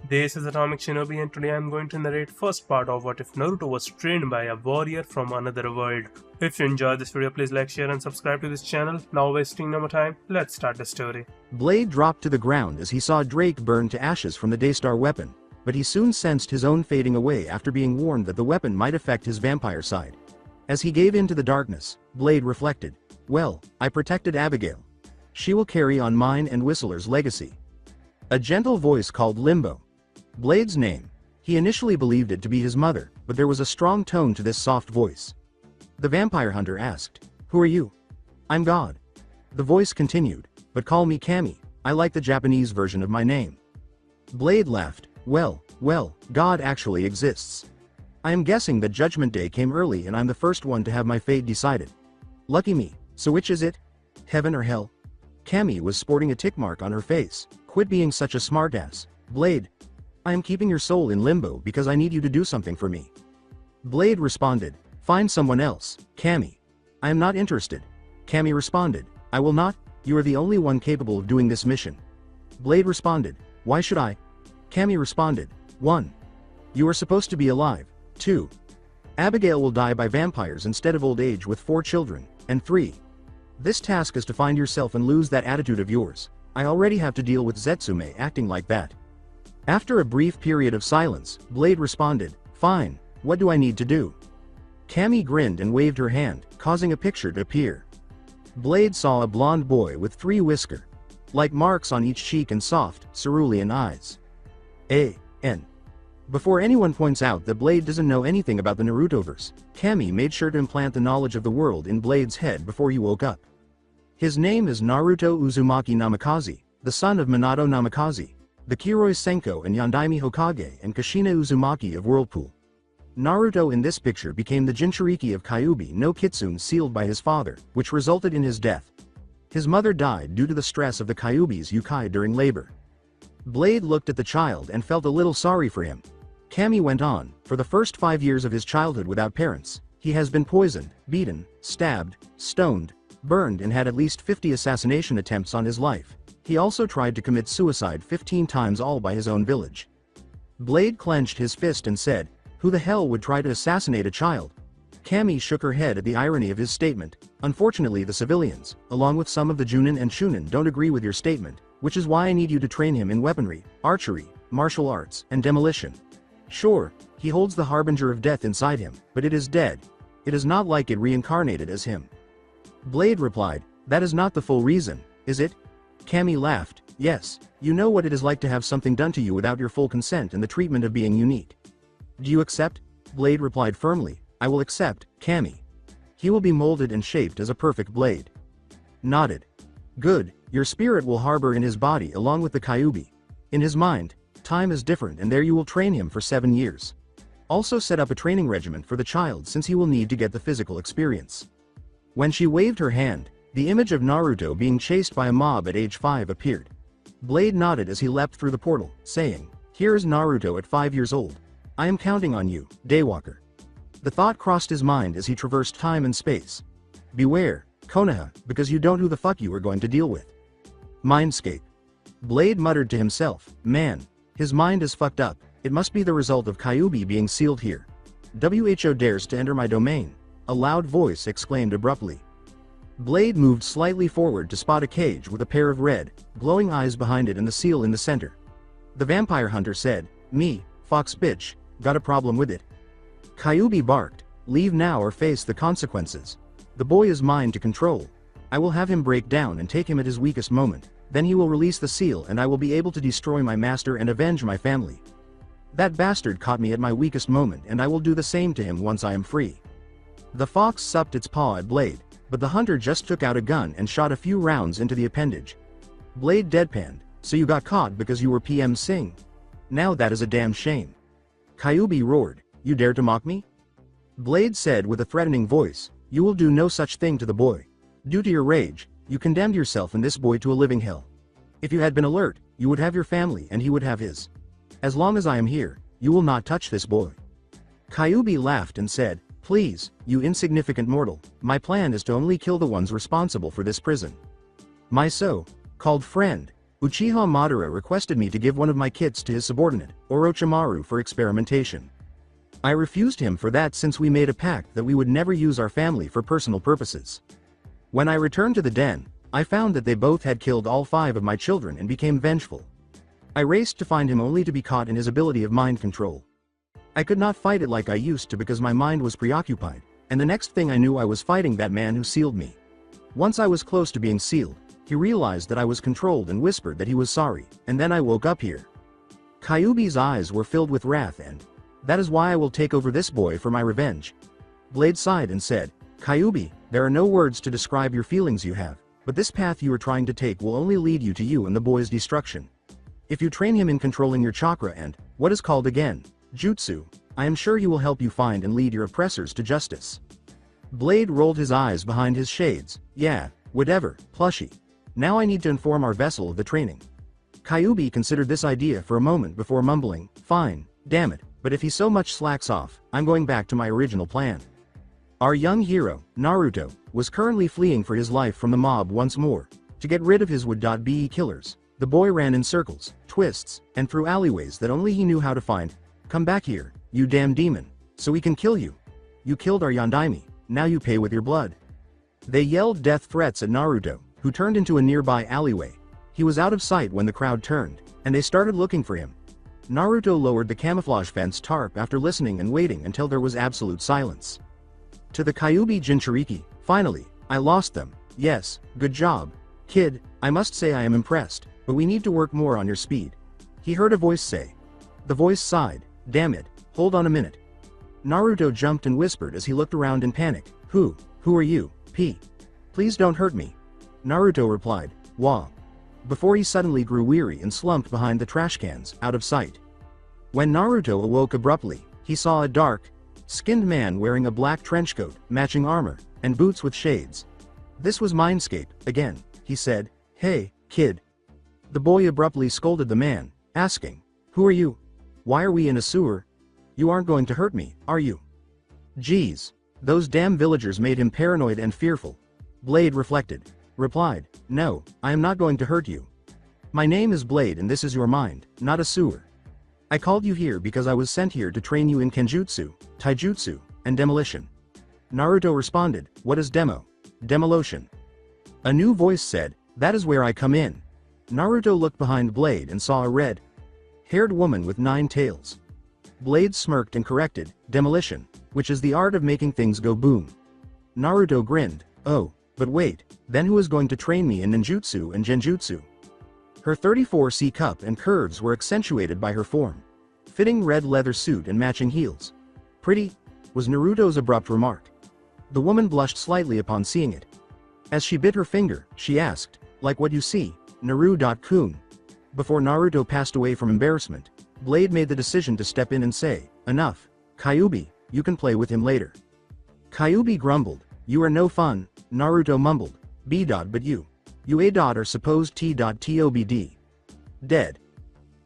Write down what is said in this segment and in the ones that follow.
This is Atomic Shinobi and today I'm going to narrate first part of what if Naruto was trained by a warrior from another world. If you enjoyed this video, please like, share and subscribe to this channel. Now wasting no more time, let's start the story. Blade dropped to the ground as he saw Drake burn to ashes from the Daystar weapon, but he soon sensed his own fading away after being warned that the weapon might affect his vampire side. As he gave in to the darkness, Blade reflected, "Well, I protected Abigail. She will carry on mine and Whistler's legacy." A gentle voice called Limbo Blade's name. He initially believed it to be his mother, but there was a strong tone to this soft voice. The vampire hunter asked, "Who are you?" "I'm God." The voice continued, "But call me Kami, I like the Japanese version of my name." Blade laughed, well, God actually exists. I am guessing that Judgment Day came early and I'm the first one to have my fate decided. Lucky me, so which is it? Heaven or hell?" Kami was sporting a tick mark on her face. "Quit being such a smartass, Blade. I am keeping your soul in limbo because I need you to do something for me." Blade responded, "Find someone else, Kami. I am not interested." Kami responded, "I will not, you are the only one capable of doing this mission." Blade responded, "Why should I?" Kami responded, 1. You are supposed to be alive. 2. Abigail will die by vampires instead of old age with 4 children, and 3. This task is to find yourself and lose that attitude of yours. I already have to deal with Zetsume acting like that." After a brief period of silence, Blade responded, "Fine, what do I need to do?" Kami grinned and waved her hand, causing a picture to appear. Blade saw a blonde boy with 3 whisker-like marks on each cheek and soft, cerulean eyes. A.N. Before anyone points out that Blade doesn't know anything about the Narutoverse, Kami made sure to implant the knowledge of the world in Blade's head before he woke up. His name is Naruto Uzumaki Namikaze, the son of Minato Namikaze, the Kiroi Senko and Yondaime Hokage and Kushina Uzumaki of Whirlpool. Naruto in this picture became the Jinchuriki of Kyuubi no Kitsune sealed by his father, which resulted in his death. His mother died due to the stress of the Kyuubi's Yukai during labor. Blade looked at the child and felt a little sorry for him. Kami went on, "For the first 5 years of his childhood without parents, he has been poisoned, beaten, stabbed, stoned, burned and had at least 50 assassination attempts on his life. He also tried to commit suicide 15 times all by his own village." Blade clenched his fist and said, "Who the hell would try to assassinate a child?" Kami shook her head at the irony of his statement. "Unfortunately the civilians, along with some of the Junin and Shunin don't agree with your statement, which is why I need you to train him in weaponry, archery, martial arts, and demolition. Sure, he holds the harbinger of death inside him, but it is dead. It is not like it reincarnated as him." Blade replied, "That is not the full reason, is it?" Kami laughed, "Yes, you know what it is like to have something done to you without your full consent and the treatment of being unique." "Do you accept?" Blade replied firmly, "I will accept, Kami. He will be molded and shaped as a perfect blade." Nodded. "Good, your spirit will harbor in his body along with the Kyuubi. In his mind, time is different and there you will train him for 7 years. Also set up a training regimen for the child since he will need to get the physical experience." When she waved her hand, the image of Naruto being chased by a mob at age 5 appeared. Blade nodded as he leapt through the portal, saying, "Here is Naruto at 5 years old. I am counting on you, Daywalker." The thought crossed his mind as he traversed time and space. "Beware, Konoha, because you don't who the fuck you are going to deal with." Mindscape. Blade muttered to himself, "Man, his mind is fucked up. It must be the result of Kyuubi being sealed here. WHO dares to enter my domain," a loud voice exclaimed abruptly. Blade moved slightly forward to spot a cage with a pair of red, glowing eyes behind it and the seal in the center. The vampire hunter said, "Me, fox bitch, got a problem with it?" Kyuubi barked, "Leave now or face the consequences. The boy is mine to control. I will have him break down and take him at his weakest moment, then he will release the seal and I will be able to destroy my master and avenge my family. That bastard caught me at my weakest moment and I will do the same to him once I am free." The fox supped its paw at Blade, but the hunter just took out a gun and shot a few rounds into the appendage. Blade deadpanned, "So you got caught because you were PM Singh? Now that is a damn shame." Kyuubi roared, "You dare to mock me?" Blade said with a threatening voice, "You will do no such thing to the boy. Due to your rage, you condemned yourself and this boy to a living hell. If you had been alert, you would have your family and he would have his. As long as I am here, you will not touch this boy." Kyuubi laughed and said, "Please, you insignificant mortal, my plan is to only kill the ones responsible for this prison. My so-called friend Uchiha Madara requested me to give one of my kits to his subordinate, Orochimaru, for experimentation. I refused him for that since we made a pact that we would never use our family for personal purposes. When I returned to the den, I found that they both had killed all 5 of my children and became vengeful. I raced to find him only to be caught in his ability of mind control. I could not fight it like I used to because my mind was preoccupied, and the next thing I knew I was fighting that man who sealed me. Once I was close to being sealed, he realized that I was controlled and whispered that he was sorry, and then I woke up here. Kyuubi's eyes were filled with wrath and, "That is why I will take over this boy for my revenge." Blade sighed and said, "Kyuubi, there are no words to describe your feelings you have, but this path you are trying to take will only lead you to you and the boy's destruction. If you train him in controlling your chakra and, what is called again, jutsu, I am sure he will help you find and lead your oppressors to justice." Blade rolled his eyes behind his shades. "Yeah, whatever, plushie. Now I need to inform our vessel of the training." Kyuubi considered this idea for a moment before mumbling, "Fine, damn it, but if he so much slacks off, I'm going back to my original plan." Our young hero, Naruto, was currently fleeing for his life from the mob once more. To get rid of his would-be killers, the boy ran in circles, twists, and through alleyways that only he knew how to find. "Come back here, you damn demon, so we can kill you. You killed our Yondaime, now you pay with your blood." They yelled death threats at Naruto, who turned into a nearby alleyway. He was out of sight when the crowd turned, and they started looking for him. Naruto lowered the camouflage fence tarp after listening and waiting until there was absolute silence. To the Kyuubi Jinchuriki, "Finally, I lost them. Yes, good job. Kid, I must say I am impressed, but we need to work more on your speed." He heard a voice say. The voice sighed, "Damn it, hold on a minute." Naruto jumped and whispered as he looked around in panic, Who are you, P? Please don't hurt me." Naruto replied, "Wah," before he suddenly grew weary and slumped behind the trash cans, out of sight. When Naruto awoke abruptly, he saw a dark-skinned man wearing a black trenchcoat, matching armor, and boots with shades. "This was Mindscape, again," he said. "Hey, kid." The boy abruptly scolded the man, asking, "Who are you? Why are we in a sewer? You aren't going to hurt me, are you?" Geez, those damn villagers made him paranoid and fearful. Blade replied, "No, I am not going to hurt you. My name is Blade and this is your mind, not a sewer. I called you here because I was sent here to train you in Kenjutsu, Taijutsu, and Demolition." Naruto responded, "What is Demolition?" A new voice said, "That is where I come in." Naruto looked behind Blade and saw a red-haired woman with 9 tails. Blade smirked and corrected, "Demolition, which is the art of making things go boom." Naruto grinned, "Oh, but wait, then who is going to train me in ninjutsu and genjutsu?" Her 34C cup and curves were accentuated by her form-fitting red leather suit and matching heels. "Pretty," was Naruto's abrupt remark. The woman blushed slightly upon seeing it. As she bit her finger, she asked, "Like what you see, Naru-kun?" Before Naruto passed away from embarrassment, Blade made the decision to step in and say, "Enough, Kyuubi, you can play with him later." Kyuubi grumbled, "You are no fun." Naruto mumbled, "But you are supposed T.TOBD. Dead."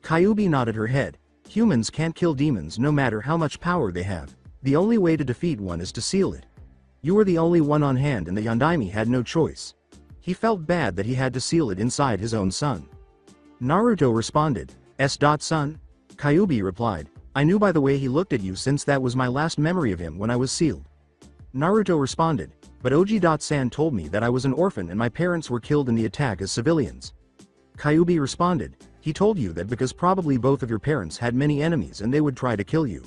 Kyuubi nodded her head. "Humans can't kill demons no matter how much power they have. The only way to defeat one is to seal it. You were the only one on hand and the Yondaime had no choice." He felt bad that he had to seal it inside his own son. Naruto responded, "Son?" Kyuubi replied, "I knew by the way he looked at you since that was my last memory of him when I was sealed." Naruto responded, "But Oji-san told me that I was an orphan and my parents were killed in the attack as civilians." Kyuubi responded, "He told you that because probably both of your parents had many enemies and they would try to kill you."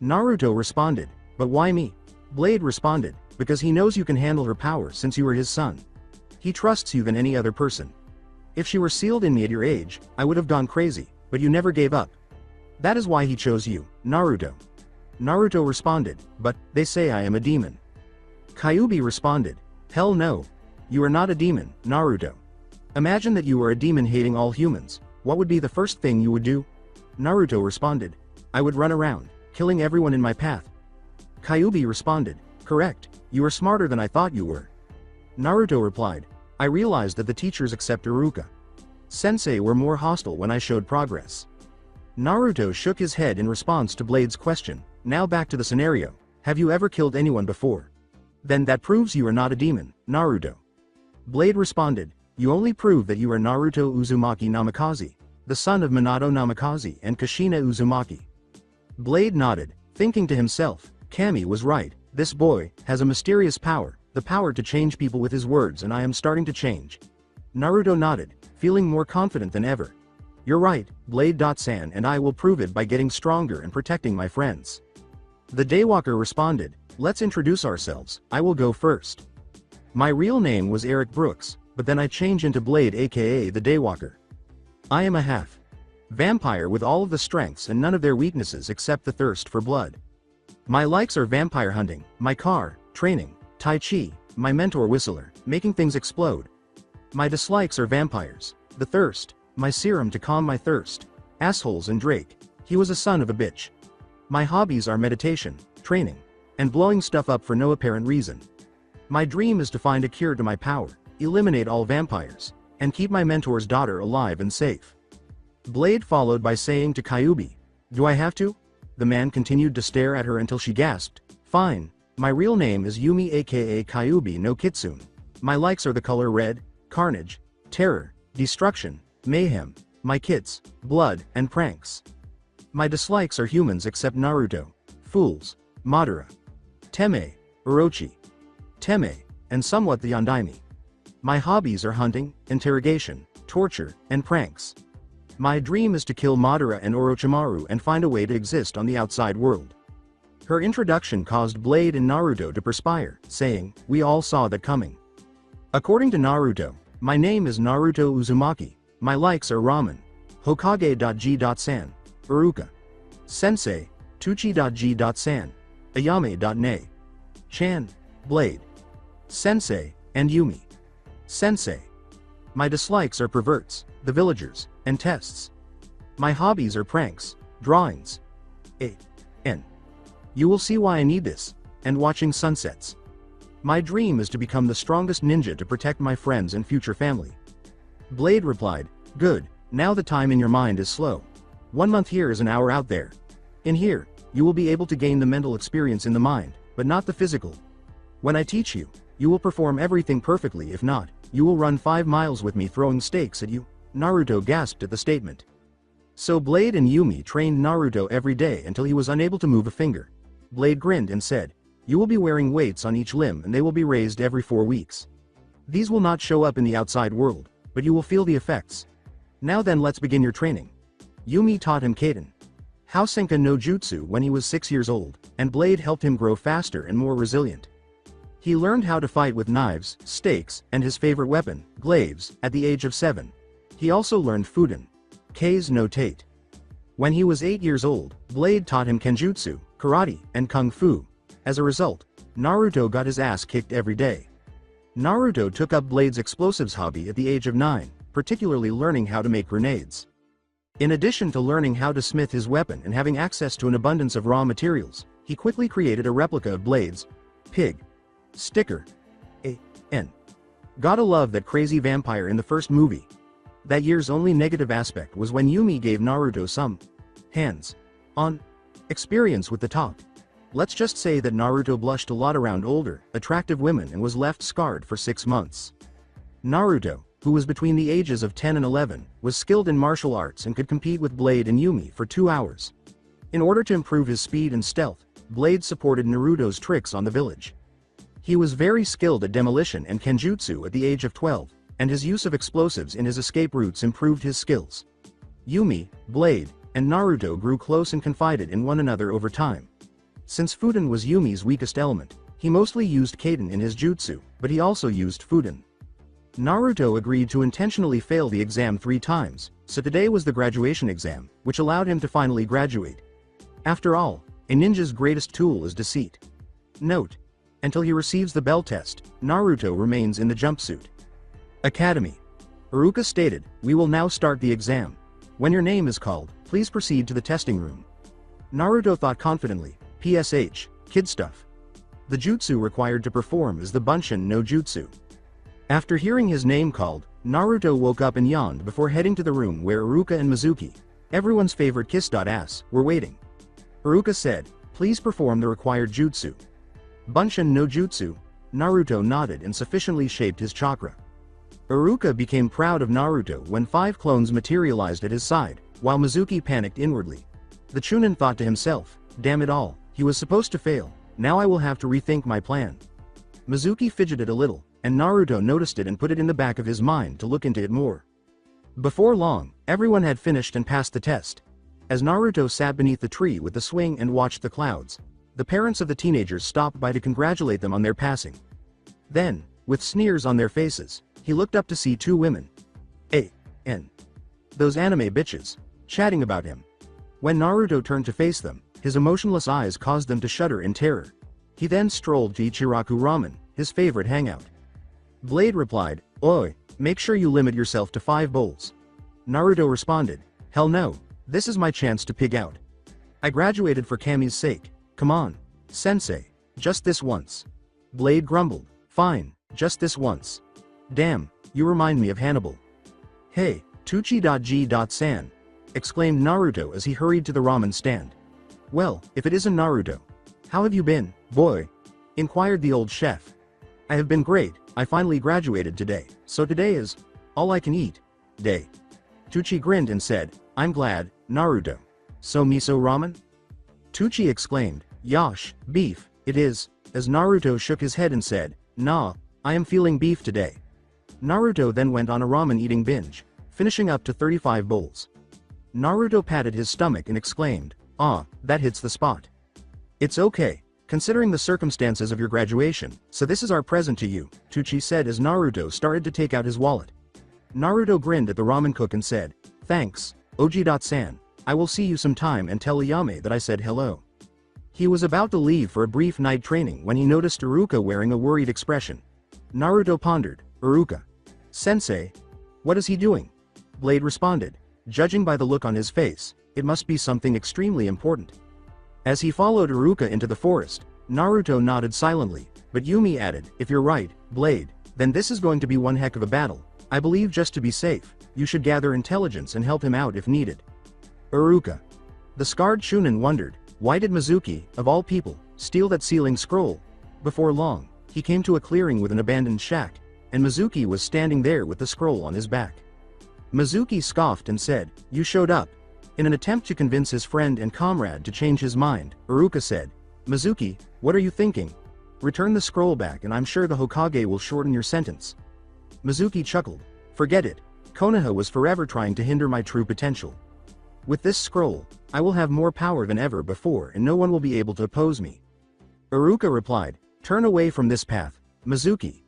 Naruto responded, "But why me?" Blade responded, "Because he knows you can handle her power since you are his son. He trusts you than any other person. If she were sealed in me at your age, I would have gone crazy, but you never gave up. That is why he chose you, Naruto." Naruto responded, "But, they say I am a demon." Kyuubi responded, "Hell no. You are not a demon, Naruto. Imagine that you were a demon hating all humans, what would be the first thing you would do?" Naruto responded, "I would run around, killing everyone in my path." Kyuubi responded, "Correct, you are smarter than I thought you were." Naruto replied, "I realized that the teachers except Iruka Sensei were more hostile when I showed progress." Naruto shook his head in response to Blade's question, "Now back to the scenario, have you ever killed anyone before? Then that proves you are not a demon, Naruto." Blade responded, You only prove that you are Naruto Uzumaki Namikaze, the son of Minato Namikaze and Kushina Uzumaki. Blade nodded, thinking to himself, Kami was right, this boy has a mysterious power, the power to change people with his words, and I am starting to change. Naruto nodded, feeling more confident than ever. You're right, Blade.san, and I will prove it by getting stronger and protecting my friends. The Daywalker responded, let's introduce ourselves, I will go first. My real name was Eric Brooks, but then I changed into Blade aka the Daywalker. I am a half vampire with all of the strengths and none of their weaknesses except the thirst for blood. My likes are vampire hunting, my car, training, Tai Chi, my mentor Whistler, making things explode. My dislikes are vampires, the thirst, my serum to calm my thirst, assholes and Drake, he was a son of a bitch. My hobbies are meditation, training, and blowing stuff up for no apparent reason. My dream is to find a cure to my power, eliminate all vampires, and keep my mentor's daughter alive and safe. Blade followed by saying to Kyuubi, do I have to? The man continued to stare at her until she gasped, fine, my real name is Yumi aka Kyuubi no Kitsune. My likes are the color red, carnage, terror, destruction, mayhem, my kits, blood, and pranks. My dislikes are humans except Naruto, fools, Madara, Teme, Orochi, Teme, and somewhat the Yandaime. My hobbies are hunting, interrogation, torture, and pranks. My dream is to kill Madara and Orochimaru and find a way to exist on the outside world. Her introduction caused Blade and Naruto to perspire, saying, we all saw that coming. According to Naruto, my name is Naruto Uzumaki, my likes are ramen, Hokage.g.san, Uruka, Sensei, Tuchi.g.san, Ayame.ne, Chan, Blade, Sensei, and Yumi. Sensei. My dislikes are perverts, the villagers, and tests. My hobbies are pranks, drawings. A.N. You will see why I need this, and watching sunsets. My dream is to become the strongest ninja to protect my friends and future family. Blade replied, good, now the time in your mind is slow. 1 month here is an hour out there. In here, you will be able to gain the mental experience in the mind, but not the physical. When I teach you, you will perform everything perfectly. If not, you will run 5 miles with me throwing stakes at you. Naruto gasped at the statement. So Blade and Yumi trained Naruto every day until he was unable to move a finger. Blade grinned and said, you will be wearing weights on each limb and they will be raised every 4 weeks. These will not show up in the outside world, but you will feel the effects. Now then, let's begin your training. Yumi taught him Kaden Housenka no Jutsu when he was 6 years old, and Blade helped him grow faster and more resilient. He learned how to fight with knives, stakes, and his favorite weapon, glaives, at the age of 7. He also learned Fuden K's no Tate. When he was 8 years old, Blade taught him Kenjutsu, karate, and kung fu. As a result, Naruto got his ass kicked every day. Naruto took up Blade's explosives hobby at the age of 9, particularly learning how to make grenades. In addition to learning how to smith his weapon and having access to an abundance of raw materials, he quickly created a replica of Blade's pig sticker. A.N. Gotta love that crazy vampire in the first movie. That year's only negative aspect was when Yumi gave Naruto some hands-on experience with the talk. Let's just say that Naruto blushed a lot around older, attractive women and was left scarred for 6 months. Naruto, who was between the ages of 10 and 11, was skilled in martial arts and could compete with Blade and Yumi for 2 hours. In order to improve his speed and stealth, Blade supported Naruto's tricks on the village. He was very skilled at demolition and Kenjutsu at the age of 12, and his use of explosives in his escape routes improved his skills. Yumi, Blade, and Naruto grew close and confided in one another over time. Since Fuden was Yumi's weakest element, he mostly used Kaden in his jutsu, but he also used Fuden. Naruto agreed to intentionally fail the exam 3 times, so today was the graduation exam, which allowed him to finally graduate. After all, a ninja's greatest tool is deceit. Note: until he receives the bell test, Naruto remains in the jumpsuit. Academy. Uruka stated, we will now start the exam. When your name is called, please proceed to the testing room. Naruto thought confidently, PSH, kid stuff. The jutsu required to perform is the Bunshin no Jutsu. After hearing his name called, Naruto woke up and yawned before heading to the room where Uruka and Mizuki, everyone's favorite kiss.ass, were waiting. Uruka said, please perform the required jutsu. Bunshin no Jutsu. Naruto nodded and sufficiently shaped his chakra. Iruka became proud of Naruto when 5 clones materialized at his side, while Mizuki panicked inwardly. The Chunin thought to himself, damn it all, he was supposed to fail, now I will have to rethink my plan. Mizuki fidgeted a little, and Naruto noticed it and put it in the back of his mind to look into it more. Before long, everyone had finished and passed the test. As Naruto sat beneath the tree with the swing and watched the clouds, the parents of the teenagers stopped by to congratulate them on their passing. Then, with sneers on their faces, he looked up to see 2 women. A.N. Those anime bitches, chatting about him. When Naruto turned to face them, his emotionless eyes caused them to shudder in terror. He then strolled to Ichiraku Ramen, his favorite hangout. Blade replied, "Oi, make sure you limit yourself to 5 bowls." Naruto responded, "Hell no, this is my chance to pig out. I graduated for Kami's sake, come on, sensei, just this once." Blade grumbled, "Fine, just this once. Damn, you remind me of Hannibal." "Hey, Tuchi.G.San, exclaimed Naruto as he hurried to the ramen stand. "Well, if it isn't Naruto. How have you been, boy?" inquired the old chef. "I have been great, I finally graduated today, so today is all I can eat day." Tuchi grinned and said, "I'm glad, Naruto. So miso ramen?" Tuchi exclaimed, "Yosh, beef, it is," as Naruto shook his head and said, "Nah, I am feeling beef today." Naruto then went on a ramen eating binge, finishing up to 35 bowls. Naruto patted his stomach and exclaimed, "Ah, that hits the spot. It's okay, considering the circumstances of your graduation, so this is our present to you," Tuchi said as Naruto started to take out his wallet. Naruto grinned at the ramen cook and said, "Thanks, Oji.san, I will see you sometime and tell Ayame that I said hello." He was about to leave for a brief night training when he noticed Iruka wearing a worried expression. Naruto pondered, "Iruka. Sensei? What is he doing?" Blade responded, "Judging by the look on his face, it must be something extremely important." As he followed Iruka into the forest, Naruto nodded silently, but Yumi added, "If you're right, Blade, then this is going to be one heck of a battle. I believe just to be safe, you should gather intelligence and help him out if needed." Iruka. The scarred Chunin wondered, why did Mizuki, of all people, steal that sealing scroll? Before long, he came to a clearing with an abandoned shack, and Mizuki was standing there with the scroll on his back. Mizuki scoffed and said, "You showed up." In an attempt to convince his friend and comrade to change his mind, Iruka said, "Mizuki, what are you thinking? Return the scroll back and I'm sure the Hokage will shorten your sentence." Mizuki chuckled, "Forget it, Konoha was forever trying to hinder my true potential. With this scroll, I will have more power than ever before and no one will be able to oppose me." Iruka replied, "Turn away from this path, Mizuki.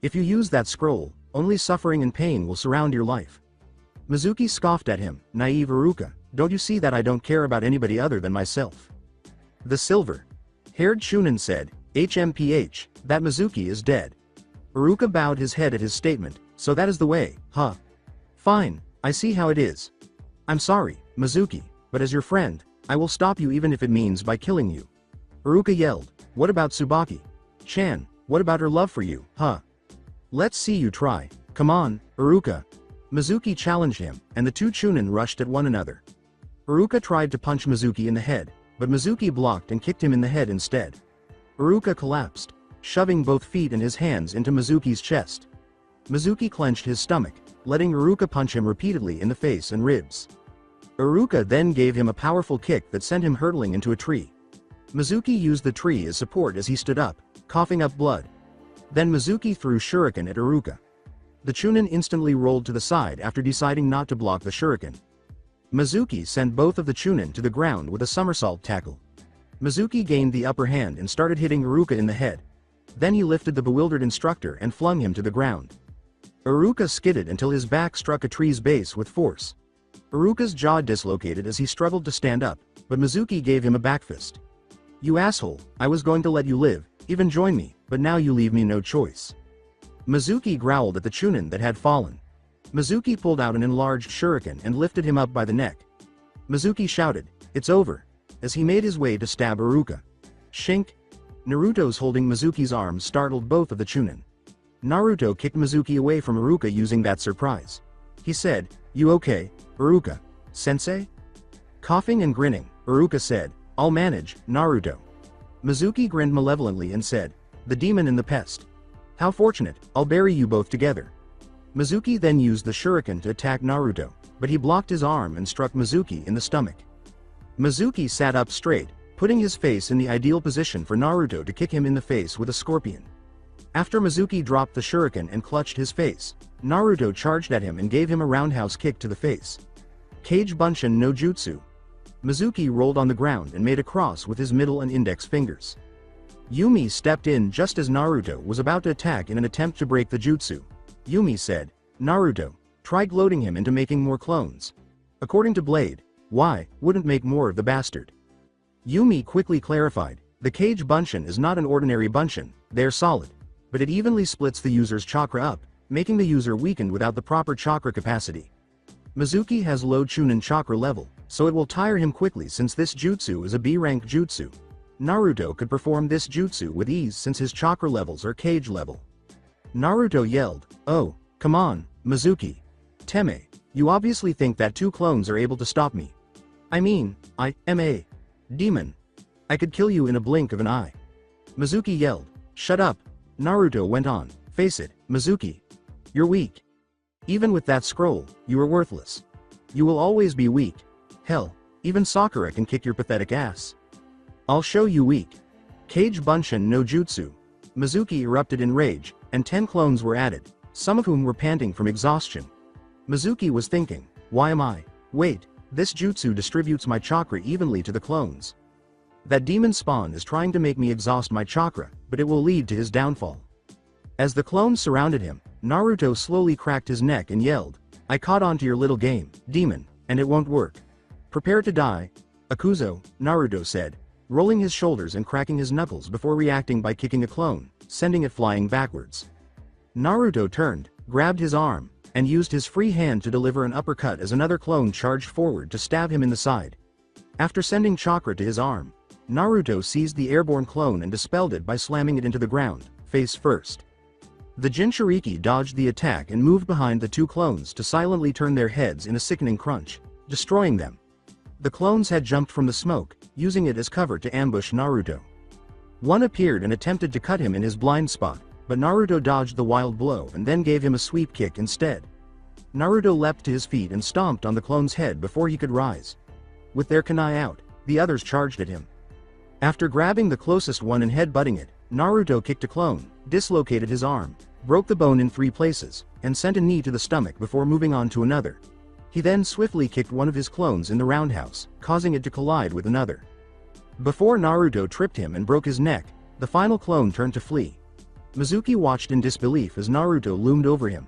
If you use that scroll, only suffering and pain will surround your life." Mizuki scoffed at him, "Naive Iruka, don't you see that I don't care about anybody other than myself?" The silver-haired Chunin said, "HMPH, that Mizuki is dead." Iruka bowed his head at his statement, "So that is the way, huh? Fine, I see how it is. I'm sorry, Mizuki, but as your friend, I will stop you even if it means by killing you." Iruka yelled, "What about Tsubaki? Chan, what about her love for you, huh? Let's see you try, come on, Iruka." Mizuki challenged him, and the 2 Chunin rushed at one another. Iruka tried to punch Mizuki in the head, but Mizuki blocked and kicked him in the head instead. Iruka collapsed, shoving both feet and his hands into Mizuki's chest. Mizuki clenched his stomach, letting Iruka punch him repeatedly in the face and ribs. Iruka then gave him a powerful kick that sent him hurtling into a tree. Mizuki used the tree as support as he stood up, coughing up blood. Then Mizuki threw shuriken at Iruka. The Chunin instantly rolled to the side after deciding not to block the shuriken. Mizuki sent both of the Chunin to the ground with a somersault tackle. Mizuki gained the upper hand and started hitting Iruka in the head. Then he lifted the bewildered instructor and flung him to the ground. Iruka skidded until his back struck a tree's base with force. Iruka's jaw dislocated as he struggled to stand up, but Mizuki gave him a backfist. "You asshole, I was going to let you live, even join me, but now you leave me no choice." Mizuki growled at the Chunin that had fallen. Mizuki pulled out an enlarged shuriken and lifted him up by the neck. Mizuki shouted, "It's over," as he made his way to stab Iruka. Shink! Naruto's holding Mizuki's arm startled both of the Chunin. Naruto kicked Mizuki away from Iruka using that surprise. He said, "You okay, Iruka? Sensei?" Coughing and grinning, Iruka said, "I'll manage, Naruto." Mizuki grinned malevolently and said, "The demon and the pest. How fortunate, I'll bury you both together." Mizuki then used the shuriken to attack Naruto, but he blocked his arm and struck Mizuki in the stomach. Mizuki sat up straight, putting his face in the ideal position for Naruto to kick him in the face with a scorpion. After Mizuki dropped the shuriken and clutched his face, Naruto charged at him and gave him a roundhouse kick to the face. Kage Bunshin no Jutsu. Mizuki rolled on the ground and made a cross with his middle and index fingers. Yumi stepped in just as Naruto was about to attack in an attempt to break the jutsu. Yumi said, "Naruto, try gloating him into making more clones." According to Blade, why wouldn't make more of the bastard? Yumi quickly clarified, the Kage Bunshin is not an ordinary Bunshin, they're solid. But it evenly splits the user's chakra up, making the user weakened without the proper chakra capacity. Mizuki has low Chunin chakra level, so it will tire him quickly since this jutsu is a B-rank jutsu. Naruto could perform this jutsu with ease since his chakra levels are Kage level. Naruto yelled, "Oh, come on, Mizuki. Teme, you obviously think that 2 clones are able to stop me. I mean, I am a demon. I could kill you in a blink of an eye." Mizuki yelled, "Shut up." Naruto went on, "Face it, Mizuki. You're weak. Even with that scroll, you are worthless. You will always be weak. Hell, even Sakura can kick your pathetic ass. I'll show you weak." Kage Bunshin no Jutsu. Mizuki erupted in rage, and 10 clones were added, some of whom were panting from exhaustion. Mizuki was thinking, why am I? Wait, this jutsu distributes my chakra evenly to the clones. That demon spawn is trying to make me exhaust my chakra, but it will lead to his downfall. As the clones surrounded him, Naruto slowly cracked his neck and yelled, "I caught on to your little game, demon, and it won't work. Prepare to die." "Akuzo," Naruto said, rolling his shoulders and cracking his knuckles before reacting by kicking a clone, sending it flying backwards. Naruto turned, grabbed his arm, and used his free hand to deliver an uppercut as another clone charged forward to stab him in the side. After sending chakra to his arm, Naruto seized the airborne clone and dispelled it by slamming it into the ground, face first. The Jinchuriki dodged the attack and moved behind the 2 clones to silently turn their heads in a sickening crunch, destroying them. The clones had jumped from the smoke, using it as cover to ambush Naruto. One appeared and attempted to cut him in his blind spot, but Naruto dodged the wild blow and then gave him a sweep kick instead. Naruto leapt to his feet and stomped on the clone's head before he could rise. With their kunai out, the others charged at him. After grabbing the closest one and head-butting it, Naruto kicked a clone, dislocated his arm, broke the bone in 3 places, and sent a knee to the stomach before moving on to another. He then swiftly kicked one of his clones in the roundhouse, causing it to collide with another. Before Naruto tripped him and broke his neck, the final clone turned to flee. Mizuki watched in disbelief as Naruto loomed over him.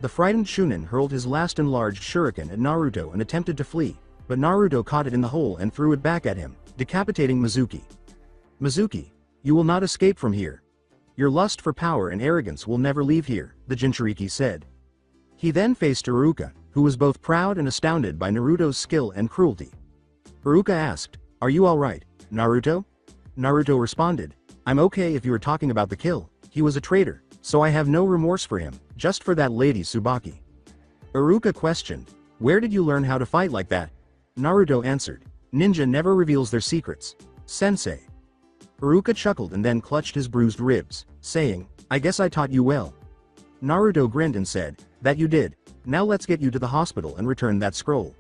The frightened Chunin hurled his last enlarged shuriken at Naruto and attempted to flee, but Naruto caught it in the hole and threw it back at him, decapitating Mizuki. "Mizuki, you will not escape from here. Your lust for power and arrogance will never leave here," the Jinchuriki said. He then faced Iruka, who was both proud and astounded by Naruto's skill and cruelty. Iruka asked, "Are you alright, Naruto?" Naruto responded, "I'm okay if you are talking about the kill. He was a traitor, so I have no remorse for him, just for that lady Tsubaki." Iruka questioned, "Where did you learn how to fight like that?" Naruto answered, "Ninja never reveals their secrets, sensei." Iruka chuckled and then clutched his bruised ribs, saying, "I guess I taught you well." Naruto grinned and said, "That you did. Now let's get you to the hospital and return that scroll."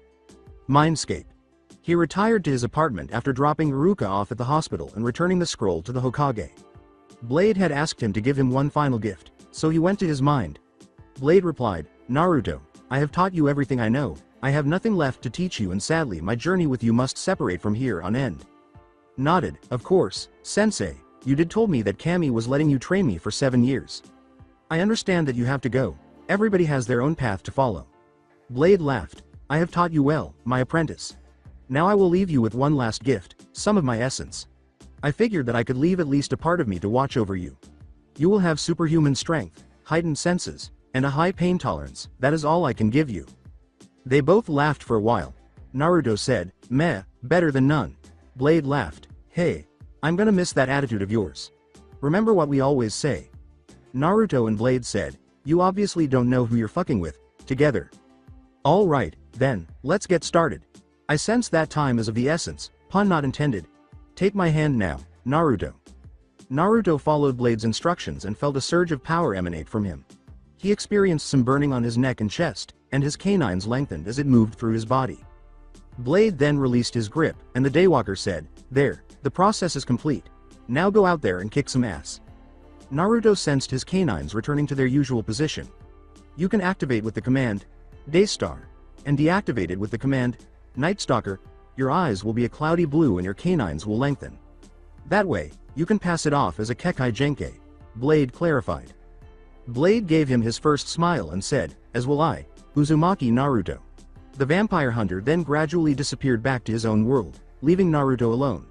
Mindscape. He retired to his apartment after dropping Iruka off at the hospital and returning the scroll to the Hokage. Blade had asked him to give him one final gift, so he went to his mind. Blade replied, "Naruto, I have taught you everything I know. I have nothing left to teach you, and sadly my journey with you must separate from here on end." Nodded, "Of course, sensei, you did told me that Kami was letting you train me for 7 years. I understand that you have to go. Everybody has their own path to follow." Blade laughed, "I have taught you well, my apprentice. Now I will leave you with one last gift, some of my essence. I figured that I could leave at least a part of me to watch over you. You will have superhuman strength, heightened senses, and a high pain tolerance. That is all I can give you." They both laughed for a while. Naruto said, "Meh, better than none." Blade laughed, "Hey, I'm gonna miss that attitude of yours. Remember what we always say." Naruto and Blade said, "You obviously don't know who you're fucking with, together. All right, then, let's get started. I sense that time is of the essence, pun not intended. Take my hand now, Naruto." Naruto followed Blade's instructions and felt a surge of power emanate from him. He experienced some burning on his neck and chest, and his canines lengthened as it moved through his body. Blade then released his grip, and the Daywalker said, "There, the process is complete. Now go out there and kick some ass." Naruto sensed his canines returning to their usual position. You can activate with the command, Daystar, and deactivate it with the command, Night Stalker. Your eyes will be a cloudy blue and your canines will lengthen. That way, you can pass it off as a Kekai Genkai, Blade clarified. Blade gave him his first smile and said, "As will I, Uzumaki Naruto." The vampire hunter then gradually disappeared back to his own world, leaving Naruto alone.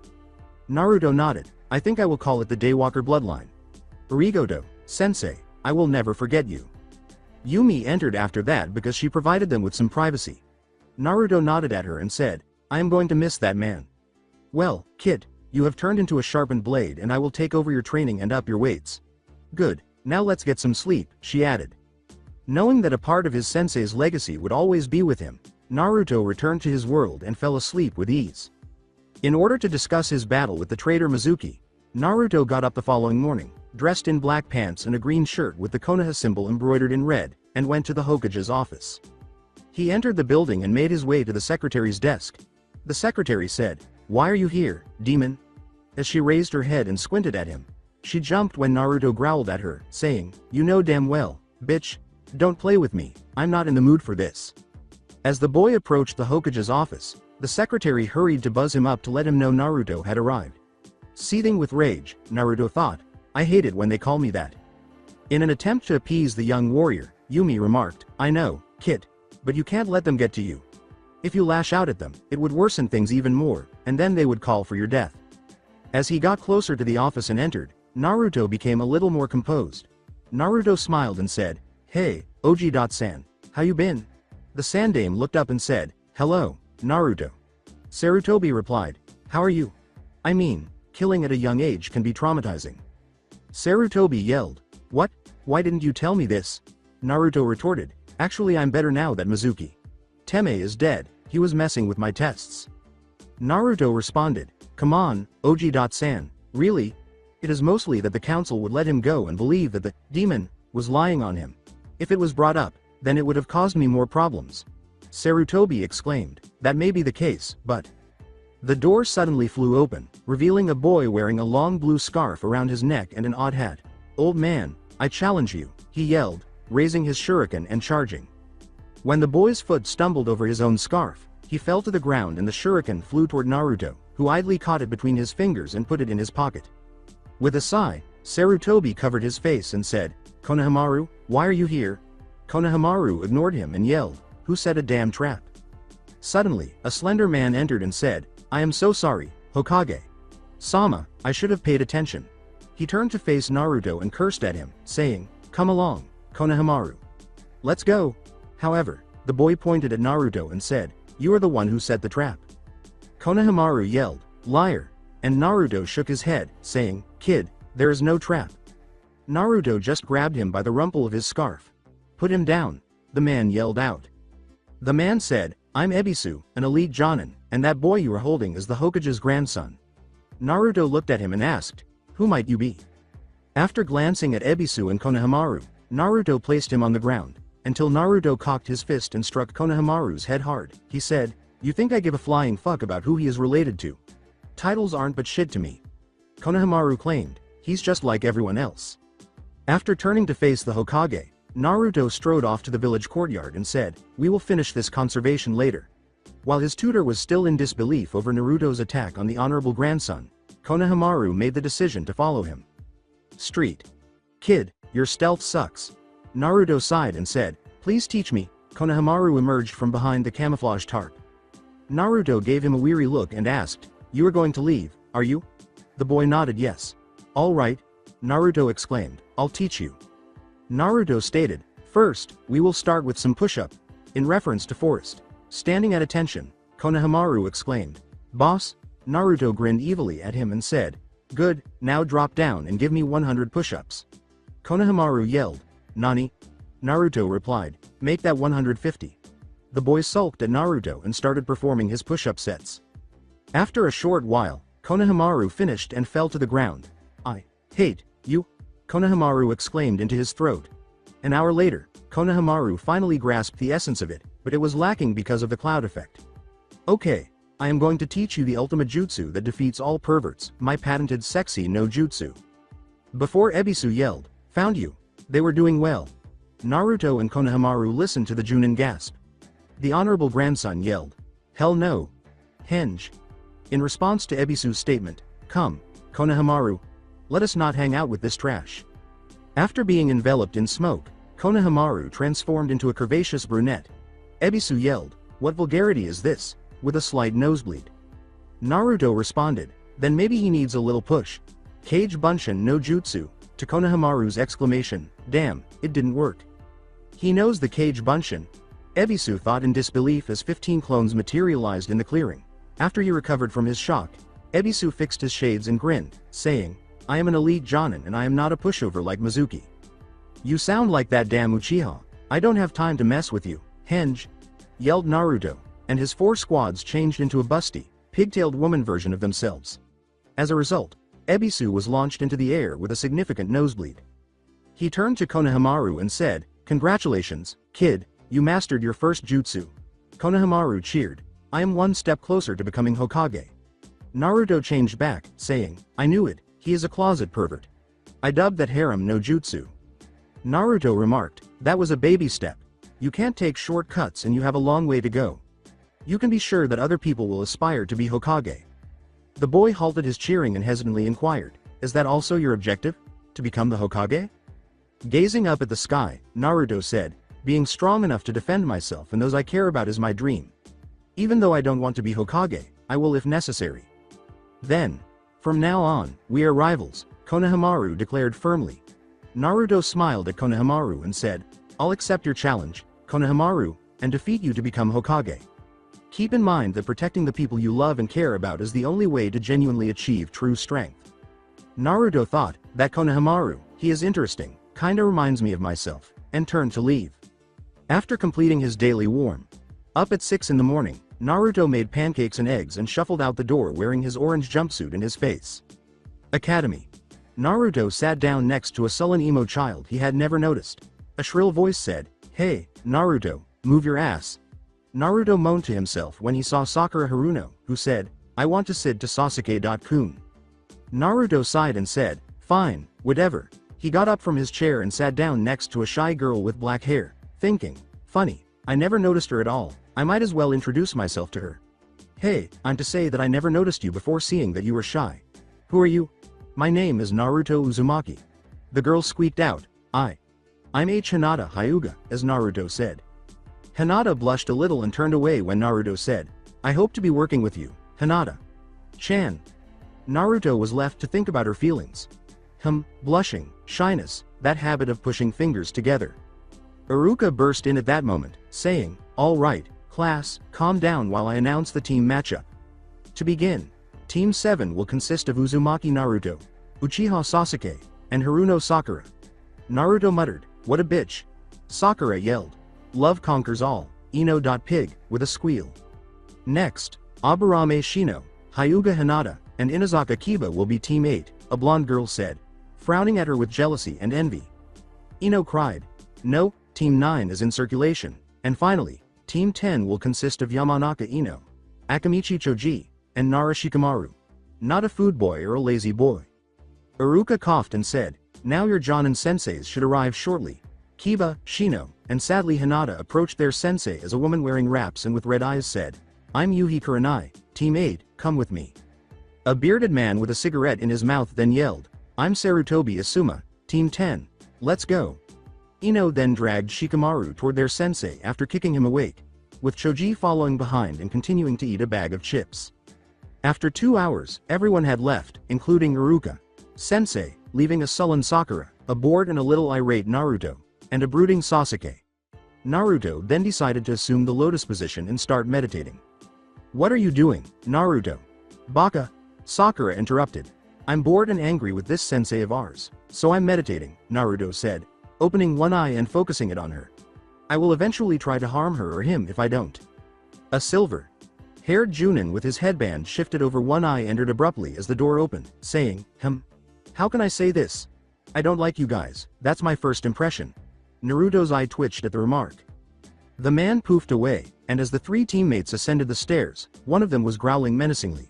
Naruto nodded. "I think I will call it the Daywalker bloodline. Arigato, sensei, I will never forget you." Yumi entered after that because she provided them with some privacy. Naruto nodded at her and said, "I am going to miss that man." "Well, kid, you have turned into a sharpened blade and I will take over your training and up your weights." "Good, now let's get some sleep," she added. Knowing that a part of his sensei's legacy would always be with him, Naruto returned to his world and fell asleep with ease. In order to discuss his battle with the traitor Mizuki, Naruto got up the following morning, dressed in black pants and a green shirt with the Konoha symbol embroidered in red, and went to the Hokage's office. He entered the building and made his way to the secretary's desk. The secretary said, "Why are you here, demon?" As she raised her head and squinted at him, she jumped when Naruto growled at her, saying, "You know damn well, bitch, don't play with me, I'm not in the mood for this." As the boy approached the Hokage's office, the secretary hurried to buzz him up to let him know Naruto had arrived. Seething with rage, Naruto thought, "I hate it when they call me that." In an attempt to appease the young warrior, Yumi remarked, "I know, kid, but you can't let them get to you. If you lash out at them, it would worsen things even more, and then they would call for your death." As he got closer to the office and entered, Naruto became a little more composed. Naruto smiled and said, "Hey, Oji-san, how you been?" The Sandame looked up and said, "Hello, Naruto." Sarutobi replied, "How are you? I mean, killing at a young age can be traumatizing." Sarutobi yelled, "What? Why didn't you tell me this?" Naruto retorted, "Actually I'm better now that Mizuki Teme is dead, he was messing with my tests." Naruto responded, "Come on, Oji-san, really? It is mostly that the council would let him go and believe that the demon was lying on him. If it was brought up, then it would have caused me more problems." Sarutobi exclaimed, "That may be the case, but..." The door suddenly flew open, revealing a boy wearing a long blue scarf around his neck and an odd hat. "Old man, I challenge you," he yelled, raising his shuriken and charging. When the boy's foot stumbled over his own scarf, he fell to the ground and the shuriken flew toward Naruto, who idly caught it between his fingers and put it in his pocket. With a sigh, Sarutobi covered his face and said, "Konohamaru, why are you here?" Konohamaru ignored him and yelled, "Who set a damn trap?" Suddenly, a slender man entered and said, "I am so sorry, Hokage. Sama, I should have paid attention." He turned to face Naruto and cursed at him, saying, "Come along, Konohamaru. Let's go." However, the boy pointed at Naruto and said, "You are the one who set the trap." Konohamaru yelled, "Liar," and Naruto shook his head, saying, "Kid, there is no trap." Naruto just grabbed him by the rumple of his scarf. "Put him down," the man yelled out. The man said, "I'm Ebisu, an elite Jonin, and that boy you are holding is the Hokage's grandson." Naruto looked at him and asked, "Who might you be?" After glancing at Ebisu and Konohamaru, Naruto placed him on the ground, until Naruto cocked his fist and struck Konohamaru's head hard. He said, "You think I give a flying fuck about who he is related to? Titles aren't but shit to me." Konohamaru claimed, "He's just like everyone else." After turning to face the Hokage, Naruto strode off to the village courtyard and said, "We will finish this conservation later." While his tutor was still in disbelief over Naruto's attack on the honorable grandson, Konohamaru made the decision to follow him. Street. "Kid, your stealth sucks." Naruto sighed and said, "Please teach me." Konohamaru emerged from behind the camouflage tarp. Naruto gave him a weary look and asked, "You are going to leave, are you?" The boy nodded yes. "All right," Naruto exclaimed, "I'll teach you." Naruto stated, "First, we will start with some push-up," in reference to Forest. Standing at attention, Konohamaru exclaimed, "Boss?" Naruto grinned evilly at him and said, "Good, now drop down and give me 100 push-ups." Konohamaru yelled, "Nani?" Naruto replied, "Make that 150. The boy sulked at Naruto and started performing his push-up sets. After a short while, Konohamaru finished and fell to the ground. "I hate you," Konohamaru exclaimed into his throat. An hour later, Konohamaru finally grasped the essence of it, but it was lacking because of the cloud effect. Okay, I am going to teach you the ultimate jutsu that defeats all perverts, my patented sexy no jutsu. Before Ebisu yelled, "Found you!" They were doing well. Naruto and Konohamaru listened to the Junin gasp. The honorable grandson yelled, "Hell no! Henge!" In response to Ebisu's statement, "Come, Konohamaru, let us not hang out with this trash." After being enveloped in smoke, Konohamaru transformed into a curvaceous brunette. Ebisu yelled, "What vulgarity is this?" with a slight nosebleed. Naruto responded, "Then maybe he needs a little push." Kage Bunshin no Jutsu, to Konohamaru's exclamation, "Damn, it didn't work." He knows the Kage Bunshin. Ebisu thought in disbelief as 15 clones materialized in the clearing. After he recovered from his shock, Ebisu fixed his shades and grinned, saying, "I am an elite Jonin and I am not a pushover like Mizuki." "You sound like that damn Uchiha. I don't have time to mess with you, Henge," yelled Naruto, and his 4 squads changed into a busty, pigtailed woman version of themselves. As a result, Ebisu was launched into the air with a significant nosebleed. He turned to Konohamaru and said, "Congratulations, kid, you mastered your first jutsu." Konohamaru cheered, "I am one step closer to becoming Hokage." Naruto changed back, saying, "I knew it, he is a closet pervert. I dubbed that harem no jutsu." Naruto remarked, "That was a baby step. You can't take shortcuts and you have a long way to go. You can be sure that other people will aspire to be Hokage." The boy halted his cheering and hesitantly inquired, "Is that also your objective? To become the Hokage?" Gazing up at the sky, Naruto said, "Being strong enough to defend myself and those I care about is my dream. Even though I don't want to be Hokage, I will if necessary." Then, "From now on, we are rivals," Konohamaru declared firmly. Naruto smiled at Konohamaru and said, "I'll accept your challenge, Konohamaru, and defeat you to become Hokage. Keep in mind that protecting the people you love and care about is the only way to genuinely achieve true strength." Naruto thought, "That Konohamaru, he is interesting, kinda reminds me of myself," and turned to leave. After completing his daily warm up at 6 in the morning, Naruto made pancakes and eggs and shuffled out the door wearing his orange jumpsuit and his face. Academy. Naruto sat down next to a sullen emo child he had never noticed. A shrill voice said, "Hey, Naruto, move your ass." Naruto moaned to himself when he saw Sakura Haruno, who said, "I want to sit to Sasuke.kun." Naruto sighed and said, "Fine, whatever." He got up from his chair and sat down next to a shy girl with black hair, thinking, "Funny, I never noticed her at all, I might as well introduce myself to her." "Hey, I'm to say that I never noticed you before seeing that you were shy. Who are you?" "My name is Naruto Uzumaki." The girl squeaked out, I'm H. Hinata Hyuga," as Naruto said. Hinata blushed a little and turned away when Naruto said, "I hope to be working with you, Hinata-chan." Naruto was left to think about her feelings. Blushing, shyness, that habit of pushing fingers together. Iruka burst in at that moment, saying, "All right, class, calm down while I announce the team matchup. To begin, Team 7 will consist of Uzumaki Naruto, Uchiha Sasuke, and Haruno Sakura." Naruto muttered, "What a bitch." Sakura yelled, "Love conquers all, Ino.pig, with a squeal." Next, Aburame Shino, Hyuga Hinata, and Inazaka Kiba will be Team 8, a blonde girl said, frowning at her with jealousy and envy. Ino cried, "No, Team 9 is in circulation." And finally, Team 10 will consist of Yamanaka Ino, Akamichi Choji, and Nara Shikamaru. Not a food boy or a lazy boy. Iruka coughed and said, "Now your Jonin senseis should arrive shortly." Kiba, Shino, and sadly Hinata approached their sensei as a woman wearing wraps and with red eyes said, "I'm Yuhi Kurenai, Team 8, come with me." A bearded man with a cigarette in his mouth then yelled, "I'm Sarutobi Asuma, Team 10, let's go." Ino then dragged Shikamaru toward their sensei after kicking him awake, with Choji following behind and continuing to eat a bag of chips. After 2 hours, everyone had left, including Iruka, sensei, leaving a sullen Sakura, a bored and a little irate Naruto, and a brooding Sasuke. Naruto then decided to assume the lotus position and start meditating. "What are you doing, Naruto?" "Baka," Sakura interrupted. "I'm bored and angry with this sensei of ours, so I'm meditating," Naruto said, opening one eye and focusing it on her. "I will eventually try to harm her or him if I don't." A silver-haired Junin with his headband shifted over one eye entered abruptly as the door opened, saying, How can I say this? I don't like you guys, that's my first impression." Naruto's eye twitched at the remark. The man poofed away, and as the three teammates ascended the stairs, one of them was growling menacingly.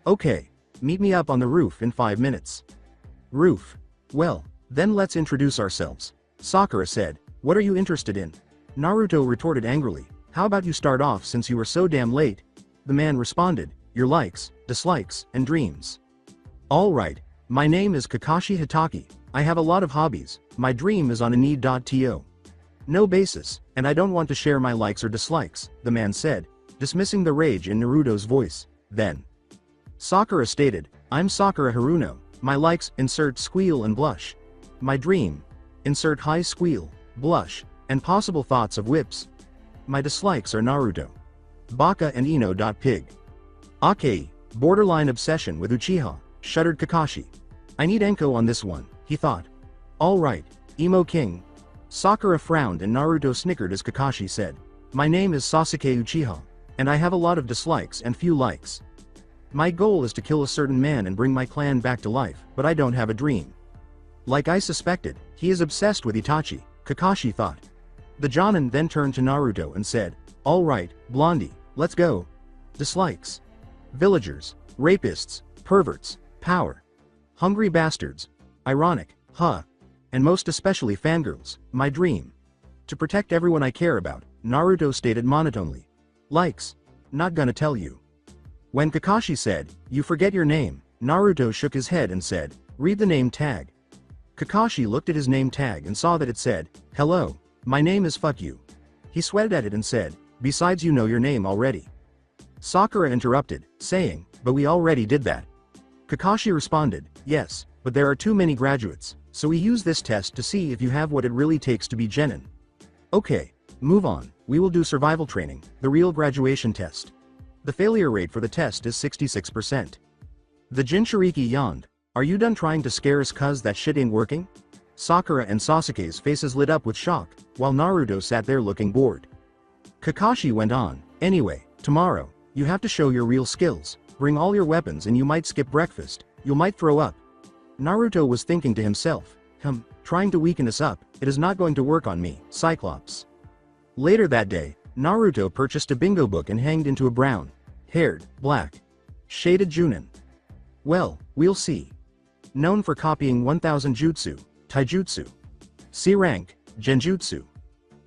Okay, meet me up on the roof in 5 minutes. Roof. Well, then let's introduce ourselves. Sakura said, what are you interested in? Naruto retorted angrily, how about you start off since you were so damn late? The man responded, your likes, dislikes, and dreams. Alright, my name is Kakashi Hitaki, I have a lot of hobbies, my dream is on a need.to. No basis, and I don't want to share my likes or dislikes, the man said, dismissing the rage in Naruto's voice. Then Sakura stated, I'm Sakura Haruno, my likes, insert squeal and blush. My dream, insert high squeal, blush, and possible thoughts of whips. My dislikes are Naruto, Baka and Ino.pig. Akei, borderline obsession with Uchiha, shuddered Kakashi. I need Enko on this one, he thought. Alright, Emo King. Sakura frowned and Naruto snickered as Kakashi said, my name is Sasuke Uchiha, and I have a lot of dislikes and few likes. My goal is to kill a certain man and bring my clan back to life, but I don't have a dream. Like I suspected, he is obsessed with Itachi, Kakashi thought. The Jonin then turned to Naruto and said, alright, Blondie, let's go. Dislikes. Villagers, rapists, perverts, power. Hungry bastards. Ironic, huh. And most especially fangirls, my dream. To protect everyone I care about, Naruto stated monotonely. Likes. Not gonna tell you. When Kakashi said, you forget your name, Naruto shook his head and said, read the name tag. Kakashi looked at his name tag and saw that it said, hello, my name is fuck you. He sweated at it and said, besides you know your name already. Sakura interrupted, saying, but we already did that. Kakashi responded, yes, but there are too many graduates, so we use this test to see if you have what it really takes to be genin. Okay, move on, we will do survival training, the real graduation test. The failure rate for the test is 66%. The Jinchuriki yawned, are you done trying to scare us cuz that shit ain't working? Sakura and Sasuke's faces lit up with shock, while Naruto sat there looking bored. Kakashi went on, anyway, tomorrow, you have to show your real skills, bring all your weapons and you might skip breakfast, you might throw up. Naruto was thinking to himself, trying to weaken us up, it is not going to work on me, Cyclops. Later that day, Naruto purchased a bingo book and hanged into a brown-haired, black-shaded Junin. Well, we'll see. Known for copying 1000 jutsu, taijutsu. C rank, genjutsu.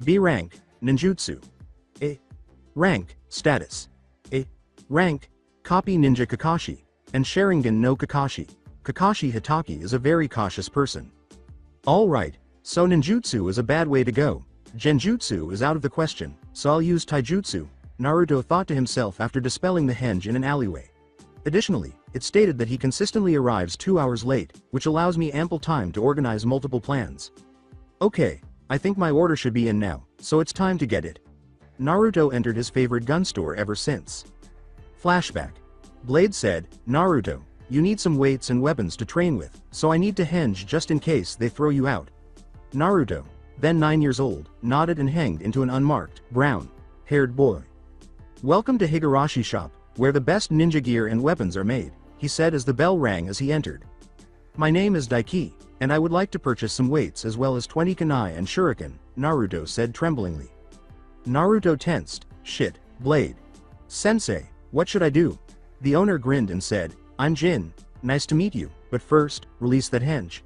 B rank, ninjutsu. A rank, status. A rank, copy ninja Kakashi, and Sharingan no Kakashi. Kakashi Hitaki is a very cautious person. Alright, so ninjutsu is a bad way to go. Genjutsu is out of the question, so I'll use taijutsu, Naruto thought to himself after dispelling the henge in an alleyway. Additionally, it stated that he consistently arrives 2 hours late, which allows me ample time to organize multiple plans. Okay, I think my order should be in now, so it's time to get it. Naruto entered his favorite gun store ever since. Flashback. Blade said, Naruto, you need some weights and weapons to train with, so I need to henge just in case they throw you out. Naruto, then 9 years old, nodded and hanged into an unmarked, brown-haired boy. Welcome to Higurashi shop, where the best ninja gear and weapons are made, he said as the bell rang as he entered. My name is Daiki, and I would like to purchase some weights as well as 20 kunai and shuriken, Naruto said tremblingly. Naruto tensed, shit, Blade. Sensei, what should I do? The owner grinned and said, I'm Jin, nice to meet you, but first, release that henge.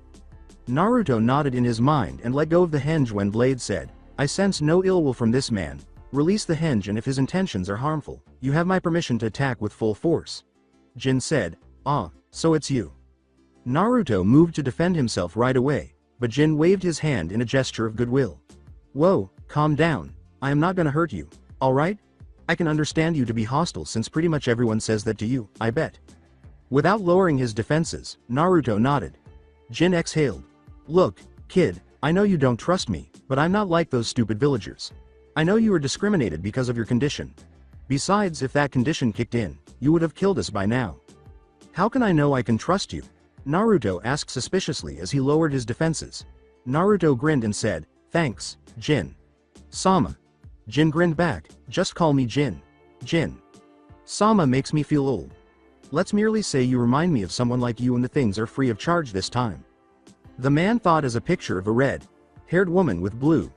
Naruto nodded in his mind and let go of the henge when Blade said, I sense no ill will from this man, release the henge and if his intentions are harmful, you have my permission to attack with full force. Jin said, ah, so it's you. Naruto moved to defend himself right away, but Jin waved his hand in a gesture of goodwill. Whoa, calm down, I am not gonna hurt you, alright? I can understand you to be hostile since pretty much everyone says that to you, I bet. Without lowering his defenses, Naruto nodded. Jin exhaled. Look, kid, I know you don't trust me, but I'm not like those stupid villagers. I know you are discriminated because of your condition. Besides, if that condition kicked in, you would have killed us by now. How can I know I can trust you? Naruto asked suspiciously as he lowered his defenses. Naruto grinned and said, thanks, Jin. Sama. Jin grinned back, just call me Jin. Jin. Sama makes me feel old. Let's merely say you remind me of someone like you and the things are free of charge this time. The man thought as a picture of a red-haired woman with blue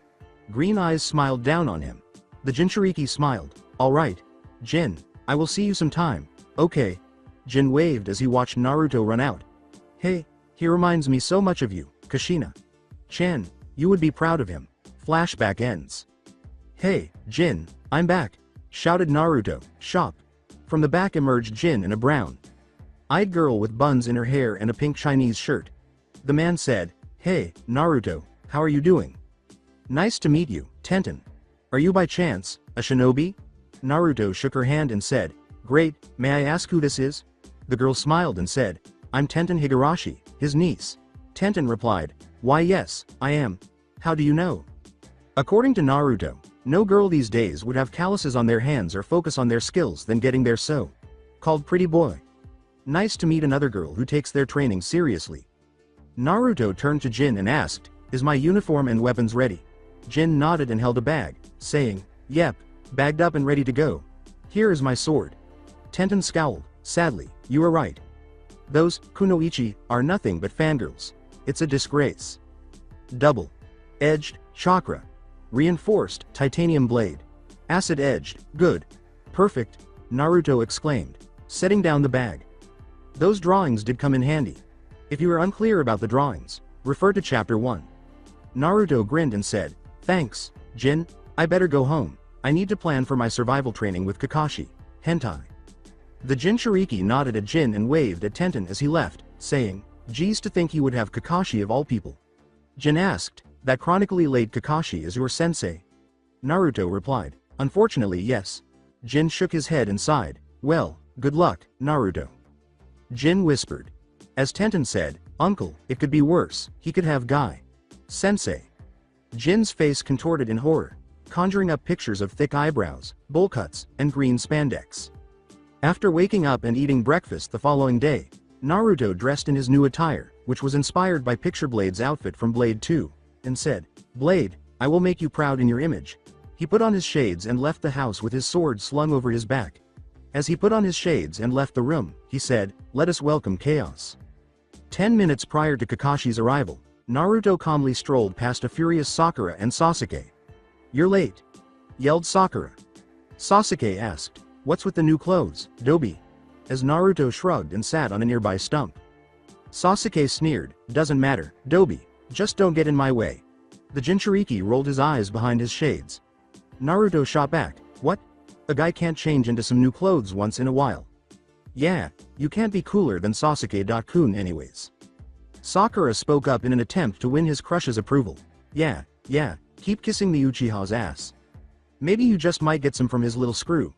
Green eyes smiled down on him. The Jinchuriki smiled. Alright. Jin, I will see you sometime. Okay. Jin waved as he watched Naruto run out. Hey, he reminds me so much of you, Kushina. Chan, you would be proud of him. Flashback ends. Hey, Jin, I'm back, shouted Naruto, shocked. From the back emerged Jin in a brown-eyed girl with buns in her hair and a pink Chinese shirt. The man said, Hey, Naruto, how are you doing? Nice to meet you, Tenten. Are you by chance a shinobi? Naruto shook her hand and said, Great, may I ask who this is? The girl smiled and said, I'm Tenten Higurashi, his niece. Tenten replied, Why yes, I am. How do you know? According to Naruto, no girl these days would have calluses on their hands or focus on their skills than getting their so-called pretty boy. Nice to meet another girl who takes their training seriously. Naruto turned to Jin and asked, Is my uniform and weapons ready? Jin nodded and held a bag, saying, Yep, bagged up and ready to go. Here is my sword. Tenten scowled, sadly, you are right. Those kunoichi are nothing but fangirls. It's a disgrace. Double-edged chakra. Reinforced titanium blade. Acid-edged, good. Perfect, Naruto exclaimed, setting down the bag. Those drawings did come in handy. If you are unclear about the drawings, refer to chapter 1. Naruto grinned and said, Thanks, Jin, I better go home. I need to plan for my survival training with Kakashi. Hentai. The Jinchuriki nodded at Jin and waved at Tenten as he left, saying, Geez, to think he would have Kakashi of all people. Jin asked, That chronically late Kakashi is your sensei? Naruto replied, Unfortunately yes. Jin shook his head and sighed, Well, good luck, Naruto. Jin whispered. As Tenten said, Uncle, it could be worse, he could have Guy. Sensei. Jin's face contorted in horror, conjuring up pictures of thick eyebrows, bowl cuts, and green spandex. After waking up and eating breakfast the following day, Naruto dressed in his new attire, which was inspired by Picture Blade's outfit from Blade 2, and said, Blade, I will make you proud in your image. He put on his shades and left the house with his sword slung over his back. As he put on his shades and left the room, he said, Let us welcome chaos. 10 minutes prior to Kakashi's arrival, Naruto calmly strolled past a furious Sakura and Sasuke. You're late, yelled Sakura. Sasuke asked, What's with the new clothes, Dobi? As Naruto shrugged and sat on a nearby stump. Sasuke sneered, Doesn't matter, Dobi, just don't get in my way. The Jinchuriki rolled his eyes behind his shades. Naruto shot back, What? A guy can't change into some new clothes once in a while. Yeah, you can't be cooler than Sasuke-kun anyways. Sakura spoke up in an attempt to win his crush's approval. Yeah, keep kissing the Uchiha's ass. Maybe you just might get some from his little screw.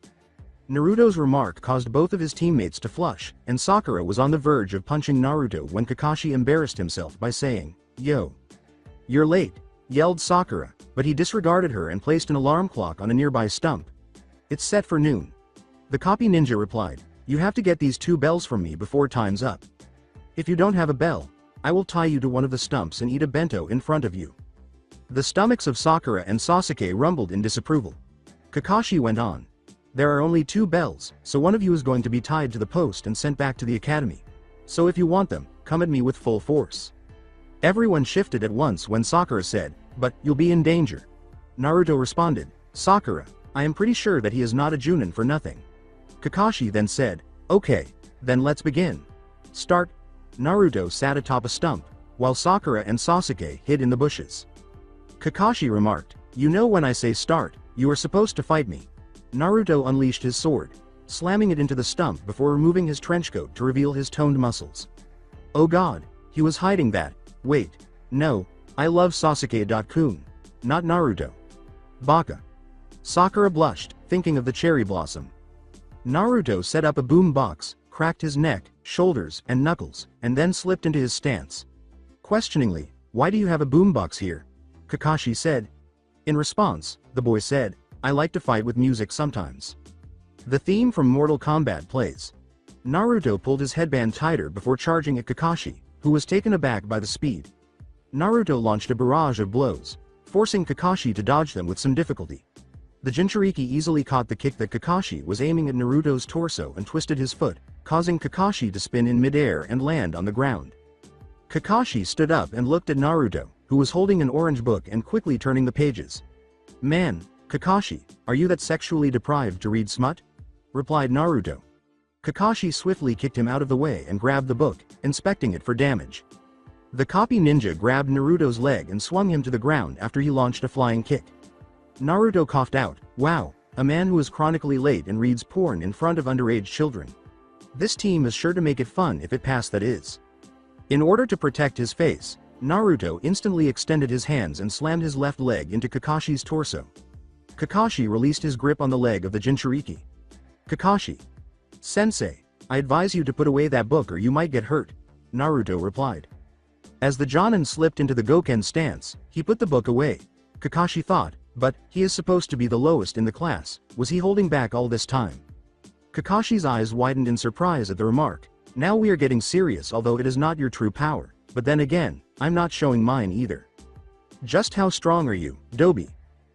Naruto's remark caused both of his teammates to flush, and Sakura was on the verge of punching Naruto when Kakashi embarrassed himself by saying, Yo. You're late, yelled Sakura, but he disregarded her and placed an alarm clock on a nearby stump. It's set for noon. The copy ninja replied, You have to get these 2 bells from me before time's up. If you don't have a bell, I will tie you to one of the stumps and eat a bento in front of you. The stomachs of Sakura and Sasuke rumbled in disapproval. Kakashi went on. There are only 2 bells, so one of you is going to be tied to the post and sent back to the academy. So if you want them, come at me with full force. Everyone shifted at once when Sakura said, But you'll be in danger. Naruto responded, Sakura, I am pretty sure that he is not a Junin for nothing. Kakashi then said, Okay, then let's begin. Start. Naruto sat atop a stump, while Sakura and Sasuke hid in the bushes. Kakashi remarked, You know when I say start, you are supposed to fight me. Naruto unleashed his sword, slamming it into the stump before removing his trenchcoat to reveal his toned muscles. Oh god, he was hiding that. Wait, no, I love Sasuke-kun, not Naruto. Baka. Sakura blushed, thinking of the cherry blossom. Naruto set up a boom box, cracked his neck, shoulders, and knuckles, and then slipped into his stance. Questioningly, Why do you have a boombox here? Kakashi said. In response, the boy said, I like to fight with music sometimes. The theme from Mortal Kombat plays. Naruto pulled his headband tighter before charging at Kakashi, who was taken aback by the speed. Naruto launched a barrage of blows, forcing Kakashi to dodge them with some difficulty. The Jinchuriki easily caught the kick that Kakashi was aiming at Naruto's torso and twisted his foot, causing Kakashi to spin in midair and land on the ground. Kakashi stood up and looked at Naruto, who was holding an orange book and quickly turning the pages. Man, Kakashi, are you that sexually deprived to read smut? Replied Naruto. Kakashi swiftly kicked him out of the way and grabbed the book, inspecting it for damage. The copy ninja grabbed Naruto's leg and swung him to the ground after he launched a flying kick. Naruto coughed out, "Wow, a man who is chronically late and reads porn in front of underage children. This team is sure to make it fun if it passed, that is." In order to protect his face, Naruto instantly extended his hands and slammed his left leg into Kakashi's torso. Kakashi released his grip on the leg of the Jinchuriki. "Kakashi. Sensei, I advise you to put away that book or you might get hurt," Naruto replied. As the Jonin slipped into the Goken stance, he put the book away. Kakashi thought, but, he is supposed to be the lowest in the class, was he holding back all this time? Kakashi's eyes widened in surprise at the remark. "Now we are getting serious, although it is not your true power, but then again, I'm not showing mine either." "Just how strong are you, Dobi?"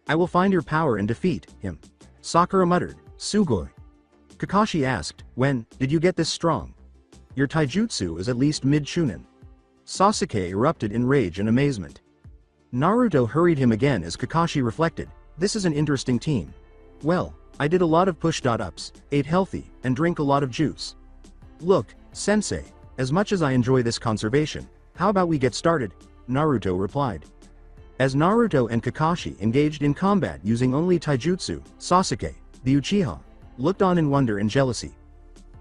"I will find your power and defeat him," Sakura muttered. "Sugoi." Kakashi asked, "When did you get this strong? Your taijutsu is at least mid-chunin." Sasuke erupted in rage and amazement. Naruto hurried him again as Kakashi reflected, "This is an interesting team. Well, I did a lot of push-ups, ate healthy, and drink a lot of juice. Look, sensei, as much as I enjoy this conservation, how about we get started?" Naruto replied. As Naruto and Kakashi engaged in combat using only taijutsu, Sasuke, the Uchiha, looked on in wonder and jealousy.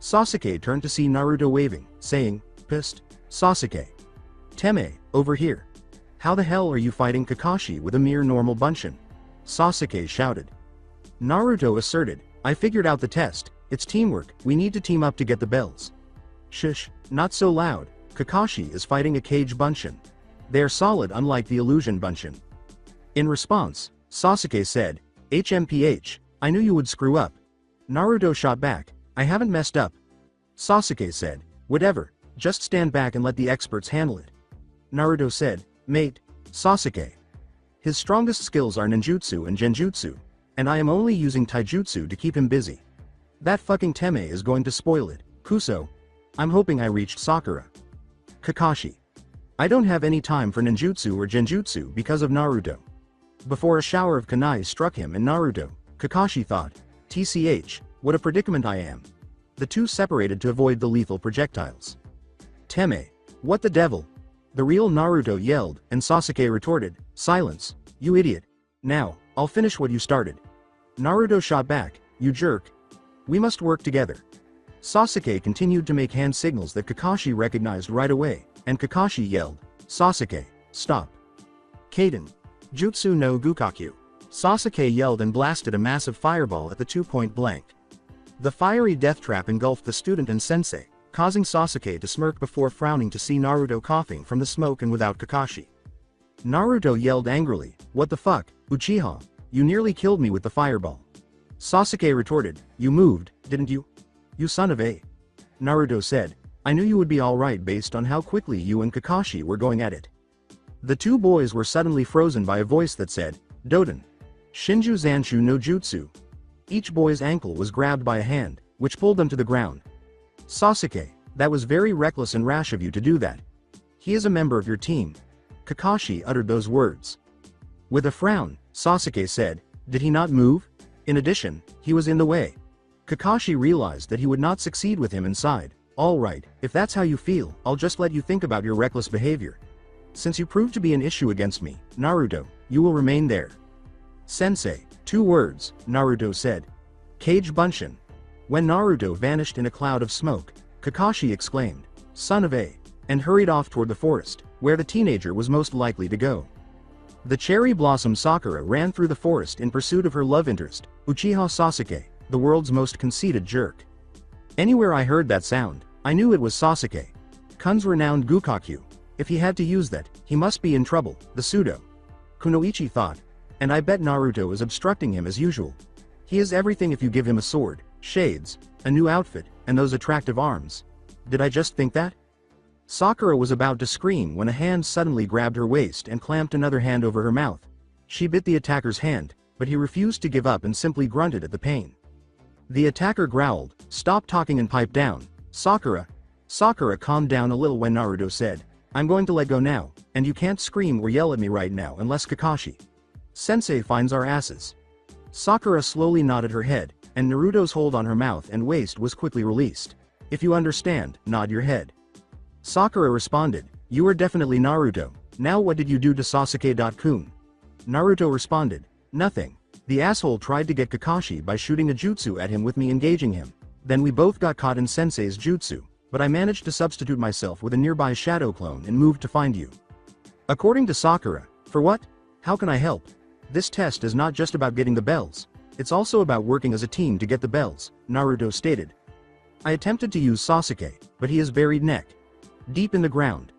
Sasuke turned to see Naruto waving, saying, "Pissed? Sasuke. Teme, over here. How the hell are you fighting Kakashi with a mere normal bunshin?" Sasuke shouted. Naruto asserted, "I figured out the test, it's teamwork, we need to team up to get the bells." "Shush, not so loud, Kakashi is fighting a cage bunshin. They are solid unlike the illusion bunshin." In response, Sasuke said, "HMPH, I knew you would screw up." Naruto shot back, "I haven't messed up." Sasuke said, "Whatever, just stand back and let the experts handle it." Naruto said, "Mate, Sasuke. His strongest skills are ninjutsu and genjutsu, and I am only using taijutsu to keep him busy. That fucking Teme is going to spoil it, Kuso. I'm hoping I reached Sakura." Kakashi. "I don't have any time for ninjutsu or genjutsu because of Naruto." Before a shower of kunai struck him and Naruto, Kakashi thought, "TCH, what a predicament I am." The two separated to avoid the lethal projectiles. "Teme, what the devil?" the real Naruto yelled, and Sasuke retorted, "Silence, you idiot. Now, I'll finish what you started." Naruto shot back, "You jerk. We must work together." Sasuke continued to make hand signals that Kakashi recognized right away, and Kakashi yelled, "Sasuke, stop. Kaden. Jutsu no Gukakyu." Sasuke yelled and blasted a massive fireball at the two-point blank. The fiery death trap engulfed the student and sensei, causing Sasuke to smirk before frowning to see Naruto coughing from the smoke and without Kakashi. Naruto yelled angrily, "What the fuck, Uchiha? You nearly killed me with the fireball." Sasuke retorted, "You moved, didn't you? You son of a..." Naruto said, "I knew you would be alright based on how quickly you and Kakashi were going at it." The two boys were suddenly frozen by a voice that said, "Doden. Shinju Zanshu no Jutsu." Each boy's ankle was grabbed by a hand, which pulled them to the ground. "Sasuke, that was very reckless and rash of you to do that. He is a member of your team." Kakashi uttered those words. With a frown, Sasuke said, "Did he not move? In addition, he was in the way." Kakashi realized that he would not succeed with him inside. "Alright, if that's how you feel, I'll just let you think about your reckless behavior. Since you proved to be an issue against me, Naruto, you will remain there." "Sensei, 2 words, Naruto said. "Cage bunshin." When Naruto vanished in a cloud of smoke, Kakashi exclaimed, "Son of a," and hurried off toward the forest, where the teenager was most likely to go. The cherry blossom Sakura ran through the forest in pursuit of her love interest, Uchiha Sasuke, the world's most conceited jerk. Anywhere I heard that sound, I knew it was Sasuke. Kun's renowned Gukakyu. If he had to use that, he must be in trouble, the pseudo Kunoichi thought. And I bet Naruto is obstructing him as usual. He is everything if you give him a sword, shades, a new outfit, and those attractive arms. Did I just think that? Sakura was about to scream when a hand suddenly grabbed her waist and clamped another hand over her mouth. She bit the attacker's hand, but he refused to give up and simply grunted at the pain. The attacker growled, "Stop talking and pipe down, Sakura." Sakura calmed down a little when Naruto said, "I'm going to let go now, and you can't scream or yell at me right now unless Kakashi." Sensei finds our asses. Sakura slowly nodded her head, and Naruto's hold on her mouth and waist was quickly released. If you understand, nod your head. Sakura responded, you are definitely Naruto. Now what did you do to Sasuke-kun? Naruto responded, nothing. The asshole tried to get Kakashi by shooting a jutsu at him with me engaging him. Then we both got caught in Sensei's jutsu, but I managed to substitute myself with a nearby shadow clone and moved to find you. According to Sakura, for what? How can I help? This test is not just about getting the bells. It's also about working as a team to get the bells, Naruto stated. I attempted to use Sasuke, but he is buried neck deep in the ground.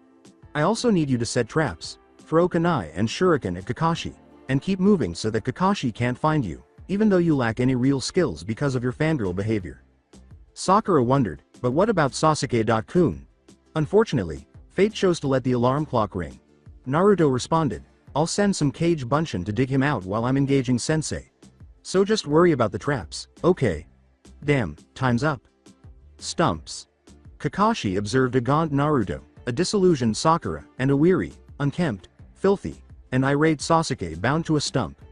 I also need you to set traps, throw kunai and shuriken at Kakashi, and keep moving so that Kakashi can't find you, even though you lack any real skills because of your fangirl behavior. Sakura wondered, but what about Sasuke-kun? Unfortunately, fate chose to let the alarm clock ring. Naruto responded, I'll send some Kage Bunshin to dig him out while I'm engaging Sensei. So just worry about the traps, okay? Damn, time's up. Stumps. Kakashi observed a gaunt Naruto, a disillusioned Sakura, and a weary, unkempt, filthy, and irate Sasuke bound to a stump.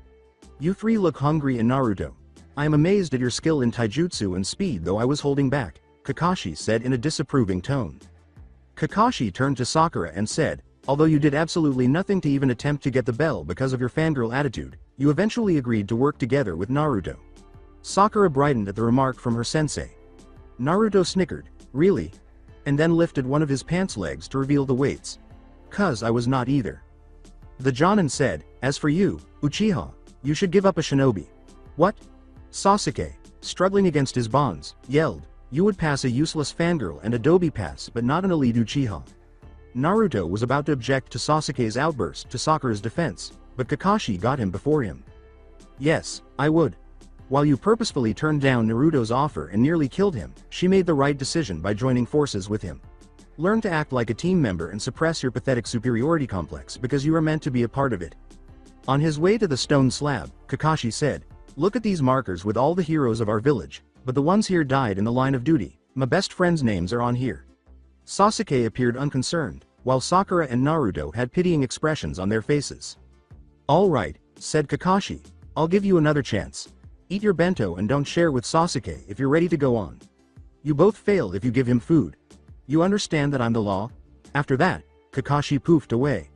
You three look hungry and Naruto. I am amazed at your skill in taijutsu and speed though I was holding back, Kakashi said in a disapproving tone. Kakashi turned to Sakura and said, although you did absolutely nothing to even attempt to get the bell because of your fangirl attitude, you eventually agreed to work together with Naruto. Sakura brightened at the remark from her sensei. Naruto snickered, really? And then lifted one of his pants legs to reveal the weights. Cuz I was not either. The Jonin said, as for you, Uchiha, you should give up a shinobi. What? Sasuke, struggling against his bonds, yelled, you would pass a useless fangirl and adobe pass but not an elite Uchiha. Naruto was about to object to Sasuke's outburst to Sakura's defense, but Kakashi got him before him. Yes, I would. While you purposefully turned down Naruto's offer and nearly killed him, she made the right decision by joining forces with him. Learn to act like a team member and suppress your pathetic superiority complex because you are meant to be a part of it. On his way to the stone slab, Kakashi said, look at these markers with all the heroes of our village, but the ones here died in the line of duty. My best friends' names are on here. Sasuke appeared unconcerned, while Sakura and Naruto had pitying expressions on their faces. All right, said Kakashi, I'll give you another chance. Eat your bento and don't share with Sasuke if you're ready to go on. You both fail if you give him food. You understand that I'm the law? After that, Kakashi poofed away.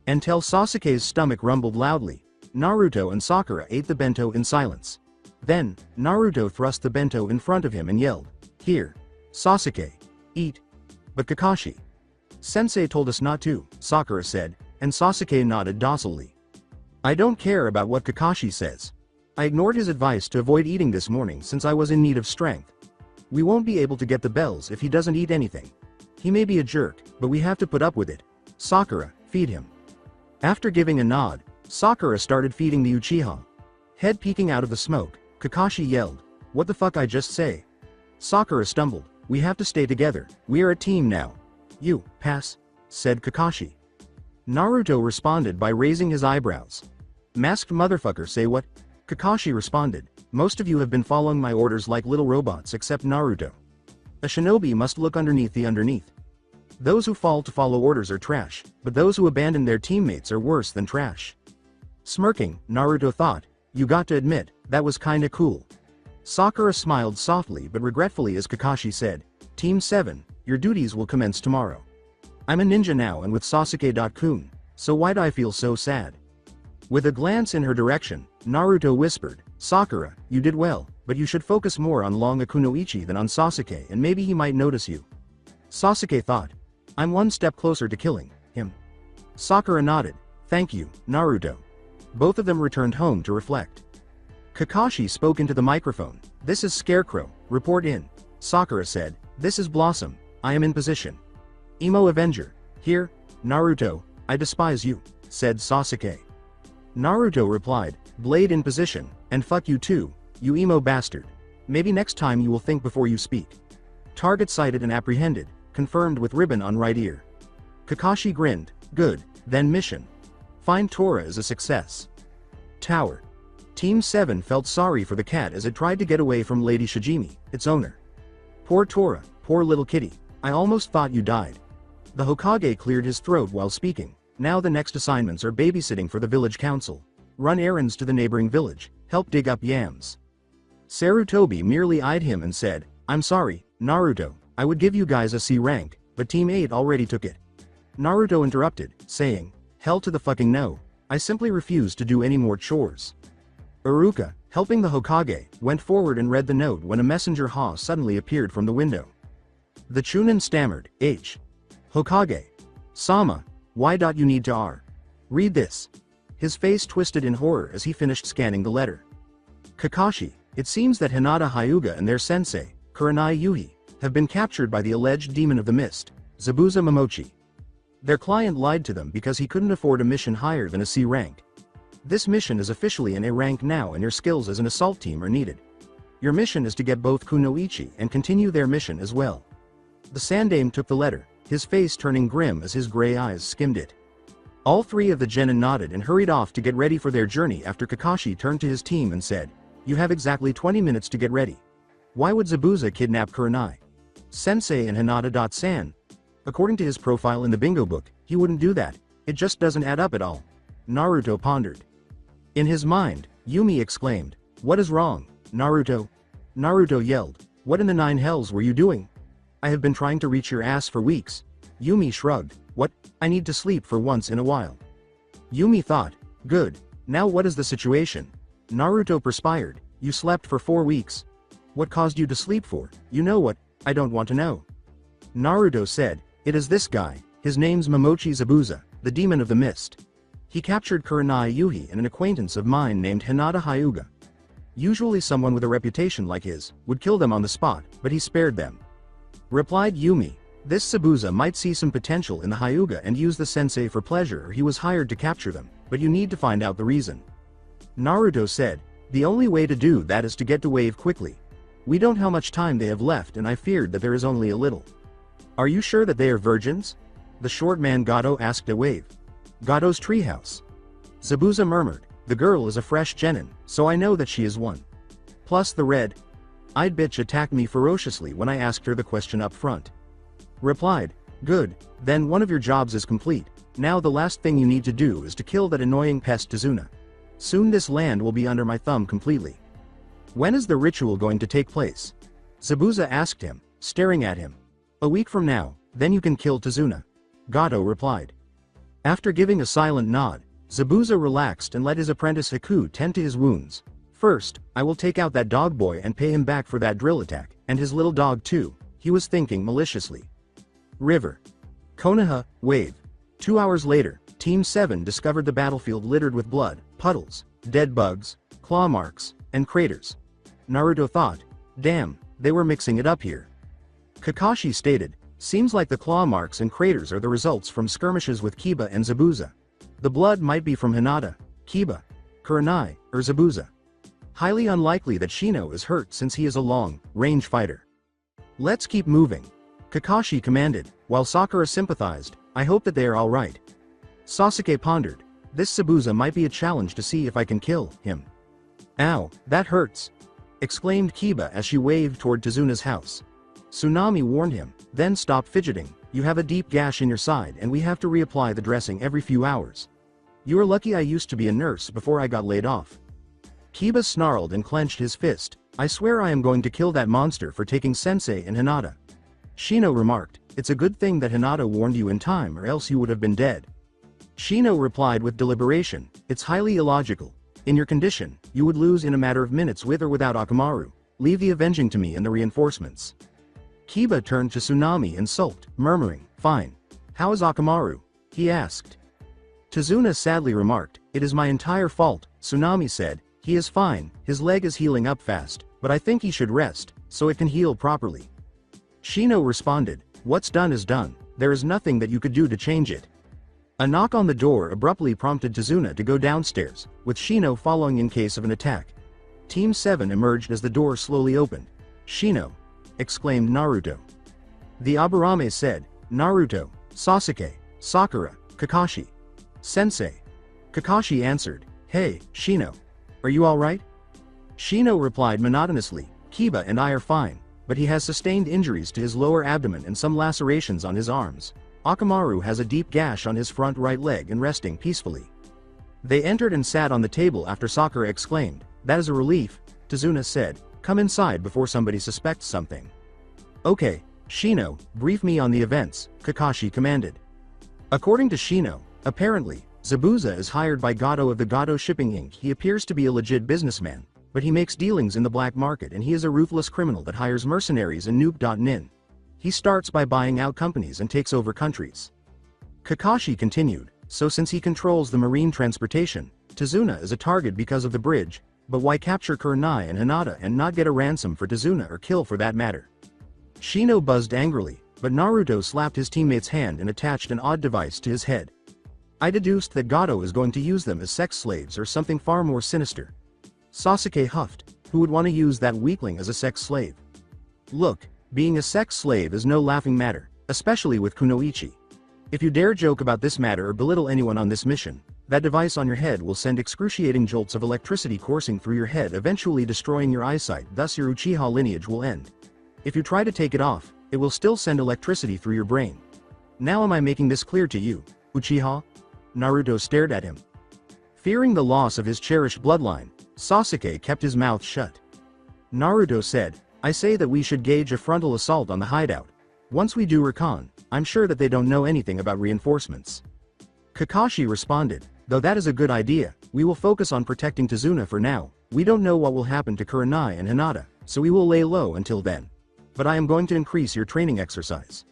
Until Sasuke's stomach rumbled loudly, Naruto and Sakura ate the bento in silence. Then, Naruto thrust the bento in front of him and yelled, here, Sasuke, eat. But Kakashi. Sensei told us not to, Sakura said, and Sasuke nodded docilely. I don't care about what Kakashi says. I ignored his advice to avoid eating this morning since I was in need of strength. We won't be able to get the bells if he doesn't eat anything. He may be a jerk, but we have to put up with it. Sakura, feed him. After giving a nod, Sakura started feeding the Uchiha. Head peeking out of the smoke, Kakashi yelled, what the fuck I just say? Sakura stumbled, we have to stay together, we are a team now. You, pass, said Kakashi. Naruto responded by raising his eyebrows. Masked motherfucker say what? Kakashi responded, most of you have been following my orders like little robots except Naruto. A shinobi must look underneath the underneath. Those who fall to follow orders are trash, but those who abandon their teammates are worse than trash. Smirking, Naruto thought, you got to admit, that was kinda cool. Sakura smiled softly but regretfully as Kakashi said, Team 7, your duties will commence tomorrow. I'm a ninja now and with Sasuke-kun, so why do I feel so sad? With a glance in her direction, Naruto whispered, Sakura, you did well, but you should focus more on Long Akunoichi than on Sasuke and maybe he might notice you. Sasuke thought, I'm one step closer to killing him. Sakura nodded, thank you, Naruto. Both of them returned home to reflect. Kakashi spoke into the microphone, this is Scarecrow, report in. Sakura said, this is Blossom, I am in position. Emo Avenger, here, Naruto, I despise you, said Sasuke. Naruto replied, blade in position, and fuck you too, you emo bastard. Maybe next time you will think before you speak. Target sighted and apprehended, confirmed with ribbon on right ear. Kakashi grinned, good, then mission. Find Tora is a success. Tower. Team 7 felt sorry for the cat as it tried to get away from Lady Shijimi, its owner. Poor Tora, poor little kitty, I almost thought you died. The Hokage cleared his throat while speaking. Now the next assignments are babysitting for the village council. run errands to the neighboring village, help dig up yams. Sarutobi merely eyed him and said, I'm sorry, Naruto, I would give you guys a C rank, but Team 8 already took it. Naruto interrupted, saying, hell to the fucking no, I simply refuse to do any more chores. Iruka, helping the Hokage, went forward and read the note when a messenger Ha suddenly appeared from the window. The Chunin stammered, Hokage. Sama, why don't you need to R? Read this. His face twisted in horror as he finished scanning the letter. Kakashi, it seems that Hinata Hyuga and their sensei, Kurenai Yuhi, have been captured by the alleged demon of the mist, Zabuza Momochi. Their client lied to them because he couldn't afford a mission higher than a C rank. This mission is officially an A rank now and your skills as an assault team are needed. Your mission is to get both Kunoichi and continue their mission as well. The Sandaime took the letter, his face turning grim as his gray eyes skimmed it. All three of the genin nodded and hurried off to get ready for their journey after Kakashi turned to his team and said, you have exactly 20 minutes to get ready. Why would Zabuza kidnap Kurenai? Sensei and Hinata.san. According to his profile in the bingo book, he wouldn't do that, it just doesn't add up at all. Naruto pondered. In his mind, Yumi exclaimed, what is wrong, Naruto? Naruto yelled, what in the nine hells were you doing? I have been trying to reach your ass for weeks. Yumi shrugged, what, I need to sleep for once in a while. Yumi thought, good, now what is the situation? Naruto perspired, you slept for 4 weeks. What caused you to sleep for? You know what, I don't want to know. Naruto said, it is this guy, his name's Momochi Zabuza, the demon of the mist. He captured Kurenai Yuhi and an acquaintance of mine named Hinata Hyuga. Usually someone with a reputation like his would kill them on the spot, but he spared them. Replied Yumi, this Zabuza might see some potential in the Hyuga and use the sensei for pleasure or he was hired to capture them, but you need to find out the reason. Naruto said, the only way to do that is to get to Wave quickly. We don't know how much time they have left and I feared that there is only a little. Are you sure that they are virgins? The short man Gato asked a Wave. Gato's treehouse. Zabuza murmured, the girl is a fresh genin, so I know that she is one. Plus the red-eyed bitch attacked me ferociously when I asked her the question up front. Replied, good, then one of your jobs is complete, now the last thing you need to do is to kill that annoying pest Tazuna. Soon this land will be under my thumb completely. When is the ritual going to take place? Zabuza asked him, staring at him. A week from now, then you can kill Tazuna. Gato replied. After giving a silent nod, Zabuza relaxed and let his apprentice Haku tend to his wounds. First, I will take out that dog boy and pay him back for that drill attack, and his little dog too, he was thinking maliciously. River. Konoha, Wave. 2 hours later, Team 7 discovered the battlefield littered with blood, puddles, dead bugs, claw marks, and craters. Naruto thought, damn, they were mixing it up here. Kakashi stated, seems like the claw marks and craters are the results from skirmishes with Kiba and Zabuza. The blood might be from Hinata, Kiba, Kurenai, or Zabuza. Highly unlikely that Shino is hurt since he is a long-range fighter. Let's keep moving. Kakashi commanded, while Sakura sympathized, I hope that they are alright. Sasuke pondered, this Zabuza might be a challenge to see if I can kill him. Ow, that hurts! Exclaimed Kiba as she waved toward Tazuna's house. Tsunami warned him, then stop fidgeting, you have a deep gash in your side and we have to reapply the dressing every few hours. You are lucky I used to be a nurse before I got laid off. Kiba snarled and clenched his fist, I swear I am going to kill that monster for taking Sensei and Hinata. Shino remarked, it's a good thing that Hinata warned you in time or else you would have been dead. Shino replied with deliberation, it's highly illogical. In your condition, you would lose in a matter of minutes with or without Akamaru. Leave the avenging to me and the reinforcements. Kiba turned to Tsunami and sulked, murmuring, fine. How is Akamaru? He asked. Tazuna sadly remarked, it is my entire fault, Tsunami said, he is fine, his leg is healing up fast, but I think he should rest, so it can heal properly. Shino responded, what's done is done, there is nothing that you could do to change it. A knock on the door abruptly prompted Tazuna to go downstairs, with Shino following in case of an attack. Team 7 emerged as the door slowly opened. Shino! Exclaimed Naruto. The Aburame said, Naruto, Sasuke, Sakura, Kakashi. Sensei. Kakashi answered, hey, Shino. Are you alright? Shino replied monotonously, Kiba and I are fine, but he has sustained injuries to his lower abdomen and some lacerations on his arms. Akamaru has a deep gash on his front right leg and resting peacefully. They entered and sat on the table after Sakura exclaimed, "That is a relief." Tazuna said, "Come inside before somebody suspects something." "Okay, Shino, brief me on the events," Kakashi commanded. According to Shino, apparently, Zabuza is hired by Gato of the Gato Shipping Inc. He appears to be a legit businessman, but he makes dealings in the black market and he is a ruthless criminal that hires mercenaries and Nuke.nin. He starts by buying out companies and takes over countries. Kakashi continued, so since he controls the marine transportation, Tazuna is a target because of the bridge, but why capture Kurenai and Hinata and not get a ransom for Tazuna or kill for that matter? Shino buzzed angrily, but Naruto slapped his teammate's hand and attached an odd device to his head. I deduced that Gato is going to use them as sex slaves or something far more sinister. Sasuke huffed, who would want to use that weakling as a sex slave? Look, being a sex slave is no laughing matter, especially with Kunoichi. If you dare joke about this matter or belittle anyone on this mission, that device on your head will send excruciating jolts of electricity coursing through your head, eventually destroying your eyesight, thus your Uchiha lineage will end. If you try to take it off, it will still send electricity through your brain. Now am I making this clear to you, Uchiha? Naruto stared at him. Fearing the loss of his cherished bloodline, Sasuke kept his mouth shut. Naruto said, I say that we should gauge a frontal assault on the hideout. Once we do recon, I'm sure that they don't know anything about reinforcements. Kakashi responded, though that is a good idea, we will focus on protecting Tazuna for now. We don't know what will happen to Kurenai and Hinata, so we will lay low until then. But I am going to increase your training exercise.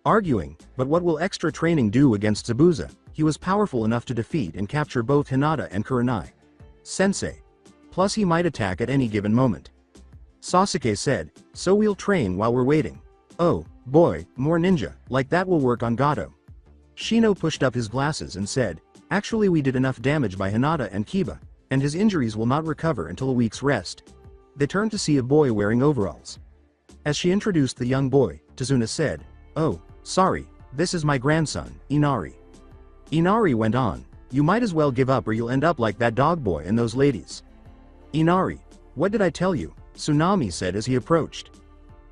Arguing, but what will extra training do against Zabuza? He was powerful enough to defeat and capture both Hinata and Kurenai. Sensei. Plus he might attack at any given moment. Sasuke said, so we'll train while we're waiting. Oh, boy, more ninja, like that will work on Gato. Shino pushed up his glasses and said, actually we did enough damage by Hinata and Kiba, and his injuries will not recover until a week's rest. They turned to see a boy wearing overalls. As she introduced the young boy, Tazuna said, oh, sorry, this is my grandson, Inari. Inari went on, you might as well give up or you'll end up like that dog boy and those ladies. Inari, what did I tell you? Tsunami said as he approached.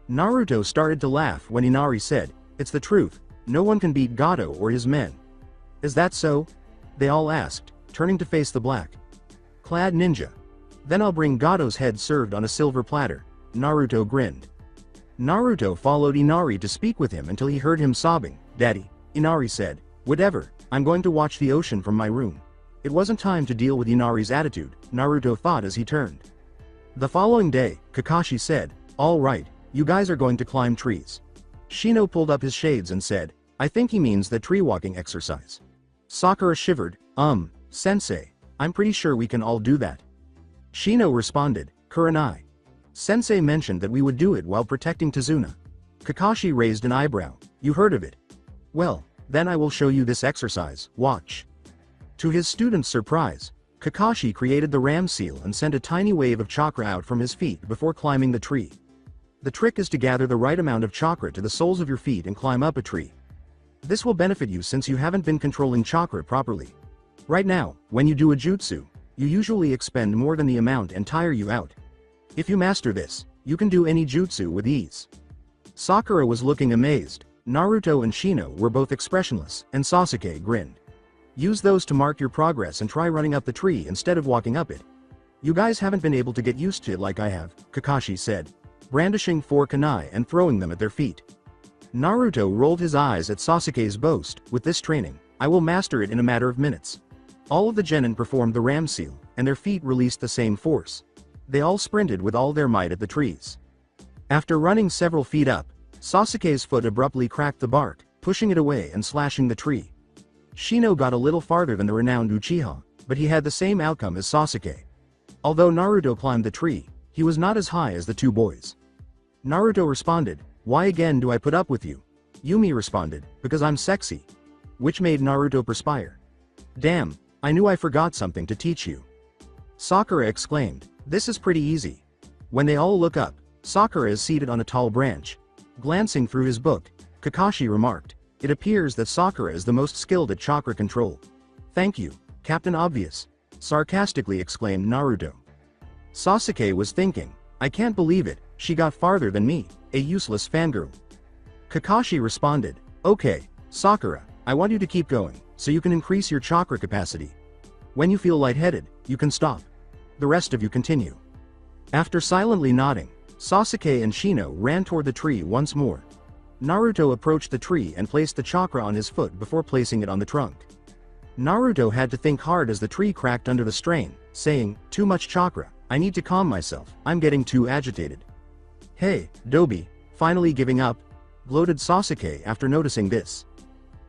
Naruto started to laugh when Inari said, it's the truth, no one can beat Gato or his men. Is that so? They all asked, turning to face the black-clad ninja. Then I'll bring Gato's head served on a silver platter. Naruto grinned. Naruto followed Inari to speak with him until he heard him sobbing. Daddy, Inari said, whatever, I'm going to watch the ocean from my room. It wasn't time to deal with Inari's attitude, Naruto thought as he turned. The following day, Kakashi said, all right, you guys are going to climb trees. Shino pulled up his shades and said, I think he means the tree walking exercise. Sakura shivered, sensei, I'm pretty sure we can all do that. Shino responded, Kurenai. Sensei mentioned that we would do it while protecting Tazuna. Kakashi raised an eyebrow, you heard of it? Well, then I will show you this exercise, watch. To his students' surprise, Kakashi created the ram seal and sent a tiny wave of chakra out from his feet before climbing the tree. The trick is to gather the right amount of chakra to the soles of your feet and climb up a tree. This will benefit you since you haven't been controlling chakra properly. Right now, when you do a jutsu, you usually expend more than the amount and tire you out. If you master this, you can do any jutsu with ease. Sakura was looking amazed, Naruto and Shino were both expressionless, and Sasuke grinned. Use those to mark your progress and try running up the tree instead of walking up it. You guys haven't been able to get used to it like I have, Kakashi said, brandishing 4 kunai and throwing them at their feet. Naruto rolled his eyes at Sasuke's boast, with this training, I will master it in a matter of minutes. All of the genin performed the ram seal, and their feet released the same force. They all sprinted with all their might at the trees. After running several feet up, Sasuke's foot abruptly cracked the bark, pushing it away and slashing the tree. Shino got a little farther than the renowned Uchiha, but he had the same outcome as Sasuke. Although Naruto climbed the tree, he was not as high as the two boys. Naruto responded, why again do I put up with you? Yumi responded, because I'm sexy. Which made Naruto perspire. Damn, I knew I forgot something to teach you. Sakura exclaimed, this is pretty easy. When they all look up, Sakura is seated on a tall branch. Glancing through his book, Kakashi remarked, it appears that Sakura is the most skilled at chakra control. Thank you, Captain Obvious, sarcastically exclaimed Naruto. Sasuke was thinking, I can't believe it, she got farther than me, a useless fangirl. Kakashi responded, okay, Sakura, I want you to keep going, so you can increase your chakra capacity. When you feel lightheaded, you can stop. The rest of you continue. After silently nodding, Sasuke and Shino ran toward the tree once more. Naruto approached the tree and placed the chakra on his foot before placing it on the trunk. Naruto had to think hard as the tree cracked under the strain, saying, "Too much chakra, I need to calm myself, I'm getting too agitated." "Hey, Dobi, finally giving up?" gloated Sasuke after noticing this.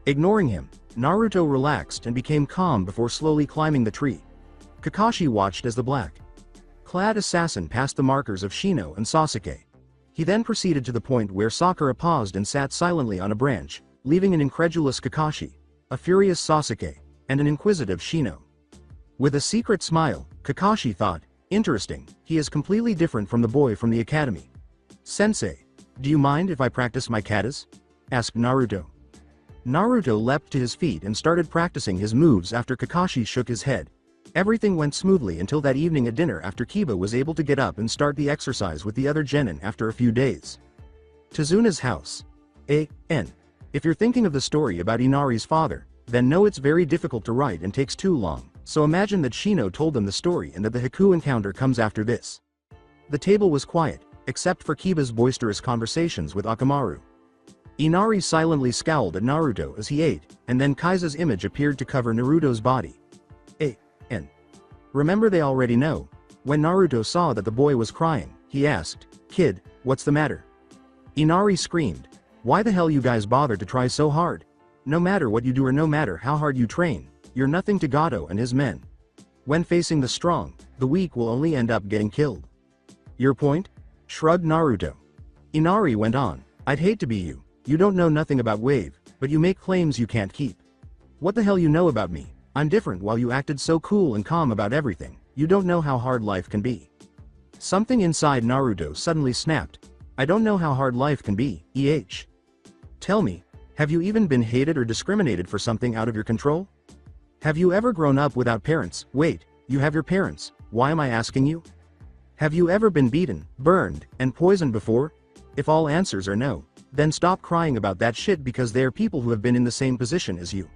Ignoring him, Naruto relaxed and became calm before slowly climbing the tree. Kakashi watched as the black-clad assassin passed the markers of Shino and Sasuke. He then proceeded to the point where Sakura paused and sat silently on a branch, leaving an incredulous Kakashi, a furious Sasuke, and an inquisitive Shino. With a secret smile, Kakashi thought, "Interesting, he is completely different from the boy from the academy." "Sensei, do you mind if I practice my katas?" asked Naruto. Naruto leapt to his feet and started practicing his moves after Kakashi shook his head. Everything went smoothly until that evening at dinner after Kiba was able to get up and start the exercise with the other genin after a few days. Tazuna's house. If you're thinking of the story about Inari's father, then know it's very difficult to write and takes too long, so imagine that Shino told them the story and that the Haku encounter comes after this. The table was quiet, except for Kiba's boisterous conversations with Akamaru. Inari silently scowled at Naruto as he ate, and then Kaisa's image appeared to cover Naruto's body. Remember, they already know. When Naruto saw that the boy was crying, he asked, "Kid, what's the matter?" Inari screamed, "Why the hell you guys bother to try so hard? No matter what you do or no matter how hard you train, you're nothing to Gato and his men. When facing the strong, the weak will only end up getting killed." "Your point?" shrugged Naruto. Inari went on, "I'd hate to be you. You don't know nothing about wave, but you make claims you can't keep. What the hell you know about me? I'm different. While you acted so cool and calm about everything, you don't know how hard life can be." Something inside Naruto suddenly snapped. "I don't know how hard life can be, Tell me, have you even been hated or discriminated for something out of your control? Have you ever grown up without parents? Wait, you have your parents, why am I asking you? Have you ever been beaten, burned, and poisoned before? If all answers are no, then stop crying about that shit because they are people who have been in the same position as you.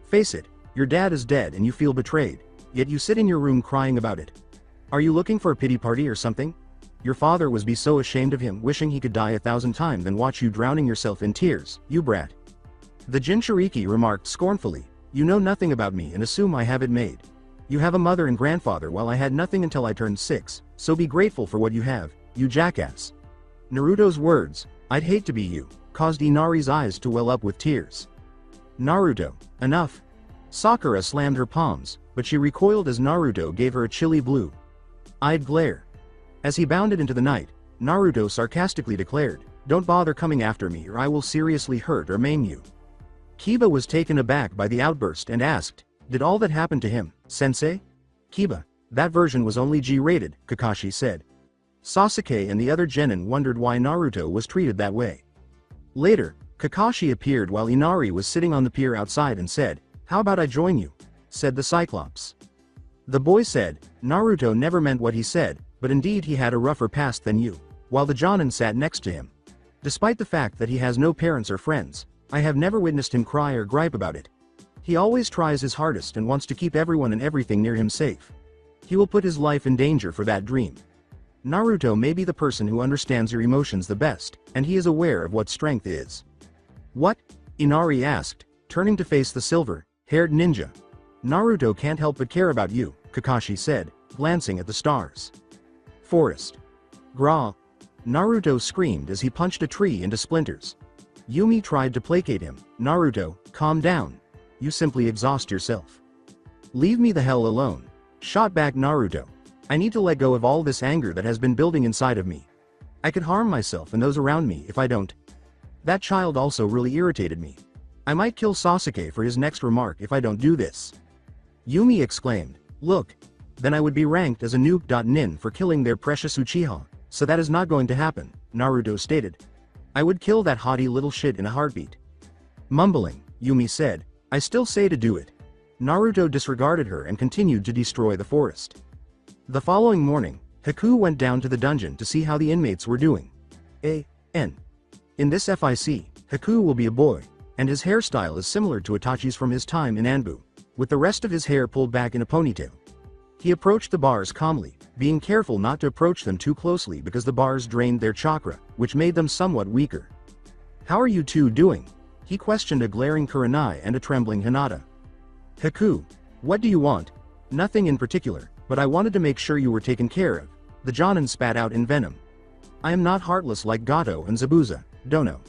Face it, your dad is dead and you feel betrayed, yet you sit in your room crying about it. Are you looking for a pity party or something? Your father was be so ashamed of him, wishing he could die 1,000 times than watch you drowning yourself in tears, you brat." The Jinchuriki remarked scornfully, "You know nothing about me and assume I have it made. You have a mother and grandfather while I had nothing until I turned 6, so be grateful for what you have, you jackass." Naruto's words, "I'd hate to be you," caused Inari's eyes to well up with tears. "Naruto, enough." Sakura slammed her palms, but she recoiled as Naruto gave her a chilly blue-eyed glare. As he bounded into the night, Naruto sarcastically declared, "Don't bother coming after me or I will seriously hurt or maim you." Kiba was taken aback by the outburst and asked, "Did all that happen to him, sensei?" "Kiba, that version was only G-rated," Kakashi said. Sasuke and the other genin wondered why Naruto was treated that way. Later, Kakashi appeared while Inari was sitting on the pier outside and said, "How about I join you?" said the Cyclops. The boy said, "Naruto never meant what he said, but indeed he had a rougher past than you," while the Jonin sat next to him. "Despite the fact that he has no parents or friends, I have never witnessed him cry or gripe about it. He always tries his hardest and wants to keep everyone and everything near him safe. He will put his life in danger for that dream. Naruto may be the person who understands your emotions the best, and he is aware of what strength is." "What?" Inari asked, turning to face the silver-haired ninja. "Naruto can't help but care about you," Kakashi said, glancing at the stars. "Forest. Gra!" Naruto screamed as he punched a tree into splinters. Yumi tried to placate him. "Naruto, calm down. You simply exhaust yourself." "Leave me the hell alone," shot back Naruto. "I need to let go of all this anger that has been building inside of me. I could harm myself and those around me if I don't. That child also really irritated me. I might kill Sasuke for his next remark if I don't do this." Yumi exclaimed, "Look, then I would be ranked as a nuke.nin for killing their precious Uchiha, so that is not going to happen," Naruto stated. "I would kill that haughty little shit in a heartbeat." Mumbling, Yumi said, "I still say to do it." Naruto disregarded her and continued to destroy the forest. The following morning, Haku went down to the dungeon to see how the inmates were doing. In this FIC, Haku will be a boy, and his hairstyle is similar to Itachi's from his time in Anbu. with the rest of his hair pulled back in a ponytail. He approached the bars calmly, being careful not to approach them too closely because the bars drained their chakra, which made them somewhat weaker. "How are you two doing?" he questioned a glaring Kurenai and a trembling Hinata. "Haku, what do you want?" "Nothing in particular, but I wanted to make sure you were taken care of," the Jonin spat out in venom. "I am not heartless like Gato and Zabuza, Dono."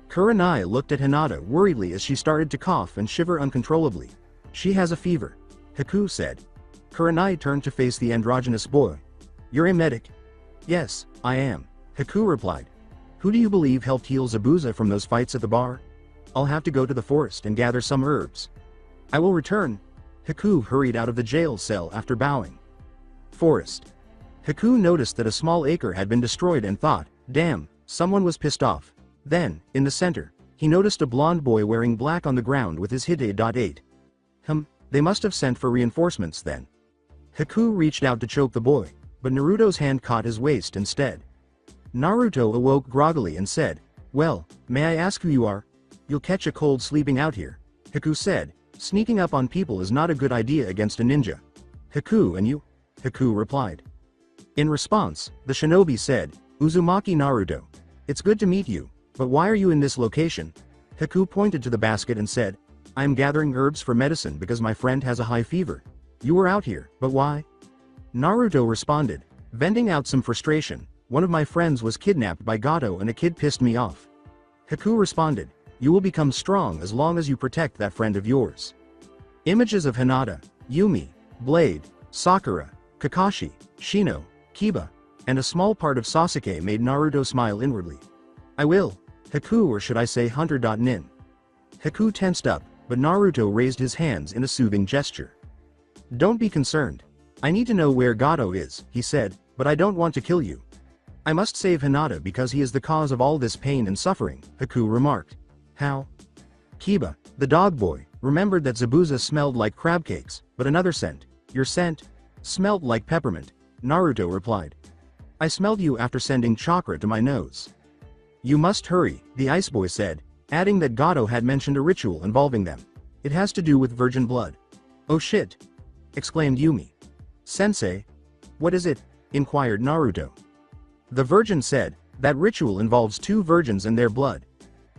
Kurenai looked at Hinata worriedly as she started to cough and shiver uncontrollably. "She has a fever," Haku said. Kurenai turned to face the androgynous boy. "You're a medic?" "Yes, I am," Haku replied. "Who do you believe helped heal Zabuza from those fights at the bar?" "I'll have to go to the forest and gather some herbs. I will return." Haku hurried out of the jail cell after bowing. Forest. Haku noticed that a small acre had been destroyed and thought, damn, someone was pissed off. Then, in the center, he noticed a blond boy wearing black on the ground with his hit A.8. They must have sent for reinforcements then. Haku reached out to choke the boy, but Naruto's hand caught his waist instead. Naruto awoke groggily and said, "Well, may I ask who you are?" "You'll catch a cold sleeping out here," Haku said. "Sneaking up on people is not a good idea against a ninja." "Haku, and you?" Haku replied. In response, the shinobi said, "Uzumaki Naruto. It's good to meet you, but why are you in this location?" Haku pointed to the basket and said, "I am gathering herbs for medicine because my friend has a high fever." "You were out here, but why?" Naruto responded, venting out some frustration. "One of my friends was kidnapped by Gato and a kid pissed me off." Haku responded, "You will become strong as long as you protect that friend of yours." Images of Hinata, Yumi, Blade, Sakura, Kakashi, Shino, Kiba, and a small part of Sasuke made Naruto smile inwardly. "I will." Haku, or should I say Hunter.nin. Haku tensed up, but Naruto raised his hands in a soothing gesture. "Don't be concerned. I need to know where Gato is," he said, "but I don't want to kill you. I must save Hinata because he is the cause of all this pain and suffering," Haku remarked. "How?" Kiba, the dog boy, remembered that Zabuza smelled like crab cakes, but another scent. "Your scent smelled like peppermint," Naruto replied. "I smelled you after sending chakra to my nose." "You must hurry," the ice boy said, adding that Gato had mentioned a ritual involving them. "It has to do with virgin blood." "Oh shit!" exclaimed Yumi. "Sensei? What is it?" inquired Naruto. The virgin said, "That ritual involves two virgins and their blood.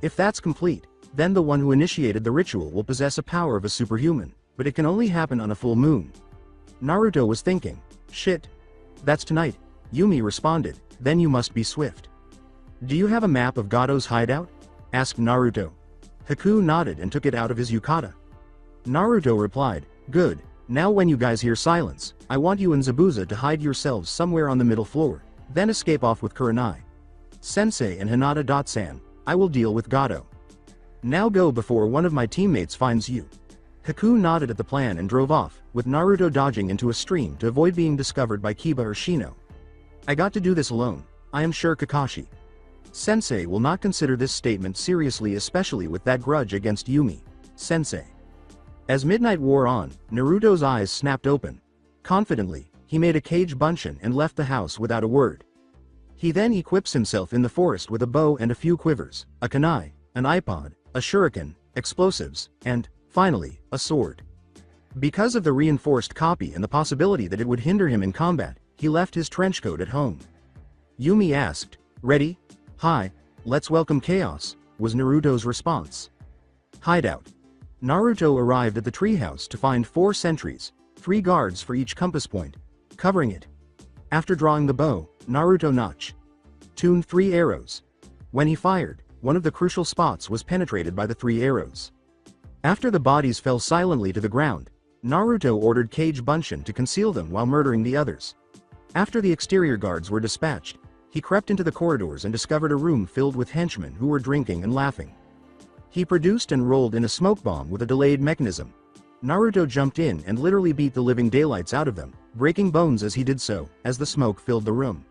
If that's complete, then the one who initiated the ritual will possess a power of a superhuman, but it can only happen on a full moon." Naruto was thinking, "Shit. That's tonight," Yumi responded, "Then you must be swift." "Do you have a map of Gato's hideout?" asked Naruto. Haku nodded and took it out of his yukata. Naruto replied, "Good, now when you guys hear silence, I want you and Zabuza to hide yourselves somewhere on the middle floor, then escape off with Kurenai. Sensei and Hinata.san, I will deal with Gato. Now go before one of my teammates finds you." Haku nodded at the plan and drove off, with Naruto dodging into a stream to avoid being discovered by Kiba or Shino. "I got to do this alone, I am sure Kakashi Sensei will not consider this statement seriously, especially with that grudge against Yumi Sensei." As midnight wore on, Naruto's eyes snapped open. Confidently, he made a kage bunshin and left the house without a word. He then equips himself in the forest with a bow and a few quivers, a kunai, an iPod, a shuriken, explosives, and, finally, a sword. Because of the reinforced copy and the possibility that it would hinder him in combat, he left his trenchcoat at home. Yumi asked, "Ready?" "Hi, let's welcome chaos," was Naruto's response. Hideout. Naruto arrived at the treehouse to find 4 sentries, 3 guards for each compass point, covering it. After drawing the bow, Naruto tuned 3 arrows. When he fired, one of the crucial spots was penetrated by the 3 arrows. After the bodies fell silently to the ground, Naruto ordered Kage Bunshin to conceal them while murdering the others. After the exterior guards were dispatched, he crept into the corridors and discovered a room filled with henchmen who were drinking and laughing. He produced and rolled in a smoke bomb with a delayed mechanism. Naruto jumped in and literally beat the living daylights out of them, breaking bones as he did so, as the smoke filled the room.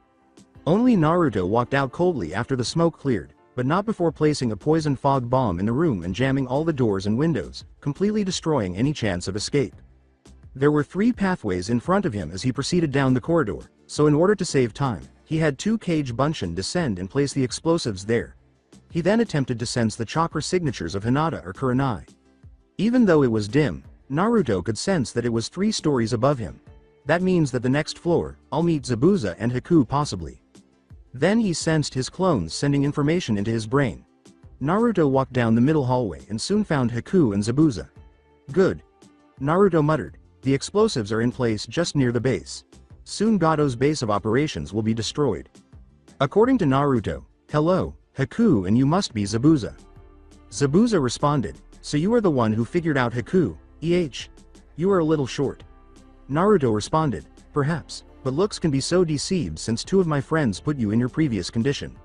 Only Naruto walked out coldly after the smoke cleared, but not before placing a poison fog bomb in the room and jamming all the doors and windows, completely destroying any chance of escape. There were 3 pathways in front of him as he proceeded down the corridor, so in order to save time, he had 2 Kage Bunshin descend and place the explosives there. He then attempted to sense the chakra signatures of Hinata or Kurenai. Even though it was dim, Naruto could sense that it was 3 stories above him. That means that the next floor, I'll meet Zabuza and Haku possibly. Then he sensed his clones sending information into his brain. Naruto walked down the middle hallway and soon found Haku and Zabuza. Good. Naruto muttered, the explosives are in place just near the base. Soon Gado's base of operations will be destroyed. According to Naruto, hello, Haku, and you must be Zabuza. Zabuza responded, so you are the one who figured out Haku, You are a little short. Naruto responded, perhaps, but looks can be so deceived since 2 of my friends put you in your previous condition.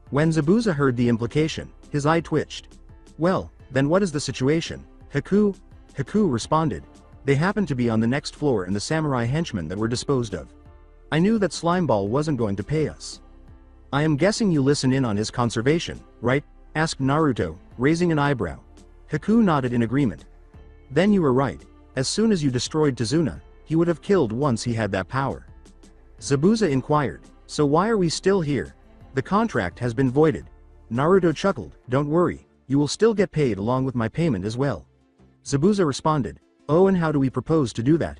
When Zabuza heard the implication, his eye twitched. Well, then what is the situation, Haku? Haku responded, they happened to be on the next floor and the samurai henchmen that were disposed of. I knew that Slimeball wasn't going to pay us. I am guessing you listen in on his conservation, right? Asked Naruto, raising an eyebrow. Haku nodded in agreement. Then you were right, as soon as you destroyed Tazuna, he would have killed once he had that power. Zabuza inquired, so why are we still here? The contract has been voided. Naruto chuckled, don't worry, you will still get paid along with my payment as well. Zabuza responded, oh, and how do we propose to do that?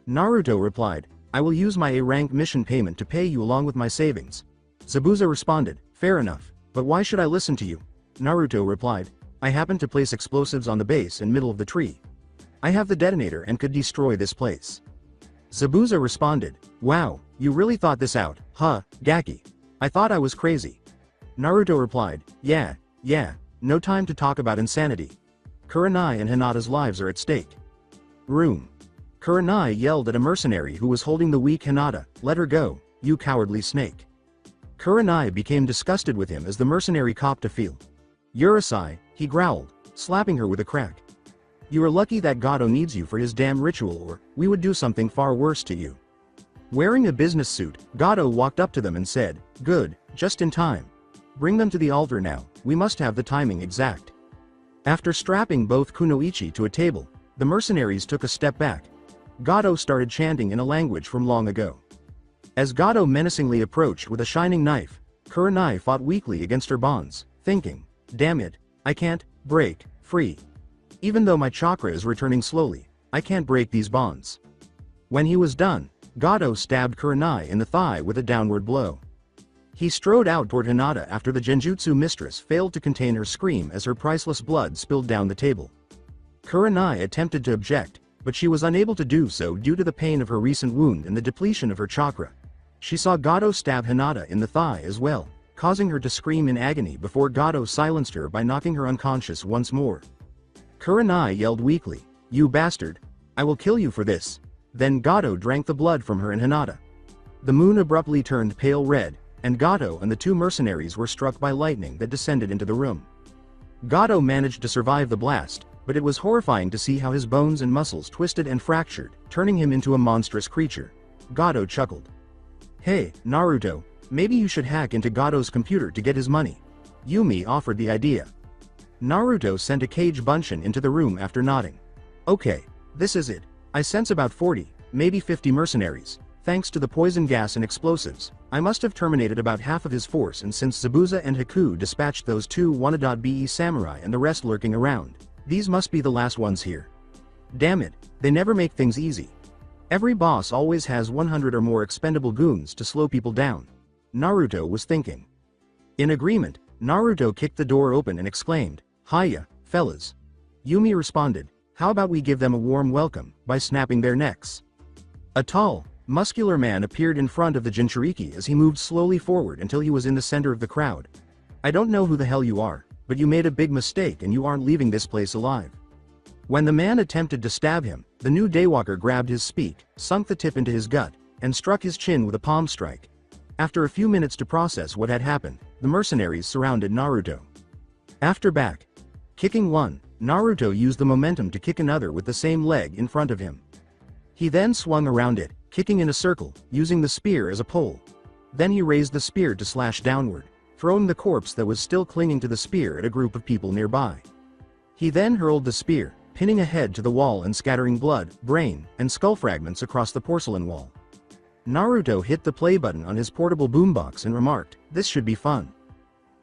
Naruto replied, I will use my A-rank mission payment to pay you along with my savings. Zabuza responded, fair enough, but why should I listen to you? Naruto replied, I happen to place explosives on the base and middle of the tree. I have the detonator and could destroy this place. Zabuza responded, wow, you really thought this out, huh, Gaki? I thought I was crazy. Naruto replied, yeah, no time to talk about insanity. Kurenai and Hinata's lives are at stake. Room. Kurenai yelled at a mercenary who was holding the weak Hinata, let her go, you cowardly snake. Kurenai became disgusted with him as the mercenary copped a feel. Urusai, he growled, slapping her with a crack. You are lucky that Gado needs you for his damn ritual, or we would do something far worse to you. Wearing a business suit, Gado walked up to them and said, good, just in time. Bring them to the altar now, we must have the timing exact. After strapping both Kunoichi to a table, the mercenaries took a step back. Gado started chanting in a language from long ago. As Gado menacingly approached with a shining knife, Kurenai fought weakly against her bonds, thinking, damn it, I can't break free. Even though my chakra is returning slowly, I can't break these bonds. When he was done, Gado stabbed Kurenai in the thigh with a downward blow. He strode out toward Hinata after the Genjutsu mistress failed to contain her scream as her priceless blood spilled down the table. Kurenai attempted to object, but she was unable to do so due to the pain of her recent wound and the depletion of her chakra. She saw Gado stab Hinata in the thigh as well, causing her to scream in agony before Gado silenced her by knocking her unconscious once more. Kurenai yelled weakly, you bastard! I will kill you for this. Then Gado drank the blood from her and Hinata. The moon abruptly turned pale red, and Gado and the 2 mercenaries were struck by lightning that descended into the room. Gado managed to survive the blast, but it was horrifying to see how his bones and muscles twisted and fractured, turning him into a monstrous creature. Gado chuckled. Hey, Naruto, maybe you should hack into Gado's computer to get his money. Yumi offered the idea. Naruto sent a cage bunshin into the room after nodding. Okay, this is it. I sense about 40, maybe 50 mercenaries. Thanks to the poison gas and explosives, I must have terminated about half of his force, and since Zabuza and Haku dispatched those 2 wanna.be samurai and the rest lurking around, these must be the last ones here. Damn it, they never make things easy. Every boss always has 100 or more expendable goons to slow people down. Naruto was thinking. In agreement, Naruto kicked the door open and exclaimed, hiya, fellas. Yumi responded, how about we give them a warm welcome, by snapping their necks. A tall, muscular man appeared in front of the Jinchuriki as he moved slowly forward until he was in the center of the crowd. I don't know who the hell you are, but you made a big mistake and you aren't leaving this place alive. When the man attempted to stab him, the new daywalker grabbed his speak, sunk the tip into his gut, and struck his chin with a palm strike. After a few minutes to process what had happened, the mercenaries surrounded Naruto. After back kicking one, Naruto used the momentum to kick another with the same leg in front of him. He then swung around it, kicking in a circle, using the spear as a pole. Then he raised the spear to slash downward, throwing the corpse that was still clinging to the spear at a group of people nearby. He then hurled the spear, pinning a head to the wall and scattering blood, brain, and skull fragments across the porcelain wall. Naruto hit the play button on his portable boombox and remarked, this should be fun.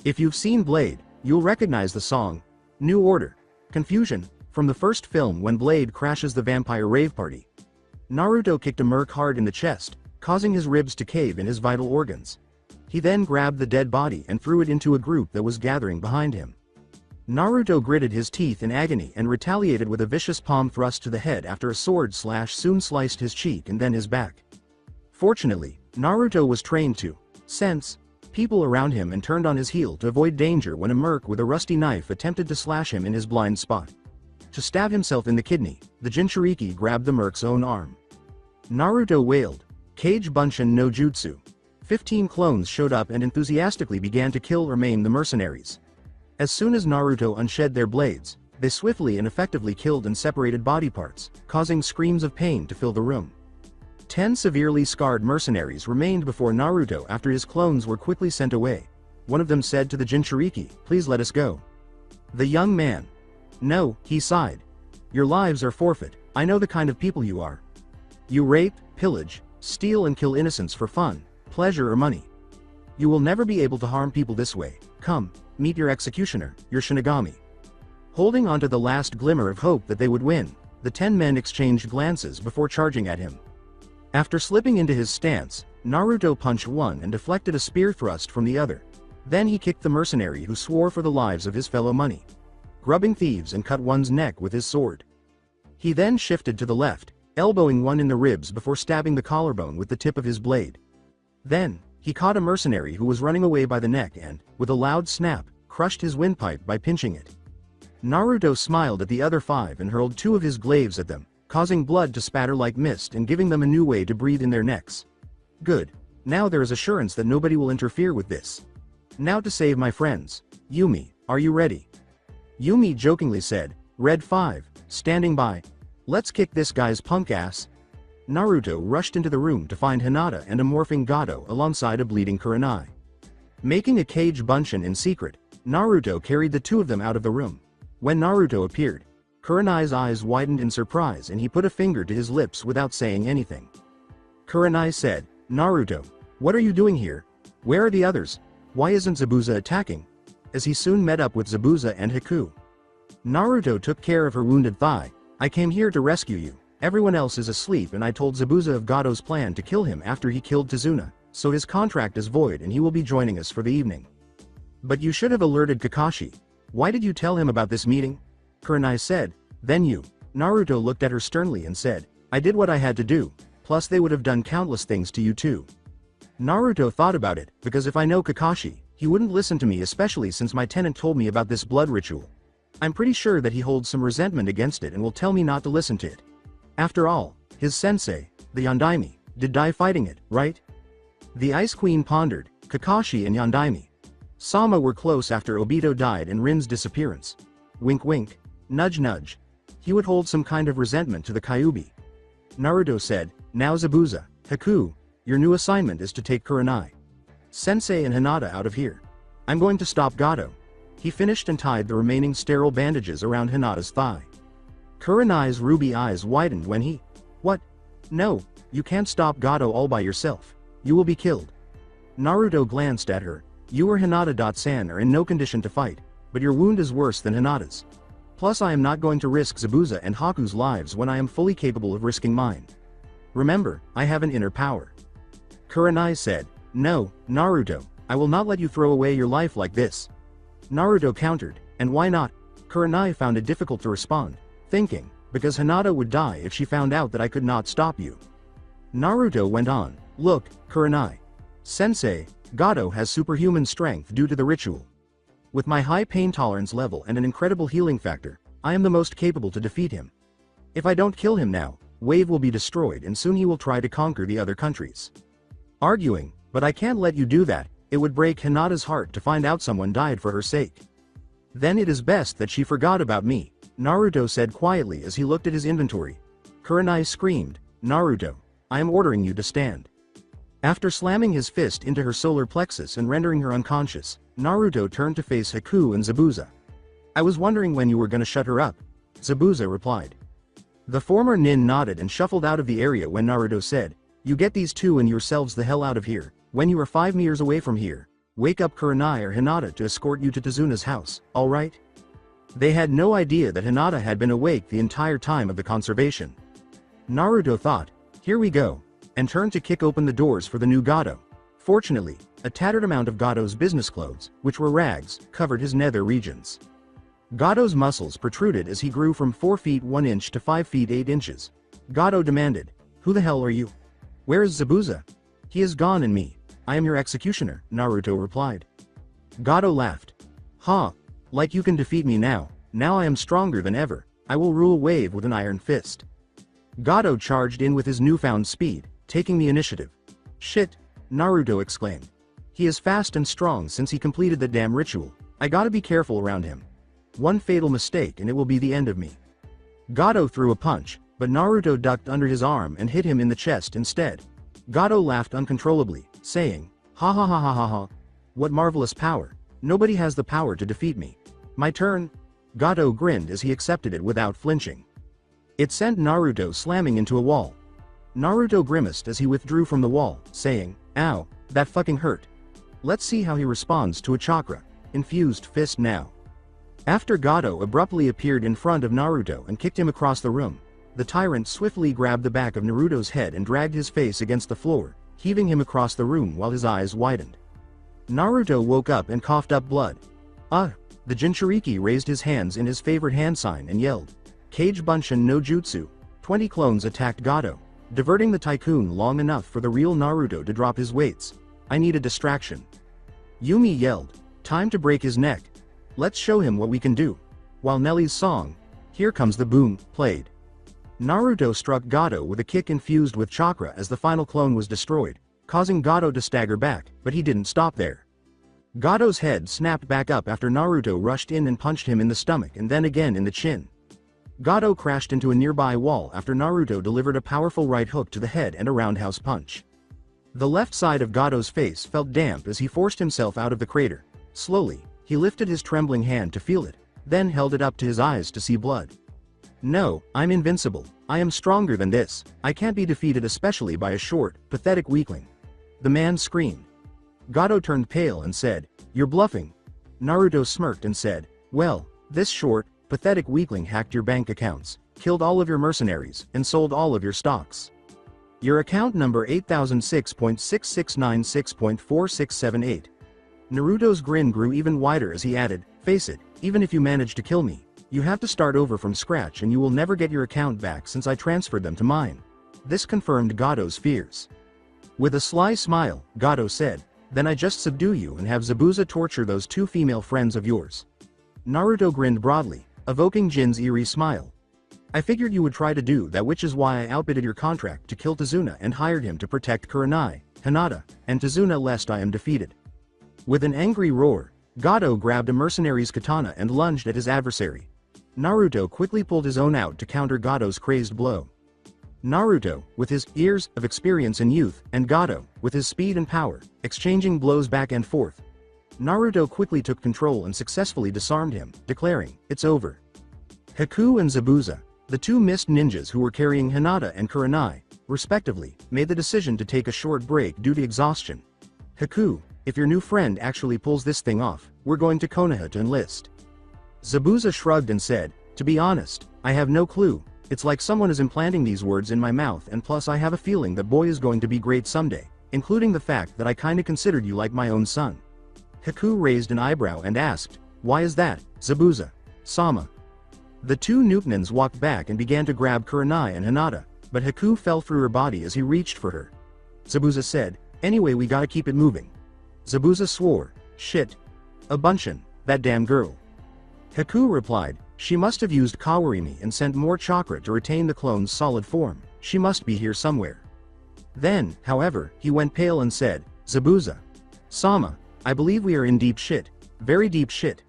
If you've seen Blade, you'll recognize the song, New Order, Confusion, From the first film when Blade crashes the vampire rave party. Naruto kicked a merc hard in the chest, causing his ribs to cave in his vital organs. He then grabbed the dead body and threw it into a group that was gathering behind him. Naruto gritted his teeth in agony and retaliated with a vicious palm thrust to the head after a sword slash soon sliced his cheek and then his back. Fortunately, Naruto was trained to sense people around him and turned on his heel to avoid danger when a merc with a rusty knife attempted to slash him in his blind spot. To stab himself in the kidney, the Jinchuriki grabbed the merc's own arm. Naruto wailed, "Kage Bunshin no Jutsu." 15 clones showed up and enthusiastically began to kill or maim the mercenaries. As soon as Naruto unshed their blades, they swiftly and effectively killed and separated body parts, causing screams of pain to fill the room. 10 severely scarred mercenaries remained before Naruto after his clones were quickly sent away. One of them said to the Jinchuriki, "Please let us go." The young man. "No," he sighed. "Your lives are forfeit. I know the kind of people you are. You rape, pillage, steal and kill innocents for fun, pleasure or money. You will never be able to harm people this way. Come, meet your executioner, your Shinigami." Holding on to the last glimmer of hope that they would win, the 10 men exchanged glances before charging at him. After slipping into his stance, Naruto punched one and deflected a spear thrust from the other. Then he kicked the mercenary who swore for the lives of his fellow money grubbing thieves and cut one's neck with his sword. He then shifted to the left, elbowing one in the ribs before stabbing the collarbone with the tip of his blade. Then, he caught a mercenary who was running away by the neck and, with a loud snap, crushed his windpipe by pinching it. Naruto smiled at the other 5 and hurled 2 of his glaives at them, causing blood to spatter like mist and giving them a new way to breathe in their necks. Good. Now there is assurance that nobody will interfere with this. Now to save my friends. Yumi, are you ready? Yumi jokingly said, "Red 5, standing by. Let's kick this guy's punk ass." Naruto rushed into the room to find Hinata and a morphing Gato alongside a bleeding Kurenai. Making a Kage Bunshin in secret, Naruto carried the 2 of them out of the room. When Naruto appeared, Kurenai's eyes widened in surprise and he put a finger to his lips without saying anything. Kurenai said, "Naruto, what are you doing here? Where are the others? Why isn't Zabuza attacking?" As he soon met up with Zabuza and Haku. Naruto took care of her wounded thigh. "I came here to rescue you. Everyone else is asleep and I told Zabuza of Gato's plan to kill him after he killed Tazuna, so his contract is void and he will be joining us for the evening." "But you should have alerted Kakashi. Why did you tell him about this meeting?" Kurenai said. "Then you." Naruto looked at her sternly and said, "I did what I had to do, plus they would have done countless things to you too." Naruto thought about it, because if I know Kakashi, he wouldn't listen to me, especially since my tenant told me about this blood ritual. I'm pretty sure that he holds some resentment against it and will tell me not to listen to it. After all, his sensei, the Yondaime, did die fighting it, right? The Ice Queen pondered. Kakashi and Yondaime Sama were close after Obito died and Rin's disappearance. Wink wink, nudge nudge. He would hold some kind of resentment to the Kyuubi. Naruto said, "Now Zabuza, Haku, your new assignment is to take Kurenai Sensei and Hinata out of here. I'm going to stop Gato." He finished and tied the remaining sterile bandages around Hinata's thigh. Kurenai's ruby eyes widened when he, "What? No, you can't stop Gato all by yourself. You will be killed." Naruto glanced at her. "You or Hinata-san are in no condition to fight, but your wound is worse than Hinata's. Plus I am not going to risk Zabuza and Haku's lives when I am fully capable of risking mine. Remember, I have an inner power." Kurenai said, "No, Naruto, I will not let you throw away your life like this." Naruto countered, "And why not?" Kurenai found it difficult to respond, thinking, "Because Hinata would die if she found out that I could not stop you." Naruto went on, "Look, Kurenai Sensei, Gato has superhuman strength due to the ritual. With my high pain tolerance level and an incredible healing factor, I am the most capable to defeat him. If I don't kill him now, Wave will be destroyed and soon he will try to conquer the other countries." Arguing, "But I can't let you do that, it would break Hinata's heart to find out someone died for her sake." "Then it is best that she forgot about me," Naruto said quietly as he looked at his inventory. Kurenai screamed, "Naruto, I am ordering you to stand." After slamming his fist into her solar plexus and rendering her unconscious, Naruto turned to face Haku and Zabuza. "I was wondering when you were gonna shut her up," Zabuza replied. The former nin nodded and shuffled out of the area when Naruto said, "You get these 2 and yourselves the hell out of here. When you are 5 meters away from here, wake up Kurenai or Hinata to escort you to Tazuna's house, alright?" They had no idea that Hinata had been awake the entire time of the conservation. Naruto thought, here we go, and turned to kick open the doors for the new Gato. Fortunately, a tattered amount of Gato's business clothes, which were rags, covered his nether regions. Gato's muscles protruded as he grew from 4 feet 1 inch to 5 feet 8 inches. Gato demanded, who the hell are you? Where is Zabuza? He is gone and me. I am your executioner, Naruto replied. Gato laughed. Huh, like you can defeat me now. Now I am stronger than ever. I will rule Wave with an iron fist. Gato charged in with his newfound speed, taking the initiative. Shit, Naruto exclaimed. He is fast and strong since he completed the damn ritual. I gotta be careful around him. One fatal mistake and it will be the end of me. Gato threw a punch, but Naruto ducked under his arm and hit him in the chest instead. Gato laughed uncontrollably, saying, ha ha ha ha ha ha. What marvelous power. Nobody has the power to defeat me. My turn. Gato grinned as he accepted it without flinching. It sent Naruto slamming into a wall. Naruto grimaced as he withdrew from the wall, saying, ow, that fucking hurt. Let's see how he responds to a chakra-infused fist now. After Gato abruptly appeared in front of Naruto and kicked him across the room, the tyrant swiftly grabbed the back of Naruto's head and dragged his face against the floor, heaving him across the room while his eyes widened. Naruto woke up and coughed up blood. The Jinchuriki raised his hands in his favorite hand sign and yelled, Kage Bunshin no Jutsu. 20 clones attacked Gato, diverting the tycoon long enough for the real Naruto to drop his weights. I need a distraction. Yumi yelled, time to break his neck. Let's show him what we can do. While Nelly's song, Here Comes the Boom, played. Naruto struck Gato with a kick infused with chakra as the final clone was destroyed, causing Gato to stagger back, but he didn't stop there. Gato's head snapped back up after Naruto rushed in and punched him in the stomach and then again in the chin. Gato crashed into a nearby wall after Naruto delivered a powerful right hook to the head and a roundhouse punch. The left side of Gato's face felt damp as he forced himself out of the crater. Slowly, he lifted his trembling hand to feel it, then held it up to his eyes to see blood. No, I'm invincible. I am stronger than this. I can't be defeated, especially by a short, pathetic weakling. The man screamed. Gato turned pale and said, you're bluffing. Naruto smirked and said, well, this short, pathetic weakling hacked your bank accounts, killed all of your mercenaries, and sold all of your stocks. Your account number 8006.6696.4678. Naruto's grin grew even wider as he added, face it, even if you manage to kill me, you have to start over from scratch and you will never get your account back since I transferred them to mine. This confirmed Gato's fears. With a sly smile, Gato said, then I just subdue you and have Zabuza torture those 2 female friends of yours. Naruto grinned broadly, evoking Jin's eerie smile. I figured you would try to do that, which is why I outbid your contract to kill Tazuna and hired him to protect Kurenai, Hinata, and Tazuna lest I am defeated. With an angry roar, Gato grabbed a mercenary's katana and lunged at his adversary. Naruto quickly pulled his own out to counter Gato's crazed blow. Naruto, with his years of experience in youth, and Gato, with his speed and power, exchanging blows back and forth. Naruto quickly took control and successfully disarmed him, declaring, it's over. Haku and Zabuza, the 2 mist ninjas who were carrying Hinata and Kurenai, respectively, made the decision to take a short break due to exhaustion. Haku, if your new friend actually pulls this thing off, we're going to Konoha to enlist. Zabuza shrugged and said, to be honest, I have no clue. It's like someone is implanting these words in my mouth, and plus I have a feeling that boy is going to be great someday, including the fact that I kinda considered you like my own son. Haku raised an eyebrow and asked, why is that, Zabuza? Sama. The 2 Newtonans walked back and began to grab Kurenai and Hinata, but Haku fell through her body as he reached for her. Zabuza said, anyway we gotta keep it moving. Zabuza swore, shit. A Bunshin, that damn girl. Haku replied, she must have used Kawarimi and sent more chakra to retain the clone's solid form, she must be here somewhere. Then, however, he went pale and said, Zabuza. Sama, I believe we are in deep shit, very deep shit.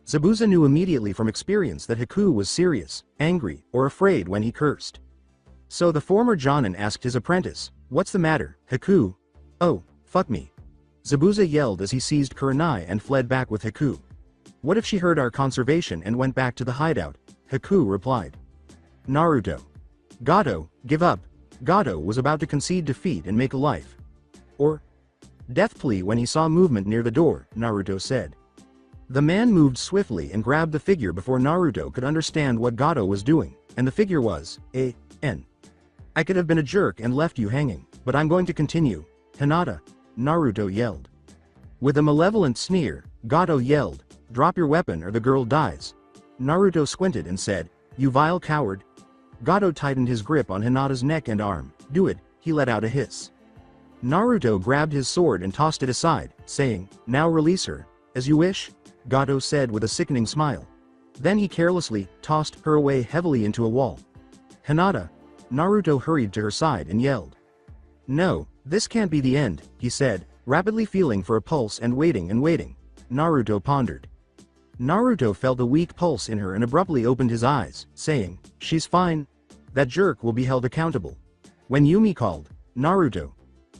Zabuza knew immediately from experience that Haku was serious, angry, or afraid when he cursed. So the former Jonin asked his apprentice, what's the matter, Haku? Oh, fuck me. Zabuza yelled as he seized Kurenai and fled back with Haku. What if she heard our conservation and went back to the hideout? Haku replied. Naruto. Gato, give up. Gato was about to concede defeat and make a life or death plea when he saw movement near the door, Naruto said. The man moved swiftly and grabbed the figure before Naruto could understand what Gato was doing, and the figure was, N. I could have been a jerk and left you hanging, but I'm going to continue. Hinata, Naruto yelled. With a malevolent sneer, Gato yelled, drop your weapon or the girl dies. Naruto squinted and said, you vile coward. Gato tightened his grip on Hinata's neck and arm. Do it, he let out a hiss. Naruto grabbed his sword and tossed it aside, saying, now release her. As you wish, Gato said with a sickening smile. Then he carelessly tossed her away heavily into a wall. Hinata, Naruto hurried to her side and yelled. No, this can't be the end, he said, rapidly feeling for a pulse and waiting. Naruto pondered. Naruto felt a weak pulse in her and abruptly opened his eyes, saying, she's fine. That jerk will be held accountable. When Yumi called, Naruto.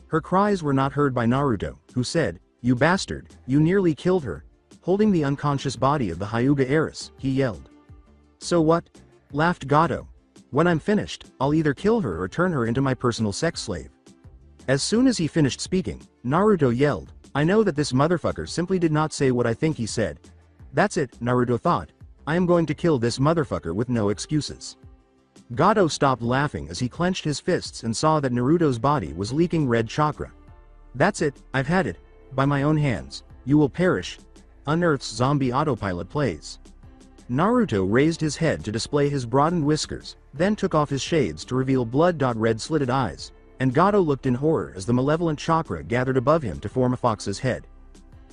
Her cries were not heard by Naruto, who said, you bastard, you nearly killed her. Holding the unconscious body of the Hyuga heiress, he yelled. So what? Laughed Gato. When I'm finished, I'll either kill her or turn her into my personal sex slave. As soon as he finished speaking, Naruto yelled, I know that this motherfucker simply did not say what I think he said. That's it, Naruto thought. I am going to kill this motherfucker with no excuses. Gato stopped laughing as he clenched his fists and saw that Naruto's body was leaking red chakra. That's it, I've had it. By my own hands, you will perish. Unearth's zombie autopilot plays. Naruto raised his head to display his broadened whiskers, then took off his shades to reveal blood-red slitted eyes, and Gato looked in horror as the malevolent chakra gathered above him to form a fox's head.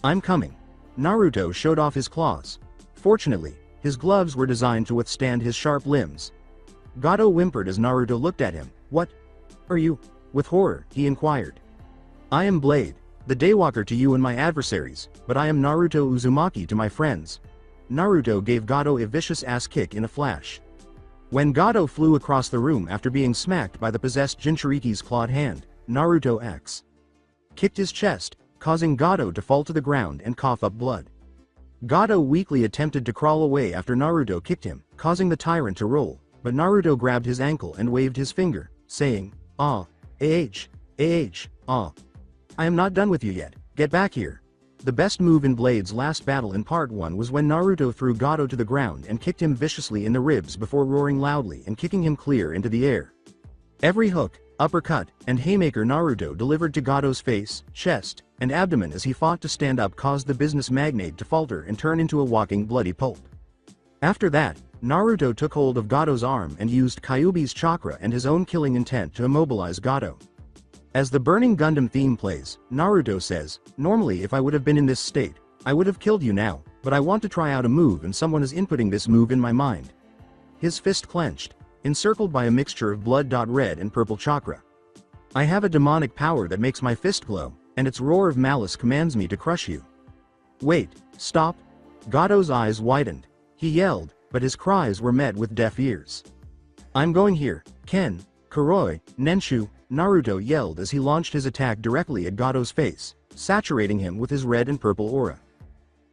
I'm coming. Naruto showed off his claws. Fortunately, his gloves were designed to withstand his sharp limbs. Gato whimpered as Naruto looked at him. What are you? With horror, he inquired. I am Blade, the Daywalker to you and my adversaries, but I am Naruto Uzumaki to my friends. Naruto gave Gato a vicious ass kick in a flash. When Gato flew across the room after being smacked by the possessed Jinchuriki's clawed hand, Naruto X kicked his chest, causing Gato to fall to the ground and cough up blood. Gato weakly attempted to crawl away after Naruto kicked him, causing the tyrant to roll, but Naruto grabbed his ankle and waved his finger, saying, ah, ah. I am not done with you yet, get back here. The best move in Blade's last battle in Part 1 was when Naruto threw Gato to the ground and kicked him viciously in the ribs before roaring loudly and kicking him clear into the air. Every hook, uppercut, and haymaker Naruto delivered to Gato's face, chest, and abdomen as he fought to stand up caused the business magnate to falter and turn into a walking bloody pulp. After that, Naruto took hold of Gato's arm and used Kyuubi's chakra and his own killing intent to immobilize Gato. As the Burning Gundam theme plays, Naruto says, normally if I would have been in this state, I would have killed you now, but I want to try out a move and someone is inputting this move in my mind. His fist clenched, encircled by a mixture of blood-red and purple chakra. I have a demonic power that makes my fist glow, and its roar of malice commands me to crush you. Wait, stop. Gato's eyes widened. He yelled, but his cries were met with deaf ears. I'm going here, Ken, Kuroi, Nenshu, Naruto yelled as he launched his attack directly at Gato's face, saturating him with his red and purple aura.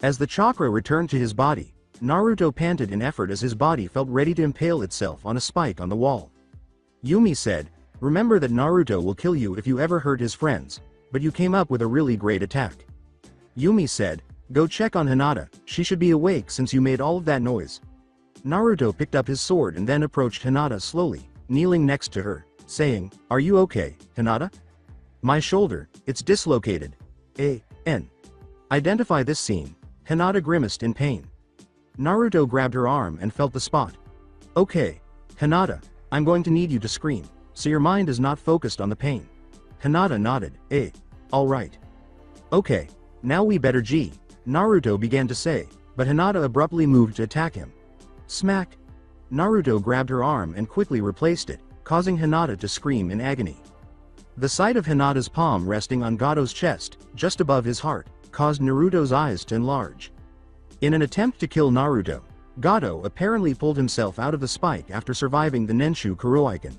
As the chakra returned to his body, Naruto panted in effort as his body felt ready to impale itself on a spike on the wall. Yumi said, remember that Naruto will kill you if you ever hurt his friends, but you came up with a really great attack. Yumi said, go check on Hinata, she should be awake since you made all of that noise. Naruto picked up his sword and then approached Hinata slowly, kneeling next to her, saying, are you okay, Hinata? My shoulder, it's dislocated. N. Identify this scene. Hinata grimaced in pain. Naruto grabbed her arm and felt the spot. Okay, Hinata, I'm going to need you to scream, so your mind is not focused on the pain. Hinata nodded, alright. Okay, now we better G. Naruto began to say, but Hinata abruptly moved to attack him. Smack! Naruto grabbed her arm and quickly replaced it, causing Hinata to scream in agony. The sight of Hinata's palm resting on Gato's chest, just above his heart, caused Naruto's eyes to enlarge. In an attempt to kill Naruto, Gato apparently pulled himself out of the spike after surviving the Nenshu Kuroiken.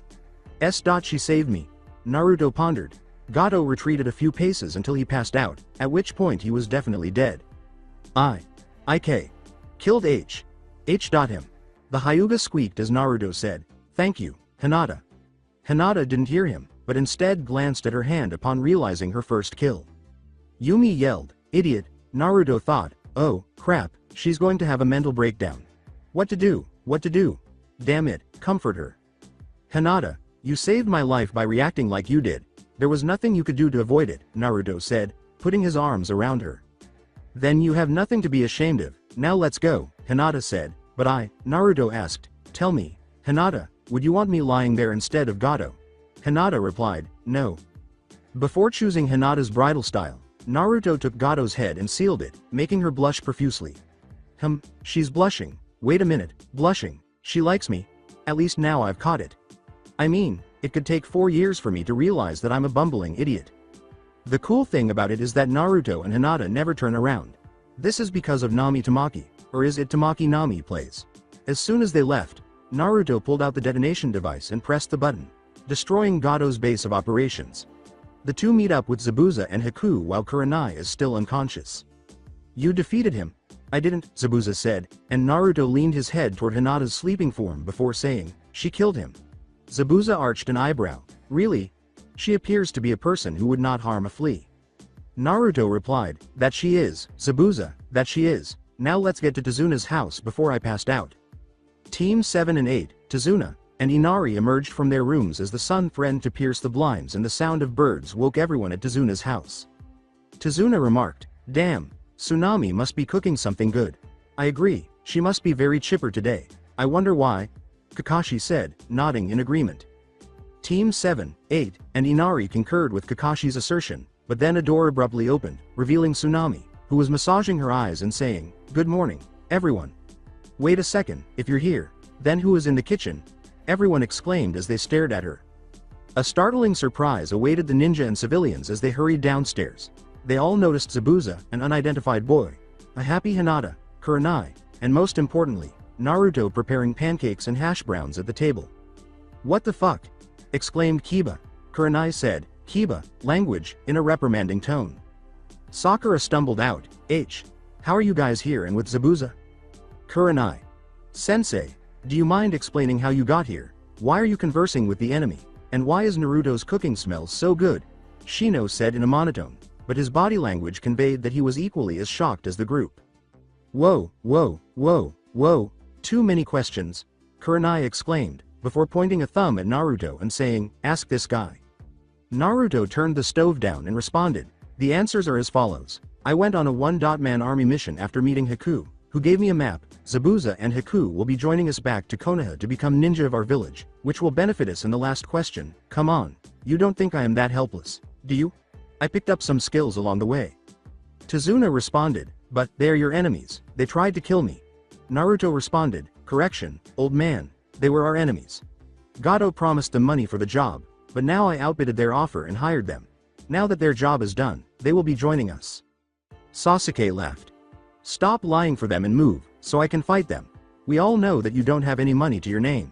She saved me. Naruto pondered. Gato retreated a few paces until he passed out, at which point he was definitely dead. I.K. Killed H. Him. The Hyuga squeaked as Naruto said, thank you, Hinata. Hinata didn't hear him, but instead glanced at her hand upon realizing her first kill. Yumi yelled, idiot, Naruto thought, Oh, crap, she's going to have a mental breakdown. What to do, what to do? Damn it, comfort her. Hinata, you saved my life by reacting like you did. There was nothing you could do to avoid it, Naruto said, putting his arms around her. Then you have nothing to be ashamed of, now let's go, Hinata said, but Naruto asked, tell me, Hinata, would you want me lying there instead of Gato? Hinata replied, no. Before choosing Hinata's bridal style, Naruto took Gato's head and sealed it, making her blush profusely. She's blushing. Wait a minute, blushing. She likes me. At least now I've caught it. I mean, it could take 4 years for me to realize that I'm a bumbling idiot. The cool thing about it is that Naruto and Hinata never turn around. This is because of Nami Tamaki, or is it Tamaki Nami plays? As soon as they left, Naruto pulled out the detonation device and pressed the button, destroying Gato's base of operations. The two meet up with Zabuza and Haku while Kurenai is still unconscious. You defeated him. I didn't, Zabuza said, and Naruto leaned his head toward Hinata's sleeping form before saying, she killed him. Zabuza arched an eyebrow. Really? She appears to be a person who would not harm a flea. Naruto replied, that she is, Zabuza, that she is. Now let's get to Tazuna's house before I passed out. Team 7 and 8, Tazuna, and Inari emerged from their rooms as the sun threatened to pierce the blinds and the sound of birds woke everyone at Tazuna's house. Tazuna remarked, damn, Tsunami must be cooking something good. I agree, she must be very chipper today. I wonder why? Kakashi said, nodding in agreement. Team 7, 8, and Inari concurred with Kakashi's assertion, but then a door abruptly opened, revealing Tsunami, who was massaging her eyes and saying, good morning, everyone. Wait a second, if you're here, then who is in the kitchen? Everyone exclaimed as they stared at her. A startling surprise awaited the ninja and civilians as they hurried downstairs. They all noticed Zabuza, an unidentified boy, a happy Hinata, Kurenai, and most importantly, Naruto preparing pancakes and hash browns at the table. What the fuck? Exclaimed Kiba. Kurenai said, Kiba, language, in a reprimanding tone. Sakura stumbled out, how are you guys here and with Zabuza? Kurenai. Sensei, do you mind explaining how you got here? Why are you conversing with the enemy? And why is Naruto's cooking smell so good? Shino said in a monotone, but his body language conveyed that he was equally as shocked as the group. Whoa, too many questions, Kurenai exclaimed, before pointing a thumb at Naruto and saying, ask this guy. Naruto turned the stove down and responded, the answers are as follows. I went on a one-man army mission after meeting Haku, who gave me a map. Zabuza and Haku will be joining us back to Konoha to become ninja of our village, which will benefit us in the last question. Come on, you don't think I am that helpless, do you? I picked up some skills along the way. Tazuna responded, but they are your enemies, they tried to kill me. Naruto responded, correction, old man, they were our enemies. Gato promised them money for the job, but now I outbid their offer and hired them. Now that their job is done, they will be joining us. Sasuke laughed. Stop lying for them and move, so I can fight them. We all know that you don't have any money to your name.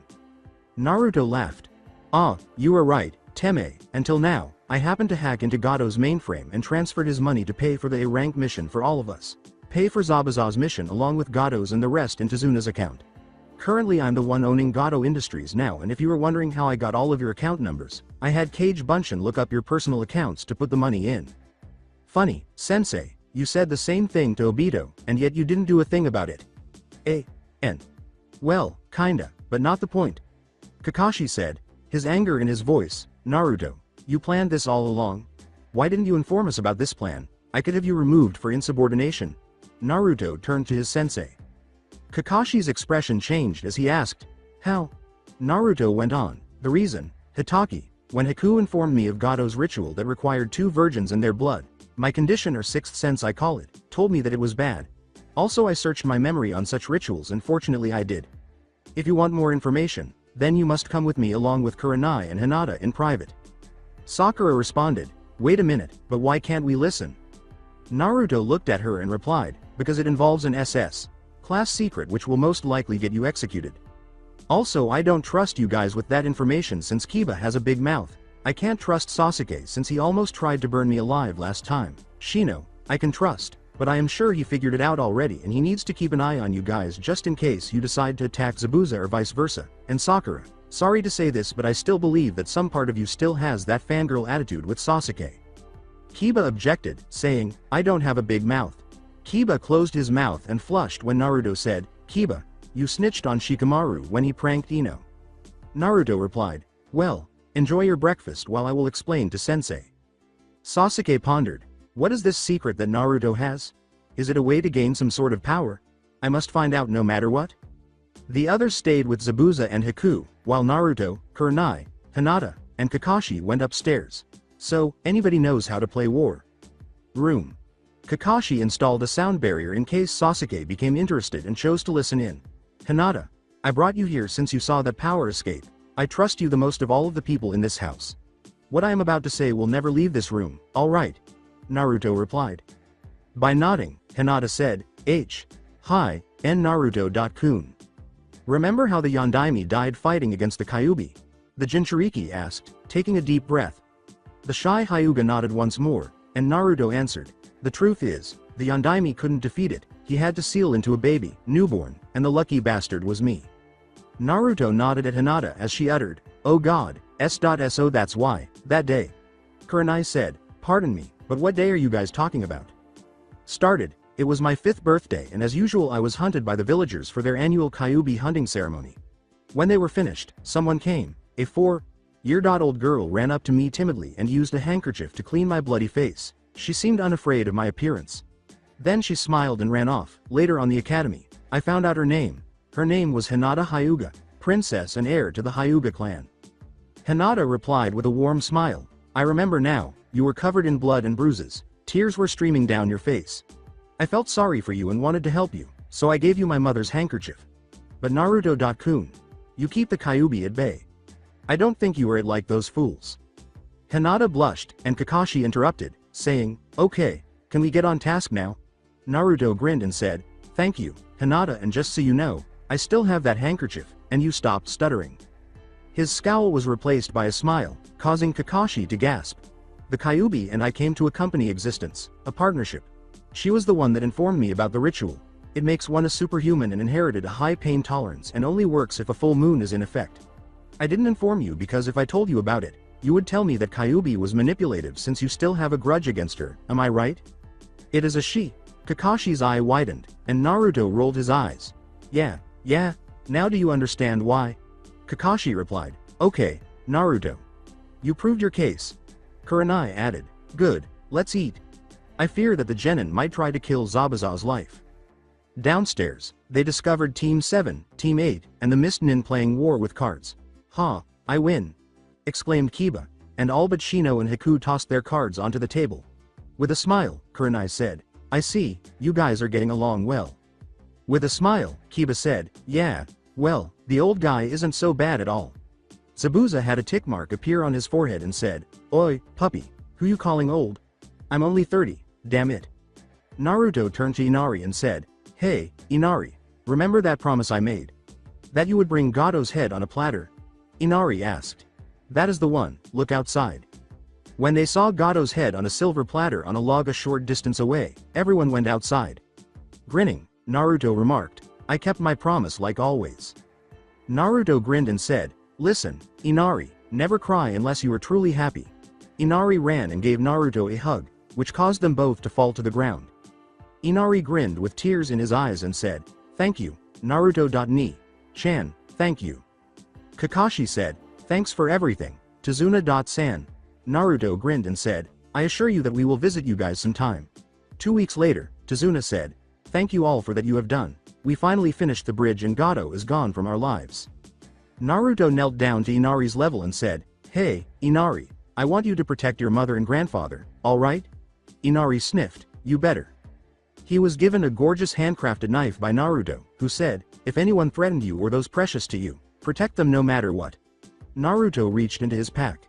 Naruto laughed. Ah, you are right, Teme, until now, I happened to hack into Gato's mainframe and transferred his money to pay for the A-rank mission for all of us. Pay for Zabuza's mission along with Gato's and the rest in Tazuna's account. Currently I'm the one owning Gato Industries now, and if you were wondering how I got all of your account numbers, I had Kage Bunshin look up your personal accounts to put the money in. Funny, Sensei, you said the same thing to Obito, and yet you didn't do a thing about it. Well, kinda, but not the point. Kakashi said, his anger in his voice. Naruto, you planned this all along? Why didn't you inform us about this plan? I could have you removed for insubordination. Naruto turned to his sensei. Kakashi's expression changed as he asked, how? Naruto went on, the reason, Hitaki, when Haku informed me of Gato's ritual that required 2 virgins and their blood, my condition or 6th sense I call it, told me that it was bad. Also I searched my memory on such rituals and fortunately I did. If you want more information, then you must come with me along with Kurenai and Hinata in private. Sakura responded, wait a minute, but why can't we listen? Naruto looked at her and replied, because it involves an SS class secret which will most likely get you executed. Also I don't trust you guys with that information since Kiba has a big mouth. I can't trust Sasuke since he almost tried to burn me alive last time. Shino, I can trust, but I am sure he figured it out already and he needs to keep an eye on you guys just in case you decide to attack Zabuza or vice versa. And Sakura, sorry to say this but I still believe that some part of you still has that fangirl attitude with Sasuke. Kiba objected, saying, I don't have a big mouth. Kiba closed his mouth and flushed when Naruto said, "Kiba, you snitched on Shikamaru when he pranked Ino." Naruto replied, "Well, enjoy your breakfast while I will explain to Sensei." Sasuke pondered, what is this secret that Naruto has? Is it a way to gain some sort of power? I must find out no matter what. The others stayed with Zabuza and Haku, while Naruto, Kurenai, Hinata, and Kakashi went upstairs. So, anybody knows how to play war. Room. Kakashi installed a sound barrier in case Sasuke became interested and chose to listen in. Hinata, I brought you here since you saw that power escape. I trust you the most of all of the people in this house. What I am about to say will never leave this room, alright? Naruto replied. By nodding, Hinata said, Hi, N Naruto.kun. Remember how the Yondaime died fighting against the Kyuubi? The Jinchuriki asked, taking a deep breath. The shy Hyuga nodded once more, and Naruto answered, the truth is, the Yondaime couldn't defeat it, he had to seal into a baby, newborn, and the lucky bastard was me. Naruto nodded at Hinata as she uttered, oh god, S.So that's why, that day. Kurenai said, pardon me, but what day are you guys talking about? Started, it was my 5th birthday and as usual I was hunted by the villagers for their annual Kyuubi hunting ceremony. When they were finished, someone came, a 4-year-old girl ran up to me timidly and used a handkerchief to clean my bloody face. She seemed unafraid of my appearance. Then she smiled and ran off. Later on the academy, I found out her name. Her name was Hinata Hyuga, princess and heir to the Hyuga clan. Hinata replied with a warm smile, I remember now, you were covered in blood and bruises. Tears were streaming down your face. I felt sorry for you and wanted to help you, so I gave you my mother's handkerchief. But Naruto-kun, you keep the Kyuubi at bay. I don't think you are like those fools. Hinata blushed, and Kakashi interrupted, saying, okay, can we get on task now? Naruto grinned and said, thank you, Hinata, and just so you know, I still have that handkerchief, and you stopped stuttering. His scowl was replaced by a smile, causing Kakashi to gasp. The Kyuubi and I came to a company existence, a partnership. She was the one that informed me about the ritual. It makes one a superhuman and inherited a high pain tolerance and only works if a full moon is in effect. I didn't inform you because if I told you about it, you would tell me that Kyuubi was manipulative since you still have a grudge against her, am I right? It is a she. Kakashi's eye widened, and Naruto rolled his eyes. Yeah, now do you understand why? Kakashi replied, okay, Naruto. You proved your case. Kurenai added, good, let's eat. I fear that the genin might try to kill Zabuza's life. Downstairs, they discovered Team 7, Team 8, and the Mist Nin playing war with cards. Ha, I win! Exclaimed Kiba, and all but Shino and Haku tossed their cards onto the table. With a smile, Kurenai said, I see, you guys are getting along well. With a smile, Kiba said, yeah, well, the old guy isn't so bad at all. Zabuza had a tick mark appear on his forehead and said, oi, puppy, who you calling old? I'm only 30, damn it. Naruto turned to Inari and said, hey, Inari, remember that promise I made? That you would bring Gado's head on a platter? Inari asked. That is the one, look outside. When they saw Gado's head on a silver platter on a log a short distance away, everyone went outside. Grinning, Naruto remarked, I kept my promise like always. Naruto grinned and said, listen, Inari, never cry unless you are truly happy. Inari ran and gave Naruto a hug, which caused them both to fall to the ground. Inari grinned with tears in his eyes and said, thank you, Naruto.ni-chan, thank you. Kakashi said, thanks for everything, Tazuna.san. Naruto grinned and said, I assure you that we will visit you guys sometime. 2 weeks later, Tazuna said, thank you all for that you have done. We finally finished the bridge and Gado is gone from our lives. Naruto knelt down to Inari's level and said, hey, Inari, I want you to protect your mother and grandfather, alright? Inari sniffed, you better. He was given a gorgeous handcrafted knife by Naruto, who said, if anyone threatened you or those precious to you, protect them no matter what. Naruto reached into his pack.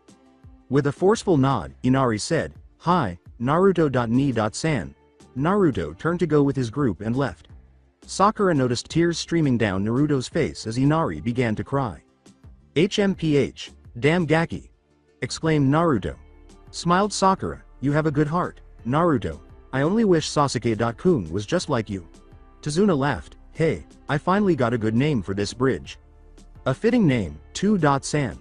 With a forceful nod, Inari said, hi, Naruto.ni.san. Naruto turned to go with his group and left. Sakura noticed tears streaming down Naruto's face as Inari began to cry. HMPH, damn Gaki! Exclaimed Naruto. Smiled Sakura, you have a good heart, Naruto. I only wish Sasuke-kun was just like you. Tazuna laughed, hey, I finally got a good name for this bridge. A fitting name, 2.san.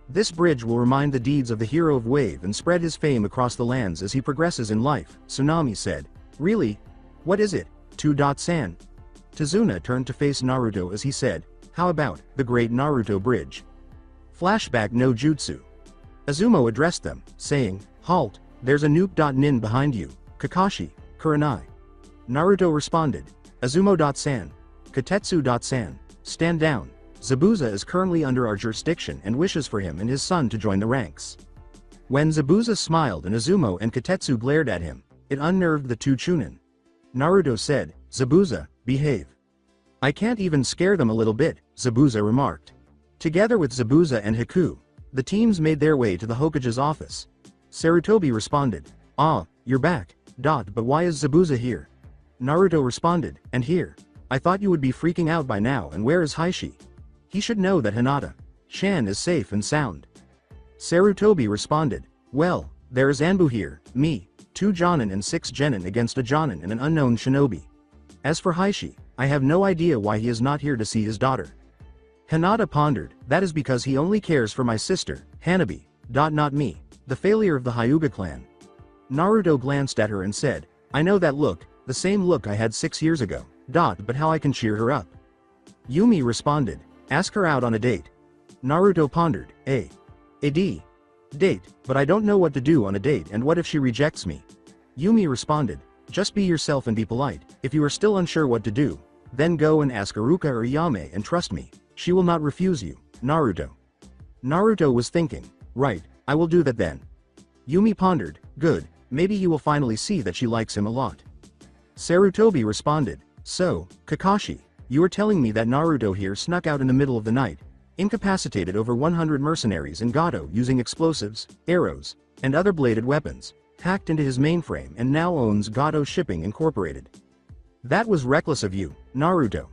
This bridge will remind the deeds of the hero of Wave and spread his fame across the lands as he progresses in life, Tsunami said. Really? What is it, 2-san? Tazuna turned to face Naruto as he said, how about the great Naruto bridge? Flashback no jutsu. Azumo addressed them, saying, halt, there's a nuke.nin behind you, Kakashi, Kurenai. Naruto responded, Azumo.san. Katetsu.san, stand down. Zabuza is currently under our jurisdiction and wishes for him and his son to join the ranks. When Zabuza smiled and Azumo and Katetsu glared at him, it unnerved the two Chunin. Naruto said, Zabuza, behave. I can't even scare them a little bit, Zabuza remarked. Together with Zabuza and Haku, the teams made their way to the Hokage's office. Sarutobi responded, ah, you're back, but why is Zabuza here? Naruto responded, and here. I thought you would be freaking out by now, and where is Heishi? He should know that Hinata-chan is safe and sound. Sarutobi responded, well, there is Anbu here, me, 2 Jonin and 6 Genin against a Jonin and an unknown shinobi. As for Heishi, I have no idea why he is not here to see his daughter. Hinata pondered, that is because he only cares for my sister, Hanabi, not me, the failure of the Hyuga clan. Naruto glanced at her and said, I know that look, the same look I had 6 years ago, but how I can cheer her up. Yumi responded, ask her out on a date. Naruto pondered, date, but I don't know what to do on a date, and what if she rejects me? Yumi responded, just be yourself and be polite. If you are still unsure what to do, then go and ask Aruka or Yame, and trust me, she will not refuse you. Naruto. Naruto was thinking, right, I will do that then. Yumi pondered, good, maybe he will finally see that she likes him a lot. Sarutobi responded, so, Kakashi, you are telling me that Naruto here snuck out in the middle of the night, incapacitated over 100 mercenaries in Gato using explosives, arrows, and other bladed weapons, hacked into his mainframe and now owns Gato Shipping Incorporated. That was reckless of you, Naruto.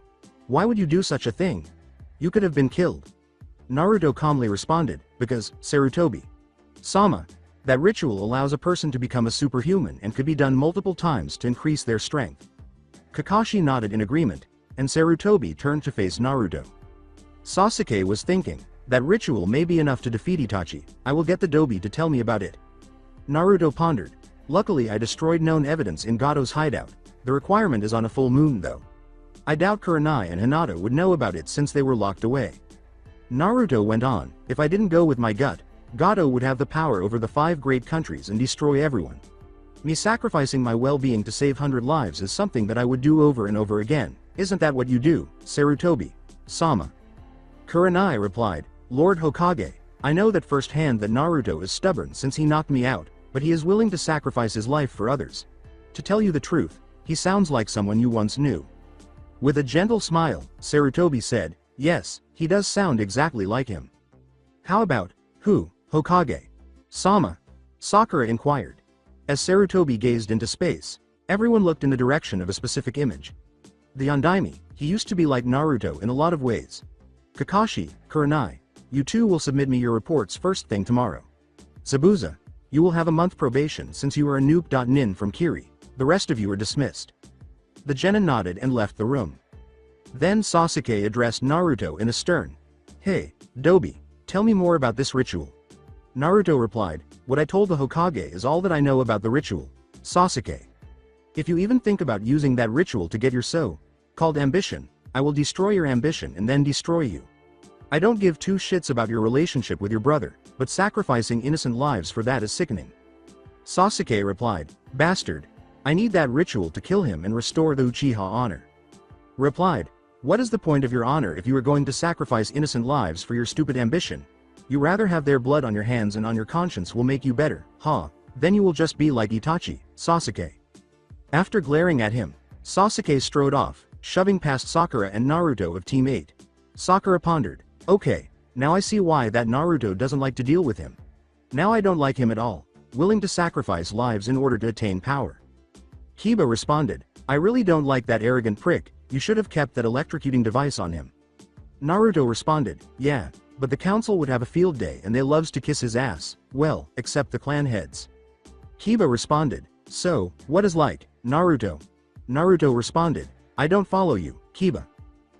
Why would you do such a thing? You could have been killed. Naruto calmly responded, because, Sarutobi. Sama, that ritual allows a person to become a superhuman and could be done multiple times to increase their strength. Kakashi nodded in agreement, and Sarutobi turned to face Naruto. Sasuke was thinking, that ritual may be enough to defeat Itachi, I will get the Dobi to tell me about it. Naruto pondered, luckily I destroyed known evidence in Gato's hideout, the requirement is on a full moon though. I doubt Kurenai and Hinata would know about it since they were locked away. Naruto went on, if I didn't go with my gut, Gato would have the power over the 5 great countries and destroy everyone. Me sacrificing my well-being to save 100 lives is something that I would do over and over again, isn't that what you do, Sarutobi? Sama. Kurenai replied, Lord Hokage, I know that firsthand that Naruto is stubborn since he knocked me out, but he is willing to sacrifice his life for others. To tell you the truth, he sounds like someone you once knew. With a gentle smile, Sarutobi said, yes, he does sound exactly like him. How about, who, Hokage? Sama? Sakura inquired. As Sarutobi gazed into space, everyone looked in the direction of a specific image. The Ondaime, he used to be like Naruto in a lot of ways. Kakashi, Kurenai, you two will submit me your reports first thing tomorrow. Zabuza, you will have a month probation since you are a nuke.nin from Kiri, the rest of you are dismissed. The Genin nodded and left the room. Then Sasuke addressed Naruto in a stern, hey, Dobi, tell me more about this ritual. Naruto replied, what I told the Hokage is all that I know about the ritual, Sasuke. If you even think about using that ritual to get your so-called ambition, I will destroy your ambition and then destroy you. I don't give 2 shits about your relationship with your brother, but sacrificing innocent lives for that is sickening. Sasuke replied, bastard, I need that ritual to kill him and restore the Uchiha honor. Replied, what is the point of your honor if you are going to sacrifice innocent lives for your stupid ambition? You rather have their blood on your hands and on your conscience will make you better, then you will just be like Itachi, Sasuke. After glaring at him, Sasuke strode off, shoving past Sakura and Naruto of Team 8. Sakura pondered, okay, now I see why that Naruto doesn't like to deal with him. Now I don't like him at all, willing to sacrifice lives in order to attain power. Kiba responded, I really don't like that arrogant prick, you should have kept that electrocuting device on him. Naruto responded, yeah, but the council would have a field day and they loves to kiss his ass, well, except the clan heads. Kiba responded, so, what is like, Naruto? Naruto responded, I don't follow you, Kiba.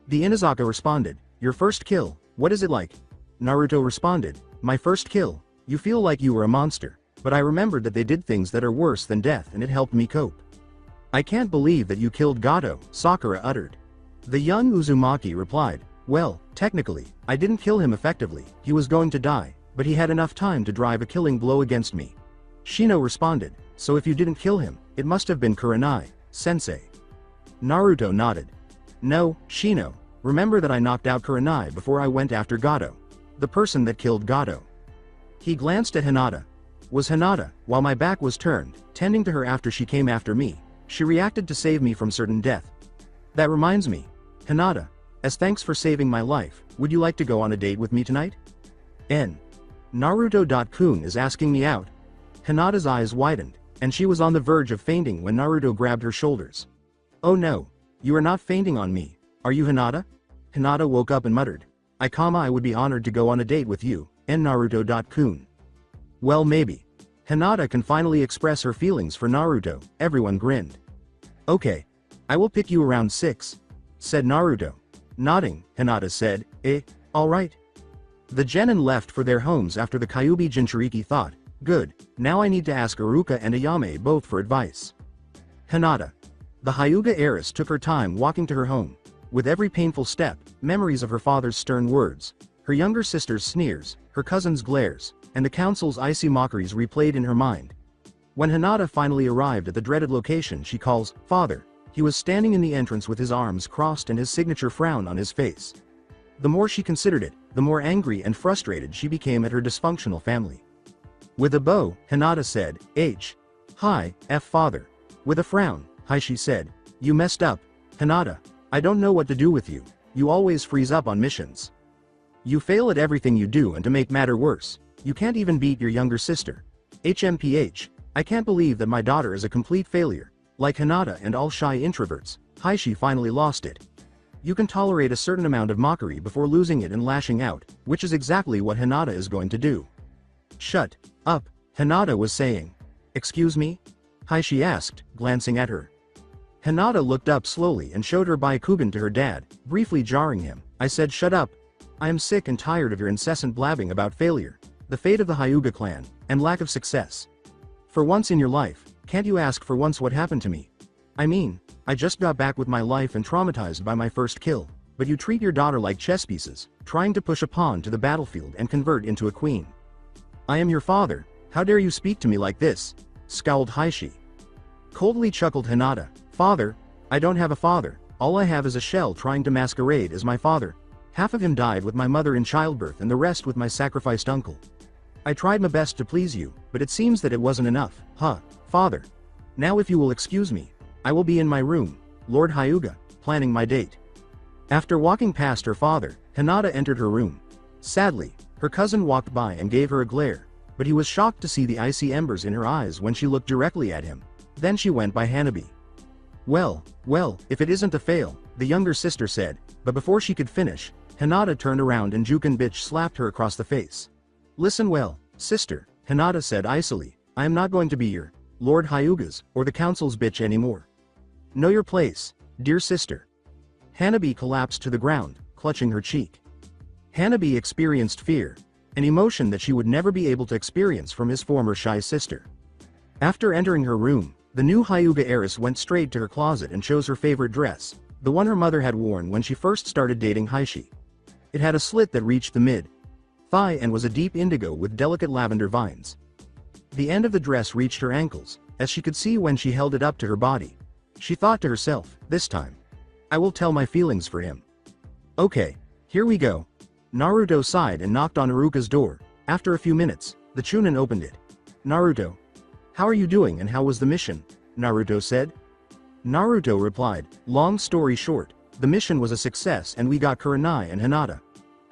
The Inazaka responded, your first kill, what is it like? Naruto responded, my first kill, you feel like you were a monster, but I remembered that they did things that are worse than death and it helped me cope. I can't believe that you killed Gato, Sakura uttered. The young Uzumaki replied, well, technically, I didn't kill him effectively, he was going to die, but he had enough time to drive a killing blow against me. Shino responded, so if you didn't kill him, it must have been Kurenai, sensei. Naruto nodded. No, Shino, remember that I knocked out Kurenai before I went after Gato. The person that killed Gato. He glanced at Hinata. Was Hinata, while my back was turned, tending to her after she came after me. She reacted to save me from certain death. That reminds me. Hinata, as thanks for saving my life, would you like to go on a date with me tonight? N. Naruto.kun is asking me out. Hinata's eyes widened, and she was on the verge of fainting when Naruto grabbed her shoulders. Oh no, you are not fainting on me, are you Hinata? Hinata woke up and muttered. I would be honored to go on a date with you, N. Naruto.kun. Well maybe. Hinata can finally express her feelings for Naruto, everyone grinned. Okay. I will pick you around 6. Said Naruto. Nodding, Hinata said, alright. The genin left for their homes after the Kyuubi Jinchuriki thought, good, now I need to ask Iruka and Ayame both for advice. Hinata. The Hyuga heiress took her time walking to her home. With every painful step, memories of her father's stern words, her younger sister's sneers, her cousin's glares, and the council's icy mockeries replayed in her mind. When Hinata finally arrived at the dreaded location she calls father, he was standing in the entrance with his arms crossed and his signature frown on his face. The more she considered it, the more angry and frustrated she became at her dysfunctional family. With a bow, Hinata said, Hi, father. With a frown, hi she said, you messed up. Hinata, I don't know what to do with you, you always freeze up on missions. You fail at everything you do, and to make matter worse, you can't even beat your younger sister. HMPH, I can't believe that my daughter is a complete failure. Like Hinata and all shy introverts, she finally lost it. You can tolerate a certain amount of mockery before losing it and lashing out, which is exactly what Hinata is going to do. Shut up, Hinata was saying. Excuse me? She asked, glancing at her. Hinata looked up slowly and showed her Byakugan to her dad, briefly jarring him. I said shut up. I am sick and tired of your incessant blabbing about failure, the fate of the Hyuga clan, and lack of success. For once in your life, can't you ask for once what happened to me? I mean, I just got back with my life and traumatized by my first kill, but you treat your daughter like chess pieces, trying to push a pawn to the battlefield and convert into a queen. I am your father, how dare you speak to me like this? Scowled Heishi. Coldly chuckled Hinata. Father? I don't have a father, all I have is a shell trying to masquerade as my father. Half of him died with my mother in childbirth and the rest with my sacrificed uncle. I tried my best to please you, but it seems that it wasn't enough, father. Now if you will excuse me, I will be in my room, Lord Hyuga, planning my date. After walking past her father, Hinata entered her room. Sadly, her cousin walked by and gave her a glare, but he was shocked to see the icy embers in her eyes when she looked directly at him. Then she went by Hanabi. Well, if it isn't a fail, the younger sister said, but before she could finish, Hinata turned around and Juken bitch slapped her across the face. Listen well, sister, Hinata said icily, I am not going to be your Lord Hyuga's or the council's bitch anymore. Know your place, dear sister. Hanabi collapsed to the ground, clutching her cheek. Hanabi experienced fear, an emotion that she would never be able to experience from his former shy sister. After entering her room, the new Hyuga heiress went straight to her closet and chose her favorite dress, the one her mother had worn when she first started dating Heishi. It had a slit that reached the mid-thigh and was a deep indigo with delicate lavender vines. The end of the dress reached her ankles, as she could see when she held it up to her body. She thought to herself, this time, I will tell my feelings for him. Okay, here we go. Naruto sighed and knocked on Iruka's door. After a few minutes, the Chunin opened it. Naruto. How are you doing and how was the mission? Naruto said. Naruto replied, long story short, the mission was a success and we got Kurenai and Hinata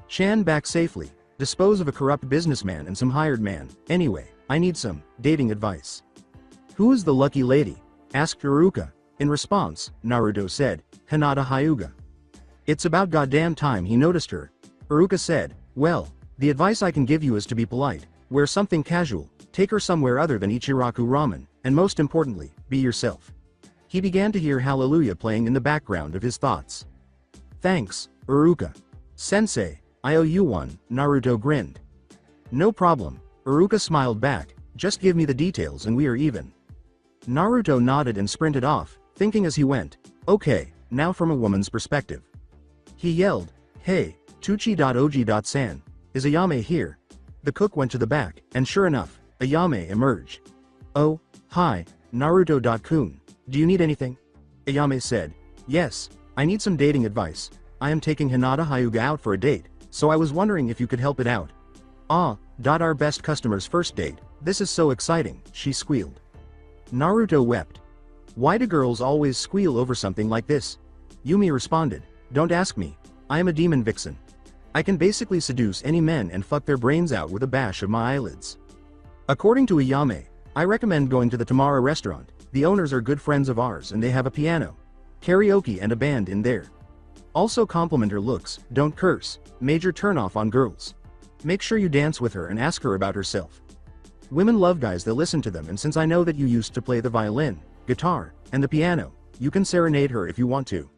Chan back safely, dispose of a corrupt businessman and some hired man. Anyway, I need some dating advice. Who is the lucky lady? Asked Iruka. In response, Naruto said, Hinata Hyuga. It's about goddamn time he noticed her. Iruka said, well, the advice I can give you is to be polite, wear something casual, take her somewhere other than Ichiraku Ramen, and most importantly, be yourself. He began to hear Hallelujah playing in the background of his thoughts. Thanks, Iruka. Sensei, I owe you one, Naruto grinned. No problem, Iruka smiled back, just give me the details and we are even. Naruto nodded and sprinted off, thinking as he went, okay, now from a woman's perspective. He yelled, hey, Tuchi.og.san, is Ayame here? The cook went to the back, and sure enough, Ayame emerged. Oh, hi, Naruto.kun, do you need anything? Ayame said, yes, I need some dating advice. I am taking Hinata Hyuga out for a date, so I was wondering if you could help it out. Ah, our best customer's first date, this is so exciting, she squealed. Naruto wept. Why do girls always squeal over something like this? Yumi responded, don't ask me, I am a demon vixen. I can basically seduce any men and fuck their brains out with a bash of my eyelids. According to Ayame, I recommend going to the Tamara restaurant, the owners are good friends of ours and they have a piano, karaoke and a band in there. Also compliment her looks, don't curse, major turnoff on girls. Make sure you dance with her and ask her about herself. Women love guys that listen to them, and since I know that you used to play the violin, guitar, and the piano, you can serenade her if you want to.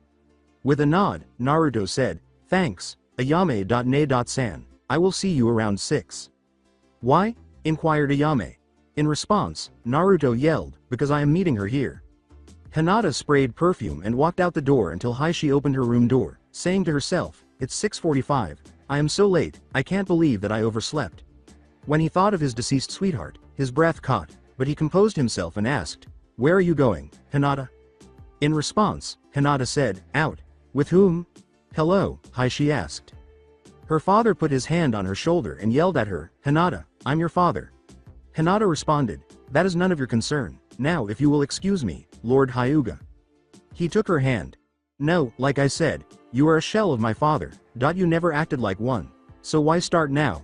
With a nod, Naruto said, thanks, Ayame.ne.san, I will see you around 6. Why? Inquired Ayame. In response, Naruto yelled, because I am meeting her here. Hinata sprayed perfume and walked out the door until Hishi opened her room door, saying to herself, it's 6:45, I am so late, I can't believe that I overslept. When he thought of his deceased sweetheart, his breath caught, but he composed himself and asked, where are you going, Hinata? In response, Hinata said, out. With whom? Hello, Hishi asked. Her father put his hand on her shoulder and yelled at her, Hinata, I'm your father. Hinata responded, that is none of your concern, now if you will excuse me, Lord Hyuga. He took her hand. No, like I said, you are a shell of my father, you never acted like one, so why start now?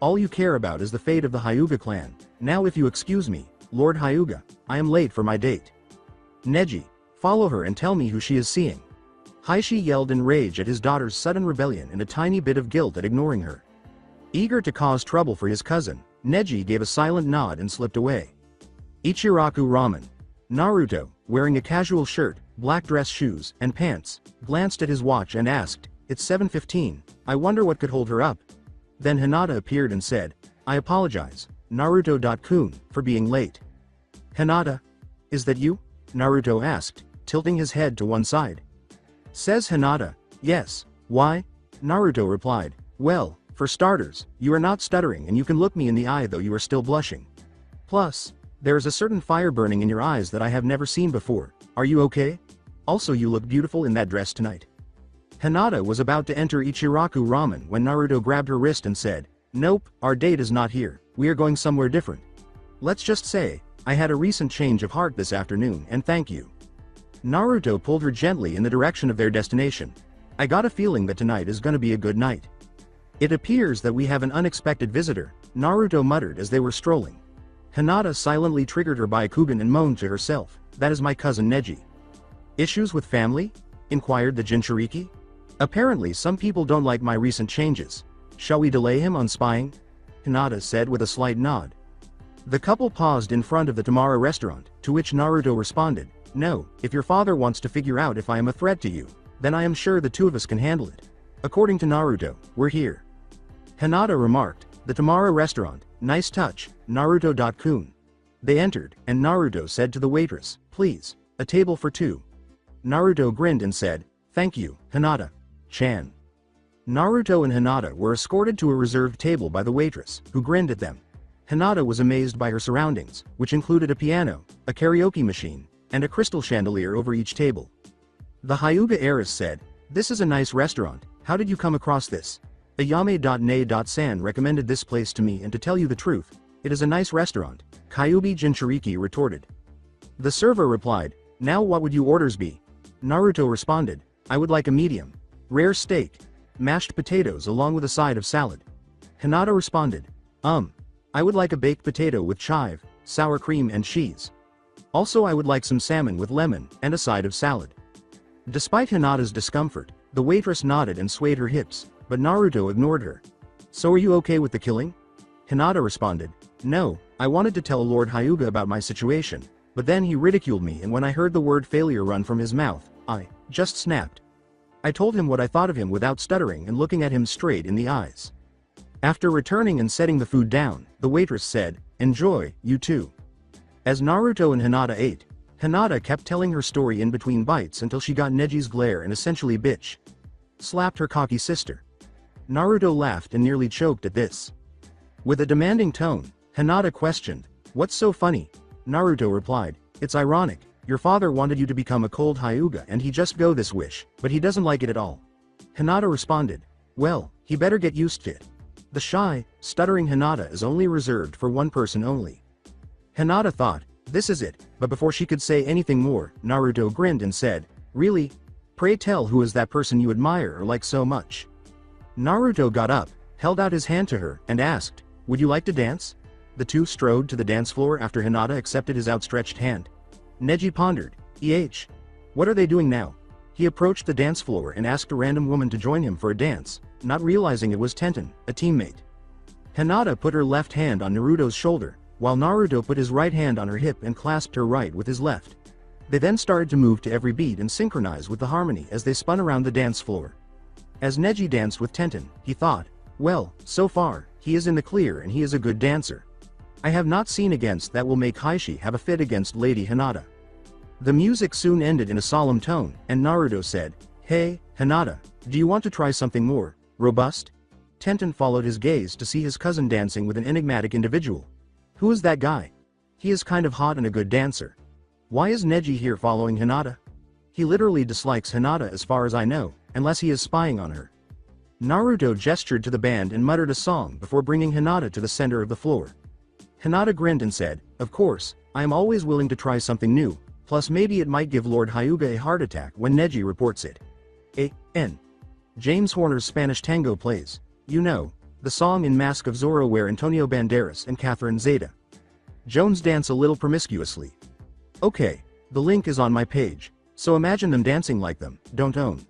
All you care about is the fate of the Hyuga clan, now if you excuse me, Lord Hyuga, I am late for my date. Neji, follow her and tell me who she is seeing. Hishi yelled in rage at his daughter's sudden rebellion and a tiny bit of guilt at ignoring her. Eager to cause trouble for his cousin, Neji gave a silent nod and slipped away. Ichiraku Ramen. Naruto, wearing a casual shirt, black dress shoes, and pants, glanced at his watch and asked, it's 7:15, I wonder what could hold her up. Then Hinata appeared and said, I apologize, Naruto.kun, for being late. Hinata? Is that you? Naruto asked, tilting his head to one side. Says Hinata, yes, why? Naruto replied, well, for starters, you are not stuttering and you can look me in the eye though you are still blushing. Plus, there is a certain fire burning in your eyes that I have never seen before, are you okay? Also you look beautiful in that dress tonight. Hinata was about to enter Ichiraku Ramen when Naruto grabbed her wrist and said, nope, our date is not here, we are going somewhere different. Let's just say, I had a recent change of heart this afternoon and thank you. Naruto pulled her gently in the direction of their destination. I got a feeling that tonight is gonna be a good night. It appears that we have an unexpected visitor, Naruto muttered as they were strolling. Hinata silently triggered her Byakugan and moaned to herself, that is my cousin Neji. Issues with family? Inquired the Jinchuriki. Apparently some people don't like my recent changes. Shall we delay him on spying? Hinata said with a slight nod. The couple paused in front of the Tamara restaurant, to which Naruto responded, no, if your father wants to figure out if I am a threat to you, then I am sure the two of us can handle it. According to Naruto, we're here. Hinata remarked, the Tamara restaurant, nice touch, Naruto.kun. They entered, and Naruto said to the waitress, please, a table for 2. Naruto grinned and said, thank you, Hinata-chan. Naruto and Hinata were escorted to a reserved table by the waitress, who grinned at them. Hinata was amazed by her surroundings, which included a piano, a karaoke machine, and a crystal chandelier over each table. The Hyuga heiress said, this is a nice restaurant, how did you come across this? Ayame.ne.san recommended this place to me and to tell you the truth, it is a nice restaurant, Kyubi Jinchuriki retorted. The server replied, now what would you orders be? Naruto responded, I would like a medium, rare steak, mashed potatoes along with a side of salad. Hinata responded, I would like a baked potato with chive, sour cream and cheese. Also I would like some salmon with lemon and a side of salad. Despite Hinata's discomfort, the waitress nodded and swayed her hips, but Naruto ignored her. So are you okay with the killing? Hinata responded, no, I wanted to tell Lord Hyuga about my situation, but then he ridiculed me and when I heard the word failure run from his mouth, I just snapped. I told him what I thought of him without stuttering and looking at him straight in the eyes. After returning and setting the food down, the waitress said, enjoy, you too. As Naruto and Hinata ate, Hinata kept telling her story in between bites until she got Neji's glare and essentially slapped her cocky sister. Naruto laughed and nearly choked at this. With a demanding tone, Hinata questioned, "What's so funny?" Naruto replied, "It's ironic. Your father wanted you to become a cold Hyuga and he just go this wish, but he doesn't like it at all." Hinata responded, "Well, he better get used to it." The shy, stuttering Hinata is only reserved for one person only. Hinata thought, this is it, but before she could say anything more, Naruto grinned and said, "Really? Pray tell, who is that person you admire or like so much?" Naruto got up, held out his hand to her, and asked, "Would you like to dance?" The two strode to the dance floor after Hinata accepted his outstretched hand. Neji pondered, what are they doing now? He approached the dance floor and asked a random woman to join him for a dance, not realizing it was Tenten, a teammate. Hinata put her left hand on Naruto's shoulder, while Naruto put his right hand on her hip and clasped her right with his left. They then started to move to every beat and synchronize with the harmony as they spun around the dance floor. As Neji danced with Tenten, he thought, well, so far, he is in the clear and he is a good dancer. I have not seen against that will make Heishi have a fit against Lady Hinata. The music soon ended in a solemn tone, and Naruto said, "Hey, Hinata, do you want to try something more robust?" Tenten followed his gaze to see his cousin dancing with an enigmatic individual. Who is that guy? He is kind of hot and a good dancer. Why is Neji here following Hinata? He literally dislikes Hinata as far as I know, unless he is spying on her. Naruto gestured to the band and muttered a song before bringing Hinata to the center of the floor. Hinata grinned and said, "Of course, I am always willing to try something new, plus maybe it might give Lord Hyuga a heart attack when Neji reports it." A.N. James Horner's Spanish tango plays. You know, the song in Mask of Zorro where Antonio Banderas and Catherine Zeta-Jones dance a little promiscuously. Okay, the link is on my page, so imagine them dancing like them, don't own.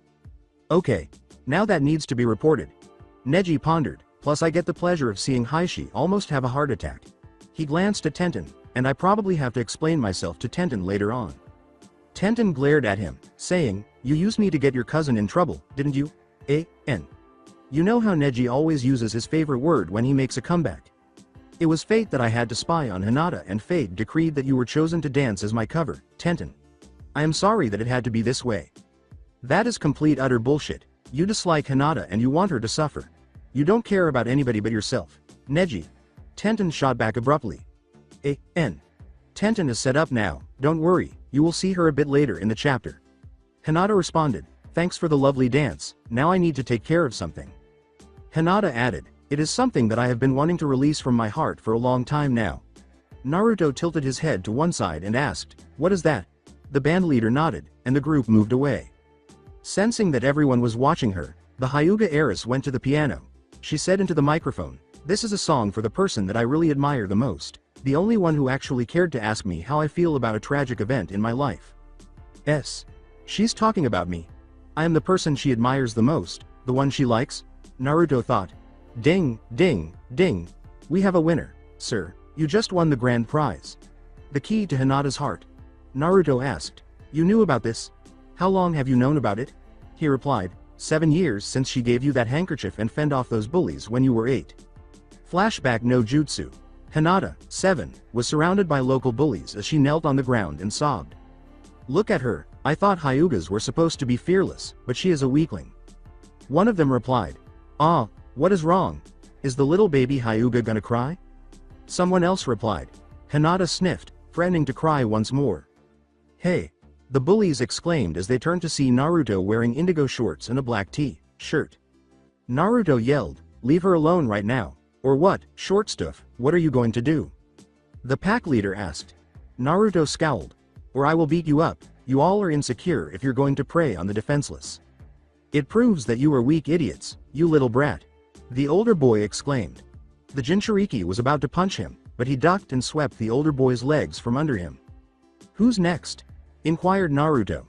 Okay, now that needs to be reported. Neji pondered, plus I get the pleasure of seeing Heishi almost have a heart attack. He glanced at Tenten, and I probably have to explain myself to Tenten later on. Tenten glared at him, saying, "You used me to get your cousin in trouble, didn't you?" A.N. You know how Neji always uses his favorite word when he makes a comeback. It was fate that I had to spy on Hinata and fate decreed that you were chosen to dance as my cover, Tenten. I am sorry that it had to be this way. That is complete utter bullshit. You dislike Hinata and you want her to suffer. You don't care about anybody but yourself. Neji. Tenten shot back abruptly. A.N. Tenten is set up now, don't worry, you will see her a bit later in the chapter. Hinata responded, "Thanks for the lovely dance, now I need to take care of something." Hinata added, "It is something that I have been wanting to release from my heart for a long time now." Naruto tilted his head to one side and asked, "What is that?" The band leader nodded, and the group moved away. Sensing that everyone was watching her, the Hyuga heiress went to the piano. She said into the microphone, "This is a song for the person that I really admire the most, the only one who actually cared to ask me how I feel about a tragic event in my life." She's talking about me. I am the person she admires the most, the one she likes? Naruto thought. Ding, ding, ding. We have a winner, sir. You just won the grand prize. The key to Hinata's heart. Naruto asked. You knew about this? How long have you known about it? He replied, 7 years since she gave you that handkerchief and fend off those bullies when you were 8. Flashback no jutsu. Hinata, 7, was surrounded by local bullies as she knelt on the ground and sobbed. Look at her, I thought Hyugas were supposed to be fearless, but she is a weakling. One of them replied, Ah, what is wrong? Is the little baby Hyuga gonna cry? Someone else replied. Hinata sniffed, threatening to cry once more. Hey! The bullies exclaimed as they turned to see Naruto wearing indigo shorts and a black shirt. Naruto yelled, leave her alone right now. Or what, short stuff, what are you going to do? The pack leader asked. Naruto scowled. Or I will beat you up, you all are insecure if you're going to prey on the defenseless. It proves that you are weak idiots, you little brat. The older boy exclaimed. The Jinchuriki was about to punch him, but he ducked and swept the older boy's legs from under him. Who's next? Inquired Naruto.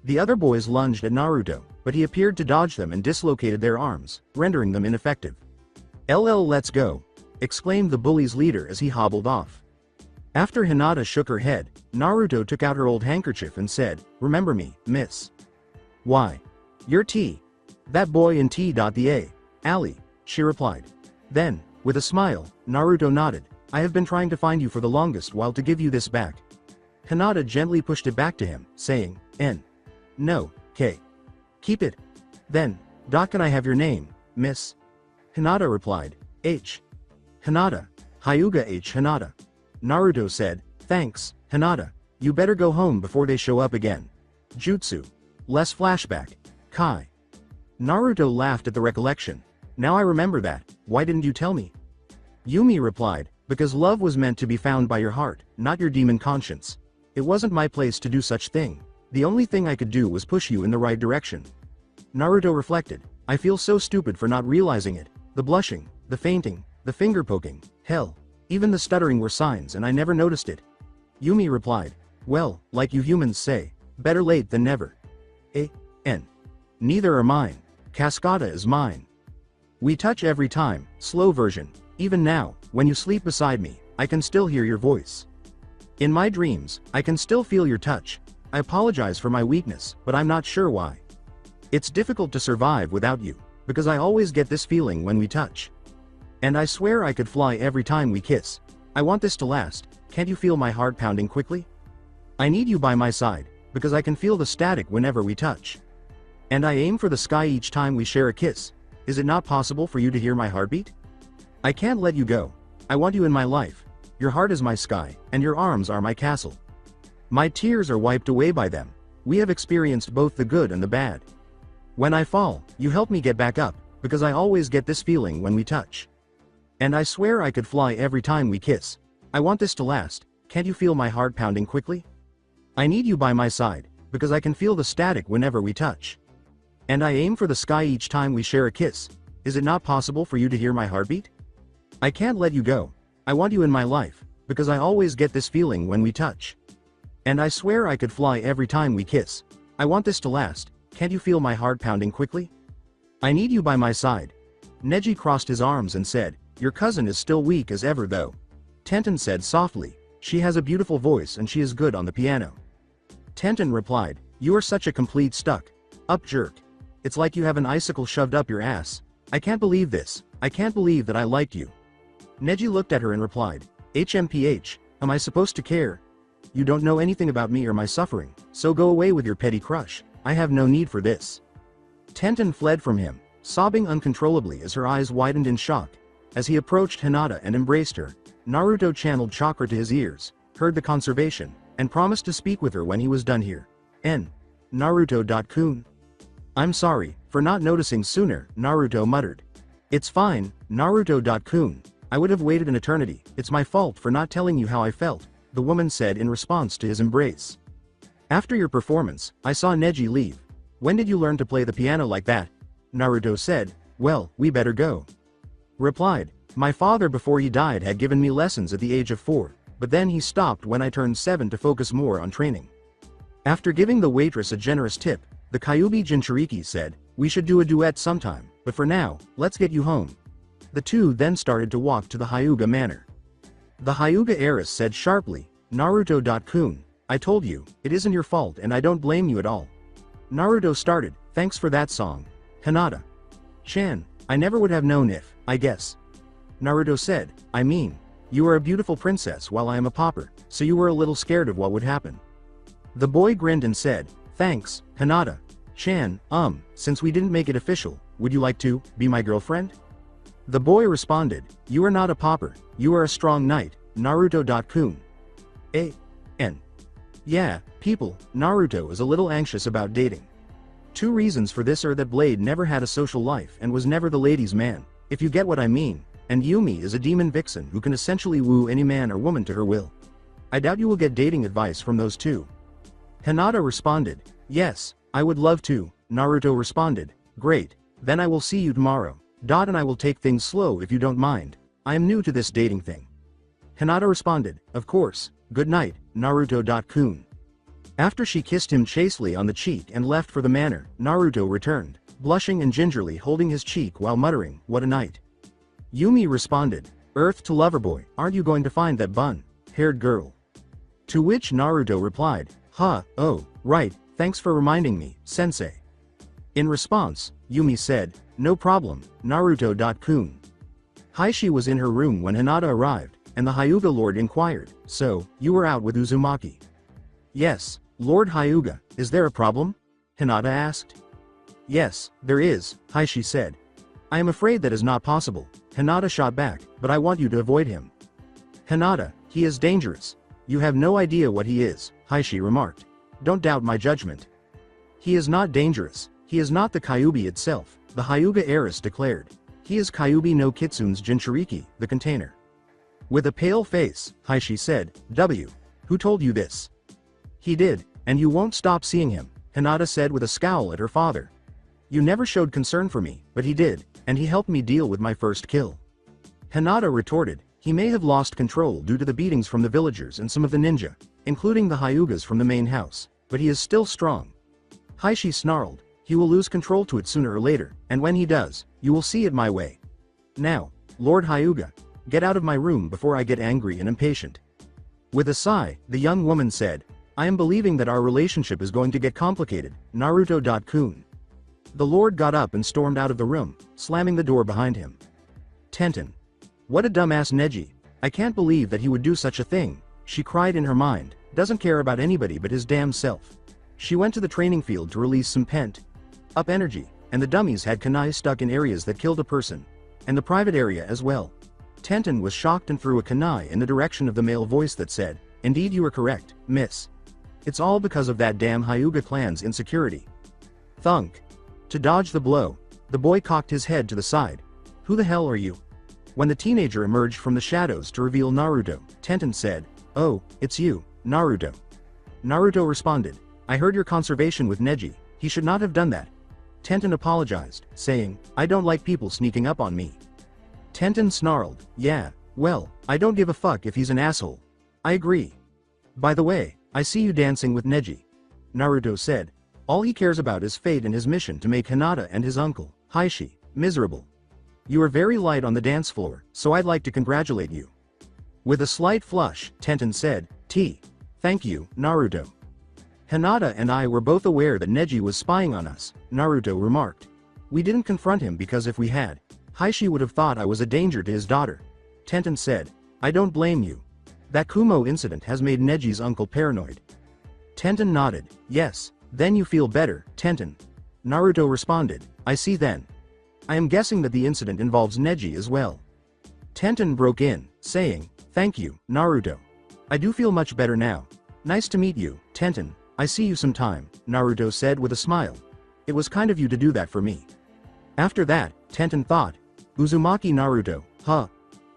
The other boys lunged at Naruto, but he appeared to dodge them and dislocated their arms, rendering them ineffective. Let's go! Exclaimed the bully's leader as he hobbled off. After Hinata shook her head, Naruto took out her old handkerchief and said, Remember me, miss. Why? You're T. That boy in T.the alley, she replied. Then, with a smile, Naruto nodded, I have been trying to find you for the longest while to give you this back. Hinata gently pushed it back to him, saying, N. No, K. Keep it. Then, can I have your name, miss? Hinata replied, H. Hinata. Hyuga H. Hinata. Naruto said, thanks, Hinata. You better go home before they show up again. Jutsu. Less flashback. Kai. Naruto laughed at the recollection. Now I remember that, why didn't you tell me? Yumi replied, because love was meant to be found by your heart, not your demon conscience. It wasn't my place to do such thing. The only thing I could do was push you in the right direction. Naruto reflected, I feel so stupid for not realizing it. The blushing, the fainting, the finger poking, hell, even the stuttering were signs and I never noticed it. Yumi replied, well, like you humans say, better late than never. A.N. Neither are mine. Cascada is mine. We touch every time, slow version. Even now, when you sleep beside me, I can still hear your voice. In my dreams, I can still feel your touch. I apologize for my weakness, but I'm not sure why. It's difficult to survive without you, because I always get this feeling when we touch. And I swear I could fly every time we kiss. I want this to last. Can't you feel my heart pounding quickly? I need you by my side, because I can feel the static whenever we touch. And I aim for the sky each time we share a kiss. Is it not possible for you to hear my heartbeat? I can't let you go. I want you in my life. Your heart is my sky, and your arms are my castle. My tears are wiped away by them. We have experienced both the good and the bad. When I fall, you help me get back up, because I always get this feeling when we touch. And I swear I could fly every time we kiss. I want this to last. Can't you feel my heart pounding quickly? I need you by my side, because I can feel the static whenever we touch. And I aim for the sky each time we share a kiss. Is it not possible for you to hear my heartbeat? I can't let you go. I want you in my life, because I always get this feeling when we touch. And I swear I could fly every time we kiss. I want this to last. Can't you feel my heart pounding quickly? I need you by my side. Neji crossed his arms and said, your cousin is still weak as ever though. Tenten said softly, she has a beautiful voice and she is good on the piano. Tenten replied, you are such a complete stuck-up jerk. It's like you have an icicle shoved up your ass. I can't believe this. I can't believe that I liked you. Neji looked at her and replied, HMPH, am I supposed to care? You don't know anything about me or my suffering, so go away with your petty crush. I have no need for this. Tenten fled from him, sobbing uncontrollably as her eyes widened in shock. As he approached Hinata and embraced her, Naruto channeled chakra to his ears, heard the conservation, and promised to speak with her when he was done here. N. Naruto.kun. I'm sorry, for not noticing sooner, Naruto muttered. It's fine, Naruto.kun. I would have waited an eternity, it's my fault for not telling you how I felt, the woman said in response to his embrace. After your performance, I saw Neji leave. When did you learn to play the piano like that? Naruto said, well, we better go. Replied, my father before he died had given me lessons at the age of 4, but then he stopped when I turned 7 to focus more on training. After giving the waitress a generous tip, the Kyuubi Jinchuriki said, we should do a duet sometime, but for now, let's get you home. The two then started to walk to the Hyuga manor. The Hyuga heiress said sharply, Naruto.kun, I told you, it isn't your fault and I don't blame you at all. Naruto started, thanks for that song. Hinata. Chan, I never would have known if, I guess. Naruto said, I mean, you are a beautiful princess while I am a pauper, so you were a little scared of what would happen. The boy grinned and said, thanks, Hinata. Chan, since we didn't make it official, would you like to be my girlfriend? The boy responded, you are not a pauper, you are a strong knight, Naruto.kun. A.N. Yeah, people, Naruto is a little anxious about dating. 2 reasons for this are that Blade never had a social life and was never the ladies' man, if you get what I mean, and Yumi is a demon vixen who can essentially woo any man or woman to her will. I doubt you will get dating advice from those 2. Hinata responded, yes, I would love to. Naruto responded, great, then I will see you tomorrow. And I will take things slow if you don't mind. I am new to this dating thing. Hinata responded, of course, good night, Naruto.kun. After she kissed him chastely on the cheek and left for the manor, Naruto returned, blushing and gingerly holding his cheek while muttering, what a night. Yumi responded, Earth to Loverboy, aren't you going to find that bun-haired girl? To which Naruto replied, oh, right, thanks for reminding me, sensei. In response, Yumi said, no problem, Naruto.kun. Heishi was in her room when Hinata arrived, and the Hyuga lord inquired, so, you were out with Uzumaki. Yes, Lord Hyuga, is there a problem? Hinata asked. Yes, there is, Heishi said. I am afraid that is not possible, Hinata shot back, but I want you to avoid him. Hinata, he is dangerous. You have no idea what he is, Heishi remarked. Don't doubt my judgment. He is not dangerous, he is not the Kyuubi itself, the Hyuga heiress declared. He is Kyuubi no Kitsune's Jinchuriki, the container. With a pale face, Heishi said, who told you this? He did, and you won't stop seeing him, Hinata said with a scowl at her father. You never showed concern for me, but he did, and he helped me deal with my first kill. Hinata retorted, he may have lost control due to the beatings from the villagers and some of the ninja, including the Hyugas from the main house, but he is still strong. Heishi snarled, he will lose control to it sooner or later, and when he does, you will see it my way. Now, Lord Hyuga, get out of my room before I get angry and impatient. With a sigh, the young woman said, I am believing that our relationship is going to get complicated, Naruto.kun. The Lord got up and stormed out of the room, slamming the door behind him. Tenten. What a dumbass Neji. I can't believe that he would do such a thing, she cried in her mind, doesn't care about anybody but his damn self. She went to the training field to release some pent-up energy, and the dummies had kunai stuck in areas that killed a person, and the private area as well. Tenten was shocked and threw a kunai in the direction of the male voice that said, indeed you are correct, miss. It's all because of that damn Hyuga clan's insecurity. Thunk. To dodge the blow, the boy cocked his head to the side. Who the hell are you? When the teenager emerged from the shadows to reveal Naruto, Tenten said, oh, it's you, Naruto. Naruto responded, I heard your conversation with Neji, he should not have done that. Tenten apologized, saying, I don't like people sneaking up on me. Tenten snarled, yeah, well, I don't give a fuck if he's an asshole. I agree. By the way, I see you dancing with Neji. Naruto said, all he cares about is fate and his mission to make Hinata and his uncle, Heishi, miserable. You are very light on the dance floor, so I'd like to congratulate you. With a slight flush, Tenten said, thank you, Naruto. Hinata and I were both aware that Neji was spying on us, Naruto remarked. We didn't confront him because if we had, Heishi would have thought I was a danger to his daughter. Tenten said, I don't blame you. That Kumo incident has made Neji's uncle paranoid. Tenten nodded, yes, then you feel better, Tenten. Naruto responded, I see then. I am guessing that the incident involves Neji as well. Tenten broke in, saying, thank you, Naruto. I do feel much better now. Nice to meet you, Tenten. I see you sometime, Naruto said with a smile. It was kind of you to do that for me. After that, Tenten thought, Uzumaki Naruto, huh?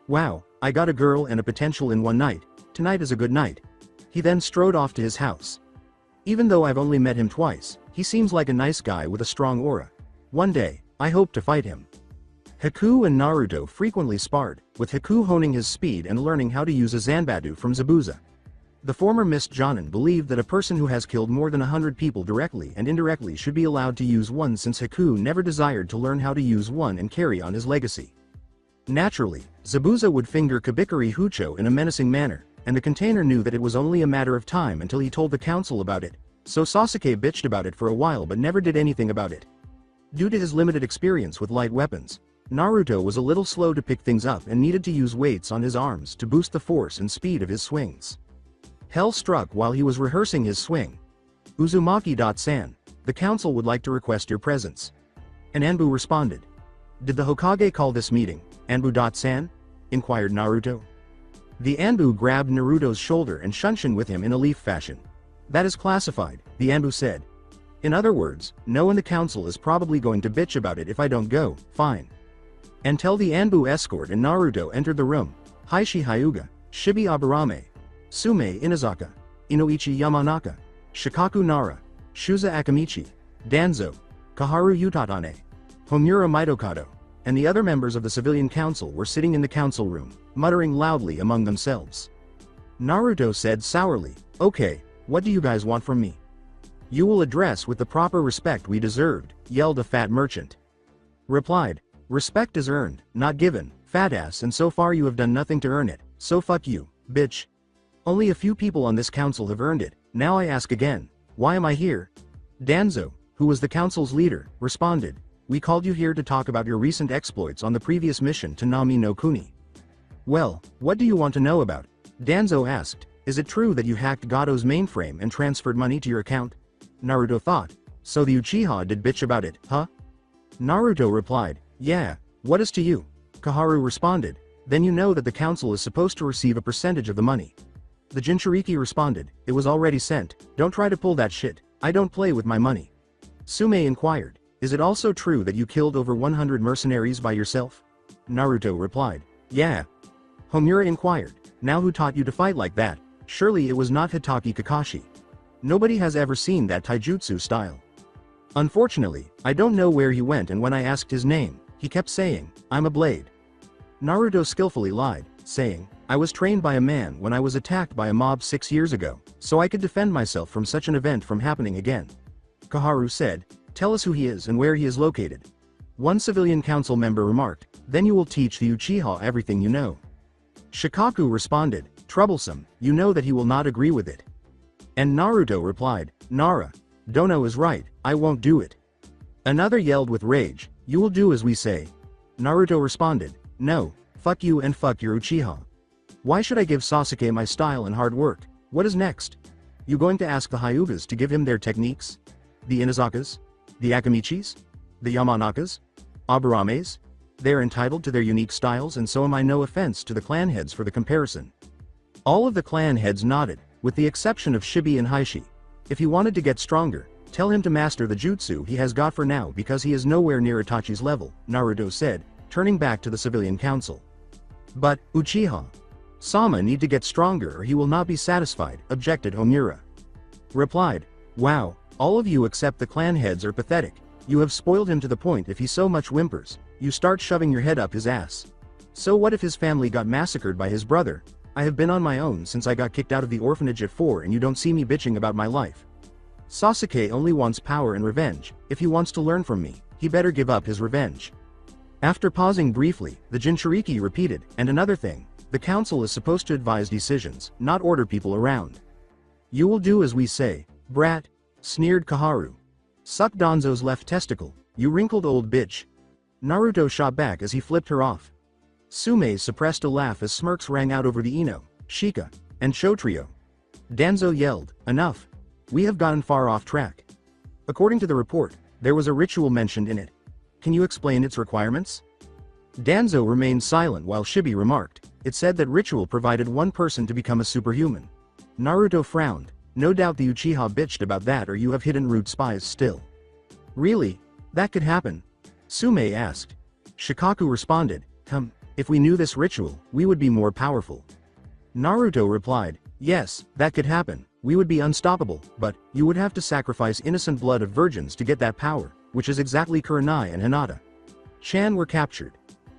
Wow, I got a girl and a potential in one night, tonight is a good night. He then strode off to his house. Even though I've only met him twice, he seems like a nice guy with a strong aura. One day, I hope to fight him. Haku and Naruto frequently sparred, with Haku honing his speed and learning how to use a Zanbadu from Zabuza. The former Mist Jonin believed that a person who has killed more than 100 people directly and indirectly should be allowed to use one since Haku never desired to learn how to use one and carry on his legacy. Naturally, Zabuza would finger Kabikari Hucho in a menacing manner, and the container knew that it was only a matter of time until he told the council about it, so Sasuke bitched about it for a while but never did anything about it. Due to his limited experience with light weapons, Naruto was a little slow to pick things up and needed to use weights on his arms to boost the force and speed of his swings. Hell struck while he was rehearsing his swing. Uzumaki-san, the council would like to request your presence. And Anbu responded. Did the Hokage call this meeting, Anbu-san? Inquired Naruto. The Anbu grabbed Naruto's shoulder and shunshin with him in a leaf fashion. That is classified, the Anbu said. In other words, no one in the council is probably going to bitch about it if I don't go, fine. Until the Anbu escort and Naruto entered the room, Heishi Hyuga, Shibi Aburame, Sume Inazaka, Inoichi Yamanaka, Shikaku Nara, Shuza Akamichi, Danzo, Kaharu Utatane, Homura Mitokado, and the other members of the civilian council were sitting in the council room, muttering loudly among themselves. Naruto said sourly, okay, what do you guys want from me? You will address with the proper respect we deserved, yelled a fat merchant. Replied, respect is earned, not given, fat ass, and so far you have done nothing to earn it, so fuck you, bitch. Only a few people on this council have earned it, now I ask again, why am I here? Danzo, who was the council's leader, responded, we called you here to talk about your recent exploits on the previous mission to Nami no Kuni. Well, what do you want to know about? Danzo asked, is it true that you hacked Gado's mainframe and transferred money to your account? Naruto thought. So the Uchiha did bitch about it, huh? Naruto replied, yeah, what is to you? Koharu responded, then you know that the council is supposed to receive a percentage of the money. The Jinchuriki responded, it was already sent, don't try to pull that shit, I don't play with my money. Sume inquired, is it also true that you killed over 100 mercenaries by yourself? Naruto replied, yeah. Homura inquired, now who taught you to fight like that? Surely it was not Hitaki Kakashi. Nobody has ever seen that taijutsu style. Unfortunately, I don't know where he went, and when I asked his name, he kept saying, I'm a blade. Naruto skillfully lied, saying, I was trained by a man when I was attacked by a mob 6 years ago, so I could defend myself from such an event from happening again. Koharu said, tell us who he is and where he is located. One civilian council member remarked, then you will teach the Uchiha everything you know. Shikaku responded, troublesome, you know that he will not agree with it. And Naruto replied, Nara, Dono is right, I won't do it. Another yelled with rage, you will do as we say. Naruto responded, no, fuck you and fuck your Uchiha. Why should I give Sasuke my style and hard work? What is next? You going to ask the Hyugas to give him their techniques? The Inazakas? The Akamichis? The Yamanakas? Aburames? They're entitled to their unique styles, and so am I. No offense to the clan heads for the comparison. All of the clan heads nodded, with the exception of Shibi and Heishi. If he wanted to get stronger, tell him to master the jutsu he has got for now, because he is nowhere near Itachi's level, Naruto said, turning back to the civilian council. But, Uchiha Sama need to get stronger or he will not be satisfied, objected Homura. Replied, wow, all of you except the clan heads are pathetic. You have spoiled him to the point if he so much whimpers, you start shoving your head up his ass. So what if his family got massacred by his brother? I have been on my own since I got kicked out of the orphanage at 4 and you don't see me bitching about my life. Sasuke only wants power and revenge. If he wants to learn from me, he better give up his revenge. After pausing briefly, the Jinchuriki repeated, and another thing, the council is supposed to advise decisions, not order people around. You will do as we say, brat, sneered Koharu. Suck Danzo's left testicle, you wrinkled old bitch. Naruto shot back as he flipped her off. Sume suppressed a laugh as smirks rang out over the Ino, Shika, and Sho trio. Danzo yelled, enough. We have gotten far off track. According to the report, there was a ritual mentioned in it. Can you explain its requirements? Danzo remained silent while Shibi remarked, it said that ritual provided one person to become a superhuman. Naruto frowned, no doubt the Uchiha bitched about that, or you have hidden root spies still. Really? That could happen? Sume asked. Shikaku responded, if we knew this ritual, we would be more powerful. Naruto replied, yes, that could happen, we would be unstoppable, but, you would have to sacrifice innocent blood of virgins to get that power, which is exactly Kurenai and Hinata. Chan were captured.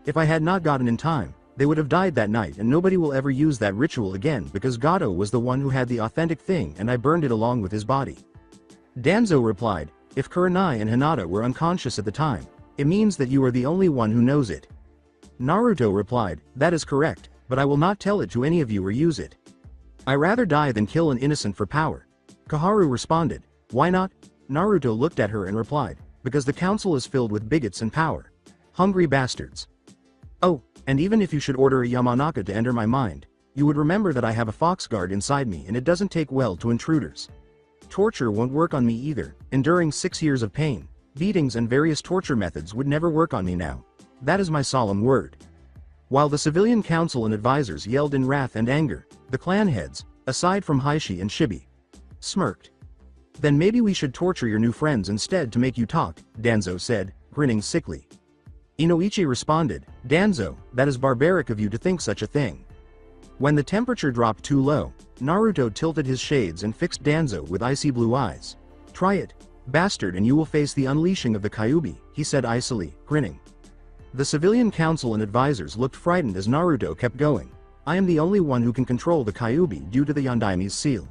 If I had not gotten in time, they would have died that night, and nobody will ever use that ritual again because Gado was the one who had the authentic thing and I burned it along with his body. Danzo replied, if Kurenai and Hinata were unconscious at the time, it means that you are the only one who knows it. Naruto replied, that is correct, but I will not tell it to any of you or use it. I rather die than kill an innocent for power. Koharu responded, why not? Naruto looked at her and replied, because the council is filled with bigots and power. Hungry bastards. Oh, and even if you should order a Yamanaka to enter my mind, you would remember that I have a fox guard inside me and it doesn't take well to intruders. Torture won't work on me either, enduring 6 years of pain, beatings and various torture methods would never work on me now. That is my solemn word. While the civilian council and advisors yelled in wrath and anger, the clan heads, aside from Heishi and Shibi, smirked. Then maybe we should torture your new friends instead to make you talk, Danzo said, grinning sickly. Inoichi responded, Danzo, that is barbaric of you to think such a thing. When the temperature dropped too low, Naruto tilted his shades and fixed Danzo with icy blue eyes. Try it, bastard, and you will face the unleashing of the Kyuubi, he said icily, grinning. The civilian council and advisors looked frightened as Naruto kept going. I am the only one who can control the Kyuubi due to the Yondaime's seal.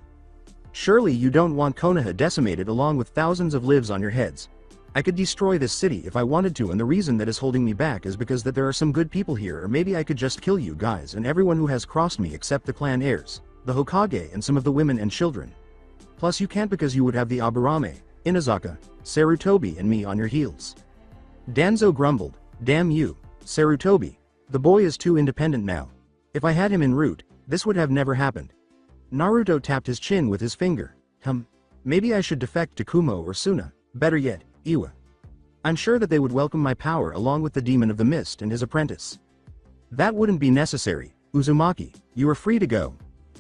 Surely you don't want Konoha decimated along with thousands of lives on your heads. I could destroy this city if I wanted to, and the reason that is holding me back is because that there are some good people here, or maybe I could just kill you guys and everyone who has crossed me except the clan heirs, the Hokage and some of the women and children. Plus you can't because you would have the Aburame, Inazaka, Sarutobi and me on your heels. Danzo grumbled, damn you, Sarutobi. The boy is too independent now. If I had him en route, this would have never happened. Naruto tapped his chin with his finger. Maybe I should defect to Kumo or Suna, better yet, Iwa. I'm sure that they would welcome my power along with the Demon of the Mist and his apprentice. That wouldn't be necessary, Uzumaki, you are free to go.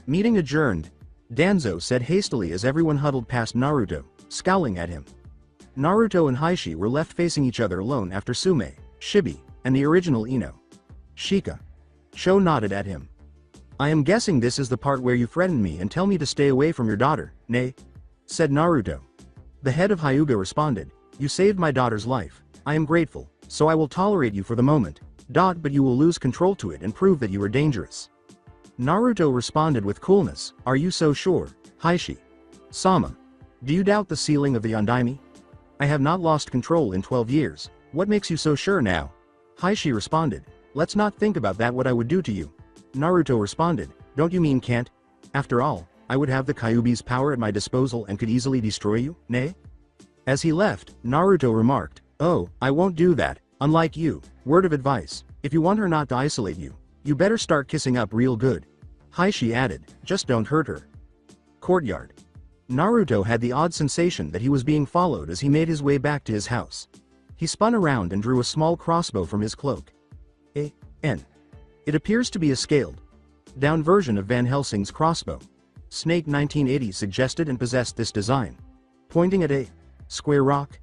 Meeting adjourned, Danzo said hastily as everyone huddled past Naruto, scowling at him. Naruto and Heishi were left facing each other alone after Sume, Shibi, and the original Ino. Shika. Sho nodded at him. I am guessing this is the part where you threaten me and tell me to stay away from your daughter, nay? Said Naruto. The head of Hyuga responded, you saved my daughter's life, I am grateful, so I will tolerate you for the moment, but you will lose control to it and prove that you are dangerous. Naruto responded with coolness, are you so sure, Heishi? Sama. Do you doubt the ceiling of the Ondaime? I have not lost control in 12 years, what makes you so sure now? Heishi responded, let's not think about that what I would do to you. Naruto responded, don't you mean can't? After all, I would have the Kyuubi's power at my disposal and could easily destroy you, nay? As he left, Naruto remarked, oh, I won't do that, unlike you, word of advice, if you want her not to isolate you, you better start kissing up real good. Heishi added, just don't hurt her. Courtyard. Naruto had the odd sensation that he was being followed as he made his way back to his house. He spun around and drew a small crossbow from his cloak. It appears to be a scaled-down version of Van Helsing's crossbow. Snake 1980 suggested and possessed this design. Pointing at a square rock.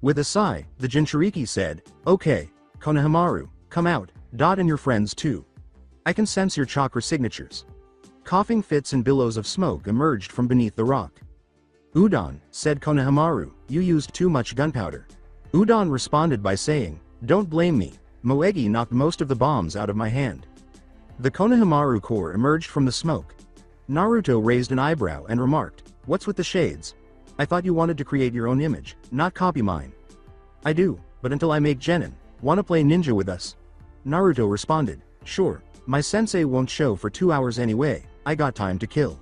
With a sigh, the Jinchuriki said, okay, Konohamaru, come out, and your friends too. I can sense your chakra signatures. Coughing fits and billows of smoke emerged from beneath the rock. Udon, said Konohamaru, you used too much gunpowder. Udon responded by saying, don't blame me, Moegi knocked most of the bombs out of my hand. The Konohamaru core emerged from the smoke. Naruto raised an eyebrow and remarked, what's with the shades? I thought you wanted to create your own image, not copy mine. I do, but until I make Genin, wanna play ninja with us? Naruto responded, sure, my sensei won't show for 2 hours anyway, I got time to kill.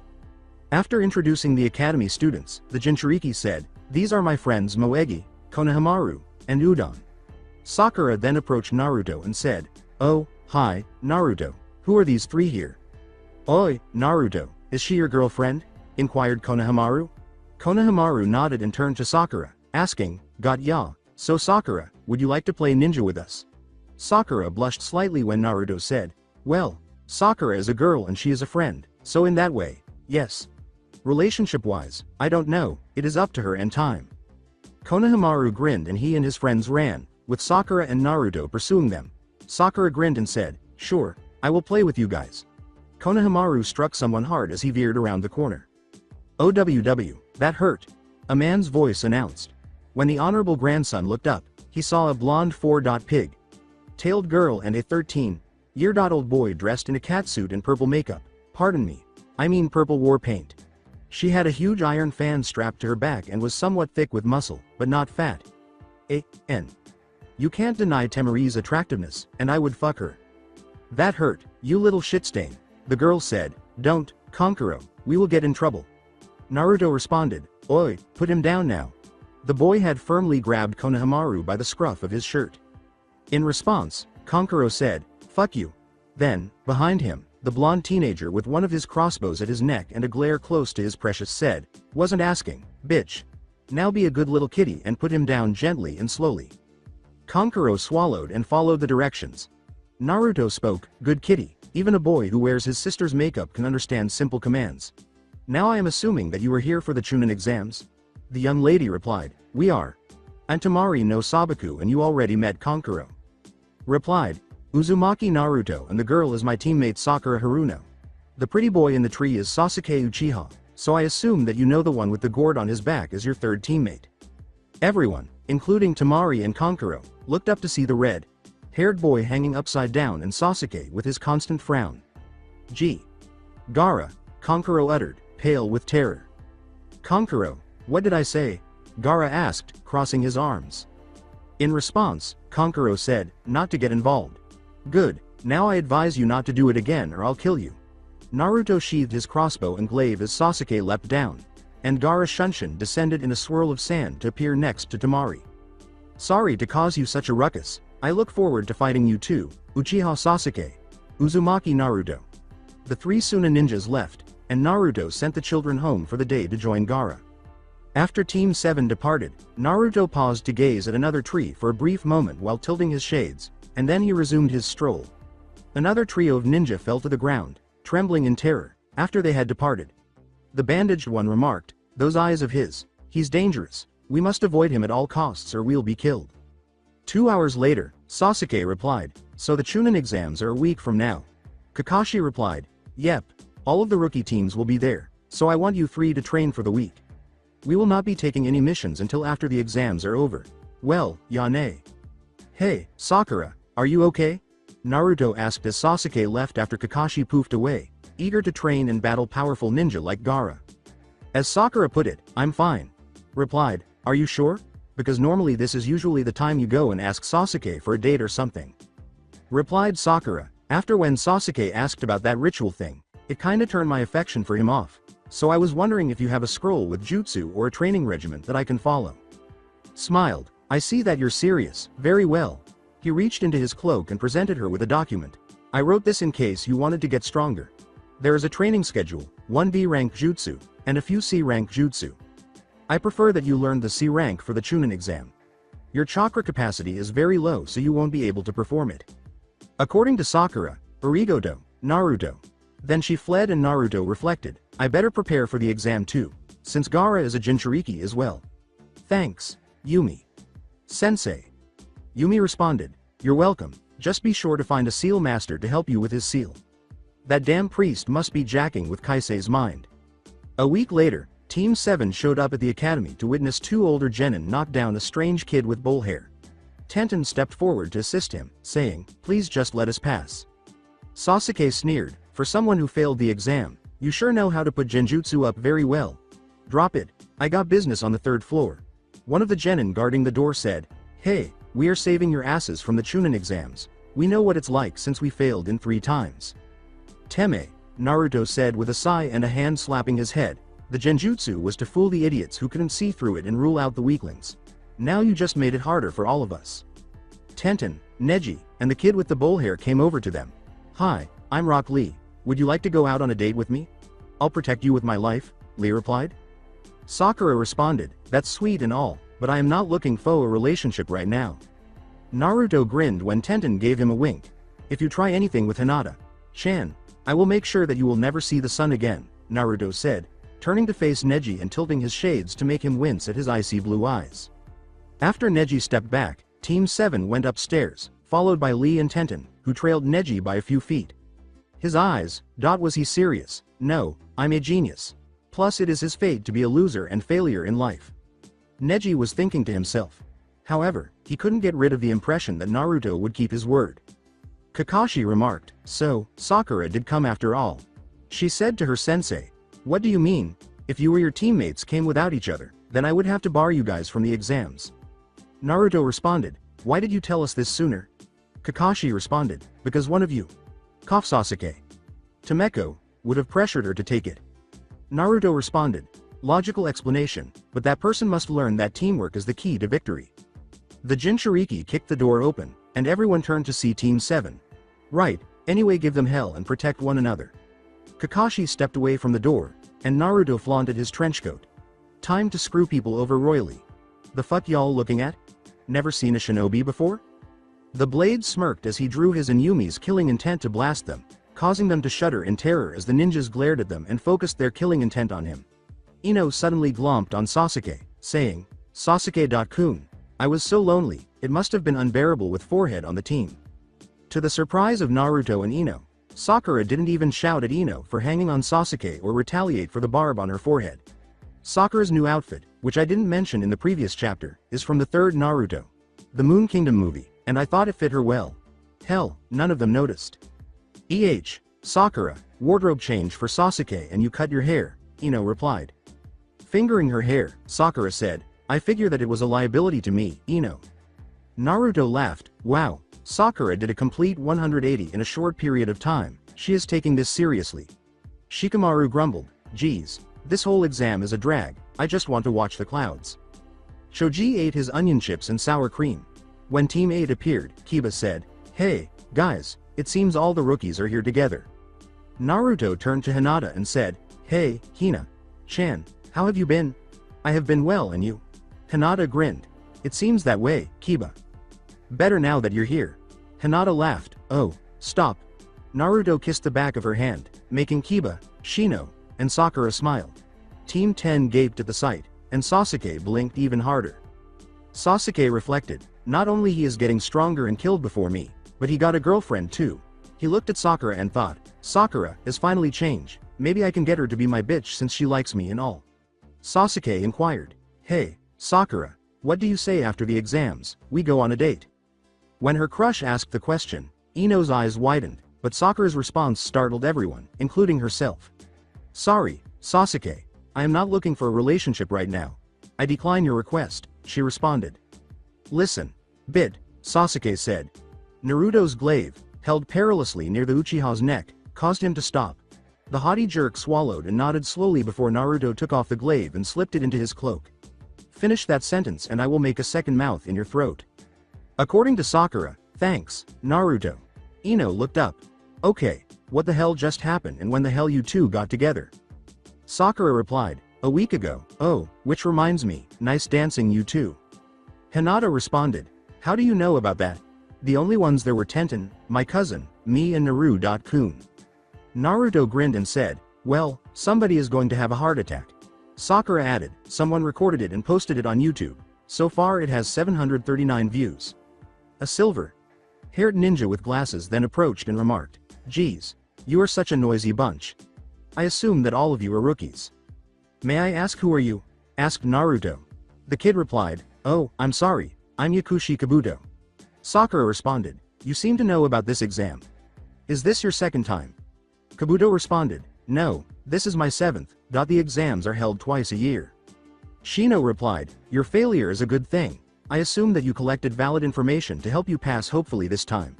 After introducing the academy students, the Jinchuriki said, these are my friends Moegi, Konohamaru, and Udon. Sakura then approached Naruto and said, oh, hi, Naruto, who are these three here? Oi, Naruto, is she your girlfriend? Inquired Konohamaru. Konohamaru nodded and turned to Sakura, asking, got ya, so Sakura, would you like to play ninja with us? Sakura blushed slightly when Naruto said, well, Sakura is a girl and she is a friend, so in that way, yes. Relationship-wise, I don't know, it is up to her and time. Konohamaru grinned and he and his friends ran, with Sakura and Naruto pursuing them. Sakura grinned and said, sure, I will play with you guys. Konohamaru struck someone hard as he veered around the corner. OWW, that hurt. A man's voice announced. When the honorable grandson looked up, he saw a blonde pig-tailed girl and a 13-year-old boy dressed in a catsuit and purple makeup. Pardon me, I mean purple war paint. She had a huge iron fan strapped to her back and was somewhat thick with muscle, but not fat. You can't deny Temari's attractiveness, and I would fuck her. That hurt, you little shitstain. The girl said, don't, Kankuro, we will get in trouble. Naruto responded, oi, put him down now. The boy had firmly grabbed Konohamaru by the scruff of his shirt. In response, Kankuro said, fuck you. Then, behind him, the blonde teenager with one of his crossbows at his neck and a glare close to his precious said, wasn't asking, bitch. Now be a good little kitty and put him down gently and slowly. Kankuro swallowed and followed the directions. Naruto spoke, good kitty, even a boy who wears his sister's makeup can understand simple commands. Now I am assuming that you are here for the Chunin exams? The young lady replied, we are. I'm Temari no Sabaku and you already met Kankuro. Replied, Uzumaki Naruto and the girl is my teammate Sakura Haruno. The pretty boy in the tree is Sasuke Uchiha, so I assume that you know the one with the gourd on his back as your third teammate. Everyone, including Temari and Kankuro, looked up to see the red-haired boy hanging upside down and Sasuke with his constant frown. Gee. Gaara, Kankuro uttered, pale with terror. Kankuro, what did I say? Gaara asked, crossing his arms. In response, Kankuro said, not to get involved. Good, now I advise you not to do it again or I'll kill you. Naruto sheathed his crossbow and glaive as Sasuke leapt down, and Gaara Shunshin descended in a swirl of sand to appear next to Temari. Sorry to cause you such a ruckus, I look forward to fighting you too, Uchiha Sasuke. Uzumaki Naruto. The three Suna ninjas left, and Naruto sent the children home for the day to join Gaara. After Team 7 departed, Naruto paused to gaze at another tree for a brief moment while tilting his shades, and then he resumed his stroll. Another trio of ninja fell to the ground, trembling in terror, after they had departed. The bandaged one remarked, "Those eyes of his, he's dangerous, we must avoid him at all costs or we'll be killed." 2 hours later, Sasuke replied, "So the Chunin exams are a week from now." Kakashi replied, "Yep, all of the rookie teams will be there, so I want you three to train for the week. We will not be taking any missions until after the exams are over." "Well, Yane." "Hey, Sakura, are you okay?" Naruto asked as Sasuke left after Kakashi poofed away, eager to train and battle powerful ninja like Gaara. As Sakura put it, "I'm fine." Replied, "Are you sure? Because normally this is usually the time you go and ask Sasuke for a date or something." Replied Sakura, "After when Sasuke asked about that ritual thing, it kinda turned my affection for him off. So I was wondering if you have a scroll with jutsu or a training regimen that I can follow." Smiled, "I see that you're serious, very well." He reached into his cloak and presented her with a document. "I wrote this in case you wanted to get stronger. There is a training schedule, 1 B rank jutsu, and a few C rank jutsu. I prefer that you learn the C rank for the Chunin exam. Your chakra capacity is very low so you won't be able to perform it." According to Sakura, "Arigato, Naruto." Then she fled and Naruto reflected, "I better prepare for the exam too, since Gaara is a Jinchuriki as well." "Thanks, Yumi." "Sensei." Yumi responded, "You're welcome, just be sure to find a seal master to help you with his seal. That damn priest must be jacking with Kaisei's mind." A week later, Team 7 showed up at the academy to witness two older genin knock down a strange kid with bull hair. Tenten stepped forward to assist him, saying, "Please just let us pass." Sasuke sneered, "For someone who failed the exam, you sure know how to put genjutsu up very well. Drop it, I got business on the 3rd floor." One of the genin guarding the door said, "Hey, we are saving your asses from the Chunin exams. We know what it's like since we failed in 3 times. "Teme," Naruto said with a sigh and a hand slapping his head, "the genjutsu was to fool the idiots who couldn't see through it and rule out the weaklings. Now you just made it harder for all of us." Tenten, Neji, and the kid with the bull hair came over to them. "Hi, I'm Rock Lee. Would you like to go out on a date with me? I'll protect you with my life," Lee replied. Sakura responded, "That's sweet and all, but I am not looking for a relationship right now." Naruto grinned when Tenten gave him a wink. "If you try anything with Hinata-chan, I will make sure that you will never see the sun again," Naruto said, turning to face Neji and tilting his shades to make him wince at his icy blue eyes. After Neji stepped back, Team 7 went upstairs, followed by Lee and Tenten, who trailed Neji by a few feet. His eyes, was he serious? "No, I'm a genius. Plus it is his fate to be a loser and failure in life." Neji was thinking to himself. However, he couldn't get rid of the impression that Naruto would keep his word. Kakashi remarked, "So, Sakura did come after all." She said to her sensei, "What do you mean? If you or your teammates came without each other, then I would have to bar you guys from the exams." Naruto responded, "Why did you tell us this sooner?" Kakashi responded, "Because one of you, Sasuke, Tomeko, would have pressured her to take it." Naruto responded, "Logical explanation, but that person must learn that teamwork is the key to victory." The Jinchuriki kicked the door open, and everyone turned to see Team 7. "Right, anyway give them hell and protect one another." Kakashi stepped away from the door, and Naruto flaunted his trenchcoat. "Time to screw people over royally. The fuck y'all looking at? Never seen a shinobi before?" The blade smirked as he drew his and Yumi's killing intent to blast them, causing them to shudder in terror as the ninjas glared at them and focused their killing intent on him. Ino suddenly glomped on Sasuke, saying, "Sasuke-kun, I was so lonely, it must have been unbearable with forehead on the team." To the surprise of Naruto and Ino, Sakura didn't even shout at Ino for hanging on Sasuke or retaliate for the barb on her forehead. Sakura's new outfit, which I didn't mention in the previous chapter, is from the 3rd Naruto, the Moon Kingdom movie, and I thought it fit her well. Hell, none of them noticed. Sakura, wardrobe change for Sasuke and you cut your hair," Ino replied. Fingering her hair, Sakura said, "I figure that it was a liability to me, Ino." Naruto laughed, "Wow, Sakura did a complete 180 in a short period of time, she is taking this seriously." Shikamaru grumbled, "Geez, this whole exam is a drag, I just want to watch the clouds." Choji ate his onion chips and sour cream. When Team 8 appeared, Kiba said, "Hey, guys, it seems all the rookies are here together." Naruto turned to Hinata and said, Hey, Hina-chan, how have you been? I have been well, and you? Hinata grinned. It seems that way, Kiba. Better now that you're here. Hinata laughed. Oh, stop. Naruto kissed the back of her hand, making Kiba, Shino, and Sakura smile. Team 10 gaped at the sight, and Sasuke blinked even harder. Sasuke reflected, not only he is getting stronger and killed before me, but he got a girlfriend too. He looked at Sakura and thought, Sakura has finally changed, maybe I can get her to be my bitch since she likes me and all. Sasuke inquired, hey, Sakura, what do you say after the exams, we go on a date? When her crush asked the question, Ino's eyes widened, but Sakura's response startled everyone, including herself. Sorry, Sasuke, I am not looking for a relationship right now. I decline your request, she responded. Listen, bid, Sasuke said. Naruto's glaive, held perilously near the Uchiha's neck, caused him to stop. The haughty jerk swallowed and nodded slowly before Naruto took off the glaive and slipped it into his cloak. Finish that sentence and I will make a second mouth in your throat. According to Sakura, thanks, Naruto. Ino looked up. Okay, what the hell just happened and when the hell you two got together? Sakura replied, a week ago. Oh, which reminds me, nice dancing you two. Hinata responded, how do you know about that? The only ones there were Tenten, my cousin, me and Naru.kun. Naruto grinned and said, well, somebody is going to have a heart attack. Sakura added, someone recorded it and posted it on YouTube. So far it has 739 views. A silver-haired ninja with glasses then approached and remarked, geez, you are such a noisy bunch. I assume that all of you are rookies. May I ask who are you? Asked Naruto. The kid replied, oh, I'm sorry, I'm Yakushi Kabuto. Sakura responded, you seem to know about this exam. Is this your second time? Kabuto responded, no, this is my seventh, the exams are held twice a year. Shino replied, your failure is a good thing. I assume that you collected valid information to help you pass hopefully this time.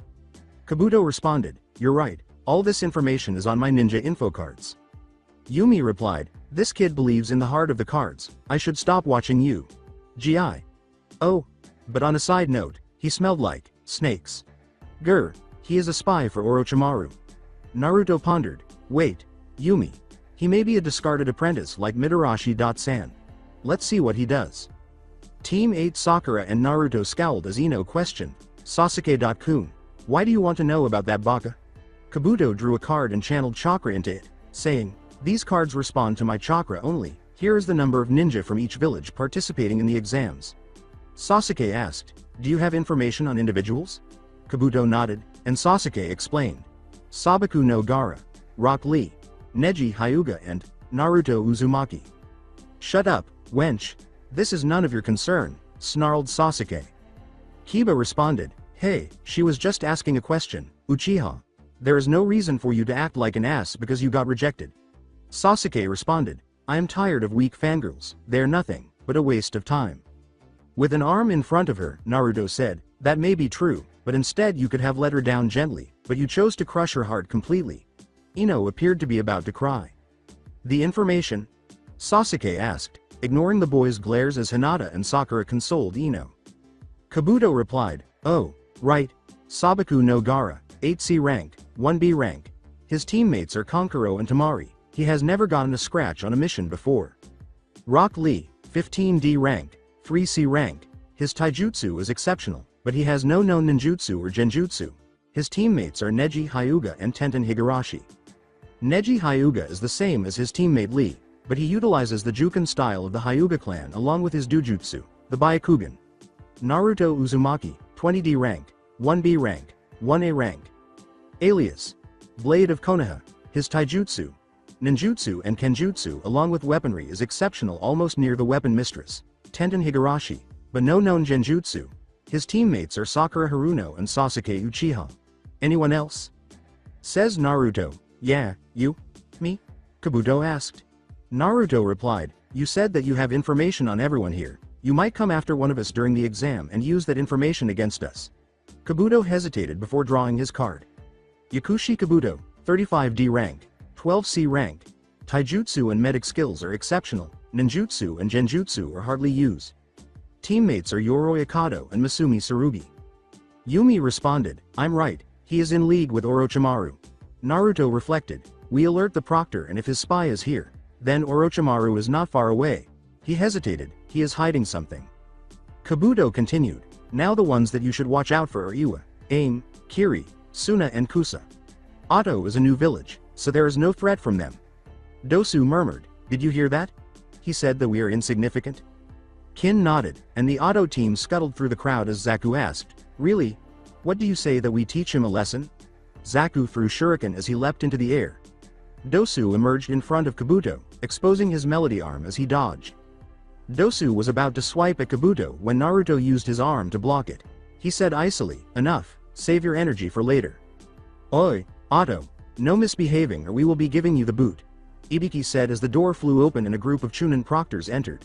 Kabuto responded, you're right, all this information is on my ninja info cards. Yumi replied, this kid believes in the heart of the cards, I should stop watching you. Gi. Oh. But on a side note, he smelled like snakes. Grr, he is a spy for Orochimaru. Naruto pondered, wait, Yumi. He may be a discarded apprentice like Mitarashi.san. Let's see what he does. Team 8 Sakura and Naruto scowled as Ino questioned, Sasuke.kun, why do you want to know about that baka? Kabuto drew a card and channeled chakra into it, saying, these cards respond to my chakra only, here is the number of ninja from each village participating in the exams. Sasuke asked, do you have information on individuals? Kabuto nodded, and Sasuke explained. Sabaku no Gaara, Rock Lee, Neji Hyuga and Naruto Uzumaki. Shut up, wench. This is none of your concern, snarled Sasuke. Kiba responded, hey, she was just asking a question, Uchiha. There is no reason for you to act like an ass because you got rejected. Sasuke responded, I am tired of weak fangirls, they're nothing but a waste of time. With an arm in front of her, Naruto said, that may be true, but instead you could have let her down gently, but you chose to crush her heart completely. Ino appeared to be about to cry. The information? Sasuke asked, ignoring the boys' glares as Hinata and Sakura consoled Ino. Kabuto replied, oh, right, Sabaku no Gaara, 8C rank, 1B rank. His teammates are Kankuro and Tamari, he has never gotten a scratch on a mission before. Rock Lee, 15D rank, 3C rank, his taijutsu is exceptional, but he has no known ninjutsu or genjutsu. His teammates are Neji Hyuga and Tenten Higurashi. Neji Hyuga is the same as his teammate Lee, but he utilizes the Juken style of the Hyuga clan along with his dujutsu, the Byakugan. Naruto Uzumaki, 20D rank, 1B rank, 1A rank. Alias, Blade of Konoha, his taijutsu, ninjutsu and kenjutsu along with weaponry is exceptional almost near the weapon mistress, Tenten Higurashi, but no known genjutsu. His teammates are Sakura Haruno and Sasuke Uchiha. Anyone else? Says Naruto, yeah, you? Me? Kabuto asked. Naruto replied, you said that you have information on everyone here, you might come after one of us during the exam and use that information against us. Kabuto hesitated before drawing his card. Yakushi Kabuto, 35D rank, 12C rank. Taijutsu and medic skills are exceptional, ninjutsu and genjutsu are hardly used. Teammates are Yoroi Akato and Masumi Tsurugi. Yumi responded, I'm right, he is in league with Orochimaru. Naruto reflected, we alert the proctor and if his spy is here, Then Orochimaru is not far away. He hesitated, he is hiding something. Kabuto continued, now the ones that you should watch out for are Iwa, Aim, Kiri, Suna and Kusa. Otto is a new village, so there is no threat from them. Dosu murmured, did you hear that? He said that we are insignificant? Kin nodded, and the Otto team scuttled through the crowd as Zaku asked, really? What do you say that we teach him a lesson? Zaku threw shuriken as he leapt into the air. Dosu emerged in front of Kabuto, exposing his melody arm as he dodged. Dosu was about to swipe at Kabuto when Naruto used his arm to block it. He said icily, enough, save your energy for later. Oi, Otto, no misbehaving or we will be giving you the boot, Ibiki said as the door flew open and a group of Chunin proctors entered.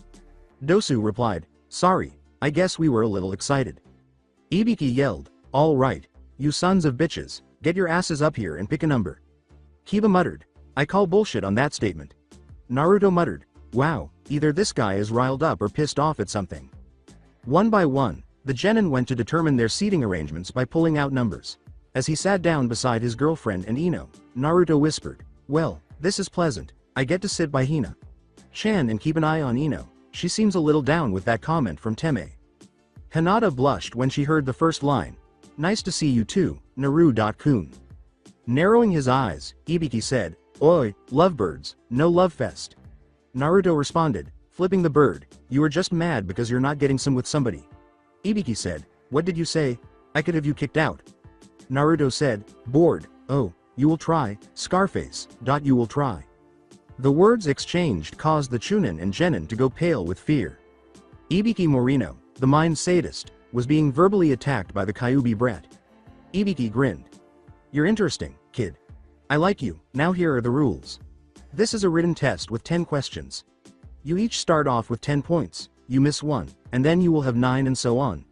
Dosu replied, sorry, I guess we were a little excited. Ibiki yelled, all right, you sons of bitches, get your asses up here and pick a number. Kiba muttered, I call bullshit on that statement. Naruto muttered, wow, either this guy is riled up or pissed off at something. One by one, the genin went to determine their seating arrangements by pulling out numbers. As he sat down beside his girlfriend and Ino, Naruto whispered, well, this is pleasant, I get to sit by Hina Chan and keep an eye on Ino, she seems a little down with that comment from Teme. Hinata blushed when she heard the first line, nice to see you too, Naru.kun. Narrowing his eyes, Ibiki said, oi, lovebirds, no love fest. Naruto responded, flipping the bird, you are just mad because you're not getting some with somebody. Ibiki said, what did you say? I could have you kicked out. Naruto said, bored, oh, you will try, Scarface. You will try. The words exchanged caused the Chunin and Genin to go pale with fear. Ibiki Morino, the mind sadist, was being verbally attacked by the Kyuubi brat. Ibiki grinned. You're interesting, kid. I like you, now here are the rules. This is a written test with 10 questions. You each start off with 10 points, you miss 1, and then you will have 9 and so on.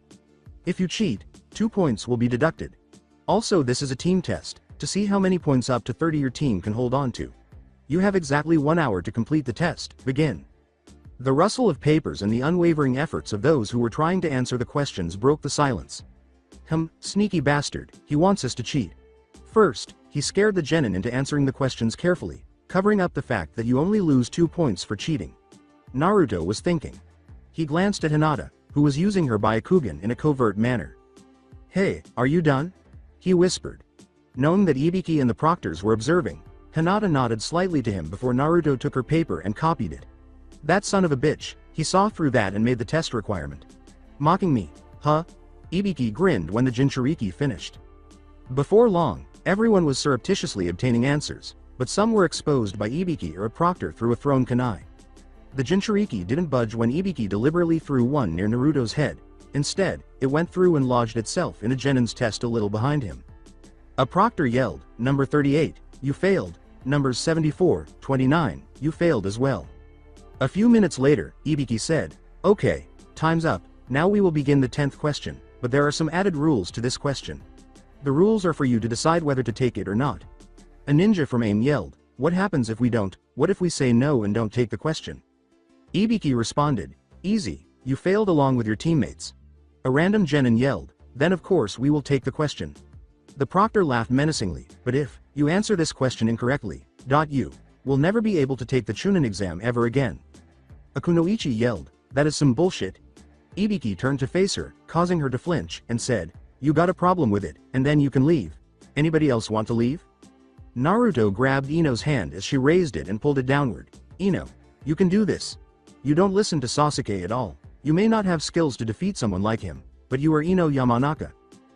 If you cheat, 2 points will be deducted. Also this is a team test, to see how many points up to 30 your team can hold on to. You have exactly 1 hour to complete the test, begin. The rustle of papers and the unwavering efforts of those who were trying to answer the questions broke the silence. Sneaky bastard, he wants us to cheat. First, he scared the genin into answering the questions carefully, covering up the fact that you only lose 2 points for cheating. Naruto was thinking. He glanced at Hinata, who was using her Byakugan in a covert manner. Hey, are you done? He whispered. Knowing that Ibiki and the proctors were observing, Hinata nodded slightly to him before Naruto took her paper and copied it. That son of a bitch, he saw through that and made the test requirement. Mocking me, huh? Ibiki grinned when the Jinchuriki finished. Before long, everyone was surreptitiously obtaining answers, but some were exposed by Ibiki or a proctor through a thrown kunai. The Jinchuriki didn't budge when Ibiki deliberately threw one near Naruto's head. Instead, it went through and lodged itself in a genin's test a little behind him. A proctor yelled, number 38, you failed, numbers 74, 29, you failed as well. A few minutes later, Ibiki said, okay, time's up, now we will begin the 10th question, but there are some added rules to this question. The rules are for you to decide whether to take it or not. A ninja from AIM yelled, what happens if we don't, what if we say no and don't take the question? Ibiki responded, easy, you failed along with your teammates. A random genin yelled, then of course we will take the question. The proctor laughed menacingly, but if you answer this question incorrectly, you will never be able to take the Chunin exam ever again. Akunoichi yelled, that is some bullshit. Ibiki turned to face her, causing her to flinch, and said, you got a problem with it, and then you can leave. Anybody else want to leave? Naruto grabbed Ino's hand as she raised it and pulled it downward. Ino, you can do this. You don't listen to Sasuke at all. You may not have skills to defeat someone like him, but you are Ino Yamanaka,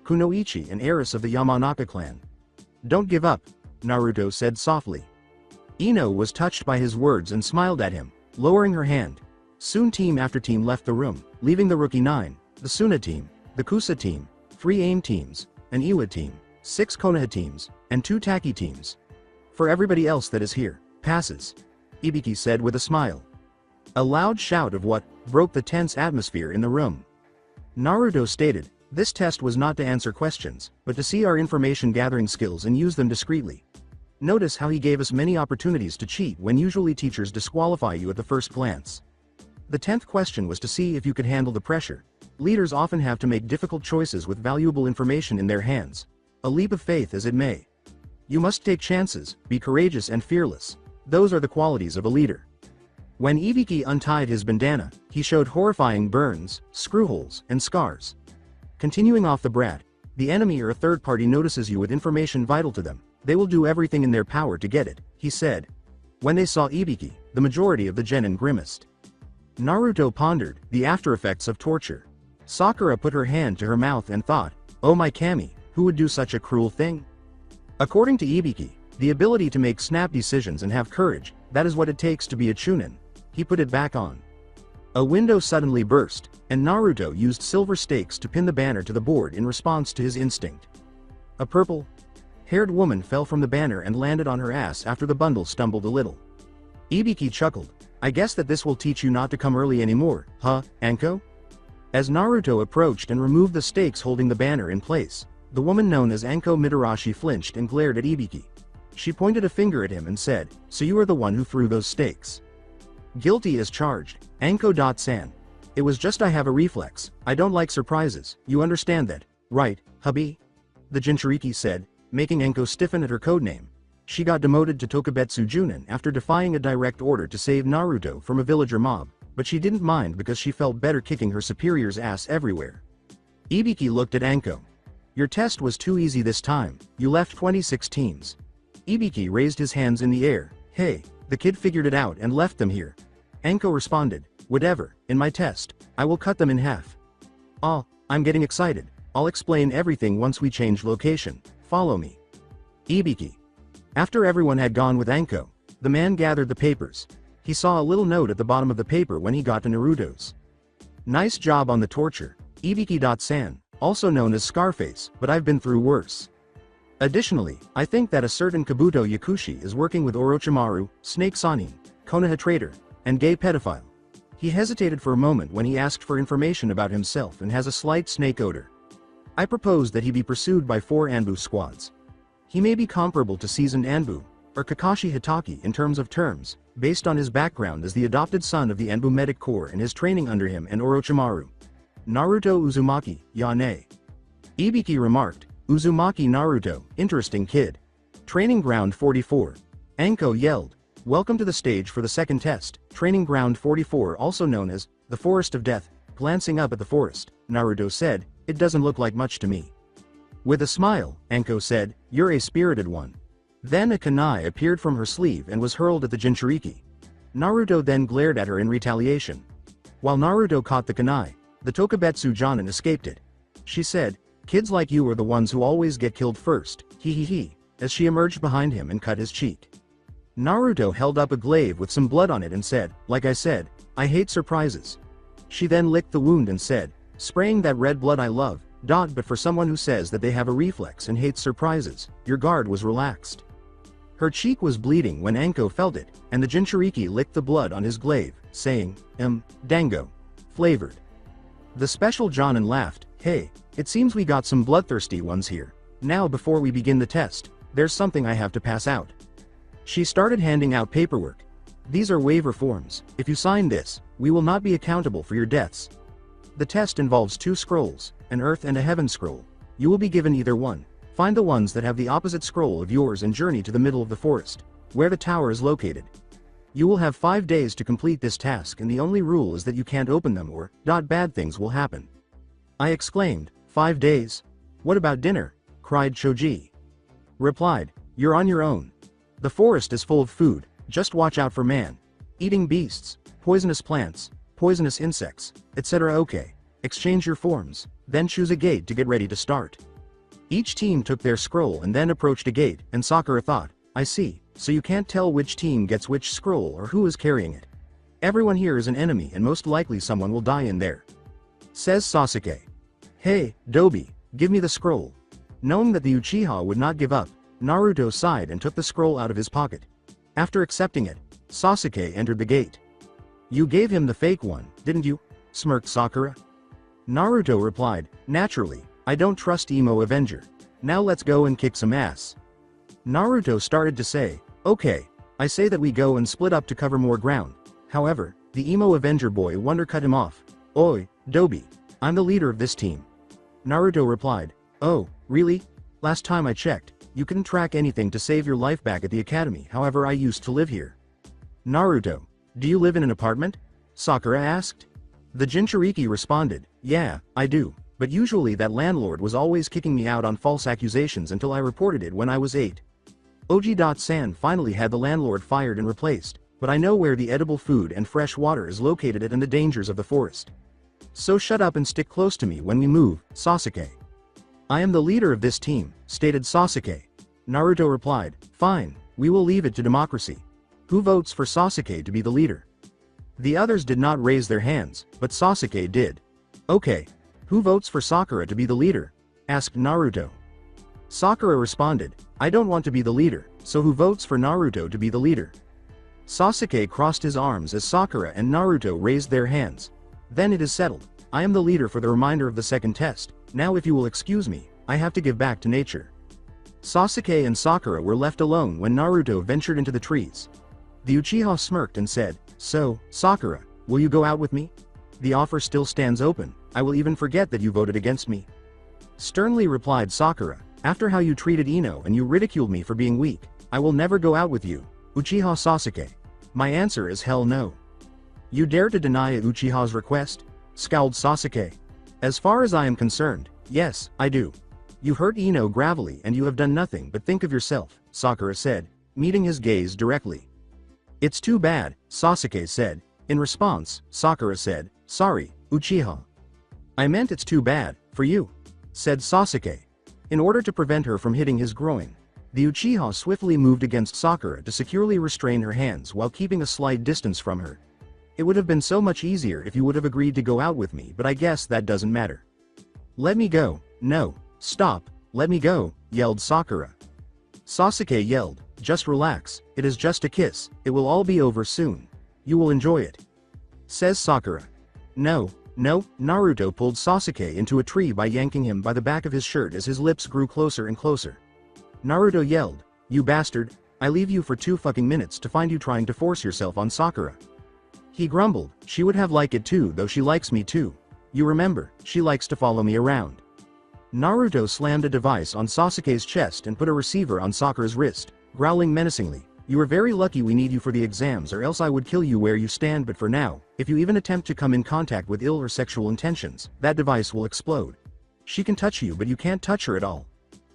Kunoichi and heiress of the Yamanaka clan. Don't give up, Naruto said softly. Ino was touched by his words and smiled at him, lowering her hand. Soon team after team left the room, leaving the Rookie 9, the Suna team, the Kusa team, 3 AIM teams, an Iwa team, 6 Konoha teams, and 2 Taki teams. For everybody else that is here, passes, Ibiki said with a smile. A loud shout of what broke the tense atmosphere in the room. Naruto stated, this test was not to answer questions, but to see our information gathering skills and use them discreetly. Notice how he gave us many opportunities to cheat when usually teachers disqualify you at the first glance. The 10th question was to see if you could handle the pressure. Leaders often have to make difficult choices with valuable information in their hands. A leap of faith as it may. You must take chances, be courageous and fearless. Those are the qualities of a leader. When Ibiki untied his bandana, he showed horrifying burns, screw holes, and scars. Continuing off the brat, the enemy or a third party notices you with information vital to them, they will do everything in their power to get it, he said. When they saw Ibiki, the majority of the genin grimaced. Naruto pondered the after effects of torture. Sakura put her hand to her mouth and thought, oh my Kami, who would do such a cruel thing? According to Ibiki, the ability to make snap decisions and have courage, that is what it takes to be a chunin. He put it back on. A window suddenly burst, and Naruto used silver stakes to pin the banner to the board in response to his instinct. A purple-haired woman fell from the banner and landed on her ass after the bundle stumbled a little. Ibiki chuckled. I guess that this will teach you not to come early anymore, huh, Anko? As Naruto approached and removed the stakes holding the banner in place, the woman known as Anko Mitarashi flinched and glared at Ibiki. She pointed a finger at him and said, so you are the one who threw those stakes. Guilty as charged, Anko.san. It was just I have a reflex, I don't like surprises, you understand that, right, hubby? The Jinchuriki said, making Anko stiffen at her codename. She got demoted to Tokubetsu Junin after defying a direct order to save Naruto from a villager mob, but she didn't mind because she felt better kicking her superior's ass everywhere. Ibiki looked at Anko. Your test was too easy this time, you left 26 teams. Ibiki raised his hands in the air, hey, the kid figured it out and left them here. Anko responded, whatever, in my test, I will cut them in half. Oh, I'm getting excited, I'll explain everything once we change location, follow me. Ibiki. After everyone had gone with Anko, the man gathered the papers. He saw a little note at the bottom of the paper when he got to Naruto's. Nice job on the torture, Ibiki.san, also known as Scarface, but I've been through worse. Additionally, I think that a certain Kabuto Yakushi is working with Orochimaru, Snake Sanin, Konoha traitor, and gay pedophile. He hesitated for a moment when he asked for information about himself and has a slight snake odor. I propose that he be pursued by 4 Anbu squads. He may be comparable to seasoned Anbu, or Kakashi Hitaki in terms of terms, based on his background as the adopted son of the Anbu Medic Corps and his training under him and Orochimaru. Naruto Uzumaki, Yane. Ibiki remarked, Uzumaki Naruto, interesting kid. Training Ground 44. Anko yelled, welcome to the stage for the second test, Training Ground 44 also known as, the Forest of Death. Glancing up at the forest, Naruto said, it doesn't look like much to me. With a smile, Anko said, you're a spirited one. Then a kunai appeared from her sleeve and was hurled at the Jinchuriki. Naruto then glared at her in retaliation. While Naruto caught the kunai, the Tokubetsu Jonin escaped it. She said, kids like you are the ones who always get killed first, he, as she emerged behind him and cut his cheek. Naruto held up a glaive with some blood on it and said, like I said, I hate surprises. She then licked the wound and said, spraying that red blood I love, but for someone who says that they have a reflex and hates surprises, your guard was relaxed. Her cheek was bleeding when Anko felt it, and the Jinchuriki licked the blood on his glaive, saying, dango. Flavored. The special Jonin laughed, hey, it seems we got some bloodthirsty ones here. Now before we begin the test, there's something I have to pass out. She started handing out paperwork. These are waiver forms, if you sign this, we will not be accountable for your deaths. The test involves 2 scrolls, an earth and a heaven scroll. You will be given either one. Find the ones that have the opposite scroll of yours and journey to the middle of the forest, where the tower is located. You will have 5 days to complete this task and the only rule is that you can't open them or, bad things will happen. I exclaimed, 5 days? What about dinner? Cried Choji. Replied, you're on your own. The forest is full of food, just watch out for man-eating beasts, poisonous plants, poisonous insects, etc. Okay. Exchange your forms, then choose a gate to get ready to start. Each team took their scroll and then approached a gate, and Sakura thought, I see, so you can't tell which team gets which scroll or who is carrying it. Everyone here is an enemy and most likely someone will die in there. Says Sasuke. Hey, Dobi, give me the scroll. Knowing that the Uchiha would not give up, Naruto sighed and took the scroll out of his pocket. After accepting it, Sasuke entered the gate. You gave him the fake one, didn't you? Smirked Sakura. Naruto replied, naturally, I don't trust Emo Avenger. Now let's go and kick some ass. Naruto started to say, okay, I say that we go and split up to cover more ground. However, the Emo Avenger boy wonder cut him off. Oi, Dobi, I'm the leader of this team. Naruto replied, oh, really? Last time I checked, you couldn't track anything to save your life back at the academy, however I used to live here. Naruto, Do you live in an apartment? Sakura asked. The Jinchuriki responded, yeah, I do, but usually that landlord was always kicking me out on false accusations until I reported it when I was 8. Oji.san finally had the landlord fired and replaced, but I know where the edible food and fresh water is located and the dangers of the forest. So shut up and stick close to me when we move, Sasuke. I am the leader of this team, stated Sasuke. Naruto replied, fine, we will leave it to democracy. Who votes for Sasuke to be the leader? The others did not raise their hands, but Sasuke did. Okay. Who votes for Sakura to be the leader? Asked Naruto. Sakura responded, I don't want to be the leader, so who votes for Naruto to be the leader? Sasuke crossed his arms as Sakura and Naruto raised their hands. Then it is settled. I am the leader for the remainder of the second test. Now if you will excuse me, I have to give back to nature. Sasuke and Sakura were left alone when Naruto ventured into the trees. The Uchiha smirked and said, so, Sakura, will you go out with me? The offer still stands open. I will even forget that you voted against me. Sternly replied Sakura, after how you treated Ino and you ridiculed me for being weak, I will never go out with you, Uchiha Sasuke. My answer is hell no. You dare to deny Uchiha's request? Scowled Sasuke. As far as I am concerned, yes, I do. You hurt Ino gravely and you have done nothing but think of yourself, Sakura said, meeting his gaze directly. It's too bad, Sasuke said. In response, Sakura said, sorry, Uchiha. I meant it's too bad, for you, said Sasuke. In order to prevent her from hitting his groin, the Uchiha swiftly moved against Sakura to securely restrain her hands while keeping a slight distance from her. It would have been so much easier if you would have agreed to go out with me, but I guess that doesn't matter. Let me go. No, stop, let me go, yelled Sakura. Sasuke yelled, just relax, it is just a kiss, it will all be over soon. You will enjoy it. Says Sakura. No, Naruto pulled Sasuke into a tree by yanking him by the back of his shirt as his lips grew closer and closer. Naruto yelled, you bastard, I leave you for 2 fucking minutes to find you trying to force yourself on Sakura. He grumbled, she would have liked it too though she likes me too. You remember, she likes to follow me around. Naruto slammed a device on Sasuke's chest and put a receiver on Sakura's wrist, growling menacingly, you are very lucky we need you for the exams or else I would kill you where you stand, but for now, if you even attempt to come in contact with ill or sexual intentions, that device will explode. She can touch you but you can't touch her at all.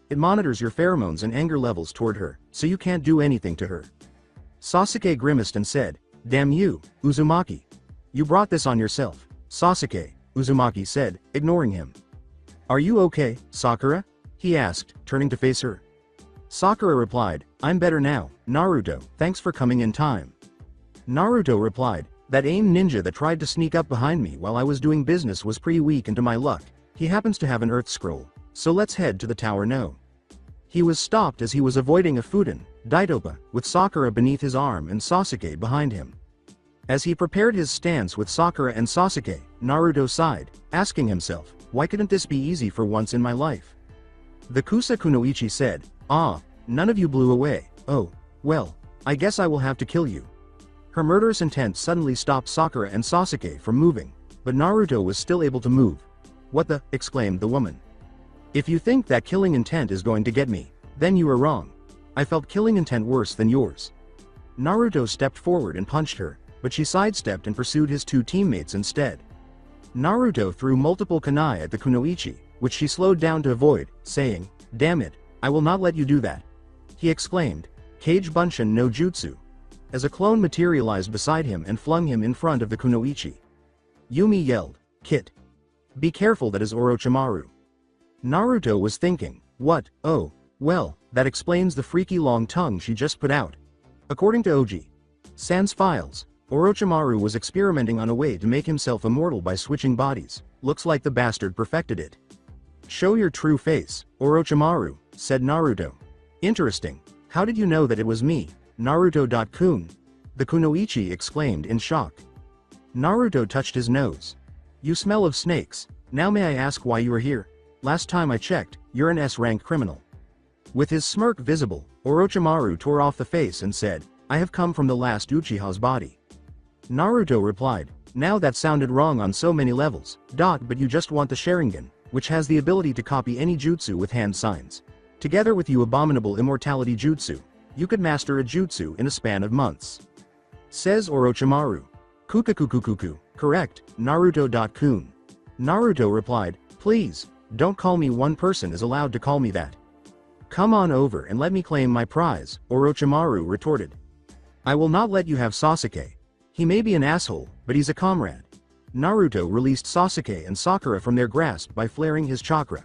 It monitors your pheromones and anger levels toward her, so you can't do anything to her. Sasuke grimaced and said, damn you, Uzumaki. You brought this on yourself, Sasuke, Uzumaki said, ignoring him. Are you okay, Sakura? He asked, turning to face her. Sakura replied, I'm better now, Naruto, thanks for coming in time. Naruto replied, that AIM ninja that tried to sneak up behind me while I was doing business was pretty weak and to my luck, he happens to have an earth scroll, so let's head to the tower now. He was stopped as he was avoiding a Fuden, Daitopa, with Sakura beneath his arm and Sasuke behind him. As he prepared his stance with Sakura and Sasuke, Naruto sighed, asking himself, why couldn't this be easy for once in my life? The Kusa Kunoichi said, none of you blew away, oh, well, I guess I will have to kill you. Her murderous intent suddenly stopped Sakura and Sasuke from moving, but Naruto was still able to move. What the, exclaimed the woman. If you think that killing intent is going to get me, then you are wrong. I felt killing intent worse than yours. Naruto stepped forward and punched her, but she sidestepped and pursued his 2 teammates instead. Naruto threw multiple kunai at the Kunoichi, which she slowed down to avoid, saying, damn it, I will not let you do that. He exclaimed, Kage Bunshin no Jutsu, as a clone materialized beside him and flung him in front of the Kunoichi. Yumi yelled, Kit. Be careful, that is Orochimaru. Naruto was thinking, what, oh, well, that explains the freaky long tongue she just put out. According to Oji Sans files, Orochimaru was experimenting on a way to make himself immortal by switching bodies. Looks like the bastard perfected it. Show your true face, Orochimaru, said Naruto. Interesting. How did you know that it was me, Naruto.kun? The Kunoichi exclaimed in shock. Naruto touched his nose. You smell of snakes. Now may I ask why you are here? Last time I checked, you're an S-rank criminal. With his smirk visible, Orochimaru tore off the face and said, I have come from the last Uchiha's body. Naruto replied, now that sounded wrong on so many levels, but you just want the Sharingan, which has the ability to copy any jutsu with hand signs. Together with you abominable immortality jutsu, you could master a jutsu in a span of months. says Orochimaru. Kukakukukuku, correct, Naruto.kun. Naruto replied, please, don't call me one person is allowed to call me that. Come on over and let me claim my prize, Orochimaru retorted. I will not let you have Sasuke. He may be an asshole, but he's a comrade. Naruto released Sasuke and Sakura from their grasp by flaring his chakra.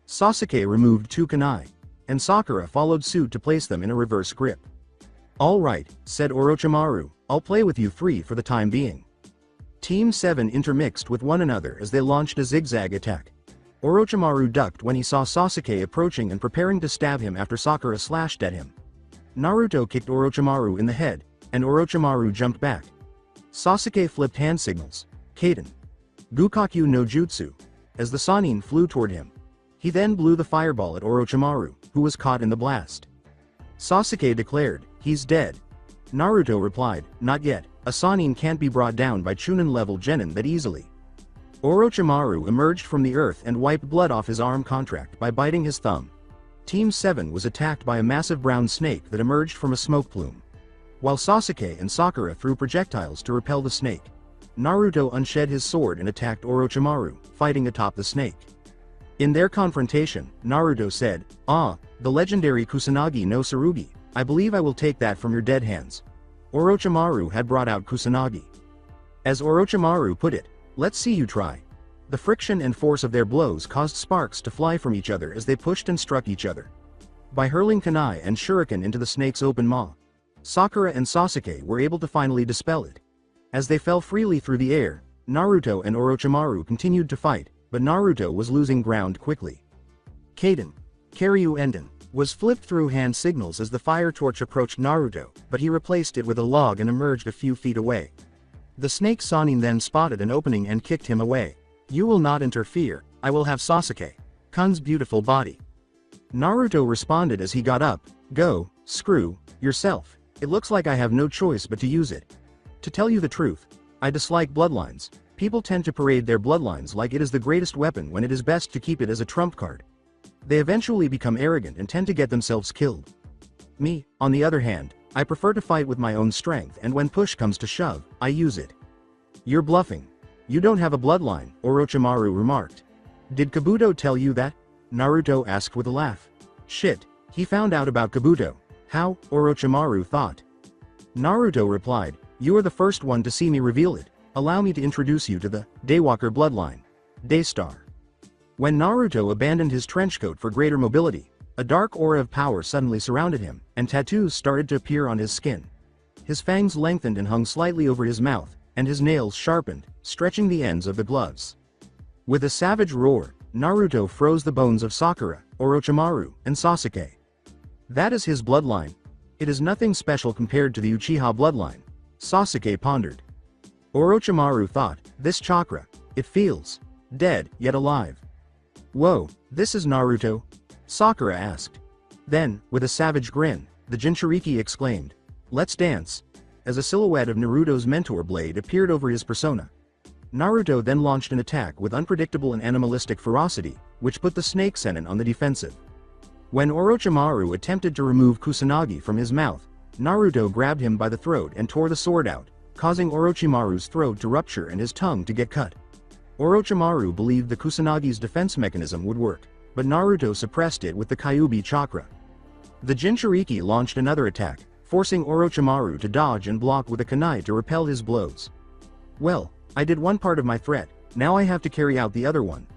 Sasuke removed 2 kunai, and Sakura followed suit to place them in a reverse grip. Alright, said Orochimaru, I'll play with you 3 for the time being. Team 7 intermixed with one another as they launched a zigzag attack. Orochimaru ducked when he saw Sasuke approaching and preparing to stab him after Sakura slashed at him. Naruto kicked Orochimaru in the head, and Orochimaru jumped back. Sasuke flipped hand signals, Kaden, Gukakyu no Jutsu, as the Sannin flew toward him. He then blew the fireball at Orochimaru, who was caught in the blast. Sasuke declared, he's dead. Naruto replied, not yet, a Sannin can't be brought down by Chunin-level genin that easily. Orochimaru emerged from the earth and wiped blood off his arm contract by biting his thumb. Team 7 was attacked by a massive brown snake that emerged from a smoke plume. While Sasuke and Sakura threw projectiles to repel the snake, Naruto unshed his sword and attacked Orochimaru, fighting atop the snake. In their confrontation, Naruto said, the legendary Kusanagi no Tsurugi, I believe I will take that from your dead hands. Orochimaru had brought out Kusanagi. As Orochimaru put it, let's see you try. The friction and force of their blows caused sparks to fly from each other as they pushed and struck each other. By hurling kunai and shuriken into the snake's open maw, Sakura and Sasuke were able to finally dispel it. As they fell freely through the air, Naruto and Orochimaru continued to fight, but Naruto was losing ground quickly. Kaden, Karyu Enden, was flipped through hand signals as the fire torch approached Naruto, but he replaced it with a log and emerged a few feet away. The snake Sannin then spotted an opening and kicked him away. You will not interfere, I will have Sasuke. Kun's beautiful body. Naruto responded as he got up, go, screw, yourself, it looks like I have no choice but to use it. To tell you the truth, I dislike bloodlines. People tend to parade their bloodlines like it is the greatest weapon when it is best to keep it as a trump card. They eventually become arrogant and tend to get themselves killed. Me, on the other hand, I prefer to fight with my own strength, and when push comes to shove, I use it. You're bluffing. You don't have a bloodline, Orochimaru remarked. Did Kabuto tell you that? Naruto asked with a laugh. Shit, he found out about Kabuto. How? Orochimaru thought. Naruto replied, you are the first one to see me reveal it. Allow me to introduce you to the Daywalker bloodline. Daystar. When Naruto abandoned his trenchcoat for greater mobility, a dark aura of power suddenly surrounded him, and tattoos started to appear on his skin. His fangs lengthened and hung slightly over his mouth, and his nails sharpened, stretching the ends of the gloves. With a savage roar, Naruto froze the bones of Sakura, Orochimaru, and Sasuke. That is his bloodline. It is nothing special compared to the Uchiha bloodline, Sasuke pondered. Orochimaru thought, this chakra, it feels dead, yet alive. Whoa, this is Naruto? Sakura asked. Then, with a savage grin, the Jinchuriki exclaimed, let's dance, as a silhouette of Naruto's mentor blade appeared over his persona. Naruto then launched an attack with unpredictable and animalistic ferocity, which put the snake Sennin on the defensive. When Orochimaru attempted to remove Kusanagi from his mouth, Naruto grabbed him by the throat and tore the sword out, causing Orochimaru's throat to rupture and his tongue to get cut. Orochimaru believed the Kusanagi's defense mechanism would work, but Naruto suppressed it with the Kyuubi chakra. The Jinchuriki launched another attack, forcing Orochimaru to dodge and block with a kunai to repel his blows. Well, I did one part of my threat, now I have to carry out the other one.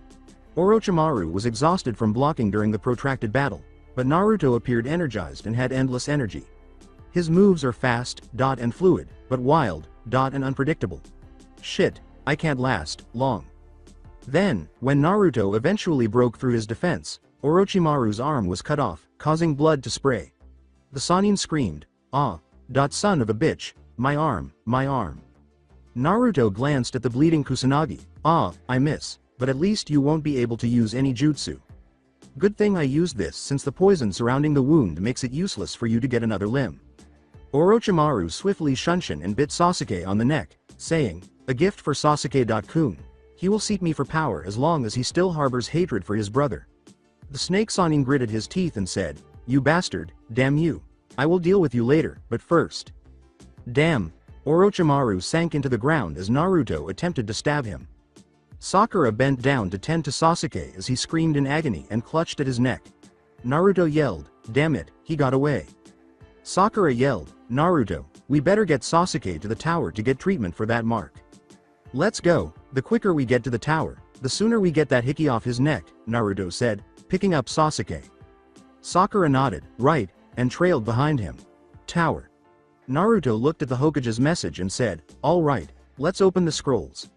Orochimaru was exhausted from blocking during the protracted battle, but Naruto appeared energized and had endless energy. His moves are fast, and fluid, but wild, and unpredictable. Shit, I can't last long. Then, when Naruto eventually broke through his defense, Orochimaru's arm was cut off, causing blood to spray. The Sannin screamed, son of a bitch, my arm, my arm. Naruto glanced at the bleeding Kusanagi, I miss, but at least you won't be able to use any jutsu. Good thing I used this since the poison surrounding the wound makes it useless for you to get another limb. Orochimaru swiftly shunshin and bit Sasuke on the neck, saying, a gift for Sasuke-kun. He will seek me for power as long as he still harbors hatred for his brother. The snake Sannin gritted his teeth and said, you bastard, damn you. I will deal with you later, but first. Damn. Orochimaru sank into the ground as Naruto attempted to stab him. Sakura bent down to tend to Sasuke as he screamed in agony and clutched at his neck. Naruto yelled, "Damn it, he got away." Sakura yelled, "Naruto, we better get Sasuke to the tower to get treatment for that mark." "Let's go, the quicker we get to the tower, the sooner we get that hickey off his neck," Naruto said, picking up Sasuke. Sakura nodded, "Right," and trailed behind him. Tower. Naruto looked at the Hokage's message and said, "All right, let's open the scrolls.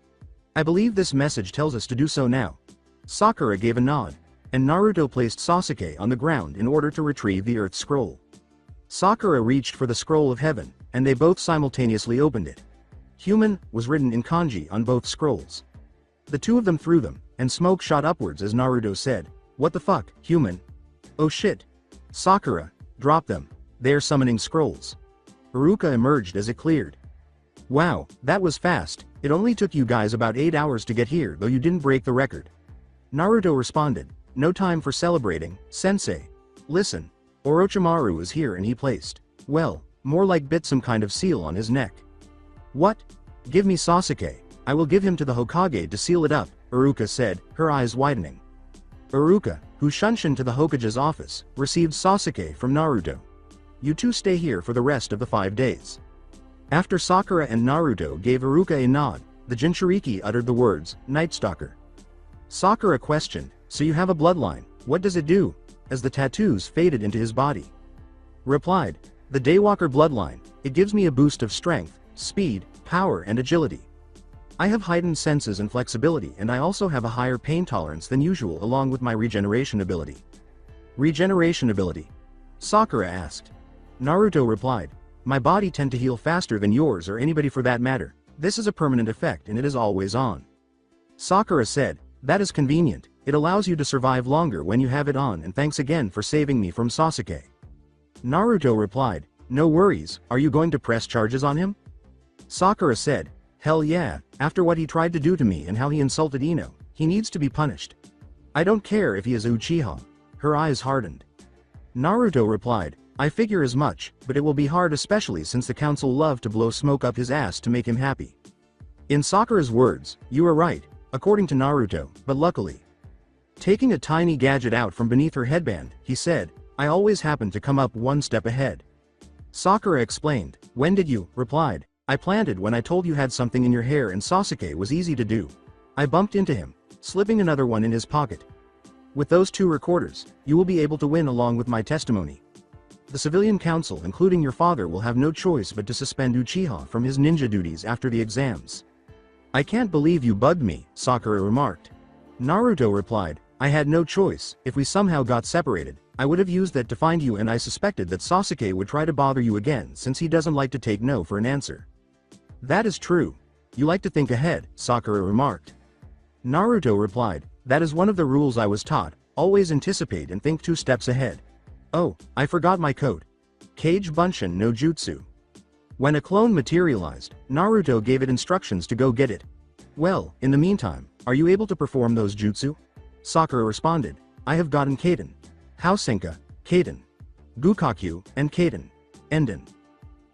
I believe this message tells us to do so now." Sakura gave a nod, and Naruto placed Sasuke on the ground in order to retrieve the Earth Scroll. Sakura reached for the Scroll of Heaven, and they both simultaneously opened it. Human was written in kanji on both scrolls. The two of them threw them, and smoke shot upwards as Naruto said, "What the fuck, human? Oh shit. Sakura, drop them, they're summoning scrolls." Iruka emerged as it cleared. "Wow, that was fast, it only took you guys about 8 hours to get here though you didn't break the record." Naruto responded, "No time for celebrating, sensei. Listen, Orochimaru is here and he placed, well, more like bit some kind of seal on his neck." "What? Give me Sasuke, I will give him to the Hokage to seal it up," Iruka said, her eyes widening. Iruka, who shunshined to the Hokage's office, received Sasuke from Naruto. "You two stay here for the rest of the 5 days." After Sakura and Naruto gave Iruka a nod, the Jinchuriki uttered the words, "Night Stalker." Sakura questioned, "So you have a bloodline, what does it do?" as the tattoos faded into his body. Replied, "The Daywalker bloodline, it gives me a boost of strength, speed, power and agility. I have heightened senses and flexibility and I also have a higher pain tolerance than usual along with my regeneration ability." "Regeneration ability?" Sakura asked. Naruto replied, "My body tend to heal faster than yours or anybody for that matter. This is a permanent effect and it is always on." Sakura said, "That is convenient, it allows you to survive longer when you have it on and thanks again for saving me from Sasuke." Naruto replied, "No worries, are you going to press charges on him?" Sakura said, "Hell yeah, after what he tried to do to me and how he insulted Ino, he needs to be punished. I don't care if he is Uchiha." Her eyes hardened. Naruto replied, "I figure as much, but it will be hard especially since the council love to blow smoke up his ass to make him happy." In Sakura's words, "You are right, according to Naruto, but luckily." Taking a tiny gadget out from beneath her headband, he said, "I always happen to come up one step ahead." Sakura explained, "When did you?" replied, "I planted when I told you had something in your hair and Sasuke was easy to do. I bumped into him, slipping another one in his pocket. With those 2 recorders, you will be able to win along with my testimony. The civilian council including your father will have no choice but to suspend Uchiha from his ninja duties after the exams." "I can't believe you bugged me," Sakura remarked. Naruto replied, "I had no choice, if we somehow got separated, I would have used that to find you and I suspected that Sasuke would try to bother you again since he doesn't like to take no for an answer." "That is true. You like to think ahead," Sakura remarked. Naruto replied, "That is one of the rules I was taught, always anticipate and think 2 steps ahead. Oh, I forgot my code. Kage Bunshin no Jutsu." When a clone materialized, Naruto gave it instructions to go get it. "Well, in the meantime, are you able to perform those jutsu?" Sakura responded, "I have gotten Kaden, Housenka, Kaden, Gukakyu, and Kaden, Enden."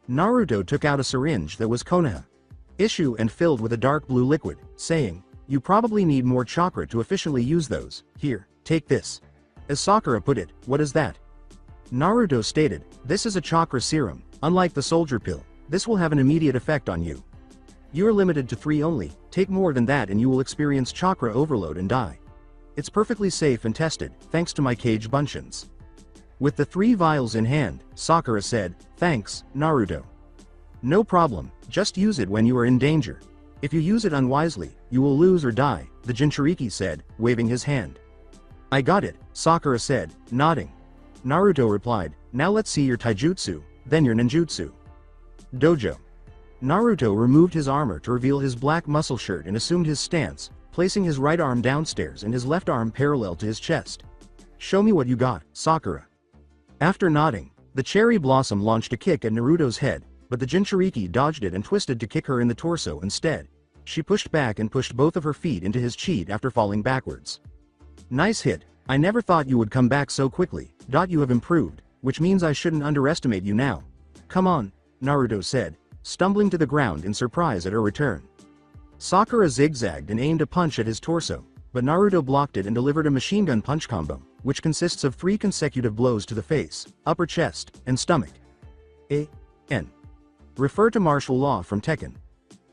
Naruto took out a syringe that was Konoha issue and filled with a dark blue liquid, saying, "You probably need more chakra to efficiently use those, here, take this." As Sakura put it, "What is that?" Naruto stated, "This is a chakra serum, unlike the soldier pill, this will have an immediate effect on you. You are limited to 3 only, take more than that and you will experience chakra overload and die. It's perfectly safe and tested, thanks to my Kage Bunshins." With the 3 vials in hand, Sakura said, "Thanks, Naruto." "No problem, just use it when you are in danger. If you use it unwisely, you will lose or die," the Jinchuriki said, waving his hand. "I got it," Sakura said, nodding. Naruto replied, "Now let's see your taijutsu, then your ninjutsu." Dojo. Naruto removed his armor to reveal his black muscle shirt and assumed his stance, placing his right arm downstairs and his left arm parallel to his chest. "Show me what you got, Sakura." After nodding, the cherry blossom launched a kick at Naruto's head, but the Jinchuriki dodged it and twisted to kick her in the torso instead. She pushed back and pushed both of her feet into his cheat after falling backwards. "Nice hit, I never thought you would come back so quickly, you have improved, which means I shouldn't underestimate you now. Come on," Naruto said, stumbling to the ground in surprise at her return. Sakura zigzagged and aimed a punch at his torso, but Naruto blocked it and delivered a machine gun punch combo, which consists of 3 consecutive blows to the face, upper chest, and stomach. A.N. Refer to martial law from Tekken.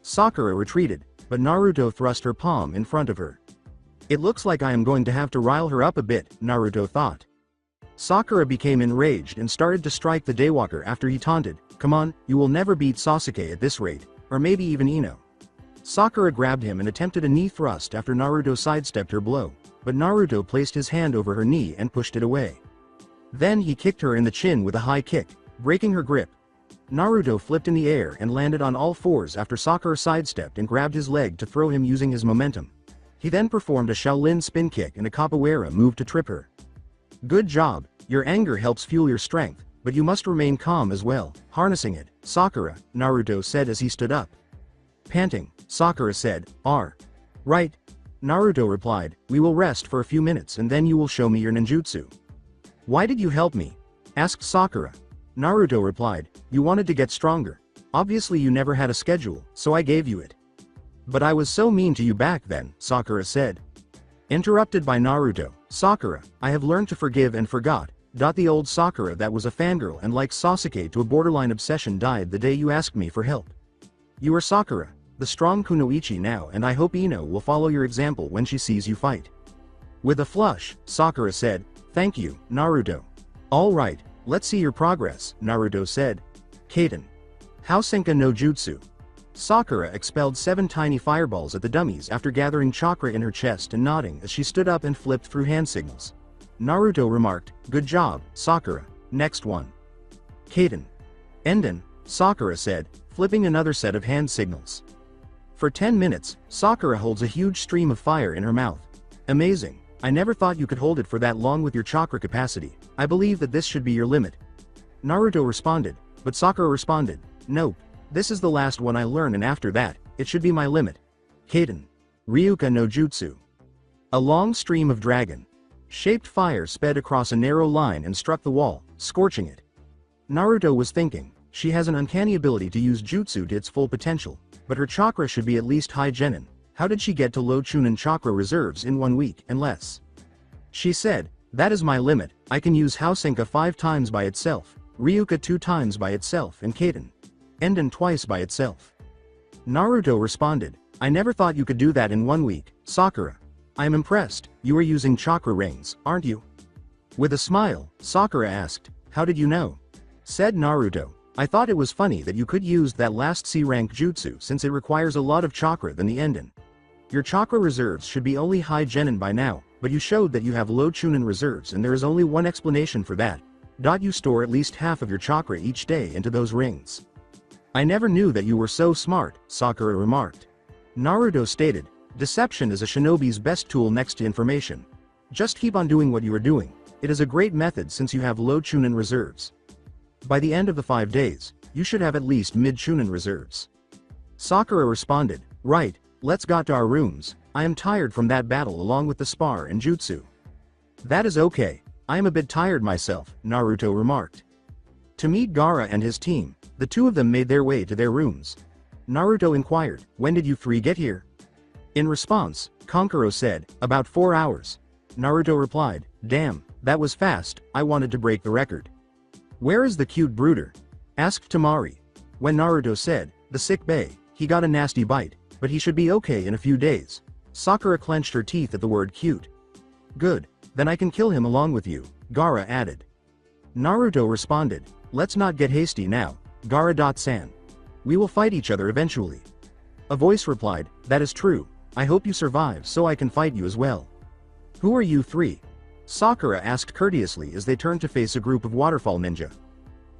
Sakura retreated, but Naruto thrust her palm in front of her. It looks like I am going to have to rile her up a bit, Naruto thought. Sakura became enraged and started to strike the Daywalker after he taunted, "Come on, you will never beat Sasuke at this rate, or maybe even Ino." Sakura grabbed him and attempted a knee thrust after Naruto sidestepped her blow, but Naruto placed his hand over her knee and pushed it away. Then he kicked her in the chin with a high kick, breaking her grip. Naruto flipped in the air and landed on all fours after Sakura sidestepped and grabbed his leg to throw him using his momentum. He then performed a Shaolin spin kick and a capoeira move to trip her. "Good job, your anger helps fuel your strength, but you must remain calm as well, harnessing it, Sakura," Naruto said as he stood up. Panting, Sakura said, Right. Naruto replied, "We will rest for a few minutes and then you will show me your ninjutsu." "Why did you help me?" asked Sakura. Naruto replied, "You wanted to get stronger. Obviously you never had a schedule, so I gave you it." "But I was so mean to you back then," Sakura said. Interrupted by Naruto, "Sakura, I have learned to forgive and forgot." The old Sakura that was a fangirl and liked Sasuke to a borderline obsession died the day you asked me for help. You are Sakura, the strong kunoichi now, and I hope Ino will follow your example when she sees you fight. With a flush, Sakura said, "Thank you, Naruto." "All right, let's see your progress," Naruto said. Kaiten. Housenka no Jutsu. Sakura expelled 7 tiny fireballs at the dummies after gathering chakra in her chest and nodding as she stood up and flipped through hand signals. Naruto remarked, "Good job, Sakura, next one." Kaiten. Enden, Sakura said, flipping another set of hand signals. For 10 minutes, Sakura holds a huge stream of fire in her mouth. "Amazing, I never thought you could hold it for that long with your chakra capacity. I believe that this should be your limit." Naruto responded, but Sakura responded, "Nope, this is the last one I learn and after that, it should be my limit." Kaiten. Ryuka no Jutsu. A long stream of dragon-shaped fire sped across a narrow line and struck the wall, scorching it. Naruto was thinking, she has an uncanny ability to use jutsu to its full potential, but her chakra should be at least high genin. How did she get to low chunin chakra reserves in 1 week and less? She said, "That is my limit. I can use Housenka 5 times by itself, Ryuka 2 times by itself and Kaiten. Enden twice by itself." Naruto responded, "I never thought you could do that in 1 week, Sakura. I am impressed. You are using chakra rings, aren't you?" With a smile, Sakura asked, "How did you know?" Said Naruto, "I thought it was funny that you could use that last C-rank jutsu since it requires a lot of chakra than the Enden. Your chakra reserves should be only high genin by now, but you showed that you have low chunin reserves and there is only one explanation for that. You store at least half of your chakra each day into those rings." "I never knew that you were so smart," Sakura remarked. Naruto stated, "Deception is a shinobi's best tool next to information. Just keep on doing what you are doing. It is a great method since you have low chunin reserves. By the end of the 5 days, you should have at least mid-chunin reserves." Sakura responded, "Right, let's go to our rooms. I am tired from that battle along with the spar and jutsu." "That is okay. I am a bit tired myself," Naruto remarked. To meet Gaara and his team, the two of them made their way to their rooms. Naruto inquired, "When did you 3 get here?" In response, Kankuro said, "About 4 hours." Naruto replied, "Damn, that was fast. I wanted to break the record." "Where is the cute brooder?" asked Tamari. When Naruto said, "The sick bay," he got a nasty bite, but he should be okay in a few days. Sakura clenched her teeth at the word cute. "Good, then I can kill him along with you," Gaara added. Naruto responded, "Let's not get hasty now, Gaara-san. We will fight each other eventually." A voice replied, "That is true. I hope you survive so I can fight you as well." "Who are you 3? Sakura asked courteously as they turned to face a group of waterfall ninja.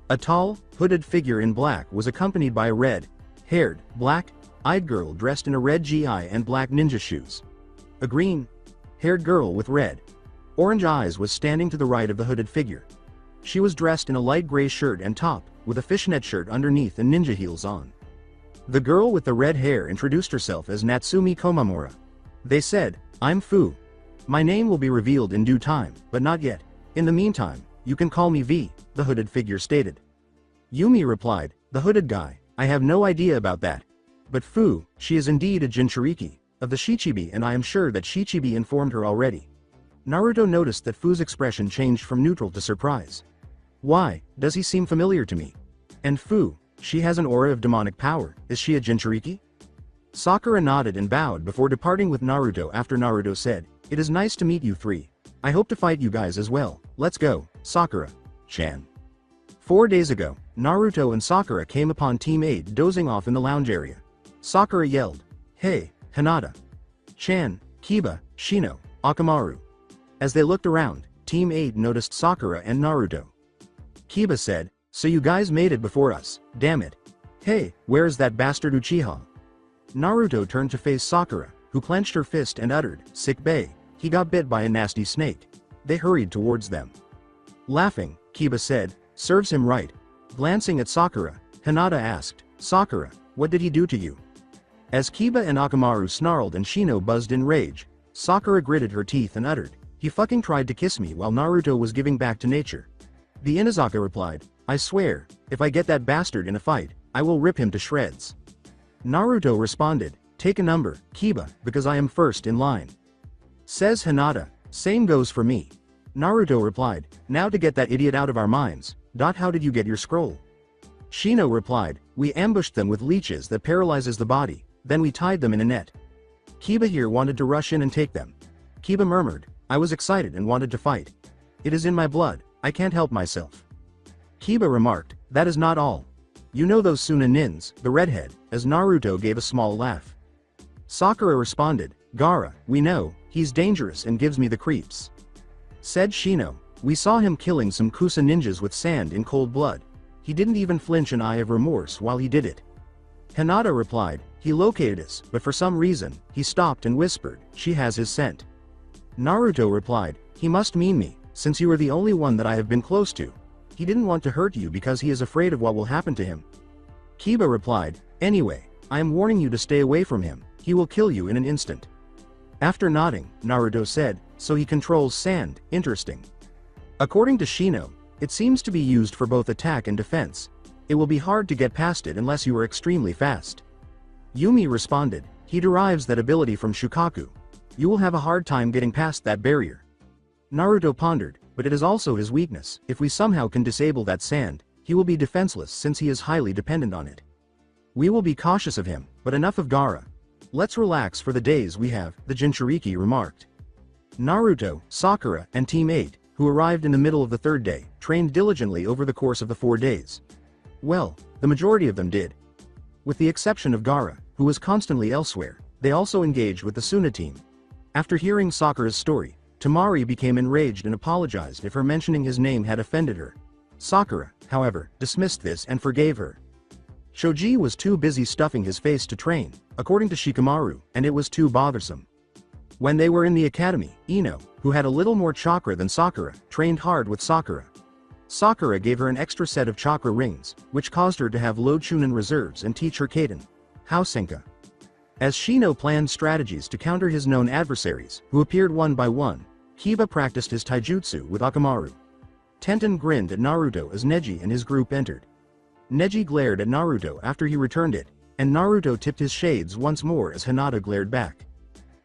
A tall, hooded figure in black was accompanied by a red-haired, black-eyed girl dressed in a red gi and black ninja shoes. A green-haired girl with red-orange eyes was standing to the right of the hooded figure. She was dressed in a light gray shirt and top, with a fishnet shirt underneath and ninja heels on. The girl with the red hair introduced herself as Natsumi Komamura. They said, "I'm Fu. My name will be revealed in due time, but not yet. In the meantime, you can call me V," the hooded figure stated. Yumi replied, "The hooded guy, I have no idea about that. But Fu, she is indeed a Jinchuriki of the Shichibi, and I am sure that Shichibi informed her already. Naruto noticed that Fu's expression changed from neutral to surprise. Why, does he seem familiar to me? And Fu, she has an aura of demonic power, is she a Jinchuriki? Sakura nodded and bowed before departing with Naruto after Naruto said, "It is nice to meet you three. I hope to fight you guys as well, let's go, Sakura-chan." 4 days ago, Naruto and Sakura came upon Team 8 dozing off in the lounge area. Sakura yelled, "Hey, Hinata-chan, Kiba, Shino, Akamaru." As they looked around, Team 8 noticed Sakura and Naruto. Kiba said, "So you guys made it before us, damn it. Hey, where is that bastard Uchiha?" Naruto turned to face Sakura, who clenched her fist and uttered, "Sick bay, he got bit by a nasty snake." They hurried towards them. Laughing, Kiba said, "Serves him right." Glancing at Sakura, Hinata asked, "Sakura, what did he do to you?" As Kiba and Akamaru snarled and Shino buzzed in rage, Sakura gritted her teeth and uttered, "He fucking tried to kiss me while Naruto was giving back to nature." The Inazaka replied, "I swear, if I get that bastard in a fight, I will rip him to shreds." Naruto responded, "Take a number, Kiba, because I am first in line." Says Hinata, "Same goes for me." Naruto replied, "Now to get that idiot out of our minds, how did you get your scroll?" Shino replied, "We ambushed them with leeches that paralyzes the body, then we tied them in a net." Kiba here wanted to rush in and take them. Kiba murmured, "I was excited and wanted to fight. It is in my blood, I can't help myself." Kiba remarked, "That is not all. You know those Suna nins, the redhead," as Naruto gave a small laugh. Sakura responded, "Gaara, we know, he's dangerous and gives me the creeps." Said Shino, "We saw him killing some Kusa ninjas with sand in cold blood. He didn't even flinch an eye of remorse while he did it." Hinata replied, "He located us, but for some reason, he stopped and whispered, 'She has his scent.'" Naruto replied, "He must mean me, since you are the only one that I have been close to. He didn't want to hurt you because he is afraid of what will happen to him." Kiba replied, "Anyway, I am warning you to stay away from him, he will kill you in an instant." After nodding, Naruto said, "So he controls sand, interesting." According to Shino, it seems to be used for both attack and defense. It will be hard to get past it unless you are extremely fast. Yumi responded, "He derives that ability from Shukaku. You will have a hard time getting past that barrier." Naruto pondered, "But it is also his weakness. If we somehow can disable that sand, he will be defenseless since he is highly dependent on it. We will be cautious of him, but enough of Gaara. Let's relax for the days we have," the Jinchuriki remarked. Naruto, Sakura, and Team 8, who arrived in the middle of the third day, trained diligently over the course of the 4 days. Well, the majority of them did. With the exception of Gaara, who was constantly elsewhere, they also engaged with the Suna team. After hearing Sakura's story, Tamari became enraged and apologized if her mentioning his name had offended her. Sakura, however, dismissed this and forgave her. Shoji was too busy stuffing his face to train, according to Shikamaru, and it was too bothersome. When they were in the academy, Ino, who had a little more chakra than Sakura, trained hard with Sakura. Sakura gave her an extra set of chakra rings, which caused her to have low Chunin reserves and teach her Kaden, Hausenka. As Shino planned strategies to counter his known adversaries, who appeared one by one, Kiba practiced his taijutsu with Akamaru. Tenten grinned at Naruto as Neji and his group entered. Neji glared at Naruto after he returned it, and Naruto tipped his shades once more as Hinata glared back.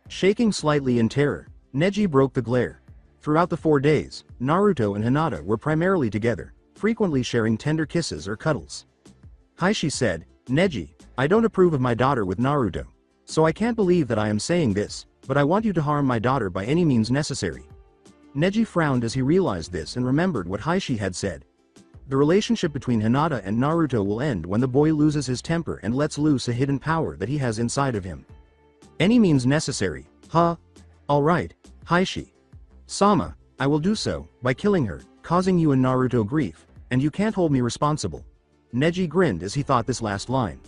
Shaking slightly in terror, Neji broke the glare. Throughout the 4 days, Naruto and Hinata were primarily together, frequently sharing tender kisses or cuddles. Heishi said, "Neji, I don't approve of my daughter with Naruto. So I can't believe that I am saying this, but I want you to harm my daughter by any means necessary." Neji frowned as he realized this and remembered what Heishi had said. The relationship between Hinata and Naruto will end when the boy loses his temper and lets loose a hidden power that he has inside of him. Any means necessary, huh? Alright, Heishi. Sama, I will do so, by killing her, causing you and Naruto grief, and you can't hold me responsible. Neji grinned as he thought this last line.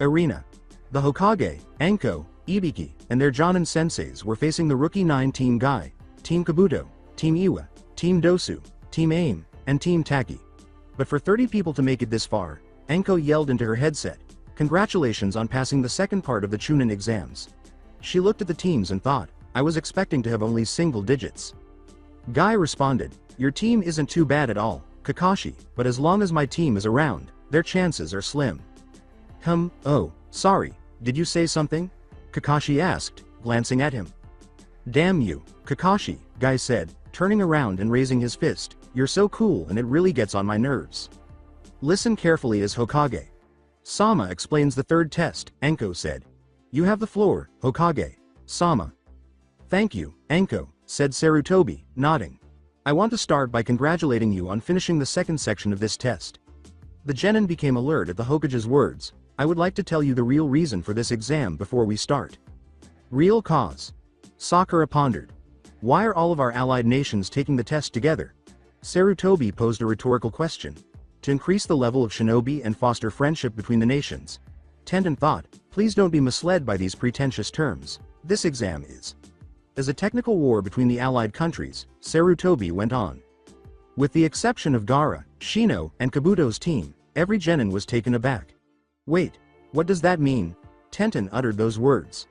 Arena. The Hokage, Anko, Ibiki, and their Jonin senseis were facing the Rookie 9 Team Guy, Team Kabuto, Team Iwa, Team Dosu, Team AIM, and Team Taki. But for 30 people to make it this far, Anko yelled into her headset, "Congratulations on passing the second part of the Chunin exams." She looked at the teams and thought, "I was expecting to have only single digits." Guy responded, "Your team isn't too bad at all, Kakashi, but as long as my team is around, their chances are slim." Oh, sorry, did you say something? Kakashi asked, glancing at him. Damn you, Kakashi, Guy said, turning around and raising his fist. You're so cool and it really gets on my nerves. Listen carefully as Hokage. Sama explains the third test, Enko said. You have the floor, Hokage. Sama. Thank you, Enko, said Sarutobi, nodding. I want to start by congratulating you on finishing the second section of this test. The genin became alert at the Hokage's words. I would like to tell you the real reason for this exam before we start. Real cause. Sakura pondered. Why are all of our allied nations taking the test together? Sarutobi posed a rhetorical question. To increase the level of shinobi and foster friendship between the nations. Tenten thought, please don't be misled by these pretentious terms. This exam is. As a technical war between the allied countries, Sarutobi went on. With the exception of Gaara, Shino, and Kabuto's team, every genin was taken aback. Wait, what does that mean? Tenten uttered those words.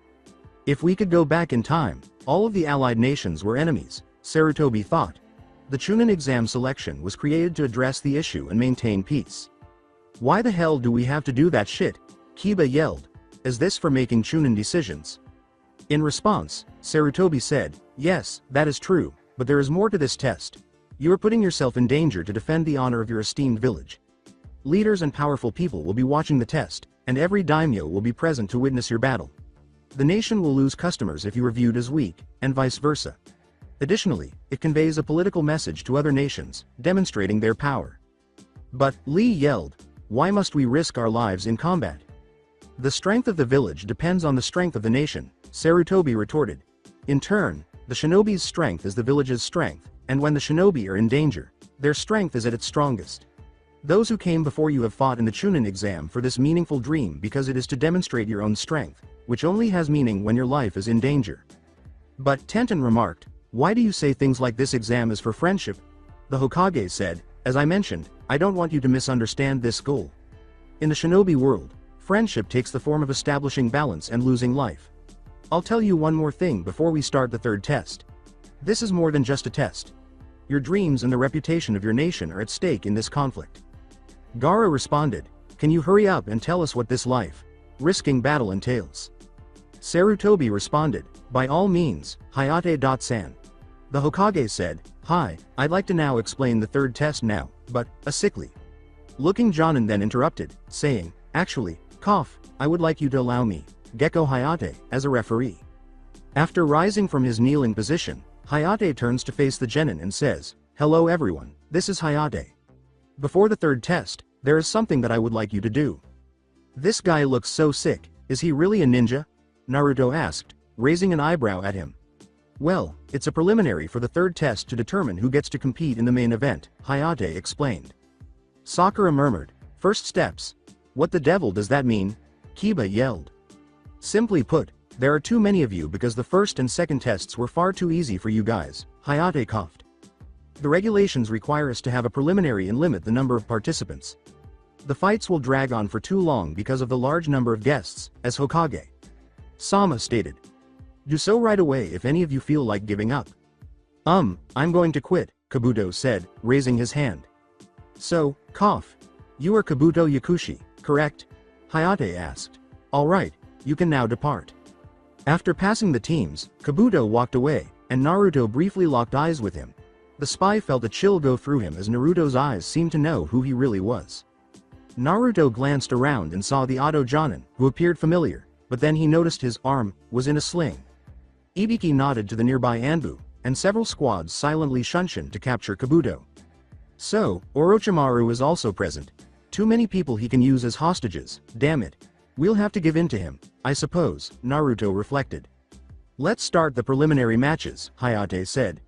If we could go back in time, all of the allied nations were enemies, Sarutobi thought. The Chunin exam selection was created to address the issue and maintain peace. Why the hell do we have to do that shit? Kiba yelled. Is this for making Chunin decisions? In response, Sarutobi said, yes, that is true, but there is more to this test. You are putting yourself in danger to defend the honor of your esteemed village. Leaders and powerful people will be watching the test, and every daimyo will be present to witness your battle. The nation will lose customers if you are viewed as weak, and vice versa. Additionally, it conveys a political message to other nations, demonstrating their power. But, Lee yelled, why must we risk our lives in combat? The strength of the village depends on the strength of the nation, Sarutobi retorted. In turn, the shinobi's strength is the village's strength, and when the shinobi are in danger, their strength is at its strongest. Those who came before you have fought in the Chunin exam for this meaningful dream because it is to demonstrate your own strength, which only has meaning when your life is in danger. But, Tenten remarked, why do you say things like this exam is for friendship? The Hokage said, as I mentioned, I don't want you to misunderstand this goal. In the shinobi world, friendship takes the form of establishing balance and losing life. I'll tell you one more thing before we start the third test. This is more than just a test. Your dreams and the reputation of your nation are at stake in this conflict. Gaara responded, can you hurry up and tell us what this life, risking battle entails? Sarutobi responded, by all means, Hayate-san. The Hokage said, hi, I'd like to now explain the third test now, but, a sickly looking Jonin then interrupted, saying, actually, cough, I would like you to allow me, Gecko Hayate, as a referee. After rising from his kneeling position, Hayate turns to face the genin and says, hello everyone, this is Hayate. Before the third test, there is something that I would like you to do. This guy looks so sick, is he really a ninja? Naruto asked, raising an eyebrow at him. Well, it's a preliminary for the third test to determine who gets to compete in the main event, Hayate explained. Sakura murmured, first steps. What the devil does that mean? Kiba yelled. Simply put, there are too many of you because the first and second tests were far too easy for you guys, Hayate coughed. The regulations require us to have a preliminary and limit the number of participants. The fights will drag on for too long because of the large number of guests, as Hokage Sama stated. Do so right away if any of you feel like giving up. I'm going to quit, Kabuto said, raising his hand. So, cough. You are Kabuto Yakushi, correct? Hayate asked. Alright, you can now depart. After passing the teams, Kabuto walked away, and Naruto briefly locked eyes with him. The spy felt a chill go through him as Naruto's eyes seemed to know who he really was. Naruto glanced around and saw the Auto Jonin, who appeared familiar, but then he noticed his arm was in a sling. Ibiki nodded to the nearby Anbu, and several squads silently shunshin to capture Kabuto. So, Orochimaru is also present. Too many people he can use as hostages, damn it. We'll have to give in to him, I suppose, Naruto reflected. Let's start the preliminary matches, Hayate said.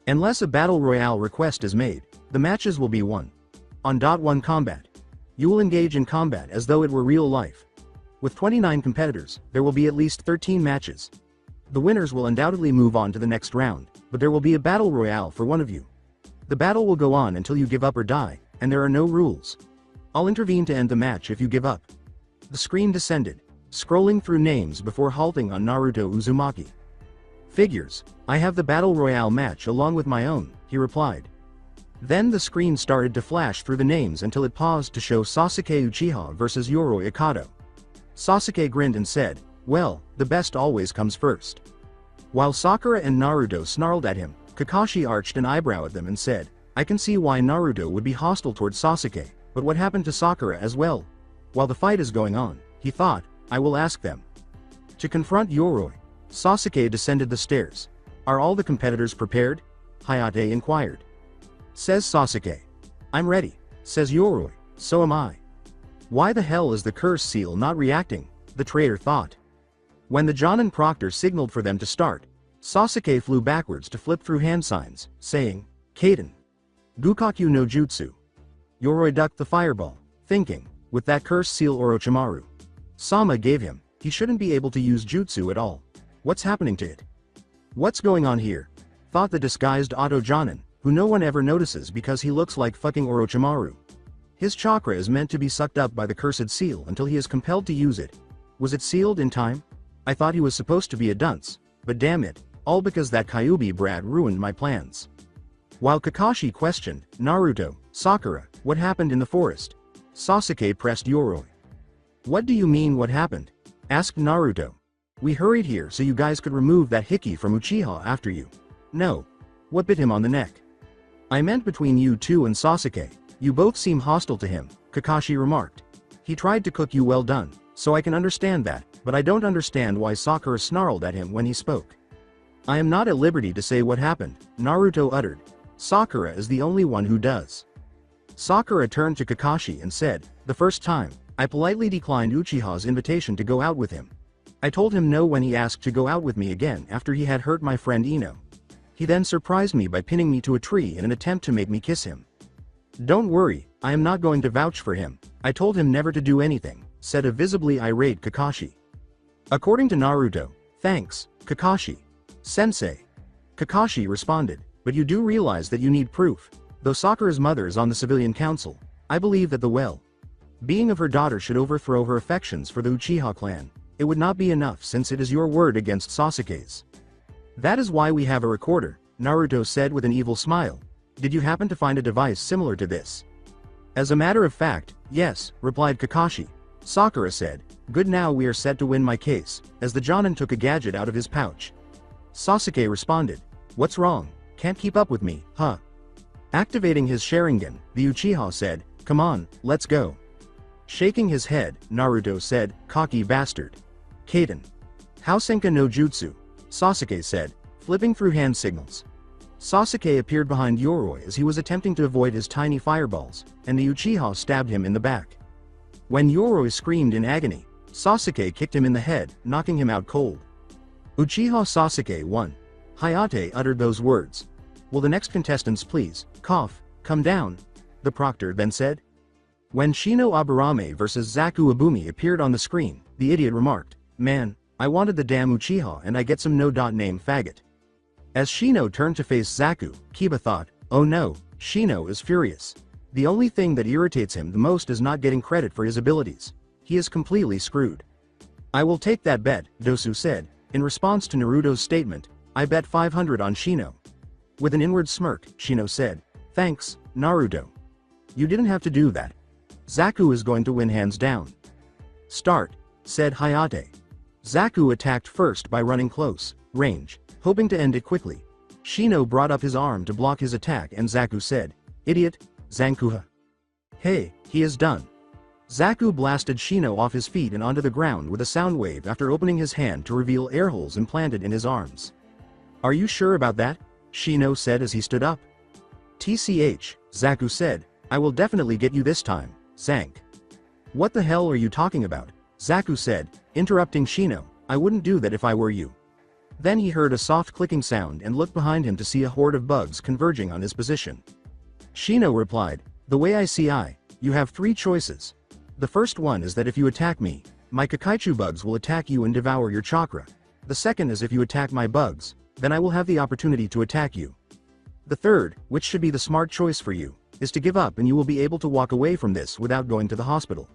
Unless a battle royale request is made, the matches will be 1-on-1 combat. You will engage in combat as though it were real life. With 29 competitors, there will be at least 13 matches. The winners will undoubtedly move on to the next round, but there will be a battle royale for one of you. The battle will go on until you give up or die, and there are no rules. I'll intervene to end the match if you give up. The screen descended, scrolling through names before halting on Naruto Uzumaki. Figures, I have the battle royale match along with my own, he replied. Then the screen started to flash through the names until it paused to show Sasuke Uchiha vs Yoroi Akato. Sasuke grinned and said, well, the best always comes first. While Sakura and Naruto snarled at him, Kakashi arched an eyebrow at them and said, I can see why Naruto would be hostile towards Sasuke, but what happened to Sakura as well? While the fight is going on, he thought, I will ask them. To confront Yoroi, Sasuke descended the stairs. Are all the competitors prepared? Hayate inquired. Says Sasuke. I'm ready, says Yoroi, so am I. Why the hell is the curse seal not reacting? The traitor thought. When the Jonin Proctor signaled for them to start, Sasuke flew backwards to flip through hand signs, saying, Kaden. Gukaku no Jutsu. Yoroi ducked the fireball, thinking, with that curse seal Orochimaru Sama gave him, he shouldn't be able to use jutsu at all. What's happening to it? What's going on here? Thought the disguised Auto Jonin, who no one ever notices because he looks like fucking Orochimaru. His chakra is meant to be sucked up by the cursed seal until he is compelled to use it. Was it sealed in time? I thought he was supposed to be a dunce, but damn it, all because that Kyuubi brat ruined my plans. While Kakashi questioned, Naruto, Sakura, what happened in the forest? Sasuke pressed Yoroi. What do you mean what happened? Asked Naruto. We hurried here so you guys could remove that hickey from Uchiha after you. No. What bit him on the neck? I meant between you two and Sasuke. You both seem hostile to him, Kakashi remarked. He tried to cook you well done, so I can understand that, but I don't understand why Sakura snarled at him when he spoke. I am not at liberty to say what happened, Naruto uttered. Sakura is the only one who does. Sakura turned to Kakashi and said, the first time, I politely declined Uchiha's invitation to go out with him. I told him no when he asked to go out with me again after he had hurt my friend Ino. He then surprised me by pinning me to a tree in an attempt to make me kiss him. Don't worry, I am not going to vouch for him. I told him never to do anything, said a visibly irate Kakashi. According to Naruto, thanks, Kakashi. Sensei. Kakashi responded, but you do realize that you need proof. Though Sakura's mother is on the civilian council, I believe that the well-being of her daughter should overthrow her affections for the Uchiha clan. It would not be enough since it is your word against Sasuke's. That is why we have a recorder, Naruto said with an evil smile. Did you happen to find a device similar to this? As a matter of fact, yes, replied Kakashi. Sakura said, good, now we are set to win my case, as the Jonin took a gadget out of his pouch. Sasuke responded, what's wrong? Can't keep up with me, huh? Activating his Sharingan, the Uchiha said, come on, let's go. Shaking his head, Naruto said, cocky bastard. Kaden. Housenka no Jutsu, Sasuke said, flipping through hand signals. Sasuke appeared behind Yoroi as he was attempting to avoid his tiny fireballs, and the Uchiha stabbed him in the back. When Yoroi screamed in agony, Sasuke kicked him in the head, knocking him out cold. Uchiha Sasuke won. Hayate uttered those words. Will the next contestants please, come down? The proctor then said. When Shino Aburame vs Zaku Abumi appeared on the screen, the idiot remarked, man, I wanted the damn Uchiha and I get some no-name faggot. As Shino turned to face Zaku, Kiba thought, oh no, Shino is furious. The only thing that irritates him the most is not getting credit for his abilities. He is completely screwed. I will take that bet, Dosu said, in response to Naruto's statement, I bet 500 on Shino. With an inward smirk, Shino said, thanks, Naruto. You didn't have to do that. Zaku is going to win hands down. Start, said Hayate. Zaku attacked first by running close range, hoping to end it quickly. Shino brought up his arm to block his attack and Zaku said, idiot, Zankuha. Hey, he is done. Zaku blasted Shino off his feet and onto the ground with a sound wave after opening his hand to reveal air holes implanted in his arms. Are you sure about that? Shino said as he stood up. TCH, Zaku said, I will definitely get you this time, Zank. What the hell are you talking about? Zaku said, interrupting Shino, I wouldn't do that if I were you. Then he heard a soft clicking sound and looked behind him to see a horde of bugs converging on his position. Shino replied, the way I see you have three choices. The first one is that if you attack me, my Kakaichu bugs will attack you and devour your chakra. The second is if you attack my bugs, then I will have the opportunity to attack you. The third, which should be the smart choice for you, is to give up and you will be able to walk away from this without going to the hospital.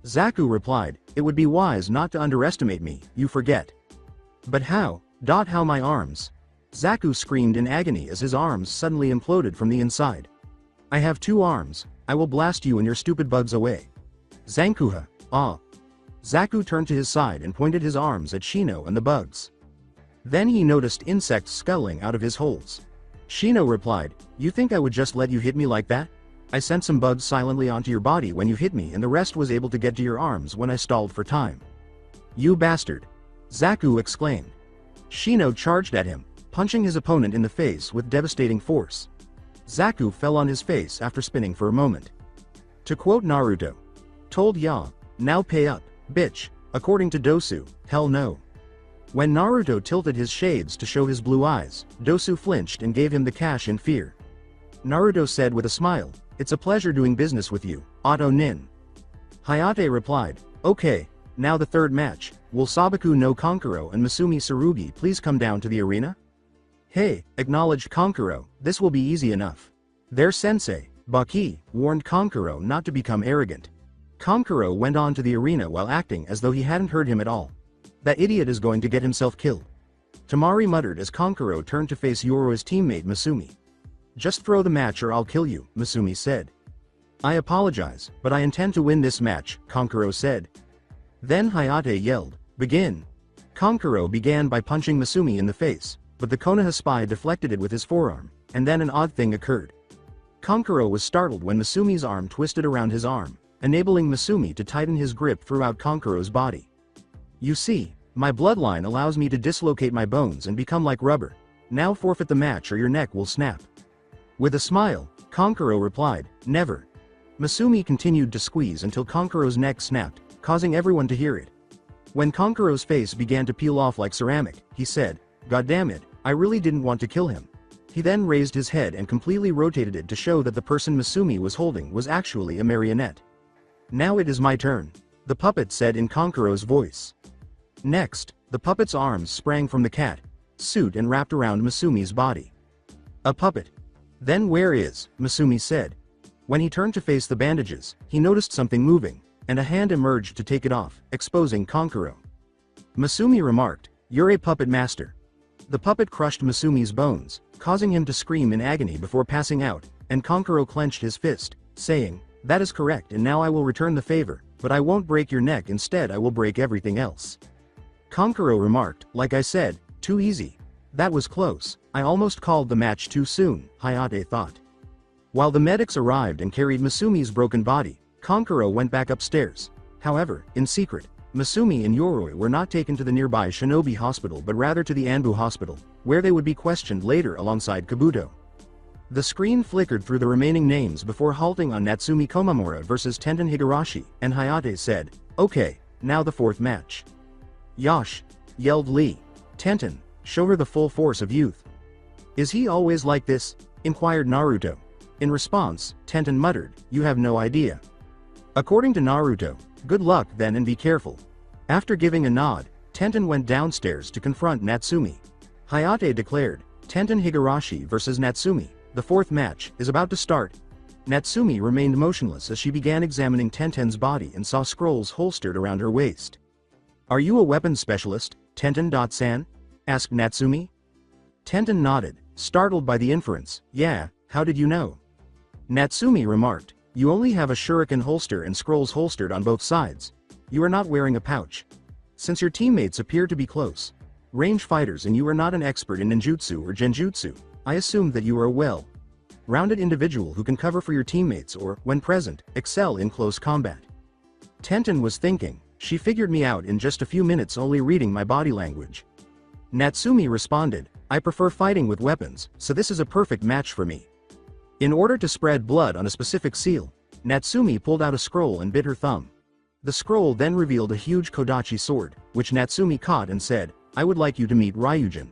Zaku replied, it would be wise not to underestimate me, you forget. But how? How my arms? Zaku screamed in agony as his arms suddenly imploded from the inside. I have two arms, I will blast you and your stupid bugs away. Zankuha, ah. Zaku turned to his side and pointed his arms at Shino and the bugs. Then he noticed insects scuttling out of his holes. Shino replied, "You think I would just let you hit me like that? I sent some bugs silently onto your body when you hit me and the rest was able to get to your arms when I stalled for time." "You bastard!" Zaku exclaimed. Shino charged at him, punching his opponent in the face with devastating force. Zaku fell on his face after spinning for a moment. To quote Naruto, "Told ya, now pay up, bitch," according to Dosu, hell no. When Naruto tilted his shades to show his blue eyes, Dosu flinched and gave him the cash in fear. Naruto said with a smile, "It's a pleasure doing business with you, Otto Nin." Hayate replied, "Okay, now the third match, will Sabaku no Kankuro and Masumi Tsurugi please come down to the arena?" "Hey," acknowledged Kankuro, "this will be easy enough." Their sensei, Baki, warned Kankuro not to become arrogant. Kankuro went on to the arena while acting as though he hadn't heard him at all. "That idiot is going to get himself killed," Tamari muttered as Kankuro turned to face Yoro's teammate Masumi. "Just throw the match or I'll kill you," Masumi said. "I apologize, but I intend to win this match," Kankuro said. Then Hayate yelled, "Begin!" Kankuro began by punching Masumi in the face, but the Konoha spy deflected it with his forearm, and then an odd thing occurred. Kankuro was startled when Masumi's arm twisted around his arm, enabling Masumi to tighten his grip throughout Kankuro's body. "You see, my bloodline allows me to dislocate my bones and become like rubber. Now forfeit the match or your neck will snap." With a smile, Kankuro replied, "Never." Masumi continued to squeeze until Kankuro's neck snapped, causing everyone to hear it. When Kankuro's face began to peel off like ceramic, he said, "God damn it, I really didn't want to kill him." He then raised his head and completely rotated it to show that the person Masumi was holding was actually a marionette. "Now it is my turn," the puppet said in Kankuro's voice. Next, the puppet's arms sprang from the cat suit and wrapped around Masumi's body. "A puppet. Then where is?" Masumi said. When he turned to face the bandages, he noticed something moving, and a hand emerged to take it off, exposing Kankuro. Masumi remarked, "You're a puppet master." The puppet crushed Masumi's bones, causing him to scream in agony before passing out, and Kankuro clenched his fist, saying, "That is correct and now I will return the favor, but I won't break your neck, instead I will break everything else." Kankuro remarked, "Like I said, too easy. That was close, I almost called the match too soon," Hayate thought. While the medics arrived and carried Masumi's broken body, Kankuro went back upstairs. However, in secret, Masumi and Yoroi were not taken to the nearby Shinobi Hospital but rather to the Anbu Hospital, where they would be questioned later alongside Kabuto. The screen flickered through the remaining names before halting on Natsumi Komamura vs Tenten Higurashi, and Hayate said, "Okay, now the fourth match." "Yosh!" yelled Lee. "Tenten, show her the full force of youth." "Is he always like this?" inquired Naruto. In response, Tenten muttered, "You have no idea." According to Naruto, "Good luck then and be careful." After giving a nod, Tenten went downstairs to confront Natsumi. Hayate declared, "Tenten Higurashi vs Natsumi, the fourth match, is about to start." Natsumi remained motionless as she began examining Tenten's body and saw scrolls holstered around her waist. "Are you a weapons specialist, Tenten-san?" asked Natsumi. Tenten nodded, startled by the inference. "Yeah, how did you know?" Natsumi remarked, "You only have a shuriken holster and scrolls holstered on both sides. You are not wearing a pouch. Since your teammates appear to be close range fighters and you are not an expert in ninjutsu or genjutsu, I assumed that you are a well-rounded individual who can cover for your teammates or, when present, excel in close combat." Tenten was thinking, "She figured me out in just a few minutes only reading my body language." Natsumi responded, "I prefer fighting with weapons, so this is a perfect match for me." In order to spread blood on a specific seal, Natsumi pulled out a scroll and bit her thumb. The scroll then revealed a huge Kodachi sword, which Natsumi caught and said, "I would like you to meet Ryujin."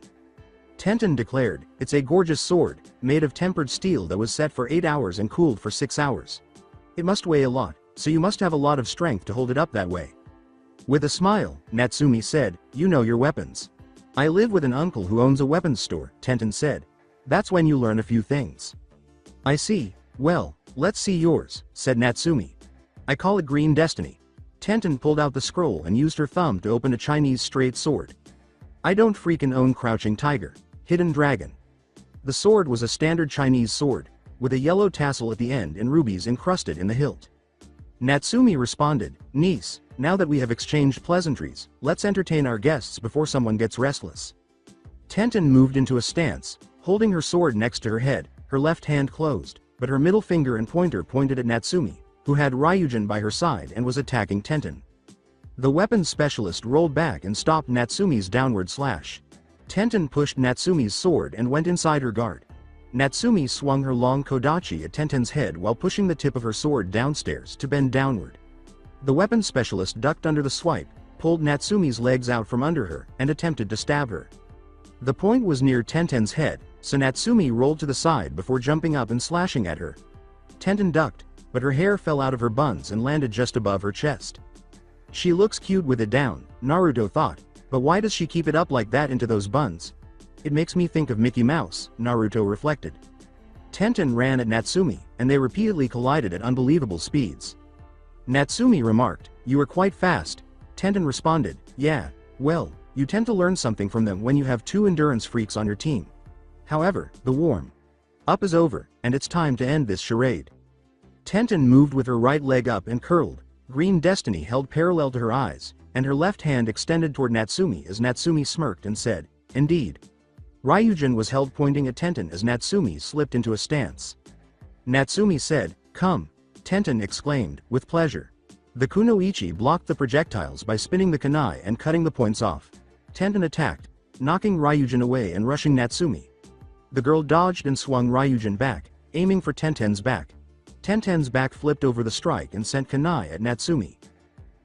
Tenten declared, "It's a gorgeous sword, made of tempered steel that was set for 8 hours and cooled for 6 hours. It must weigh a lot, so you must have a lot of strength to hold it up that way." With a smile, Natsumi said, "You know your weapons." "I live with an uncle who owns a weapons store," Tenten said. "That's when you learn a few things." "I see. Well, let's see yours," said Natsumi. "I call it Green Destiny." Tenten pulled out the scroll and used her thumb to open a Chinese straight sword. "I don't freaking own Crouching Tiger, Hidden Dragon." The sword was a standard Chinese sword, with a yellow tassel at the end and rubies encrusted in the hilt. Natsumi responded, "Niece, Now that we have exchanged pleasantries, let's entertain our guests before someone gets restless. Tenten moved into a stance, holding her sword next to her head, her left hand closed, but her middle finger and pointer pointed at Natsumi, who had Ryujin by her side and was attacking Tenten. The weapons specialist rolled back and stopped Natsumi's downward slash. Tenten pushed Natsumi's sword and went inside her guard. Natsumi swung her long kodachi at Tenten's head while pushing the tip of her sword downstairs to bend downward. The weapons specialist ducked under the swipe, pulled Natsumi's legs out from under her, and attempted to stab her. The point was near Tenten's head, so Natsumi rolled to the side before jumping up and slashing at her. Tenten ducked, but her hair fell out of her buns and landed just above her chest. She looks cute with it down, Naruto thought, but why does she keep it up like that into those buns? It makes me think of Mickey Mouse, Naruto reflected. Tenten ran at Natsumi, and they repeatedly collided at unbelievable speeds. Natsumi remarked, "You are quite fast." Tenten responded, "Yeah, well, you tend to learn something from them when you have two endurance freaks on your team. However, the warm-up is over, and it's time to end this charade." Tenten moved with her right leg up and curled, green destiny held parallel to her eyes, and her left hand extended toward Natsumi as Natsumi smirked and said, "Indeed." Ryujin was held pointing at Tenten as Natsumi slipped into a stance. Natsumi said, "Come." Tenten exclaimed, "With pleasure." The kunoichi blocked the projectiles by spinning the kunai and cutting the points off. Tenten attacked, knocking Ryujin away and rushing Natsumi. The girl dodged and swung Ryujin back, aiming for Tenten's back. Tenten's back flipped over the strike and sent kunai at Natsumi.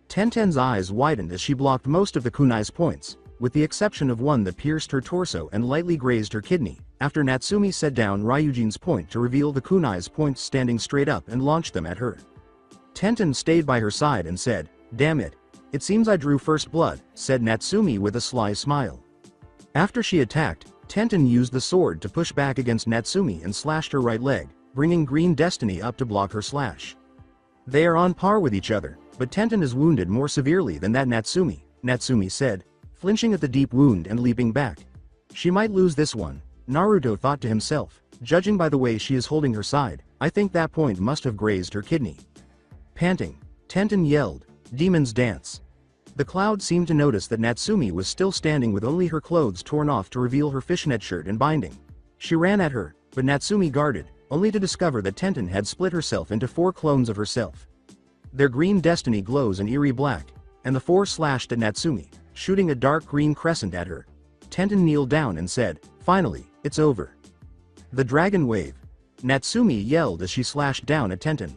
Tenten's eyes widened as she blocked most of the kunai's points, with the exception of one that pierced her torso and lightly grazed her kidney, after Natsumi set down Ryujin's point to reveal the kunai's points standing straight up and launched them at her. Tenten stayed by her side and said, "Damn it. It seems I drew first blood," said Natsumi with a sly smile. After she attacked, Tenten used the sword to push back against Natsumi and slashed her right leg, bringing Green Destiny up to block her slash. They are on par with each other, but Tenten is wounded more severely than that Natsumi said, flinching at the deep wound and leaping back. She might lose this one, Naruto thought to himself. Judging by the way she is holding her side, I think that point must have grazed her kidney. Panting, Tenten yelled, "Demon's dance." The cloud seemed to notice that Natsumi was still standing with only her clothes torn off to reveal her fishnet shirt and binding. She ran at her, but Natsumi guarded, only to discover that Tenten had split herself into 4 clones of herself. Their green destiny glows an eerie black, and the 4 slashed at Natsumi, shooting a dark green crescent at her. Tenten kneeled down and said, "Finally, it's over." The dragon wave. Natsumi yelled as she slashed down at Tenten.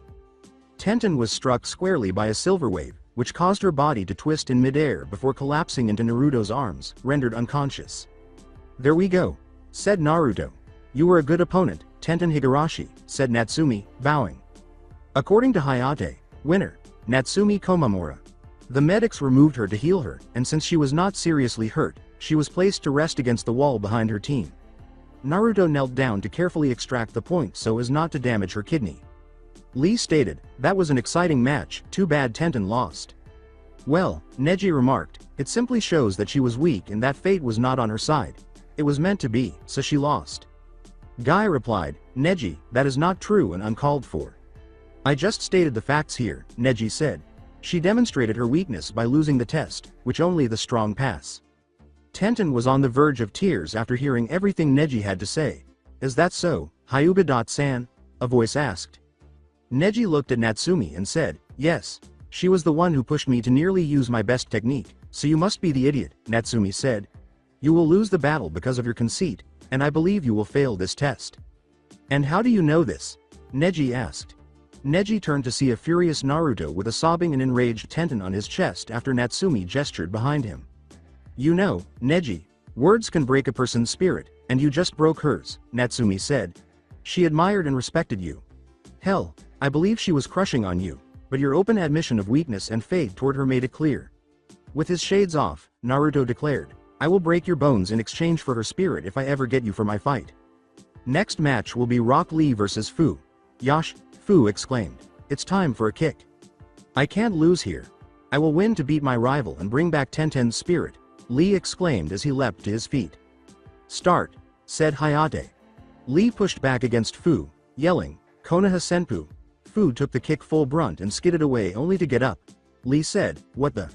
Tenten was struck squarely by a silver wave, which caused her body to twist in midair before collapsing into Naruto's arms, rendered unconscious. "There we go," said Naruto. "You were a good opponent, Tenten Higurashi," said Natsumi, bowing. According to Hayate, winner, Natsumi Komamura. The medics removed her to heal her, and since she was not seriously hurt, she was placed to rest against the wall behind her team. Naruto knelt down to carefully extract the point so as not to damage her kidney. Lee stated, "That was an exciting match, too bad Tenten lost." "Well," Neji remarked, "it simply shows that she was weak and that fate was not on her side. It was meant to be, so she lost." Guy replied, "Neji, that is not true and uncalled for." "I just stated the facts here," Neji said. "She demonstrated her weakness by losing the test, which only the strong pass." Tenten was on the verge of tears after hearing everything Neji had to say. "Is that so, Hyuga-san?" a voice asked. Neji looked at Natsumi and said, "Yes. She was the one who pushed me to nearly use my best technique, so you must be the idiot," Natsumi said. "You will lose the battle because of your conceit, and I believe you will fail this test." "And how do you know this?" Neji asked. Neji turned to see a furious Naruto with a sobbing and enraged Tenten on his chest after Natsumi gestured behind him. "You know, Neji, words can break a person's spirit, and you just broke hers," Natsumi said. "She admired and respected you. Hell, I believe she was crushing on you, but your open admission of weakness and fade toward her made it clear." With his shades off, Naruto declared, "I will break your bones in exchange for her spirit if I ever get you for my fight." Next match will be Rock Lee vs Fu. "Yash," Fu exclaimed. "It's time for a kick. I can't lose here. I will win to beat my rival and bring back Tenten's spirit," Lee exclaimed as he leapt to his feet. "Start," said Hayate. Lee pushed back against Fu, yelling, "Konoha Senpu." Fu took the kick full brunt and skidded away only to get up. Lee said, what the?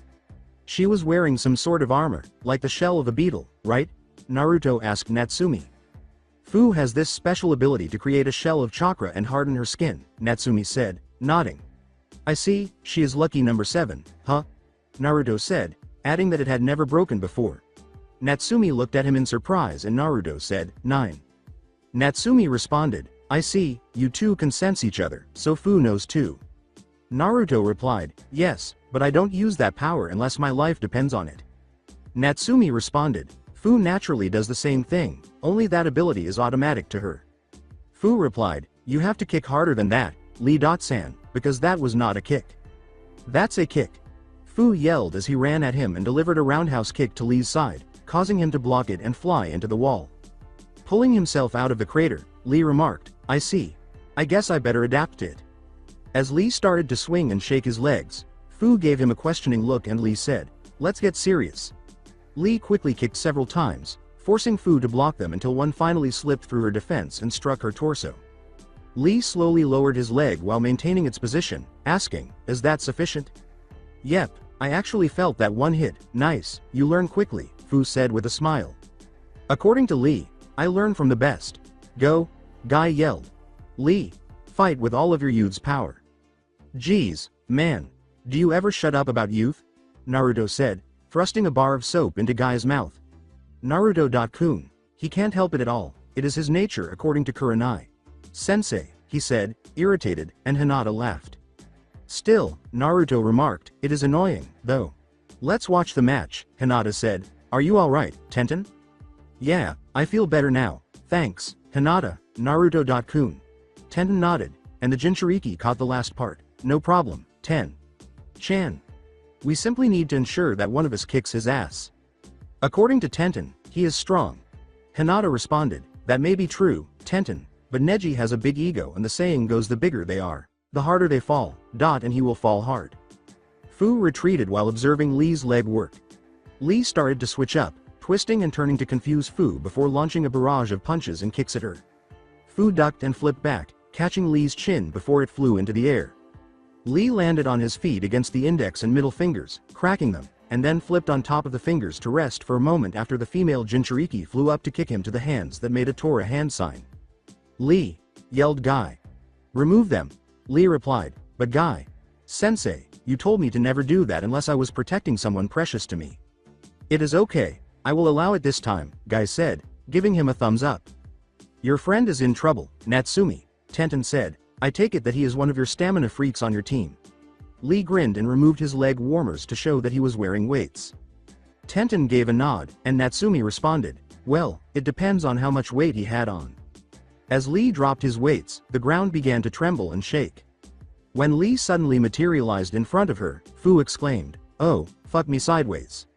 She was wearing some sort of armor, like the shell of a beetle, right? Naruto asked Natsumi. Fu has this special ability to create a shell of chakra and harden her skin, Natsumi said, nodding. I see, she is lucky number 7, huh? Naruto said, adding that it had never broken before. Natsumi looked at him in surprise and Naruto said, 9. Natsumi responded, I see, you two can sense each other, so Fu knows too. Naruto replied, yes, but I don't use that power unless my life depends on it. Natsumi responded, Fu naturally does the same thing, only that ability is automatic to her. Fu replied, you have to kick harder than that, Lee-san, because that was not a kick. That's a kick. Fu yelled as he ran at him and delivered a roundhouse kick to Lee's side, causing him to block it and fly into the wall. Pulling himself out of the crater, Lee remarked, I see. I guess I better adapt to it. As Lee started to swing and shake his legs, Fu gave him a questioning look and Lee said, let's get serious. Lee quickly kicked several times, forcing Fu to block them until one finally slipped through her defense and struck her torso. Lee slowly lowered his leg while maintaining its position, asking, is that sufficient? Yep, I actually felt that one hit, nice, you learn quickly, Fu said with a smile. According to Lee, I learn from the best. Go, Guy yelled. Lee, fight with all of your youth's power. Geez, man, do you ever shut up about youth? Naruto said, thrusting a bar of soap into Guy's mouth. Naruto-kun, he can't help it at all, it is his nature according to Kurenai. Sensei, he said, irritated, and Hinata laughed. Still, Naruto remarked, it is annoying, though. Let's watch the match, Hinata said, are you alright, Tenten? Yeah, I feel better now, thanks, Hinata, Naruto-kun. Tenten nodded, and the Jinchuriki caught the last part, no problem, Chan. We simply need to ensure that one of us kicks his ass. According to Tenten, he is strong. Hinata responded, that may be true, Tenten, but Neji has a big ego and the saying goes the bigger they are, the harder they fall, and he will fall hard. Fu retreated while observing Lee's leg work. Lee started to switch up, twisting and turning to confuse Fu before launching a barrage of punches and kicks at her. Fu ducked and flipped back, catching Lee's chin before it flew into the air. Lee landed on his feet against the index and middle fingers, cracking them, and then flipped on top of the fingers to rest for a moment after the female Jinchuriki flew up to kick him to the hands that made a Tora hand sign. Lee, yelled Guy. Remove them, Lee replied, but Guy. Sensei, you told me to never do that unless I was protecting someone precious to me. It is okay, I will allow it this time, Guy said, giving him a thumbs up. Your friend is in trouble, Natsumi, Tenten said, I take it that he is one of your stamina freaks on your team. Lee grinned and removed his leg warmers to show that he was wearing weights. Tenten gave a nod, and Natsumi responded, well, it depends on how much weight he had on. As Lee dropped his weights, the ground began to tremble and shake. When Lee suddenly materialized in front of her, Fu exclaimed, oh, fuck me sideways.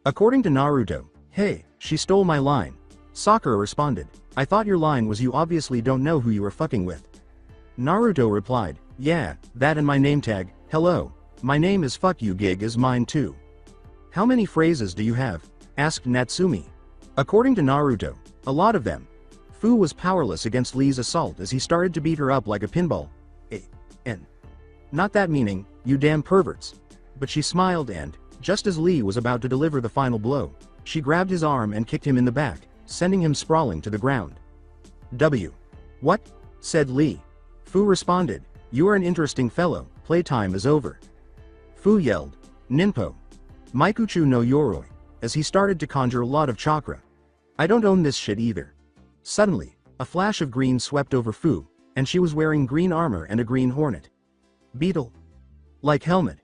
According to Naruto, hey, she stole my line. Sakura responded, I thought your line was you obviously don't know who you were fucking with. Naruto replied, yeah, that and my name tag, hello, my name is fuck you gig is mine too. How many phrases do you have? Asked Natsumi. According to Naruto, a lot of them. Fu was powerless against Lee's assault as he started to beat her up like a pinball. Not that meaning, you damn perverts. But she smiled and, just as Lee was about to deliver the final blow, she grabbed his arm and kicked him in the back, sending him sprawling to the ground. What? Said Lee. Fu responded, you are an interesting fellow, playtime is over. Fu yelled, Ninpo. Maikuchu no Yoroi, as he started to conjure a lot of chakra. I don't own this shit either. Suddenly, a flash of green swept over Fu, and she was wearing green armor and a green hornet. Beetle. Like helmet.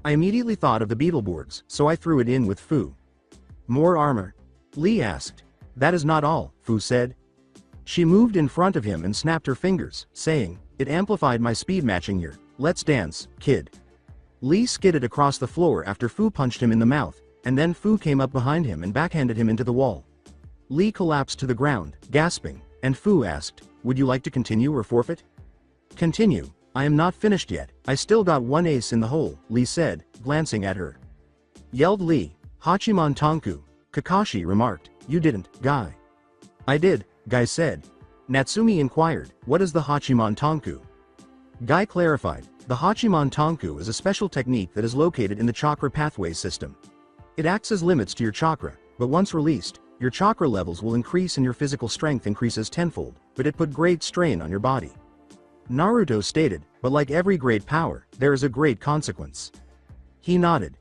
I immediately thought of the Beetleborgs, so I threw it in with Fu. More armor? Lee asked. That is not all, Fu said. She moved in front of him and snapped her fingers, saying, it amplified my speed matching here, let's dance, kid. Lee skidded across the floor after Fu punched him in the mouth, and then Fu came up behind him and backhanded him into the wall. Lee collapsed to the ground, gasping, and Fu asked, would you like to continue or forfeit? Continue, I am not finished yet, I still got one ace in the hole, Lee said, glancing at her. Yelled Lee, Hachiman Tonku, Kakashi remarked, you didn't, Guy. I did, Guy said. Natsumi inquired, what is the Hachiman Tonku? Guy clarified, The Hachiman Tonku is a special technique that is located in the chakra pathway system. It acts as limits to your chakra, but once released, your chakra levels will increase and your physical strength increases tenfold, but it put great strain on your body. Naruto stated, but like every great power, there is a great consequence. He nodded.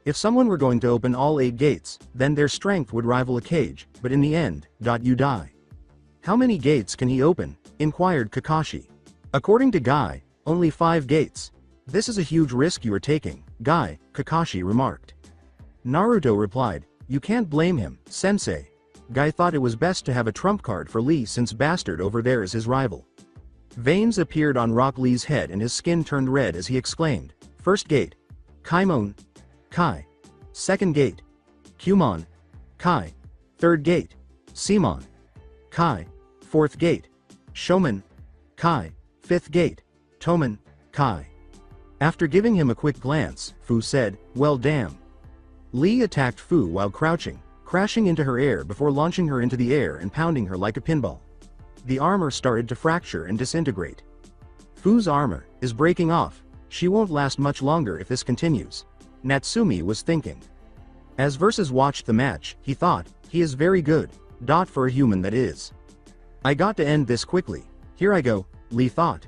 If someone were going to open all 8 gates, then their strength would rival a cage, but in the end, you die. How many gates can he open? Inquired Kakashi. According to Guy, only 5 gates. This is a huge risk you are taking, Guy, Kakashi remarked. Naruto replied, you can't blame him, sensei. Guy thought it was best to have a trump card for Lee since Bastard over there is his rival. Veins appeared on Rock Lee's head and his skin turned red as he exclaimed, First gate. Kaimon. Kai. Second gate. Kumon. Kai. Third gate. Simon. Kai. Fourth gate. Shoman. Kai. Fifth gate. Toman. Kai. After giving him a quick glance, Fu said, well damn. Lee attacked Fu while crouching, crashing into her air before launching her into the air and pounding her like a pinball. The armor started to fracture and disintegrate. Fu's armor is breaking off. She won't last much longer if this continues. Natsumi was thinking. As Versus watched the match, he thought, he is very good. For a human that is. I got to end this quickly. Here I go, Lee thought.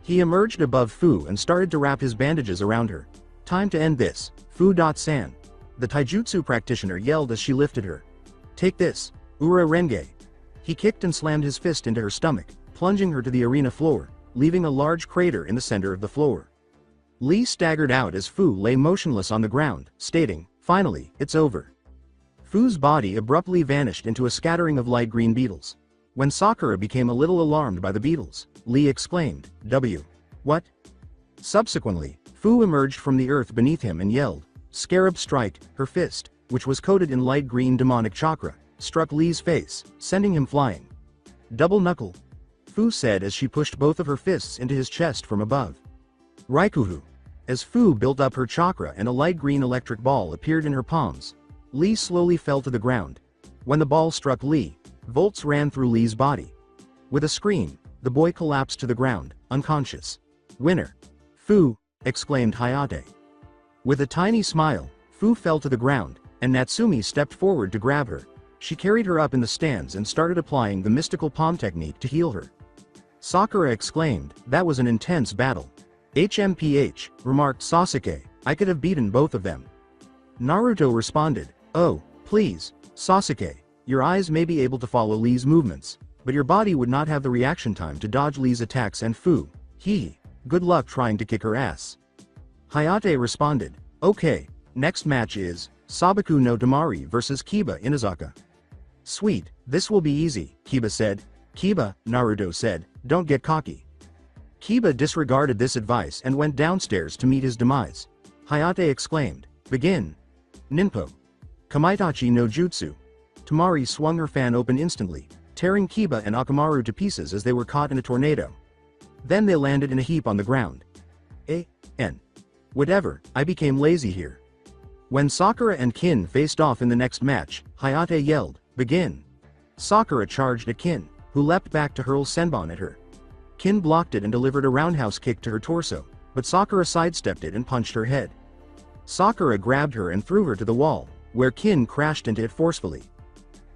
He emerged above Fu and started to wrap his bandages around her. Time to end this, Fu.san. The taijutsu practitioner yelled as she lifted her. Take this, Ura Renge. He kicked and slammed his fist into her stomach, plunging her to the arena floor, leaving a large crater in the center of the floor. Lee staggered out as Fu lay motionless on the ground, stating, finally, it's over. Fu's body abruptly vanished into a scattering of light green beetles. When Sakura became a little alarmed by the beetles, Lee exclaimed, What? Subsequently, Fu emerged from the earth beneath him and yelled, Scarab Strike, her fist, which was coated in light green demonic chakra, struck Lee's face, sending him flying. Double knuckle, Fu said as she pushed both of her fists into his chest from above. Raikuhu. As Fu built up her chakra and a light green electric ball appeared in her palms, Lee slowly fell to the ground. When the ball struck Lee, volts ran through Lee's body. With a scream, the boy collapsed to the ground, unconscious. Winner. Fu, exclaimed Hayate. With a tiny smile, Fu fell to the ground, and Natsumi stepped forward to grab her. She carried her up in the stands and started applying the mystical palm technique to heal her. Sakura exclaimed, that was an intense battle. HMPH, remarked Sasuke, I could have beaten both of them. Naruto responded, oh, please, Sasuke, your eyes may be able to follow Lee's movements, but your body would not have the reaction time to dodge Lee's attacks and Fu, good luck trying to kick her ass. Hayate responded, okay, next match is, Sabaku no Damari vs Kiba Inazaka. Sweet, this will be easy, Kiba said. Kiba, Naruto said, don't get cocky. Kiba disregarded this advice and went downstairs to meet his demise. Hayate exclaimed, begin. Ninpo. Kamaitachi no Jutsu. Tamari swung her fan open instantly, tearing Kiba and Akamaru to pieces as they were caught in a tornado. Then they landed in a heap on the ground. Whatever, I became lazy here. When Sakura and Kin faced off in the next match, Hayate yelled, begin. Sakura charged at Kin, who leapt back to hurl Senbon at her. Kin blocked it and delivered a roundhouse kick to her torso, but Sakura sidestepped it and punched her head. Sakura grabbed her and threw her to the wall, where Kin crashed into it forcefully.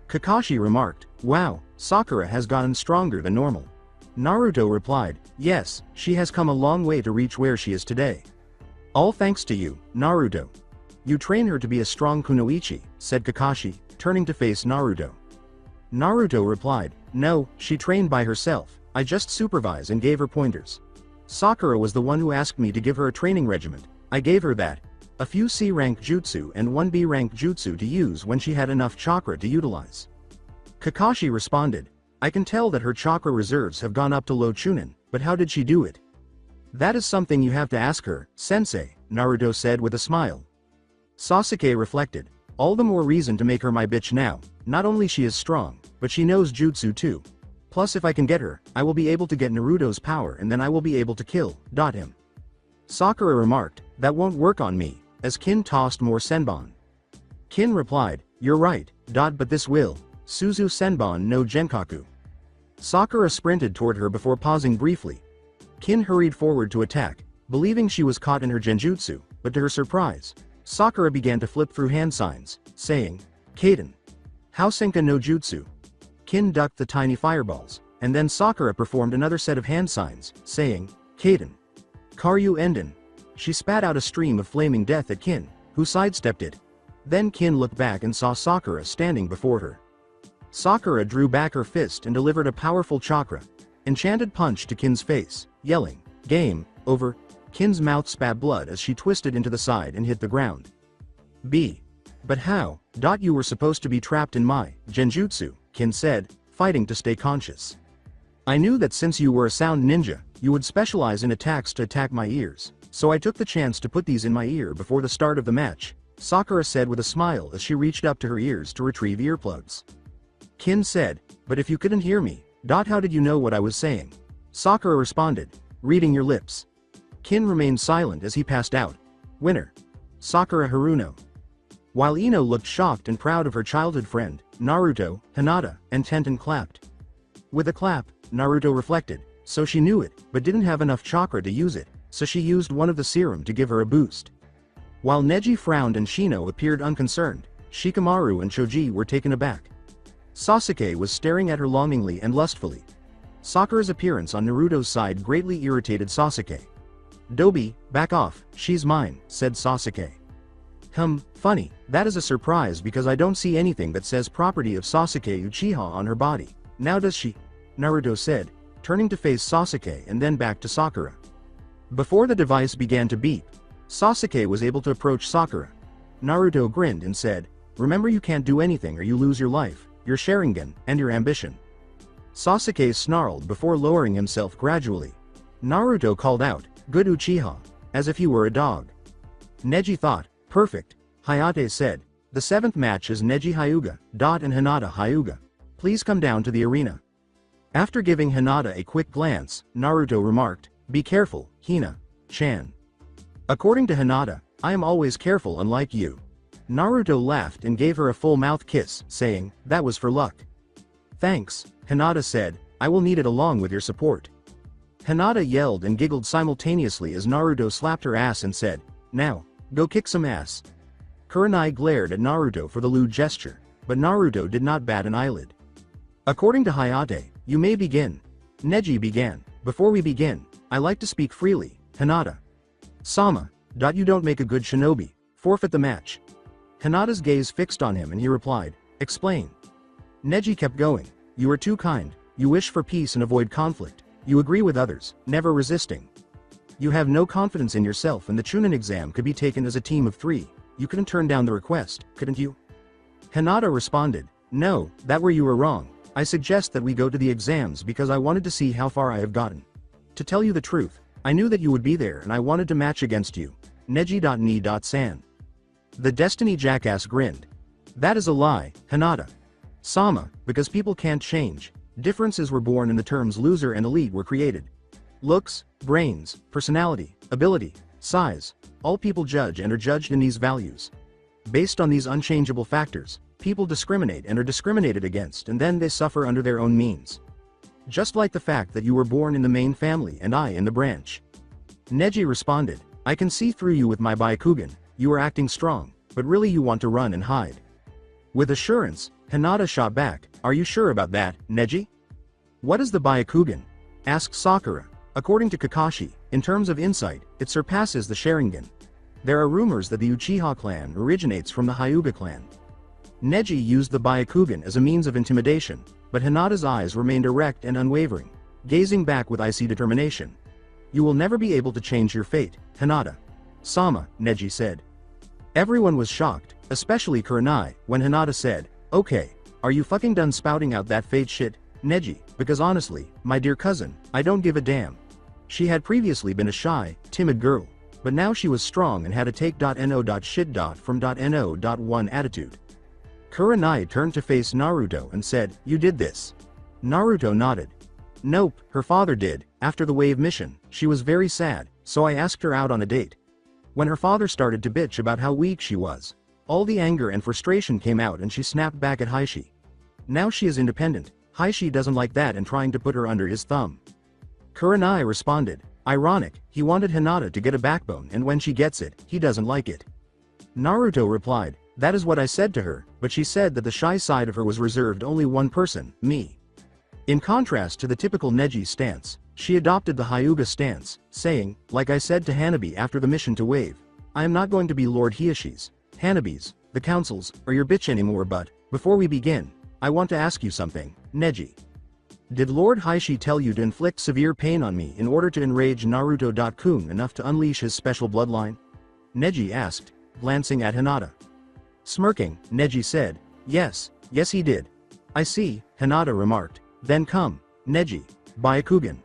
Kakashi remarked, wow, Sakura has gotten stronger than normal. Naruto replied, yes, she has come a long way to reach where she is today. All thanks to you, Naruto. You train her to be a strong kunoichi, said Kakashi, turning to face Naruto. Naruto replied, no, she trained by herself, I just supervised and gave her pointers. Sakura was the one who asked me to give her a training regiment, I gave her that. A few C-rank jutsu and one B-rank jutsu to use when she had enough chakra to utilize. Kakashi responded, I can tell that her chakra reserves have gone up to low chunin, but how did she do it? That is something you have to ask her, sensei, Naruto said with a smile. Sasuke reflected, all the more reason to make her my bitch now, not only she is strong, but she knows jutsu too. Plus if I can get her, I will be able to get Naruto's power and then I will be able to kill him. Sakura remarked, that won't work on me, as Kin tossed more Senbon. Kin replied, you're right, but this will. Suzu Senbon no Genkaku. Sakura sprinted toward her before pausing briefly. Kin hurried forward to attack, believing she was caught in her genjutsu, but to her surprise, Sakura began to flip through hand signs, saying, Kaden. Housenka no Jutsu. Kin ducked the tiny fireballs, and then Sakura performed another set of hand signs, saying, Kaden. Karyu Enden. She spat out a stream of flaming death at Kin, who sidestepped it. Then Kin looked back and saw Sakura standing before her. Sakura drew back her fist and delivered a powerful chakra, enchanted punch to Kin's face, yelling, Game, over. Kin's mouth spat blood as she twisted into the side and hit the ground. B. But how? You were supposed to be trapped in my genjutsu, Kin said, fighting to stay conscious. I knew that since you were a sound ninja, you would specialize in attacks to attack my ears, so I took the chance to put these in my ear before the start of the match, Sakura said with a smile as she reached up to her ears to retrieve earplugs. Kin said, but if you couldn't hear me, how did you know what I was saying? Sakura responded, reading your lips. Kin remained silent as he passed out. Winner. Sakura Haruno. While Ino looked shocked and proud of her childhood friend, Naruto, Hinata, and Tenten clapped. With a clap, Naruto reflected, so she knew it, but didn't have enough chakra to use it, so she used one of the serum to give her a boost. While Neji frowned and Shino appeared unconcerned, Shikamaru and Choji were taken aback. Sasuke was staring at her longingly and lustfully. Sakura's appearance on Naruto's side greatly irritated Sasuke. Dobi, back off, she's mine, said Sasuke. Funny, that is a surprise because I don't see anything that says property of Sasuke Uchiha on her body. Now does she? Naruto said, turning to face Sasuke and then back to Sakura. Before the device began to beep, Sasuke was able to approach Sakura. Naruto grinned and said, remember you can't do anything or you lose your life, your Sharingan, and your ambition. Sasuke snarled before lowering himself gradually. Naruto called out, good Uchiha, as if he were a dog. Neji thought, perfect, Hayate said, the 7th match is Neji Hyuga, and Hinata Hyuga. Please come down to the arena. After giving Hinata a quick glance, Naruto remarked, be careful, Hina-chan. According to Hinata, I am always careful unlike you. Naruto laughed and gave her a full mouth kiss, saying, that was for luck. Thanks, Hinata said, I will need it along with your support. Hinata yelled and giggled simultaneously as Naruto slapped her ass and said, now, go kick some ass. Kurenai glared at Naruto for the lewd gesture, but Naruto did not bat an eyelid. According to Hayate, you may begin. Neji began, before we begin, I like to speak freely, Hinata. Sama, you don't make a good shinobi, forfeit the match. Hinata's gaze fixed on him and he replied, explain. Neji kept going, you are too kind, you wish for peace and avoid conflict, you agree with others, never resisting. You have no confidence in yourself and the Chunin exam could be taken as a team of 3, you couldn't turn down the request, couldn't you? Hinata responded, no, that where you were wrong, I suggest that we go to the exams because I wanted to see how far I have gotten. To tell you the truth, I knew that you would be there and I wanted to match against you. Neji.ni.san. The Destiny jackass grinned. That is a lie, Hinata. Sama, because people can't change, differences were born and the terms loser and elite were created. Looks, brains, personality, ability, size, all people judge and are judged in these values. Based on these unchangeable factors, people discriminate and are discriminated against and then they suffer under their own means. Just like the fact that you were born in the main family and I in the branch. Neji responded, I can see through you with my Byakugan, you are acting strong, but really you want to run and hide. With assurance, Hinata shot back, are you sure about that, Neji? What is the Byakugan? Asked Sakura. According to Kakashi, in terms of insight, it surpasses the Sharingan. There are rumors that the Uchiha clan originates from the Hyuga clan. Neji used the Byakugan as a means of intimidation, but Hinata's eyes remained erect and unwavering, gazing back with icy determination. You will never be able to change your fate, Hinata. Sama, Neji said. Everyone was shocked, especially Kurenai, when Hinata said, okay, are you fucking done spouting out that fate shit, Neji, because honestly, my dear cousin, I don't give a damn. She had previously been a shy, timid girl, but now she was strong and had a take.no.shit from .no.1 attitude. Kurenai turned to face Naruto and said, you did this. Naruto nodded. Nope, her father did, after the wave mission, she was very sad, so I asked her out on a date. When her father started to bitch about how weak she was, all the anger and frustration came out and she snapped back at Heishi. Now she is independent, Heishi doesn't like that and trying to put her under his thumb. Kurenai responded, Ironic, he wanted Hinata to get a backbone and when she gets it, he doesn't like it. Naruto replied, that is what I said to her, but she said that the shy side of her was reserved only one person, me. In contrast to the typical Neji stance, she adopted the Hyuga stance, saying, like I said to Hanabi after the mission to Wave, I am not going to be Lord Hiashi's, Hanabi's, the council's, or your bitch anymore but, before we begin, I want to ask you something, Neji. Did Lord Hiashi tell you to inflict severe pain on me in order to enrage Naruto-kun enough to unleash his special bloodline? Neji asked, glancing at Hinata. Smirking, Neji said, yes he did. I see, Hinata remarked, then come, Neji, Byakugan.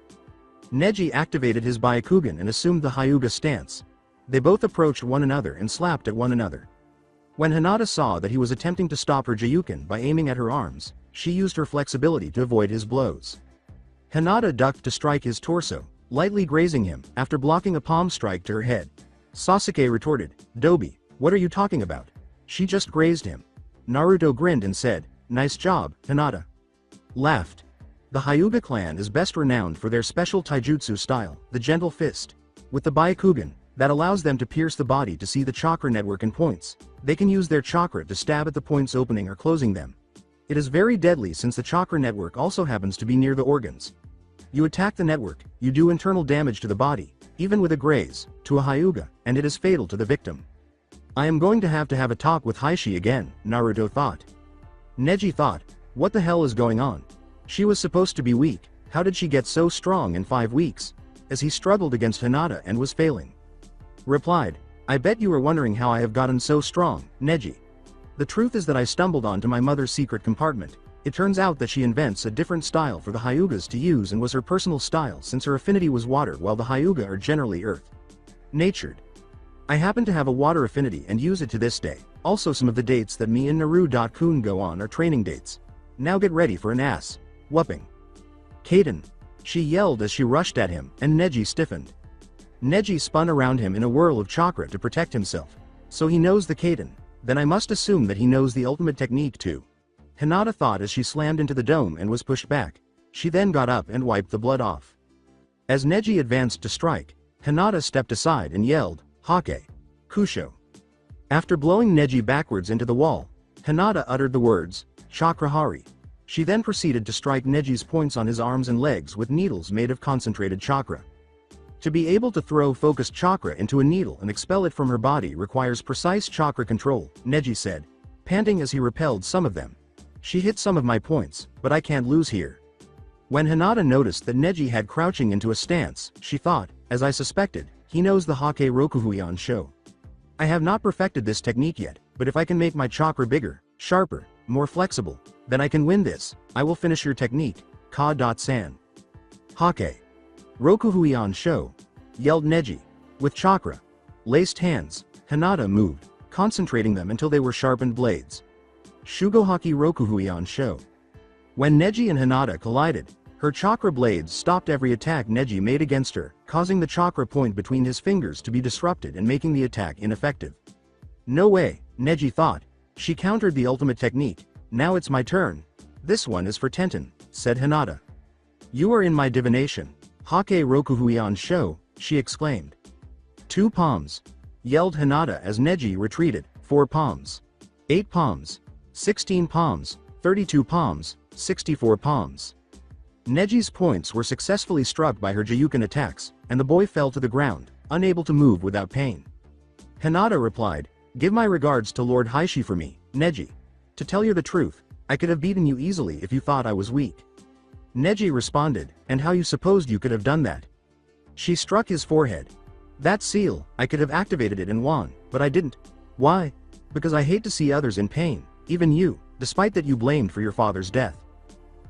Neji activated his Byakugan and assumed the Hyuga stance. They both approached one another and slapped at one another. When Hinata saw that he was attempting to stop her Jiyuken by aiming at her arms, she used her flexibility to avoid his blows. Hinata ducked to strike his torso, lightly grazing him, after blocking a palm strike to her head. Sasuke retorted, Dobi, what are you talking about? She just grazed him. Naruto grinned and said, nice job, Hinata. Laughed. The Hyuga clan is best renowned for their special taijutsu style, the gentle fist. With the Byakugan, that allows them to pierce the body to see the chakra network and points. They can use their chakra to stab at the points opening or closing them. It is very deadly since the chakra network also happens to be near the organs. You attack the network, you do internal damage to the body, even with a graze, to a Hyuga, and it is fatal to the victim. I am going to have a talk with Hiashi again, Naruto thought. Neji thought, what the hell is going on? She was supposed to be weak, how did she get so strong in 5 weeks? As he struggled against Hinata and was failing. Replied, I bet you are wondering how I have gotten so strong, Neji. The truth is that I stumbled onto my mother's secret compartment. It turns out that she invents a different style for the Hyugas to use and was her personal style since her affinity was water while the Hyuga are generally earth. Natured. I happen to have a water affinity and use it to this day. Also some of the dates that me and Naru.kun go on are training dates. Now get ready for an ass whooping. Kaden. She yelled as she rushed at him, and Neji stiffened. Neji spun around him in a whirl of chakra to protect himself. So he knows the Kaden, then I must assume that he knows the ultimate technique too. Hinata thought as she slammed into the dome and was pushed back. She then got up and wiped the blood off. As Neji advanced to strike, Hinata stepped aside and yelled, Hake. Kusho. After blowing Neji backwards into the wall, Hinata uttered the words, Chakrahari. She then proceeded to strike Neji's points on his arms and legs with needles made of concentrated chakra. To be able to throw focused chakra into a needle and expel it from her body requires precise chakra control, Neji said, panting as he repelled some of them. She hit some of my points, but I can't lose here. When Hinata noticed that Neji had crouching into a stance, she thought, as I suspected, he knows the Hake Rokuhuion show. I have not perfected this technique yet, but if I can make my chakra bigger, sharper, more flexible, then I can win this. I will finish your technique, Ka.san. Hake. Rokuhuion show, yelled Neji. With chakra laced hands, Hinata moved, concentrating them until they were sharpened blades. Shugohaki Rokuhuion show. When Neji and Hinata collided, her chakra blades stopped every attack Neji made against her, causing the chakra point between his fingers to be disrupted and making the attack ineffective. No way, Neji thought. She countered the ultimate technique. Now it's my turn. This one is for Tenten, said Hinata. You are in my divination. Hake Rokuhuion show, she exclaimed. 2 palms. Yelled Hinata as Neji retreated. 4 palms. 8 palms. 16 palms. 32 palms. 64 palms. Neji's points were successfully struck by her Jiyuken attacks, and the boy fell to the ground, unable to move without pain. Hinata replied, Give my regards to Lord Hiashi for me, Neji. To tell you the truth, I could have beaten you easily if you thought I was weak. Neji responded, and how you supposed you could have done that? She struck his forehead. That seal, I could have activated it and won, but I didn't. Why? Because I hate to see others in pain, even you, despite that you blamed for your father's death.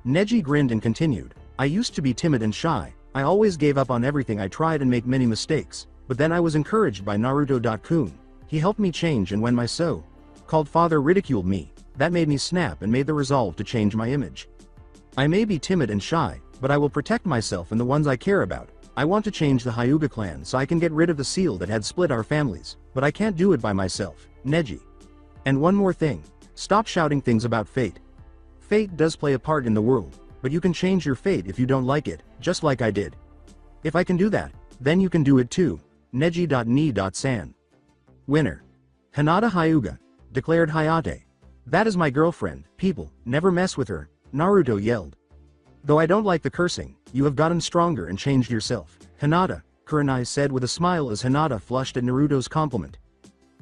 Neji grinned and continued, I used to be timid and shy, I always gave up on everything I tried and make many mistakes, but then I was encouraged by Naruto.kun. He helped me change and when my so-called father ridiculed me, that made me snap and made the resolve to change my image. I may be timid and shy, but I will protect myself and the ones I care about. I want to change the Hyuga clan so I can get rid of the seal that had split our families, but I can't do it by myself, Neji. And one more thing, stop shouting things about fate. Fate does play a part in the world, but you can change your fate if you don't like it, just like I did. If I can do that, Then you can do it too. Neji.ni.san. Winner. Hinata Hyuga, declared Hayate. That is my girlfriend, people, never mess with her, Naruto yelled. Though I don't like the cursing, you have gotten stronger and changed yourself, Hinata, Kurenai said with a smile as Hinata flushed at Naruto's compliment.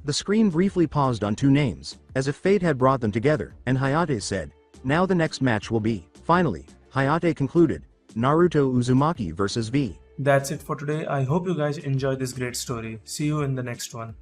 The screen briefly paused on two names, as if fate had brought them together, and Hayate said, now the next match will be. Finally, Hayate concluded, Naruto Uzumaki vs V. That's it for today. I hope you guys enjoyed this great story. See you in the next one.